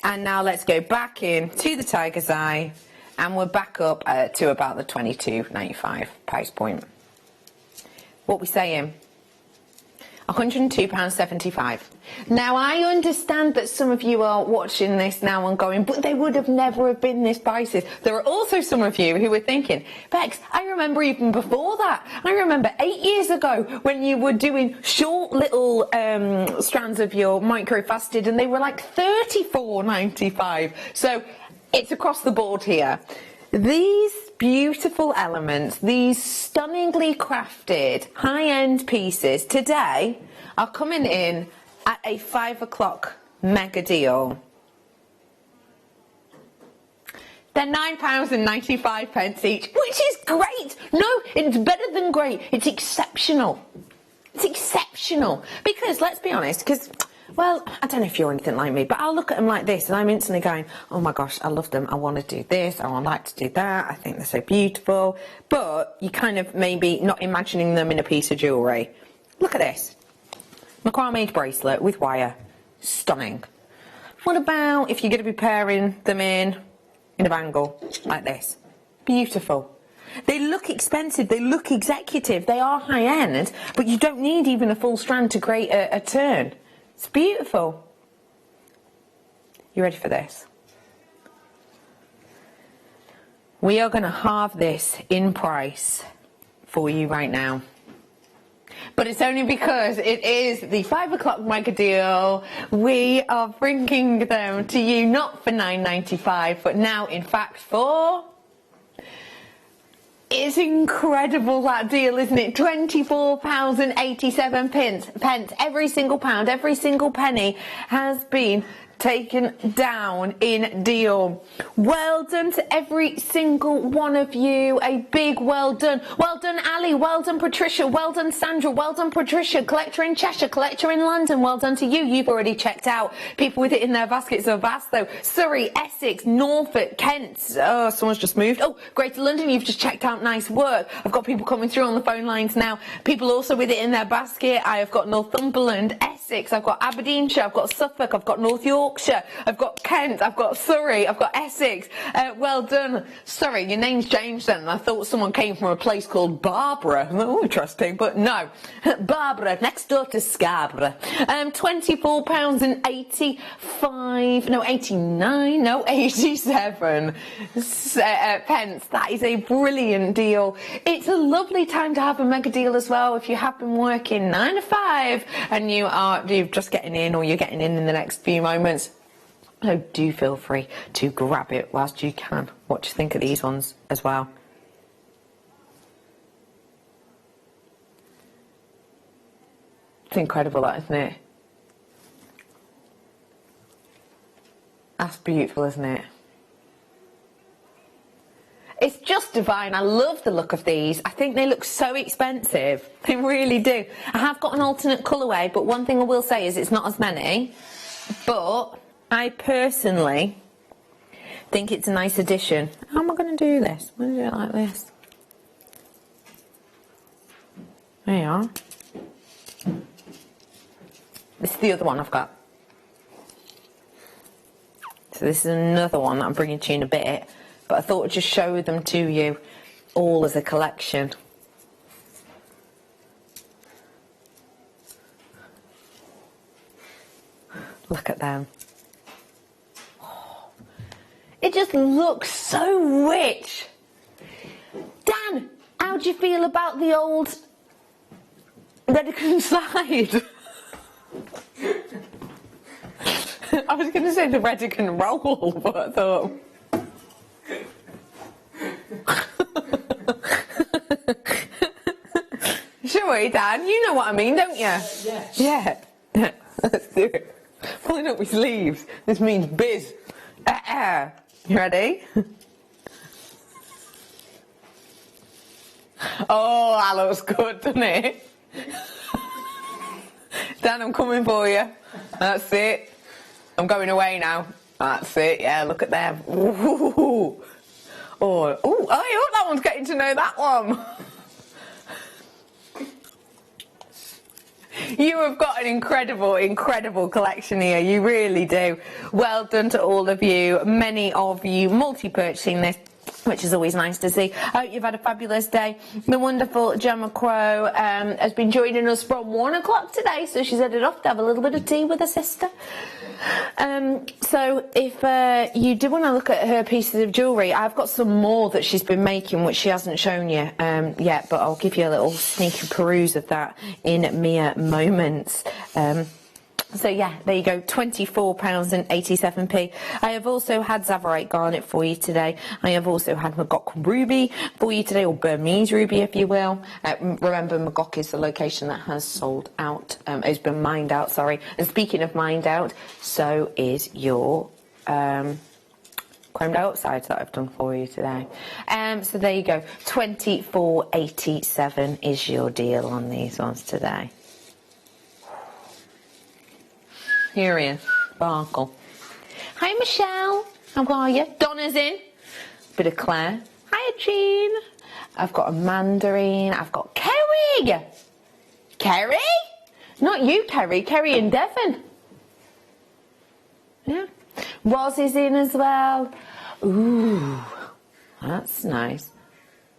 And now let's go back in to the Tiger's Eye, and we're back up to about the $22.95 price point. What we saying? £102.75. Now, I understand that some of you are watching this now and going, but they would have never have been this prices. There are also some of you who are thinking, Bex, I remember even before that. I remember 8 years ago when you were doing short little strands of your microfaceted and they were like $34.95. So it's across the board here. These beautiful elements, these stunningly crafted high-end pieces today are coming in at a 5 o'clock mega deal. They're £9.95 each, which is great. No, it's better than great. It's exceptional. It's exceptional. Because, let's be honest, because, well, I don't know if you're anything like me, but I'll look at them like this and I'm instantly going, oh my gosh, I love them. I want to do this. I would like to do that. I think they're so beautiful. But you kind of maybe not imagining them in a piece of jewellery. Look at this. Macrame bracelet with wire. Stunning. What about if you're going to be pairing them in a bangle like this? Beautiful. They look expensive, they look executive, they are high-end, but you don't need even a full strand to create a turn. It's beautiful. You ready for this? We are going to halve this in price for you right now. But it's only because it is the 5 o'clock mega deal. We are bringing them to you not for £9.95, but now in fact for... It's incredible, that deal, isn't it? £24.87. Every single pound, every single penny has been taken down in deal. Well done to every single one of you. A big well done. Well done, Ali. Well done, Patricia. Well done, Sandra. Well done, Patricia. Collector in Cheshire. Collector in London. Well done to you. You've already checked out. People with it in their baskets are vast, though. Surrey, Essex, Norfolk, Kent. Oh, someone's just moved. Oh, Greater London, you've just checked out. Nice work. I've got people coming through on the phone lines now. People also with it in their basket. I have got Northumberland, Essex. I've got Aberdeenshire. I've got Suffolk. I've got North Yorkshire. I've got Kent, I've got Surrey, I've got Essex. Well done. Sorry, your name's changed then. I thought someone came from a place called Barbara. Oh, interesting, but no. Barbara, next door to Scarborough. £24.85, no, 89, no, 87 pence. That is a brilliant deal. It's a lovely time to have a mega deal as well if you have been working 9 to 5 and you're just getting in, or you're getting in the next few moments. So do feel free to grab it whilst you can. What do you think of these ones as well? It's incredible, that, isn't it? That's beautiful, isn't it? It's just divine. I love the look of these. I think they look so expensive. They really do. I have got an alternate colourway, but one thing I will say is it's not as many. But I personally think it's a nice addition. How am I going to do this? I'm going to do it like this. There you are. This is the other one I've got. So this is another one that I'm bringing to you in a bit. But I thought I'd just show them to you all as a collection. Look at them. It just looks so rich. Dan, how do you feel about the old Redican slide? I was going to say the Redican roll, but I thought... Sure, Dan, you know what I mean, don't you? Yes. Yeah. Let's do it. Pulling up my sleeves. This means biz. You ready? Oh, that looks good, doesn't it? Dan, I'm coming for you. That's it. I'm going away now. That's it. Yeah, look at them. Ooh. Oh, I hope that one's getting to know that one. You have got an incredible, incredible collection here. You really do. Well done to all of you. Many of you multi-purchasing this, which is always nice to see. I hope you've had a fabulous day. The wonderful Gemma Crow has been joining us from 1 o'clock today, so she's headed off to have a little bit of tea with her sister. So if you do want to look at her pieces of jewellery, I've got some more that she's been making which she hasn't shown you yet, but I'll give you a little sneaky peruse of that in mere moments. So yeah, there you go, £24.87. I have also had Zavarite Garnet for you today. I have also had Magok Ruby for you today, or Burmese Ruby if you will. Remember, Magok is the location that has sold out, has been mined out, sorry. And speaking of mined out, so is your chromed outsides that I've done for you today. So there you go, £24.87 is your deal on these ones today. Here he is, Sparkle. Hi, Michelle. How are you? Donna's in. Bit of Claire. Hiya, Jean. I've got a Mandarin. I've got Kerry. Kerry? Not you, Kerry. Kerry in Devon. Yeah. Roz is in as well. Ooh, that's nice.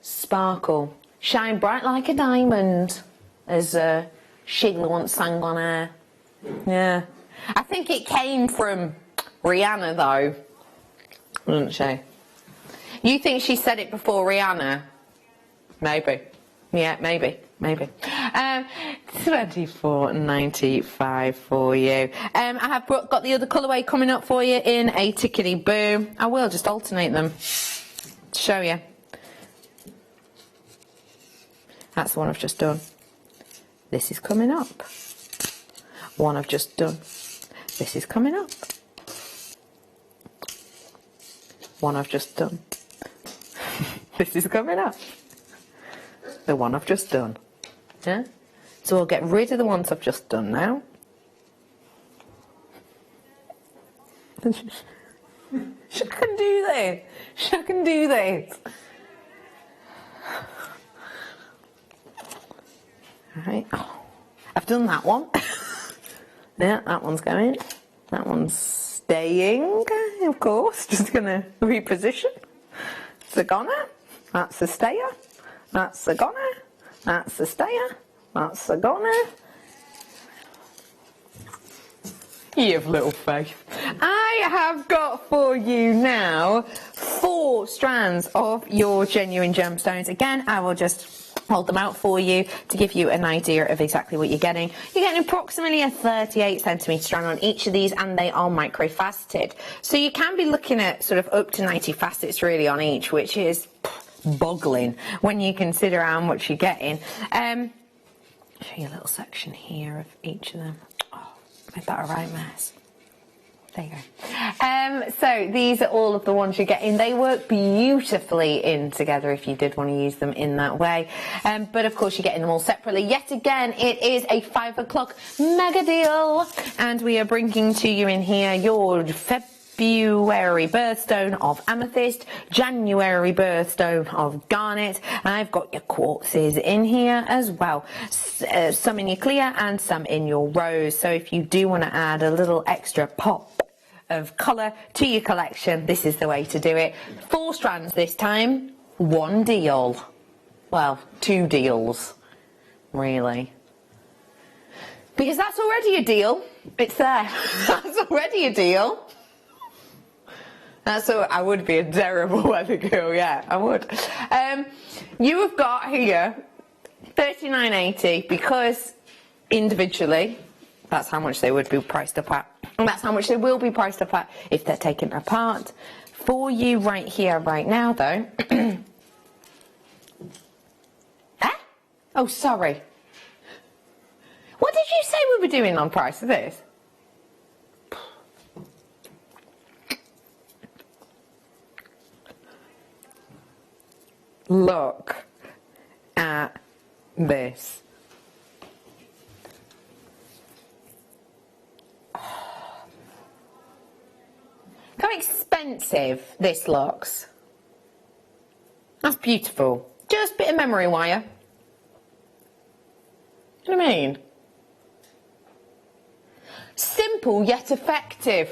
Sparkle. Shine bright like a diamond, as Sheila once sang on air. Yeah. I think it came from Rihanna, though, doesn't she? You think she said it before Rihanna? Maybe. Yeah, maybe. £24.95 for you. I have got the other colourway coming up for you in a tickety boo. I will just alternate them to show you. That's the one I've just done. This is coming up. One I've just done. This is coming up. One I've just done. This is coming up. The one I've just done. Yeah? So I'll get rid of the ones I've just done now. I can do this. I can do this. Alright. I've done that one. Yeah, that one's going. That one's staying, of course. Just going to reposition. It's a goner. That's a stayer. That's a goner. That's a stayer. That's a goner. You have little faith. I have got for you now 4 strands of your genuine gemstones. Again, I will just hold them out for you to give you an idea of exactly what you're getting. You're getting approximately a 38cm strand on each of these, and they are micro-faceted. So you can be looking at sort of up to 90 facets really on each, which is boggling when you consider how much you're getting. Show you a little section here of each of them. Oh, made that a right mess. There you go. So these are all of the ones you're getting. They work beautifully in together if you did want to use them in that way. But of course you're getting them all separately. Yet again, it is a 5 o'clock mega deal. And we are bringing to you in here your February birthstone of amethyst, January birthstone of garnet, and I've got your quartzes in here as well. Some in your clear and some in your rose. So if you do want to add a little extra pop of colour to your collection, this is the way to do it. 4 strands this time, 1 deal. Well, 2 deals, really. Because that's already a deal. It's there. That's already a deal. That's I would be a terrible weather girl, yeah, I would. You have got here $39.80 because individually, that's how much they would be priced up at. And that's how much they will be priced up at if they're taken apart. For you right here, right now, though. Oh, sorry. What did you say we were doing on price of this? Look at this. How expensive this looks. That's beautiful. Just a bit of memory wire. You know what I mean? Simple yet effective.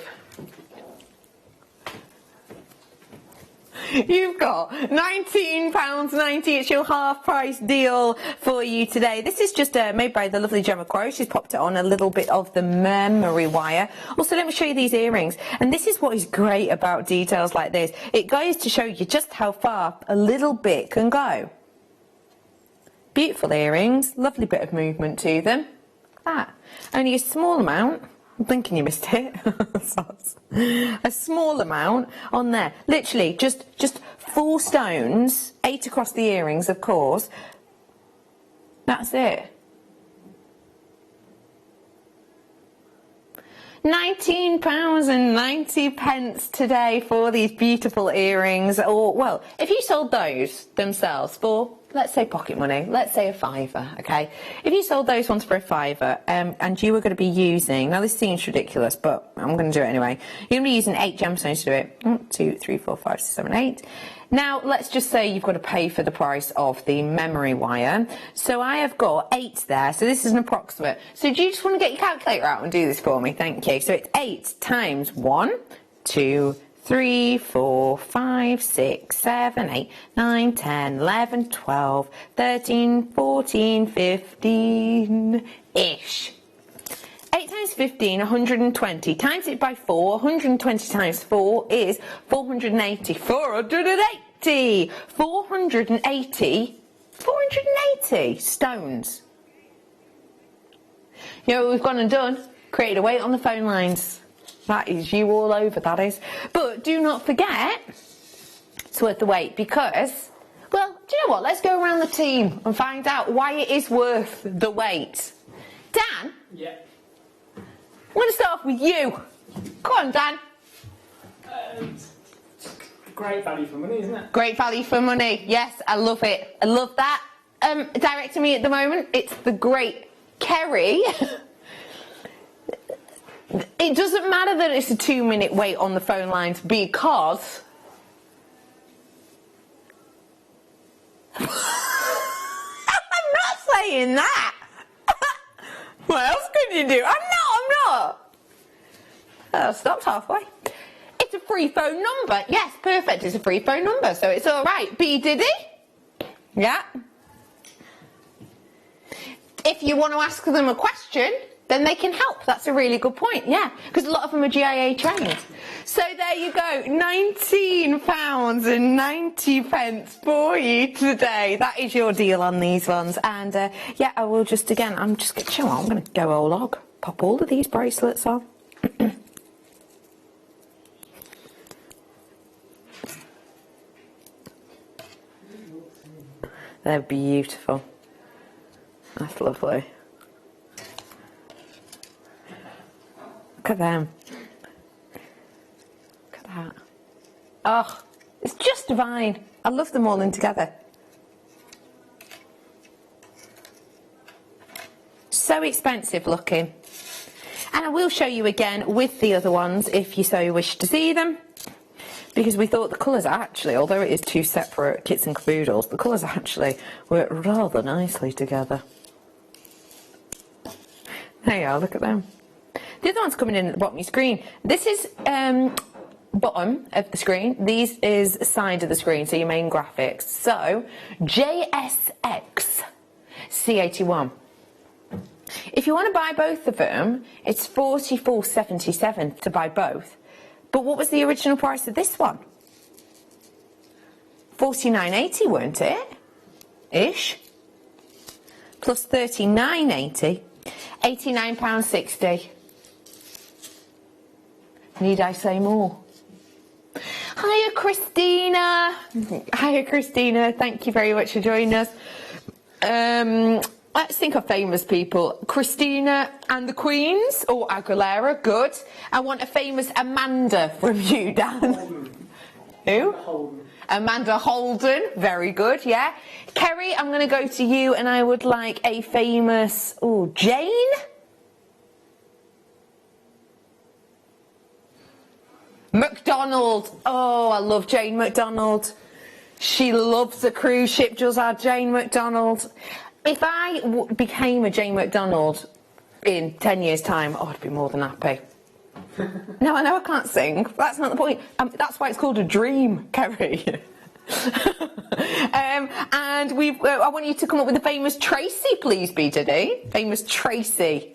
You've got £19.90. It's your half price deal for you today. This is just made by the lovely Gemma Crow. She's popped it on a little bit of the memory wire. Also, let me show you these earrings. And this is what is great about details like this. It goes to show you just how far a little bit can go. Beautiful earrings. Lovely bit of movement to them. Look at that. Only a small amount. I'm thinking you missed it. A small amount on there. Literally, just 4 stones, 8 across the earrings, of course. That's it. £19.90 today for these beautiful earrings. Or, well, if you sold those themselves for, let's say pocket money, let's say a £5, okay? If you sold those ones for a £5, and you were going to be using, now this seems ridiculous, but I'm going to do it anyway. You're going to be using 8 gemstones to do it. 1, 2, 3, 4, 5, 6, 7, 8. Now, let's just say you've got to pay for the price of the memory wire. So I have got 8 there, so this is an approximate. So do you just want to get your calculator out and do this for me? Thank you. So it's 8 times 1, 2, 3, 4, 5, 6, 7, 8, 9, 10, 11, 12, 13, 14, 15-ish. 8 times 15, 120. Times it by 4, 120 times 4 is 480. 480! 480 stones. You know what we've gone and done? Created a weight on the phone lines. That is you all over, that is. But do not forget, it's worth the wait because, well, do you know what? Let's go around the team and find out why it is worth the wait. Dan? Yeah. I'm going to start off with you. Come on, Dan. Great value for money, isn't it? Great value for money. Yes, I love it. I love that. Directing me at the moment, it's the great Kerry. It doesn't matter that it's a 2-minute wait on the phone lines because I'm not saying that. What else could you do? I'm not. I stopped halfway. It's a free phone number. Yes, perfect. It's a free phone number, so it's all right. B Diddy? Yeah. If you want to ask them a question, then they can help. That's a really good point, yeah, because a lot of them are GIA trained. So there you go, £19.90 for you today. That is your deal on these ones. And yeah, I will just, again, I'm just going to go all log. Pop all of these bracelets on. They're beautiful. That's lovely. Look at them. Look at that. Oh, it's just divine. I love them all in together. So expensive looking. And I will show you again with the other ones if you so wish to see them. Because we thought the colours actually, although it is two separate kits and caboodles, the colours actually work rather nicely together. There you are, look at them. The other one's coming in at the bottom of your screen. This is bottom of the screen. These is side of the screen, so your main graphics. So, JSX C81. If you want to buy both of them, it's $44.77 to buy both. But what was the original price of this one? $49.80, weren't it? Ish. Plus $39.80. £89.60. Need I say more? Hiya, Christina. Hiya, Christina. Thank you very much for joining us. Let's think of famous people. Christina and the Queens, or Aguilera, good. I want a famous Amanda from you, Dan. Who? Holden. Amanda Holden, very good, yeah. Kerry, I'm going to go to you and I would like a famous, Jane? McDonald. Oh, I love Jane McDonald. She loves the cruise ship, does our Jane McDonald. If I became a Jane McDonald in 10 years' time, I'd be more than happy. No, I know I can't sing. That's not the point. That's why it's called a dream, Kerry. And I want you to come up with the famous Tracy, please, B. Diddy. Famous Tracy.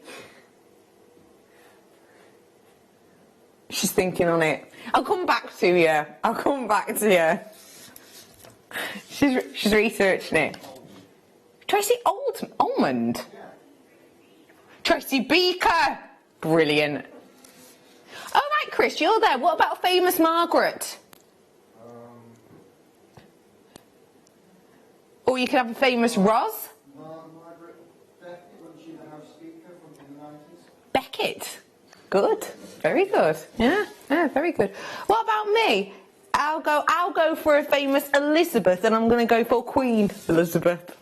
She's thinking on it. I'll come back to you. She's researching it. Tracy Almond. Tracy Beaker. Brilliant. All right, Chris, you're there. What about famous Margaret? Or you could have a famous Roz. Margaret Beckett, when she was a house speaker from the 90s. Beckett. Good. Very good. Yeah, very good. What about me? I'll go for a famous Elizabeth, and I'm going to go for Queen Elizabeth.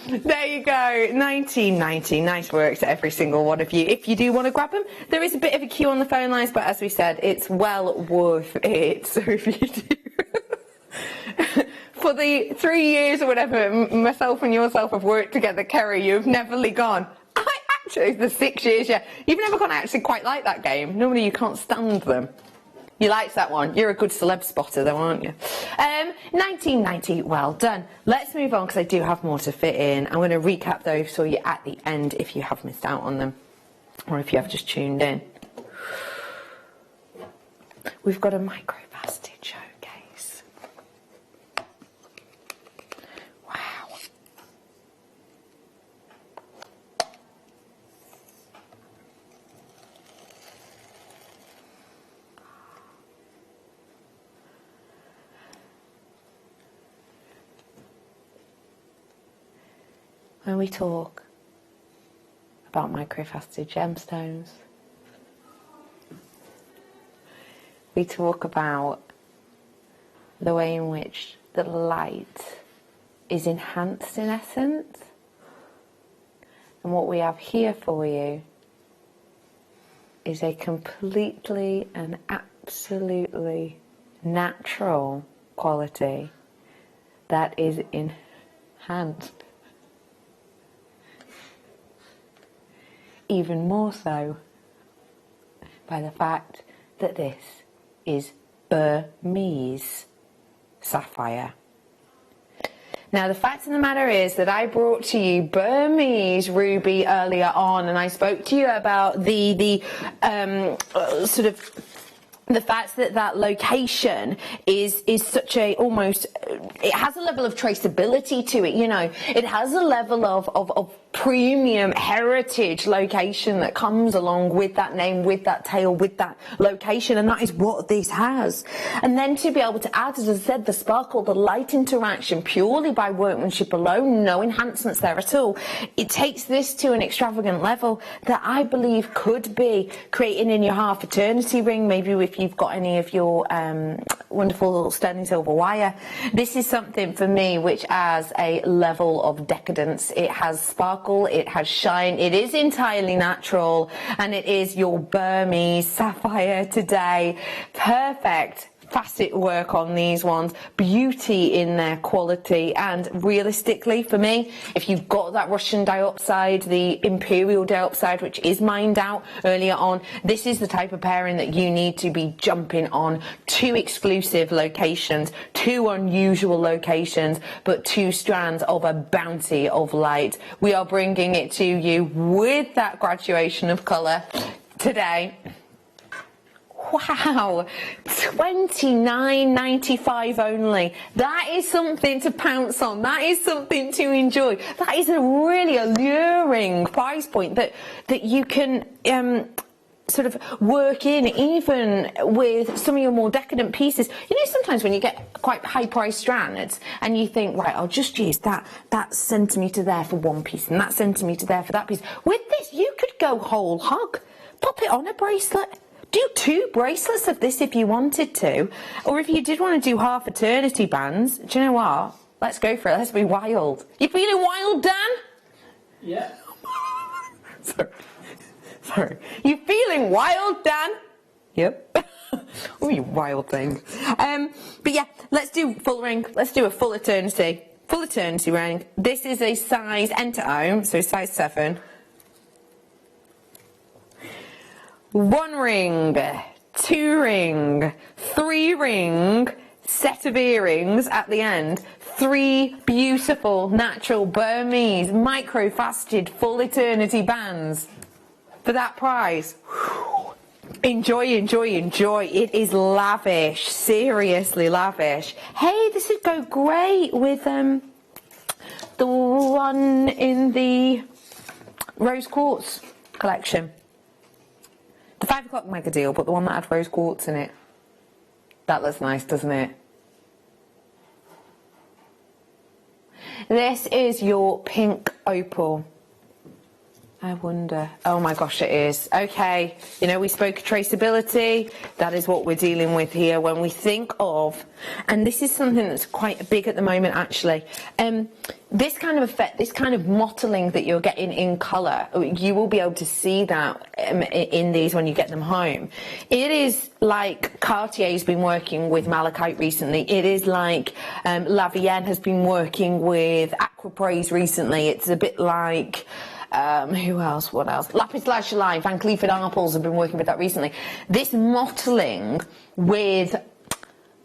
There you go, 1990. Nice work to every single one of you. If you do want to grab them, there is a bit of a queue on the phone lines, but as we said, it's well worth it. So if you do, for the 3 years or whatever, myself and yourself have worked together, Kerry, you've never gone. Actually, the 6 years, yeah, you've never gone. I actually quite like that game. Normally, you can't stand them. You liked that one. You're a good celeb spotter, though, aren't you? 1990, well done. Let's move on, because I do have more to fit in. I'm going to recap those for you at the end if you have missed out on them, or if you have just tuned in. We've got a micro-faceted showcase. Wow. when we talk about microfaceted gemstones. We talk about the way in which the light is enhanced in essence. And what we have here for you is a completely and absolutely natural quality that is enhanced. Even more so by the fact that this is Burmese sapphire. Now, the fact of the matter is that I brought to you Burmese ruby earlier on, and I spoke to you about the sort of the fact that that location is such a almost, it has a level of traceability to it, you know, it has a level of premium heritage location that comes along with that name, with that tale, with that location, and that is what this has. And then to be able to add, as I said, the sparkle, the light interaction purely by workmanship alone, no enhancements there at all, it takes this to an extravagant level that I believe could be creating in your half eternity ring, maybe if you've got any of your wonderful little sterling silver wire. This is something for me which has a level of decadence. It has sparkle, it has shine, it is entirely natural, and it is your Burmese sapphire today. Perfect facet work on these ones, beauty in their quality, and realistically for me, if you've got that Russian diopside, the imperial diopside, which is mined out earlier on, this is the type of pairing that you need to be jumping on. 2 exclusive locations, 2 unusual locations, but 2 strands of a bounty of light. We are bringing it to you with that graduation of colour today. Wow, $29.95 only. That is something to pounce on. That is something to enjoy. That is a really alluring price point that you can sort of work in, even with some of your more decadent pieces. You know, sometimes when you get quite high-priced strands and you think, right, I'll just use that centimetre there for one piece and that centimetre there for that piece. With this, you could go whole hog. Pop it on a bracelet. Do 2 bracelets of this if you wanted to, or if you did want to do half eternity bands. Do you know what? Let's go for it. Let's be wild. You feeling wild, Dan? Yeah. Sorry. You feeling wild, Dan? Yep. Oh, you wild thing. But yeah, let's do full ring. Let's do a full eternity. Full eternity ring. This is a size enter home, so size 7. 1 ring, 2 ring, 3 ring, set of earrings at the end, 3 beautiful natural Burmese micro-faceted full eternity bands for that price. Enjoy, enjoy, enjoy. It is lavish, seriously lavish. Hey, this would go great with the one in the rose quartz collection. The 5 o'clock mega deal, but the one that had rose quartz in it. That looks nice, doesn't it? This is your pink opal. I wonder. Oh my gosh, it is. Okay, you know, we spoke of traceability. That is what we're dealing with here when we think of, and this is something that's quite big at the moment actually. This kind of effect, this kind of mottling that you're getting in colour, you will be able to see that in these when you get them home. It is like Cartier's been working with malachite recently. It is like La Vienne has been working with Aquapraise recently. It's a bit like... who else? What else? Lapis Lazuli, Van Cleef & Arpels have been working with that recently. This mottling with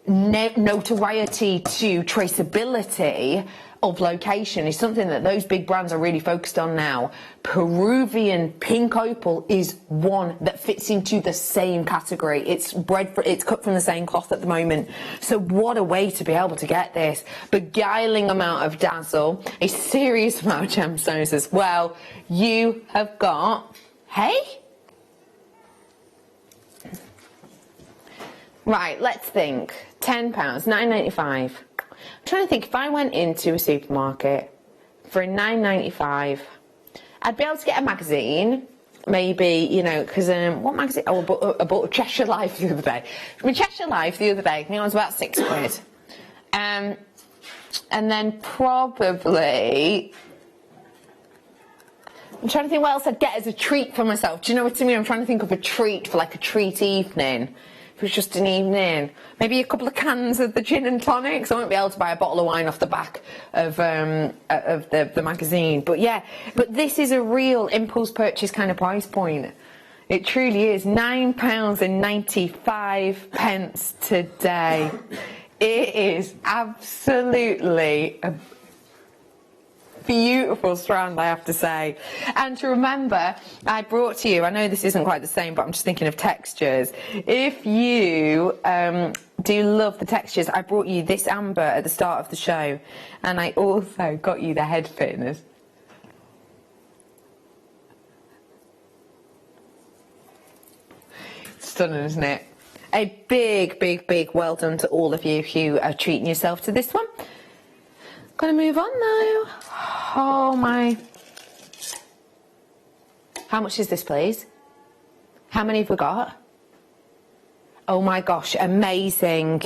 notoriety to traceability of location is something that those big brands are really focused on now. Peruvian pink opal is one that fits into the same category. It's cut from the same cloth at the moment. So what a way to be able to get this. Beguiling amount of dazzle, a serious amount of gemstones as well. You have got, hey? Right, let's think. £10, £9.95. I'm trying to think, if I went into a supermarket, for a $9.95. I'd be able to get a magazine, maybe, you know, because what magazine? Oh, I bought a Cheshire Life the other day. From Cheshire Life the other day, I think it was about £6. And then probably, I'm trying to think what else I'd get as a treat for myself. Do you know what I mean? I'm trying to think of a treat for like a treat evening. If it was just an evening, maybe a couple of cans of the gin and tonics. I won't be able to buy a bottle of wine off the back of the magazine. But yeah, but this is a real impulse purchase kind of price point. It truly is. £9.95 today. It is absolutely a beautiful strand, I have to say. And to remember, I brought to you, I know this isn't quite the same, but I'm just thinking of textures. If you do love the textures, I brought you this amber at the start of the show, and I also got you the head fitters. Stunning, isn't it? A big, big, big well done to all of you who are treating yourself to this one. Gonna move on now. Oh my. How much is this, please? How many have we got? Oh my gosh, amazing.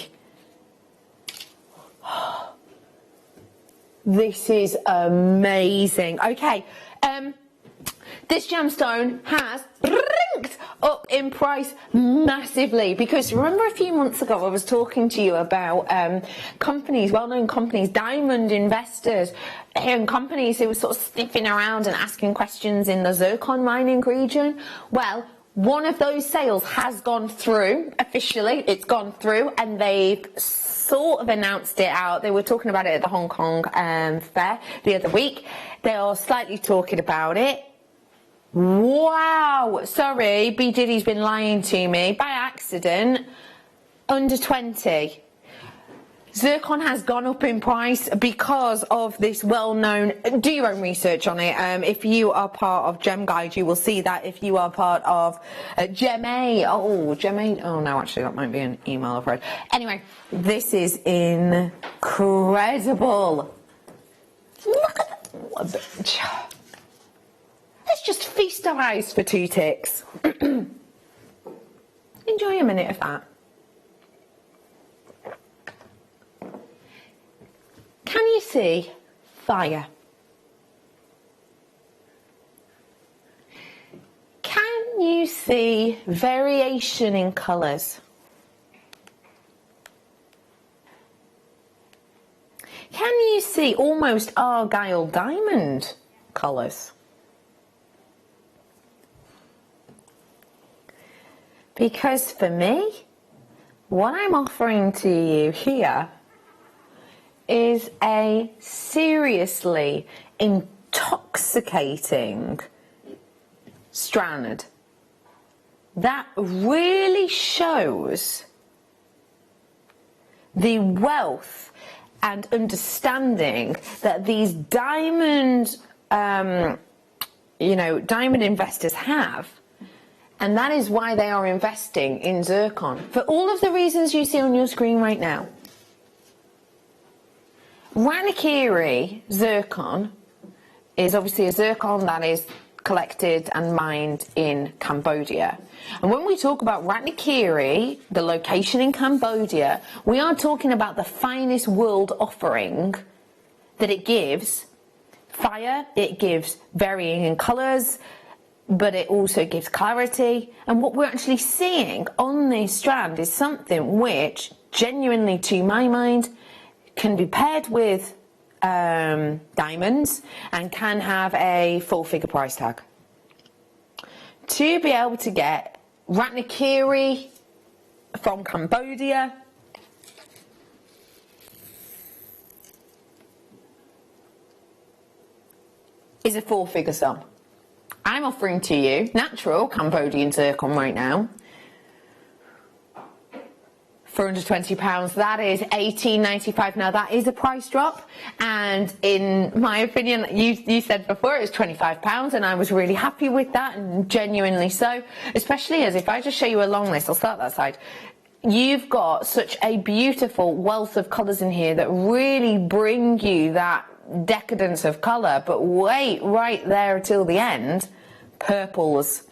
This is amazing. Okay, this gemstone has up in price massively, because remember a few months ago I was talking to you about companies, well-known companies, diamond investors and companies who were sort of sniffing around and asking questions in the zircon mining region. Well, one of those sales has gone through officially. It's gone through, and they've sort of announced it out. They were talking about it at the Hong Kong fair the other week. They are slightly talking about it. Wow, sorry, B Diddy's been lying to me by accident. Under 20. Zircon has gone up in price because of this well-known. Do your own research on it. If you are part of Gem Guide, you will see that. If you are part of Gem A, oh no, actually that might be an email I've read. Anyway, this is incredible. Look at that. Let's just feast our eyes for 2 ticks. Enjoy a minute of that. Can you see fire? Can you see variation in colours? Can you see almost Argyle diamond colours? Because for me, what I'm offering to you here is a seriously intoxicating strand that really shows the wealth and understanding that these diamond, diamond investors have. And that is why they are investing in zircon, for all of the reasons you see on your screen right now. Ranikiri zircon is obviously a zircon that is collected and mined in Cambodia. And when we talk about Ranikiri, the location in Cambodia, we are talking about the finest world offering that it gives. Fire, it gives varying in colours, but it also gives clarity. And what we're actually seeing on this strand is something which, genuinely to my mind, can be paired with diamonds and can have a 4-figure price tag. To be able to get Ranikiri from Cambodia is a 4-figure sum. I'm offering to you natural Cambodian zircon right now for under £20. That is $18.95. Now that is a price drop, and in my opinion, you said before it was £25, and I was really happy with that, and genuinely so, especially as if I just show you a long list, I'll start that side. You've got such a beautiful wealth of colours in here that really bring you that decadence of colour, but wait right there till the end, purples.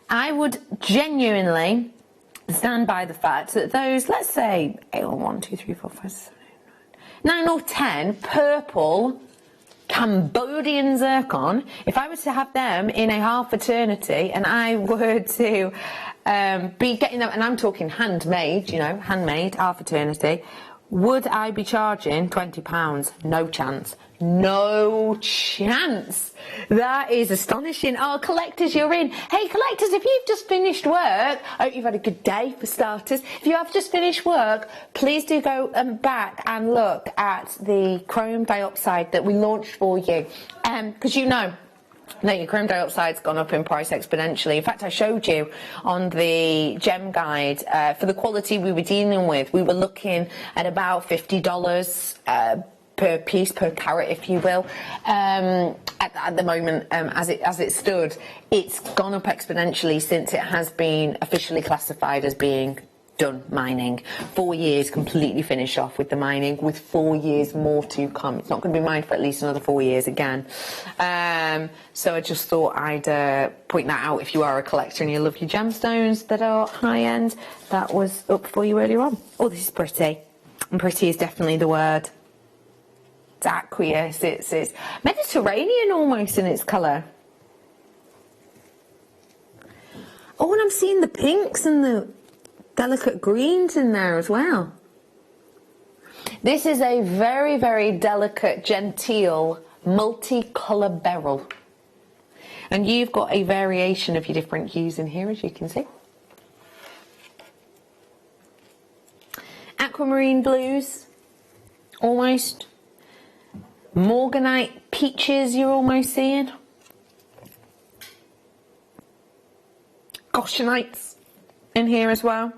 I would genuinely stand by the fact that those, let's say, 1, 2, 3, 4, 5, 6, 7, 8, 9 or 10 purple Cambodian zircon, if I was to have them in a half eternity and I were to be getting them, and I'm talking handmade, you know, handmade, half eternity, would I be charging £20? No chance. No chance. That is astonishing. Oh, collectors, you're in. Hey, collectors, if you've just finished work, I hope you've had a good day for starters. If you have just finished work, please do go back and look at the chrome dioxide that we launched for you. Because you know, your chrome dioxide's gone up in price exponentially. In fact, I showed you on the gem guide, for the quality we were dealing with, we were looking at about $50 per piece, per carat, if you will. At the moment, as it stood, it's gone up exponentially since it has been officially classified as being done mining. 4 years completely finished off with the mining, with 4 years more to come. It's not going to be mined for at least another 4 years again. So I just thought I'd point that out if you are a collector and you love your gemstones that are high end. That was up for you earlier on. Oh, this is pretty. And pretty is definitely the word. It's aqueous, it's Mediterranean almost in its colour. Oh, and I'm seeing the pinks and the delicate greens in there as well. This is a very, very delicate, genteel, multicolour beryl. And you've got a variation of your different hues in here, as you can see. Aquamarine blues, almost. Morganite peaches you're almost seeing. Goshenites in here as well.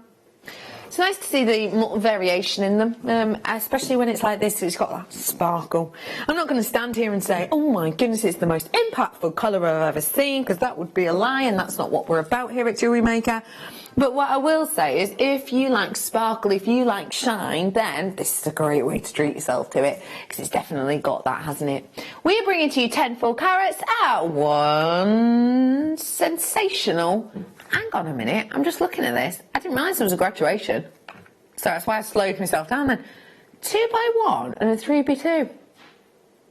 It's nice to see the variation in them, especially when it's like this. It's got that sparkle. I'm not going to stand here and say, oh my goodness, it's the most impactful colour I've ever seen, because that would be a lie, and that's not what we're about here at Jewellery Maker. But what I will say is, if you like sparkle, if you like shine, then this is a great way to treat yourself to it, because it's definitely got that, hasn't it? We're bringing to you 10 full carats at one sensational. Hang on a minute, I'm just looking at this. I didn't realise there was a graduation. So that's why I slowed myself down then. 2x1 and a 3x2.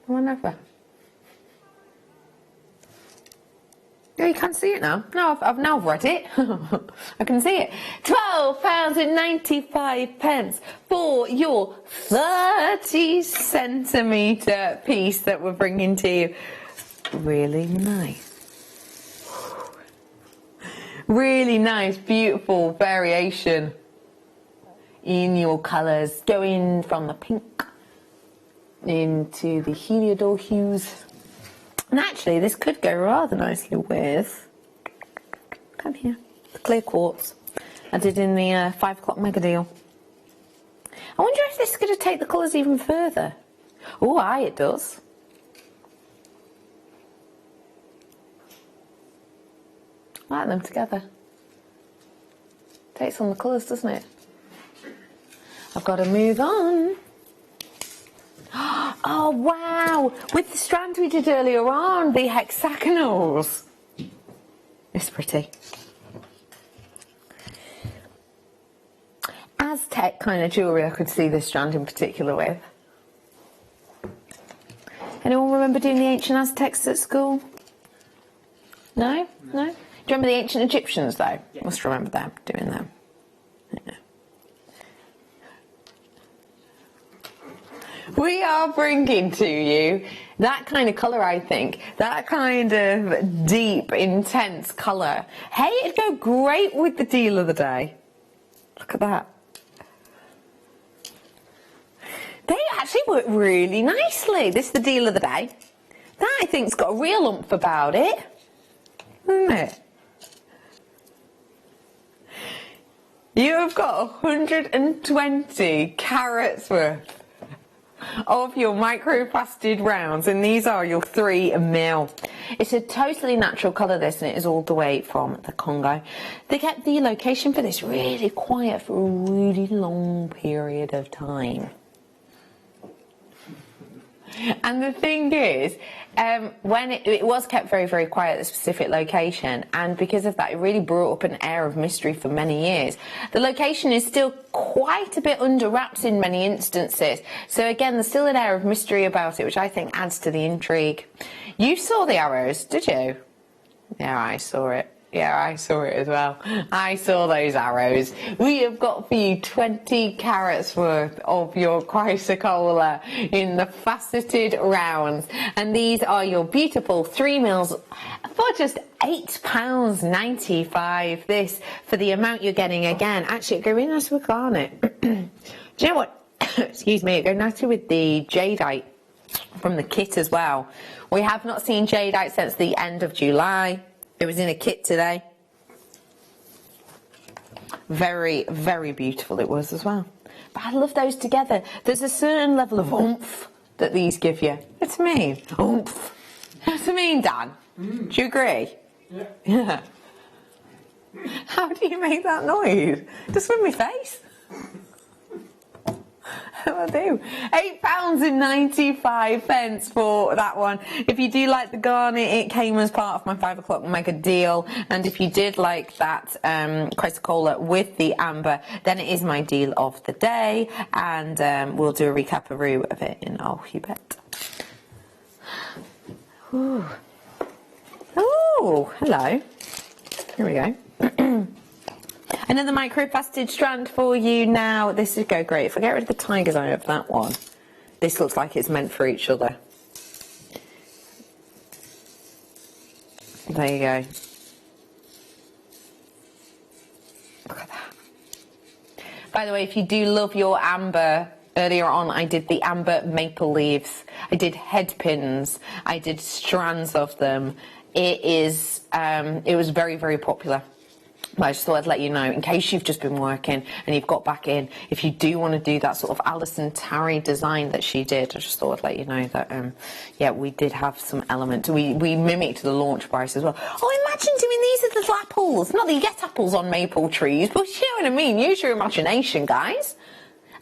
Whatever. Yeah, you can see it now. No, I've now read it. I can see it. £12.95 for your 30cm piece that we're bringing to you. Really nice. Really nice, beautiful variation in your colours, going from the pink into the heliodor hues. And actually, this could go rather nicely with, come here, the clear quartz I did in the 5 o'clock mega deal. I wonder if this is going to take the colours even further. Oh, aye, it does. Like them together. Takes on the colours, doesn't it? I've got to move on. Oh wow! With the strand we did earlier on, the hexagonals. It's pretty. Aztec kind of jewellery I could see this strand in particular with. Anyone remember doing the ancient Aztecs at school? No? No? Do you remember the ancient Egyptians though? Yeah. Must remember them, doing them. Yeah. We are bringing to you that kind of colour, I think. That kind of deep, intense colour. Hey, it'd go great with the deal of the day. Look at that. They actually work really nicely. This is the deal of the day. That, I think, has got a real oomph about it. Isn't it? You have got 120 carats worth of your microplasted rounds, and these are your 3mm. It's a totally natural colour, this, and it is all the way from the Congo. They kept the location for this really quiet for a really long period of time. And the thing is, when it was kept very, very quiet at a specific location, and because of that, it really brought up an air of mystery for many years. The location is still quite a bit under wraps in many instances. So again, there's still an air of mystery about it, which I think adds to the intrigue. You saw the arrows, did you? Yeah, I saw it. Yeah, I saw it as well. I saw those arrows. We have got for you 20 carats worth of your chrysocolla in the faceted rounds. And these are your beautiful 3 mils for just £8.95. This for the amount you're getting again. Actually, it goes really nice with garnet. Do you know what? Excuse me, it goes nicely with the jadeite from the kit as well. We have not seen jadeite since the end of July. It was in a kit today. Very, very beautiful it was as well. But I love those together. There's a certain level of oomph that these give you. What do you mean? Oomph. What do you mean, Dan? Do you agree? Yeah. Yeah. How do you make that noise? Just with my face. I do. £8.95 for that one. If you do like the garnet, it came as part of my 5 o'clock mega deal. And if you did like that chrysocolla with the amber, then it is my deal of the day. And we'll do a recap-a-roo of it in Oh You Bet. Ooh. Oh, hello. Here we go. Another micro-faceted strand for you now. This would go great. If I get rid of the tiger's eye of that one, this looks like it's meant for each other. There you go. Look at that. By the way, if you do love your amber, earlier on I did the amber maple leaves. I did head pins. I did strands of them. It was very, very popular. But I just thought I'd let you know, in case you've just been working and you've got back in, if you do want to do that sort of Alison Tarry design that she did, I just thought I'd let you know that, yeah, we did have some element. We mimicked the launch price as well. Oh, imagine doing these as little apples. Not that you get apples on maple trees, but you know what I mean. Use your imagination, guys.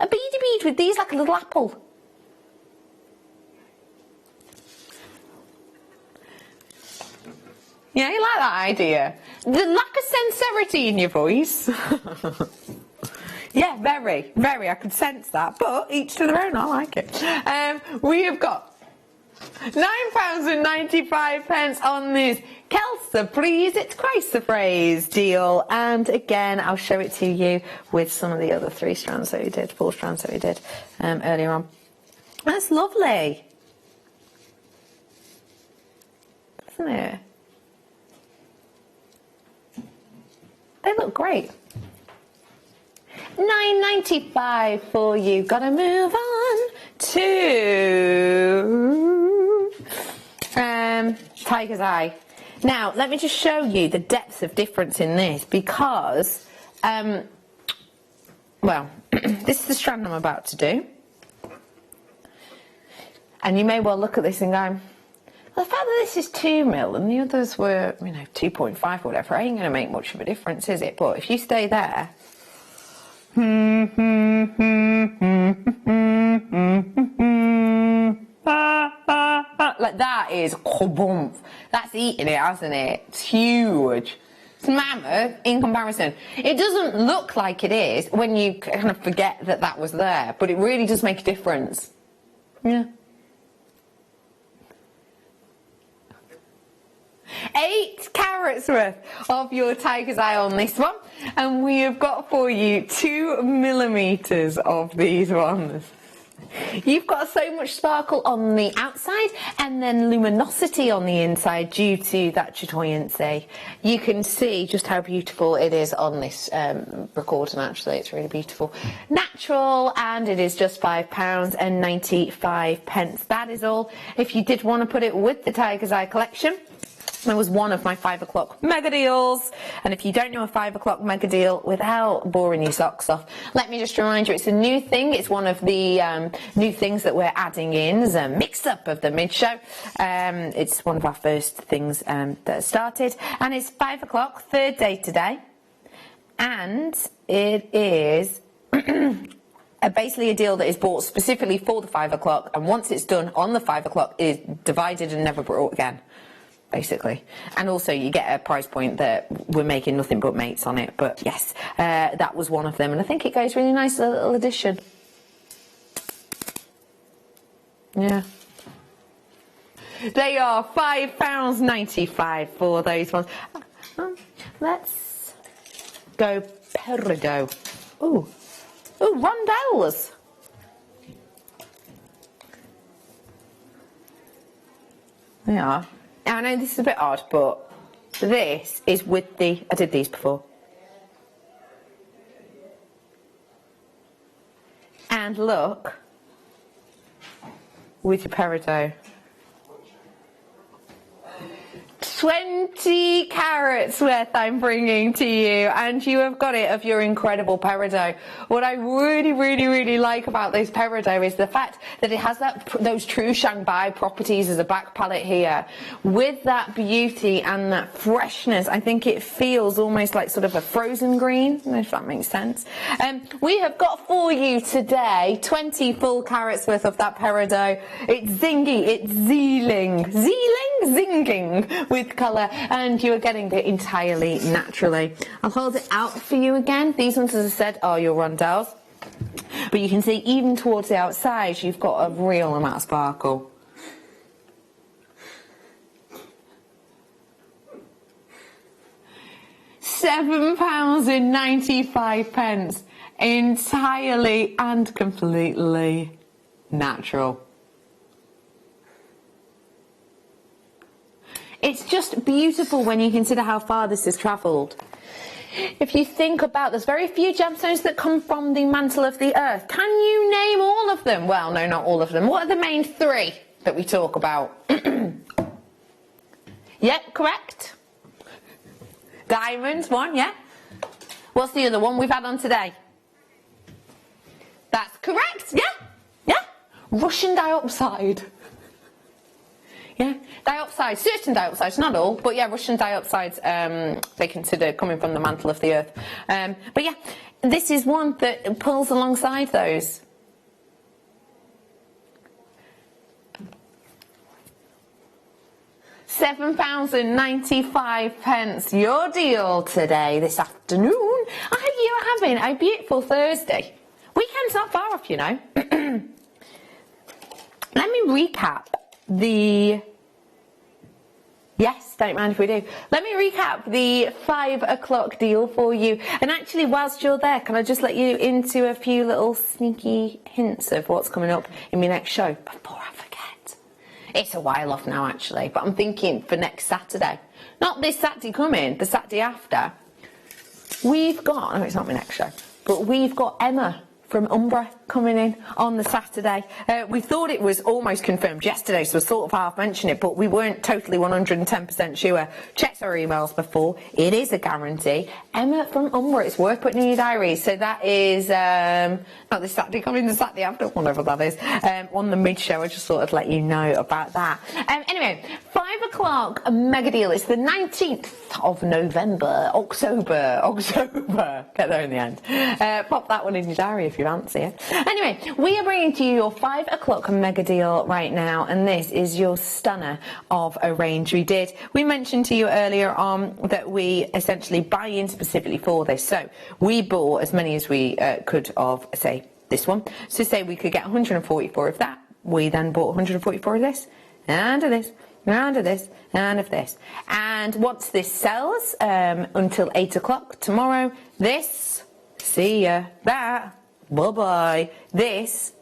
A beady bead with these like a little apple. Yeah, you like that idea? The lack of sincerity in your voice. Yeah, very, very. I could sense that. But each to their own. I like it. We have got £9.95 on this Kelsa Please It's Chrysoprase deal. And again, I'll show it to you with some of the other 4 strands that we did earlier on. That's lovely. Isn't it? They look great. £9.95 for you. Gotta move on to Tiger's Eye. Now, let me just show you the depth of difference in this because, well, this is the strand I'm about to do. And you may well look at this and go, well, the fact that this is 2 mil and the others were, 2.5 or whatever, ain't going to make much of a difference, is it? But if you stay there, like that is kaboom. That's eating it, hasn't it? It's huge. It's mammoth in comparison. It doesn't look like it is when you kind of forget that that was there, but it really does make a difference. Yeah. 8 carats worth of your Tiger's Eye on this one, and we have got for you 2 millimeters of these ones. You've got so much sparkle on the outside and then luminosity on the inside due to that chatoyancy. You can see just how beautiful it is on this recording. Actually, it's really beautiful. Natural, and it is just £5.95. That is all. If you did want to put it with the Tiger's Eye collection, that was one of my 5 o'clock mega deals. And if you don't know a 5 o'clock mega deal without boring your socks off, let me just remind you, it's a new thing. It's one of the new things that we're adding in as a mix-up of the mid-show. It's one of our first things that started. And it's 5 o'clock, 3rd day today. And it is basically a deal that is bought specifically for the 5 o'clock, and once it's done on the 5 o'clock, is divided and never brought again, basically. And also you get a price point that we're making nothing but mates on it. But yes, that was one of them, and I think it goes really nice, a little addition. Yeah. They are £5.95 for those ones. Let's go peridot. Ooh, rondelles. They are. Now, I know this is a bit odd, but this is with the... I did these before. And look, with your peridot. 20 carats worth I'm bringing to you, and you have got it of your incredible peridot. What I really like about this peridot is the fact that it has those true Shanghai properties as a back palette here, with that beauty and that freshness. I think it feels almost like sort of a frozen green, I don't know if that makes sense. We have got for you today 20 full carats worth of that peridot. It's zingy, it's zinging with colour, and you are getting it entirely naturally. I'll hold it out for you again. These ones, as I said, are your rondelles, but you can see even towards the outside you've got a real amount of sparkle. £7.95, entirely and completely natural. It's just beautiful when you consider how far this has travelled. If you think about, there's very few gemstones that come from the mantle of the earth. Can you name all of them? Well, no, not all of them. What are the main three that we talk about? Yeah, correct. Diamonds, one, yeah. What's the other one we've had on today? That's correct, yeah. Russian dioxide. Yeah, dioxide, certain dioxides, not all, but yeah, Russian dioxides, they consider coming from the mantle of the earth. But yeah, this is one that pulls alongside those. £7.95, your deal today, this afternoon. I hope you are having a beautiful Thursday. Weekend's not far off, you know. Let me recap the... Yes, don't mind if we do. Let me recap the 5 o'clock deal for you. And actually, whilst you're there, can I just let you into a few little sneaky hints of what's coming up in my next show before I forget? It's a while off now, actually, but I'm thinking for next Saturday. Not this Saturday coming, the Saturday after. We've got, no, it's not my next show, but we've got Emma from Umbra coming in on the Saturday. We thought it was almost confirmed yesterday, so we sort of half mentioned it, but we weren't totally 110% sure. Checked our emails before. It is a guarantee. Emma from Umbra, it's worth putting in your diaries. So that is not this Saturday coming, the Saturday after, whatever that is, on the mid-show. I just thought I'd let you know about that. Anyway, 5 o'clock mega deal. It's the 19th of November, October. Get there in the end. Pop that one in your diary if you fancy it. Anyway, we are bringing to you your 5 o'clock mega deal right now, and this is your stunner of a range we did. We mentioned to you earlier on that we essentially buy in specifically for this. So we bought as many as we could of, say, this one. So say we could get 144 of that. We then bought 144 of this, and of this, and of this, and of this. And once this sells until 8 o'clock tomorrow, this, see ya, that, bye-bye, this,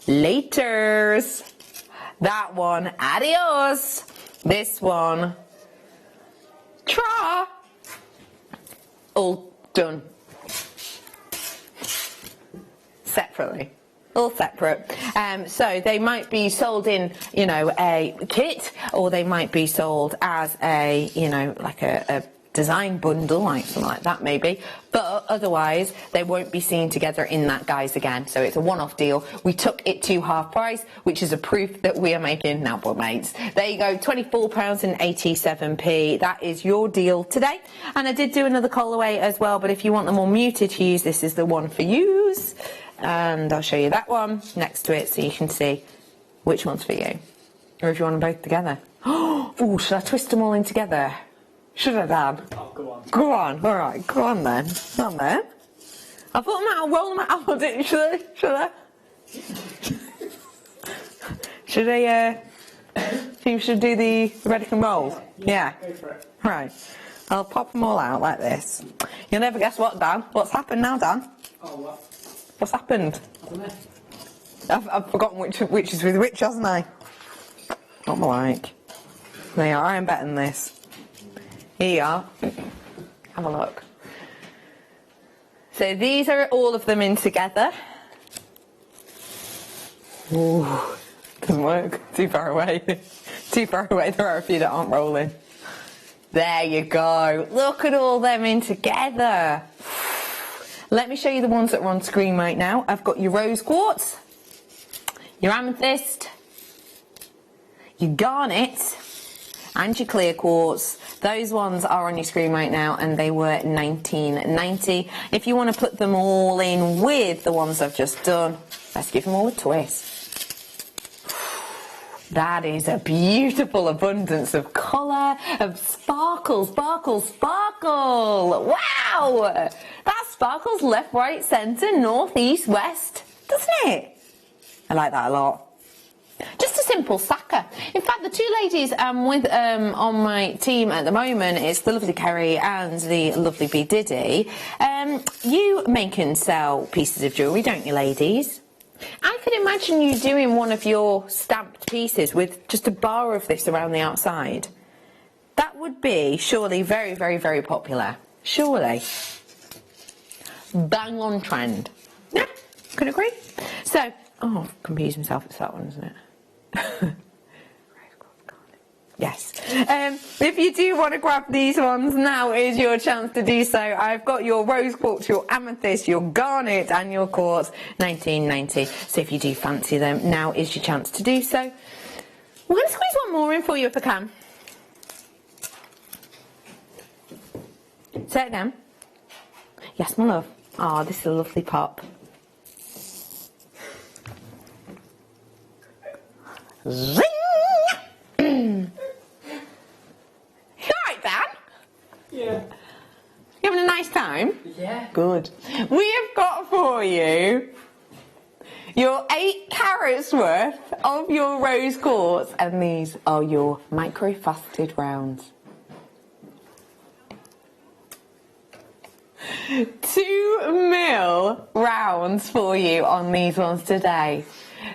laters, that one, adios, this one, tra, all done. Separately. All separate. So they might be sold in, you know, a kit, or they might be sold as a, you know, like a design bundle, like something like that maybe, but otherwise they won't be seen together in that guise again. So it's a one-off deal. We took it to half price, which is a proof that we are making now, but mates. There you go, £24.87. That is your deal today. And I did do another colorway as well, but if you want the more muted hues, this is the one for use. and I'll show you that one next to it so you can see which one's for you. Or if you want them both together. Oh, should I twist them all in together? Should I, Dan? Oh, go on. Go on, alright, go on then. Go on then. I'll put them out, roll them out. Should I? Should I, think we should do the ready and roll? Yeah. Go for it. Right. I'll pop them all out like this. You'll never guess what, Dan. What's happened now, Dan? Oh, what? What's happened? I don't know. I've forgotten which is with which, hasn't I? What am I like? There you are, I'm betting this. Here you are. Have a look. So these are all of them in together. Ooh, doesn't work. Too far away. Too far away. There are a few that aren't rolling. There you go. Look at all them in together. Let me show you the ones that are on screen right now. I've got your rose quartz, your amethyst, your garnet, and your clear quartz. Those ones are on your screen right now, and they were $19.90. If you want to put them all in with the ones I've just done, let's give them all a twist. That is a beautiful abundance of colour, of sparkle, sparkle, sparkle. Wow! That sparkles left, right, centre, north, east, west, doesn't it? I like that a lot. Just a simple sacker. In fact, the two ladies with on my team at the moment is the lovely Kerry and the lovely B Diddy. You make and sell pieces of jewellery, don't you, ladies? I could imagine you doing one of your stamped pieces with just a bar of this around the outside. That would be surely very, very, very popular. Surely. Bang on trend. Yeah, could agree. So, oh, confuse myself, it's that one, isn't it? Yes. If you do want to grab these ones, now is your chance to do so. I've got your rose quartz, your amethyst, your garnet and your quartz, $19.90. So if you do fancy them, now is your chance to do so. We're going to squeeze one more in for you if I can. Say it again. Yes, my love. Oh, this is a lovely pop. Zing! Yeah. You having a nice time? Yeah. Good. We have got for you your 8 carats worth of your rose quartz, and these are your micro-faceted rounds. 2 mil rounds for you on these ones today.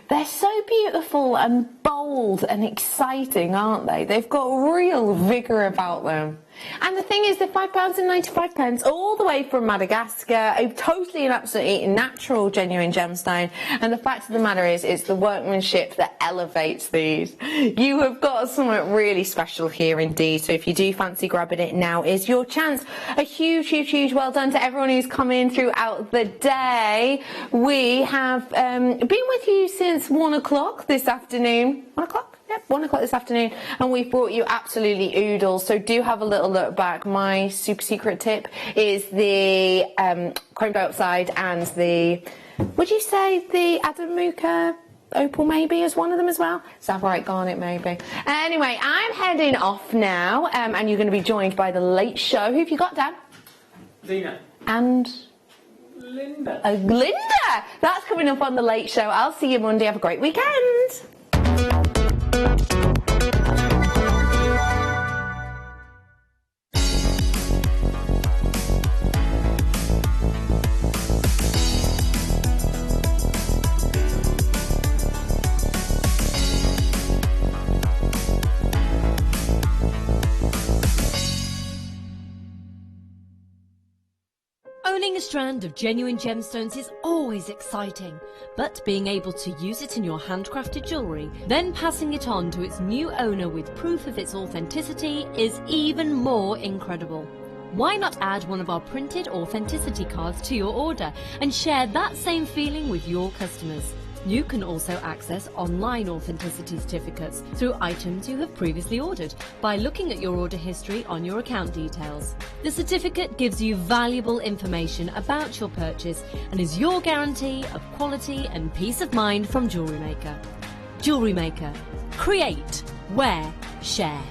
They're so beautiful and bold and exciting, aren't they? They've got real vigour about them. And the thing is, they're £5.95, all the way from Madagascar, a totally and absolutely natural, genuine gemstone. And the fact of the matter is, it's the workmanship that elevates these. You have got something really special here indeed. So if you do fancy grabbing it, now is your chance. A huge, huge, huge well done to everyone who's come in throughout the day. We have been with you since 1 o'clock this afternoon. 1 o'clock? Yep, 1 o'clock this afternoon, and we've brought you absolutely oodles, so do have a little look back. My super secret tip is the chrome dioxide and the, would you say the Adamuka opal maybe is one of them as well? Saphirite garnet maybe. Anyway, I'm heading off now, and you're going to be joined by the late show. Who have you got, Dan? Dina. And Linda. Linda! That's coming up on the late show. I'll see you Monday. Have a great weekend. Owning a strand of genuine gemstones is always exciting, but being able to use it in your handcrafted jewellery, then passing it on to its new owner with proof of its authenticity is even more incredible. Why not add one of our printed authenticity cards to your order and share that same feeling with your customers? You can also access online authenticity certificates through items you have previously ordered by looking at your order history on your account details. The certificate gives you valuable information about your purchase and is your guarantee of quality and peace of mind from Jewellery Maker. Jewellery Maker. Create, wear, share.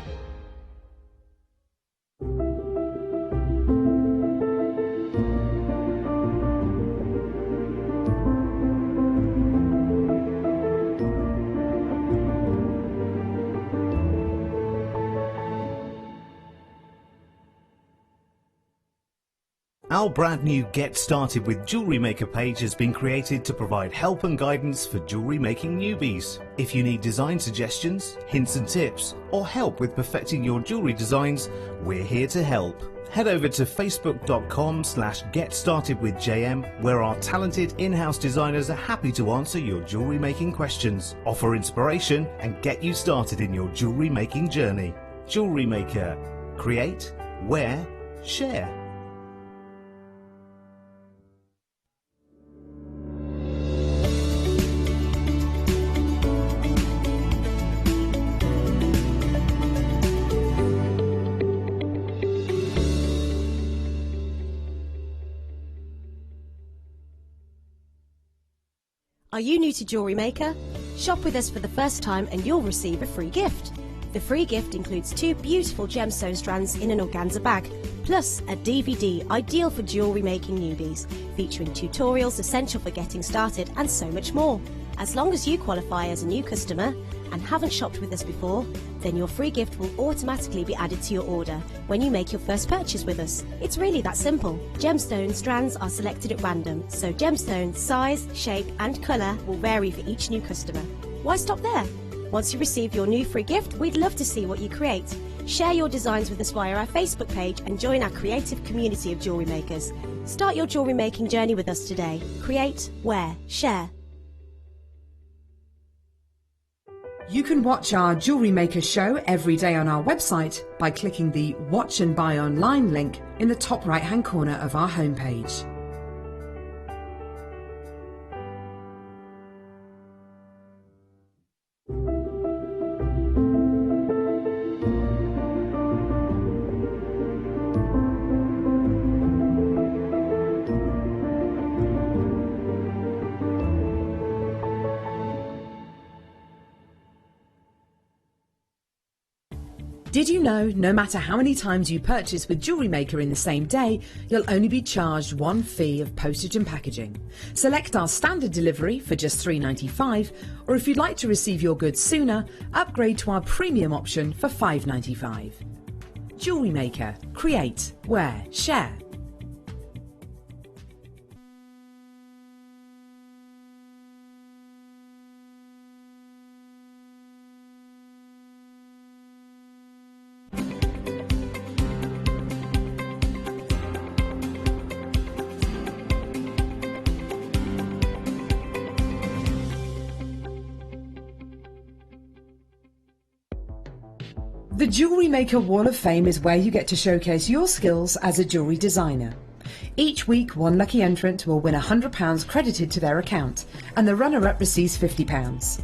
Our brand new Get Started with Jewellery Maker page has been created to provide help and guidance for jewellery making newbies. If you need design suggestions, hints and tips, or help with perfecting your jewellery designs, we're here to help. Head over to facebook.com/getstartedwithjm, where our talented in-house designers are happy to answer your jewellery making questions, offer inspiration, and get you started in your jewellery making journey. Jewellery Maker. Create, wear, share. Are you new to Jewellery Maker? Shop with us for the first time and you'll receive a free gift. The free gift includes 2 beautiful gemstone strands in an organza bag, plus a DVD ideal for jewellery making newbies, featuring tutorials essential for getting started and so much more. As long as you qualify as a new customer and haven't shopped with us before, then your free gift will automatically be added to your order when you make your first purchase with us. It's really that simple. Gemstone strands are selected at random, so gemstone size, shape and colour will vary for each new customer. Why stop there? Once you receive your new free gift, we'd love to see what you create. Share your designs with us via our Facebook page and join our creative community of jewellery makers. Start your jewellery making journey with us today. Create, wear, share. You can watch our Jewellery Maker show every day on our website by clicking the Watch and Buy Online link in the top right-hand corner of our homepage. Did you know no matter how many times you purchase with Jewellery Maker in the same day, you'll only be charged one fee of postage and packaging? Select our standard delivery for just $3.95, or if you'd like to receive your goods sooner, upgrade to our premium option for $5.95. Jewellery Maker. Create, wear, share. The Jewellery Maker Wall of Fame is where you get to showcase your skills as a jewellery designer. Each week, one lucky entrant will win £100 credited to their account, and the runner-up receives £50.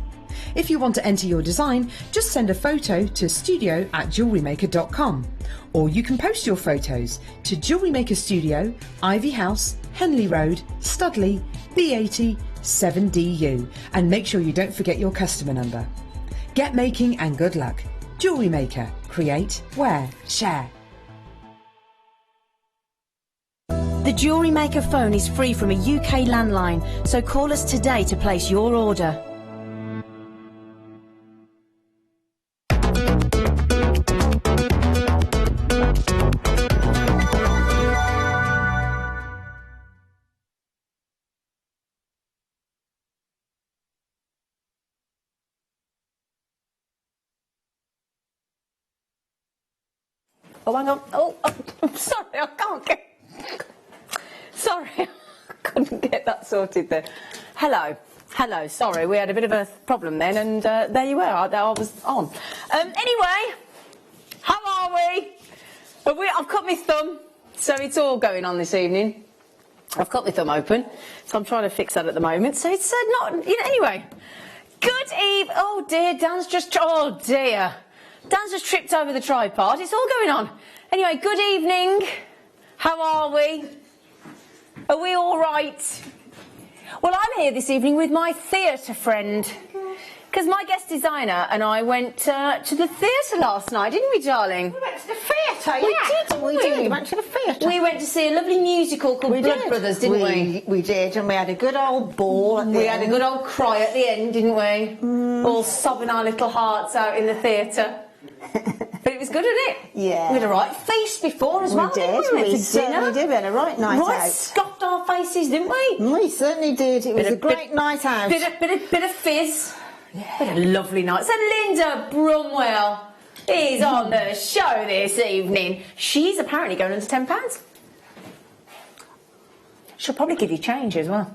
If you want to enter your design, just send a photo to studio@jewellerymaker.com, or you can post your photos to Jewellery Maker Studio, Ivy House, Henley Road, Studley, B80 7DU, and make sure you don't forget your customer number. Get making and good luck. Jewellery Maker. Create, wear, share. The Jewellery Maker phone is free from a UK landline, so call us today to place your order. Oh, hang on. Oh, I'm sorry, I can't get... Sorry, I couldn't get that sorted there. Hello. Hello, sorry, we had a bit of a problem then, and there you were, I was on. Anyway, how are we? I've cut my thumb, so it's all going on this evening. I've got my thumb open, so I'm trying to fix that at the moment. So it's not, anyway. Good eve. Oh dear, Dan's just tripped over the tripod. It's all going on. Anyway, good evening. How are we? Are we all right? Well, I'm here this evening with my theatre friend. Because my guest designer and I went to the theatre last night, didn't we, darling? We went to the theatre, We did. We went to the theatre. We went to see a lovely musical called Blood Brothers, didn't we? We did, and we had a good old ball at the end. We had a good old cry at the end, didn't we? All sobbing our little hearts out in the theatre. But it was good, wasn't it? Yeah. We had a right feast before as well, didn't we? We certainly did. We had a right night out. Right scoffed our faces, didn't we? We certainly did. It was a great night out. Bit of fizz. Yeah. What a lovely night. So Linda Brumwell is on the show this evening. She's apparently going under £10. She'll probably give you change as well.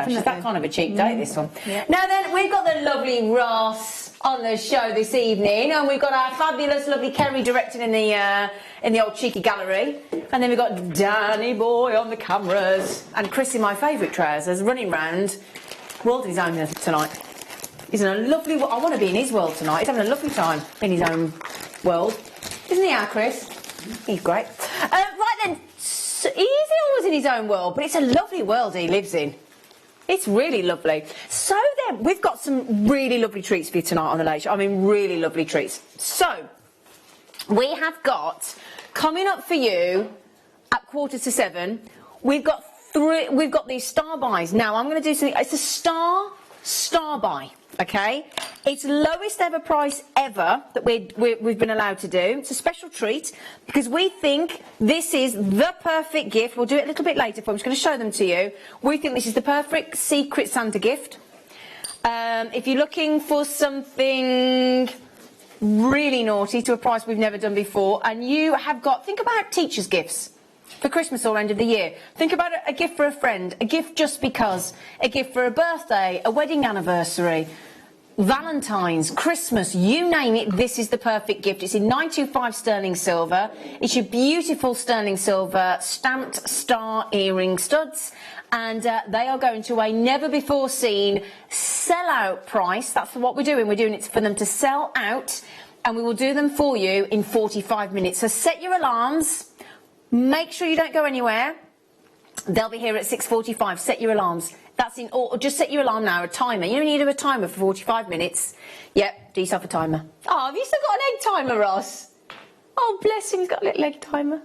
She's that kind of a cheap date, this one. Yeah. Now then, we've got the lovely Ross on the show this evening, and we've got our fabulous, lovely Kerry directing in the old cheeky gallery, and then we've got Danny Boy on the cameras, and Chris in my favourite trousers running round world of his own tonight. He's in a lovely. I want to be in his world tonight. He's having a lovely time in his own world, isn't he, our Chris? He's great. Right then, so he is always in his own world, but it's a lovely world he lives in. It's really lovely. So then, we've got some really lovely treats for you tonight on the Late Show. I mean, really lovely treats. So, we have got, coming up for you at 7:15, we've got these star buys. Now, I'm going to do something, it's a star buy, okay? It's lowest ever price ever that we've been allowed to do. It's a special treat because we think this is the perfect gift. We'll do it a little bit later, but I'm just going to show them to you. We think this is the perfect Secret Santa gift. If you're looking for something really naughty to a price we've never done before, and you have got, think about teachers' gifts for Christmas or end of the year. Think about a gift for a friend, a gift just because, a gift for a birthday, a wedding anniversary, Valentine's, Christmas, you name it, this is the perfect gift. It's in 925 sterling silver. It's your beautiful sterling silver stamped star earring studs, and they are going to a never before seen sell-out price. That's what we're doing. We're doing it for them to sell out, and we will do them for you in 45 minutes. So set your alarms. Make sure you don't go anywhere. They'll be here at 6:45. Set your alarms. That's in, or just set your alarm now, a timer. You don't need a timer for 45 minutes. Yep, do yourself a timer. Oh, have you still got an egg timer, Ross? Oh, bless him, he's got a little egg timer.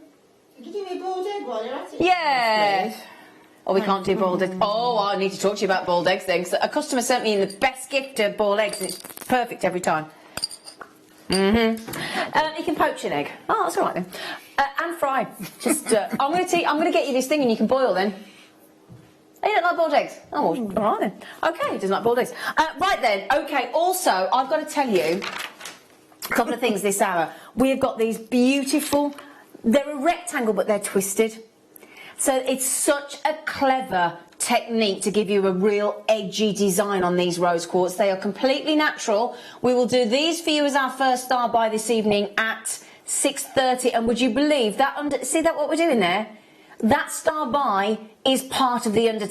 Can you give me a boiled egg while you're at it? Yeah. Oh, we can't do boiled eggs. Oh, I need to talk to you about boiled eggs then. Cause a customer sent me the best gift of boiled eggs, and it's perfect every time. You can poach an egg. Oh, that's all right then. And fry. Just, I'm going to get you this thing, and you can boil then. Oh, you don't like boiled eggs? Oh, well, all right then. Okay, he doesn't like boiled eggs. Right then. Okay. Also, I've got to tell you a couple of things this hour. We've got these beautiful. They're a rectangle, but they're twisted. So it's such a clever technique to give you a real edgy design on these rose quartz. They are completely natural. We will do these for you as our first star buy this evening at 6:30. And would you believe that? See that what we're doing there? That star buy is part of the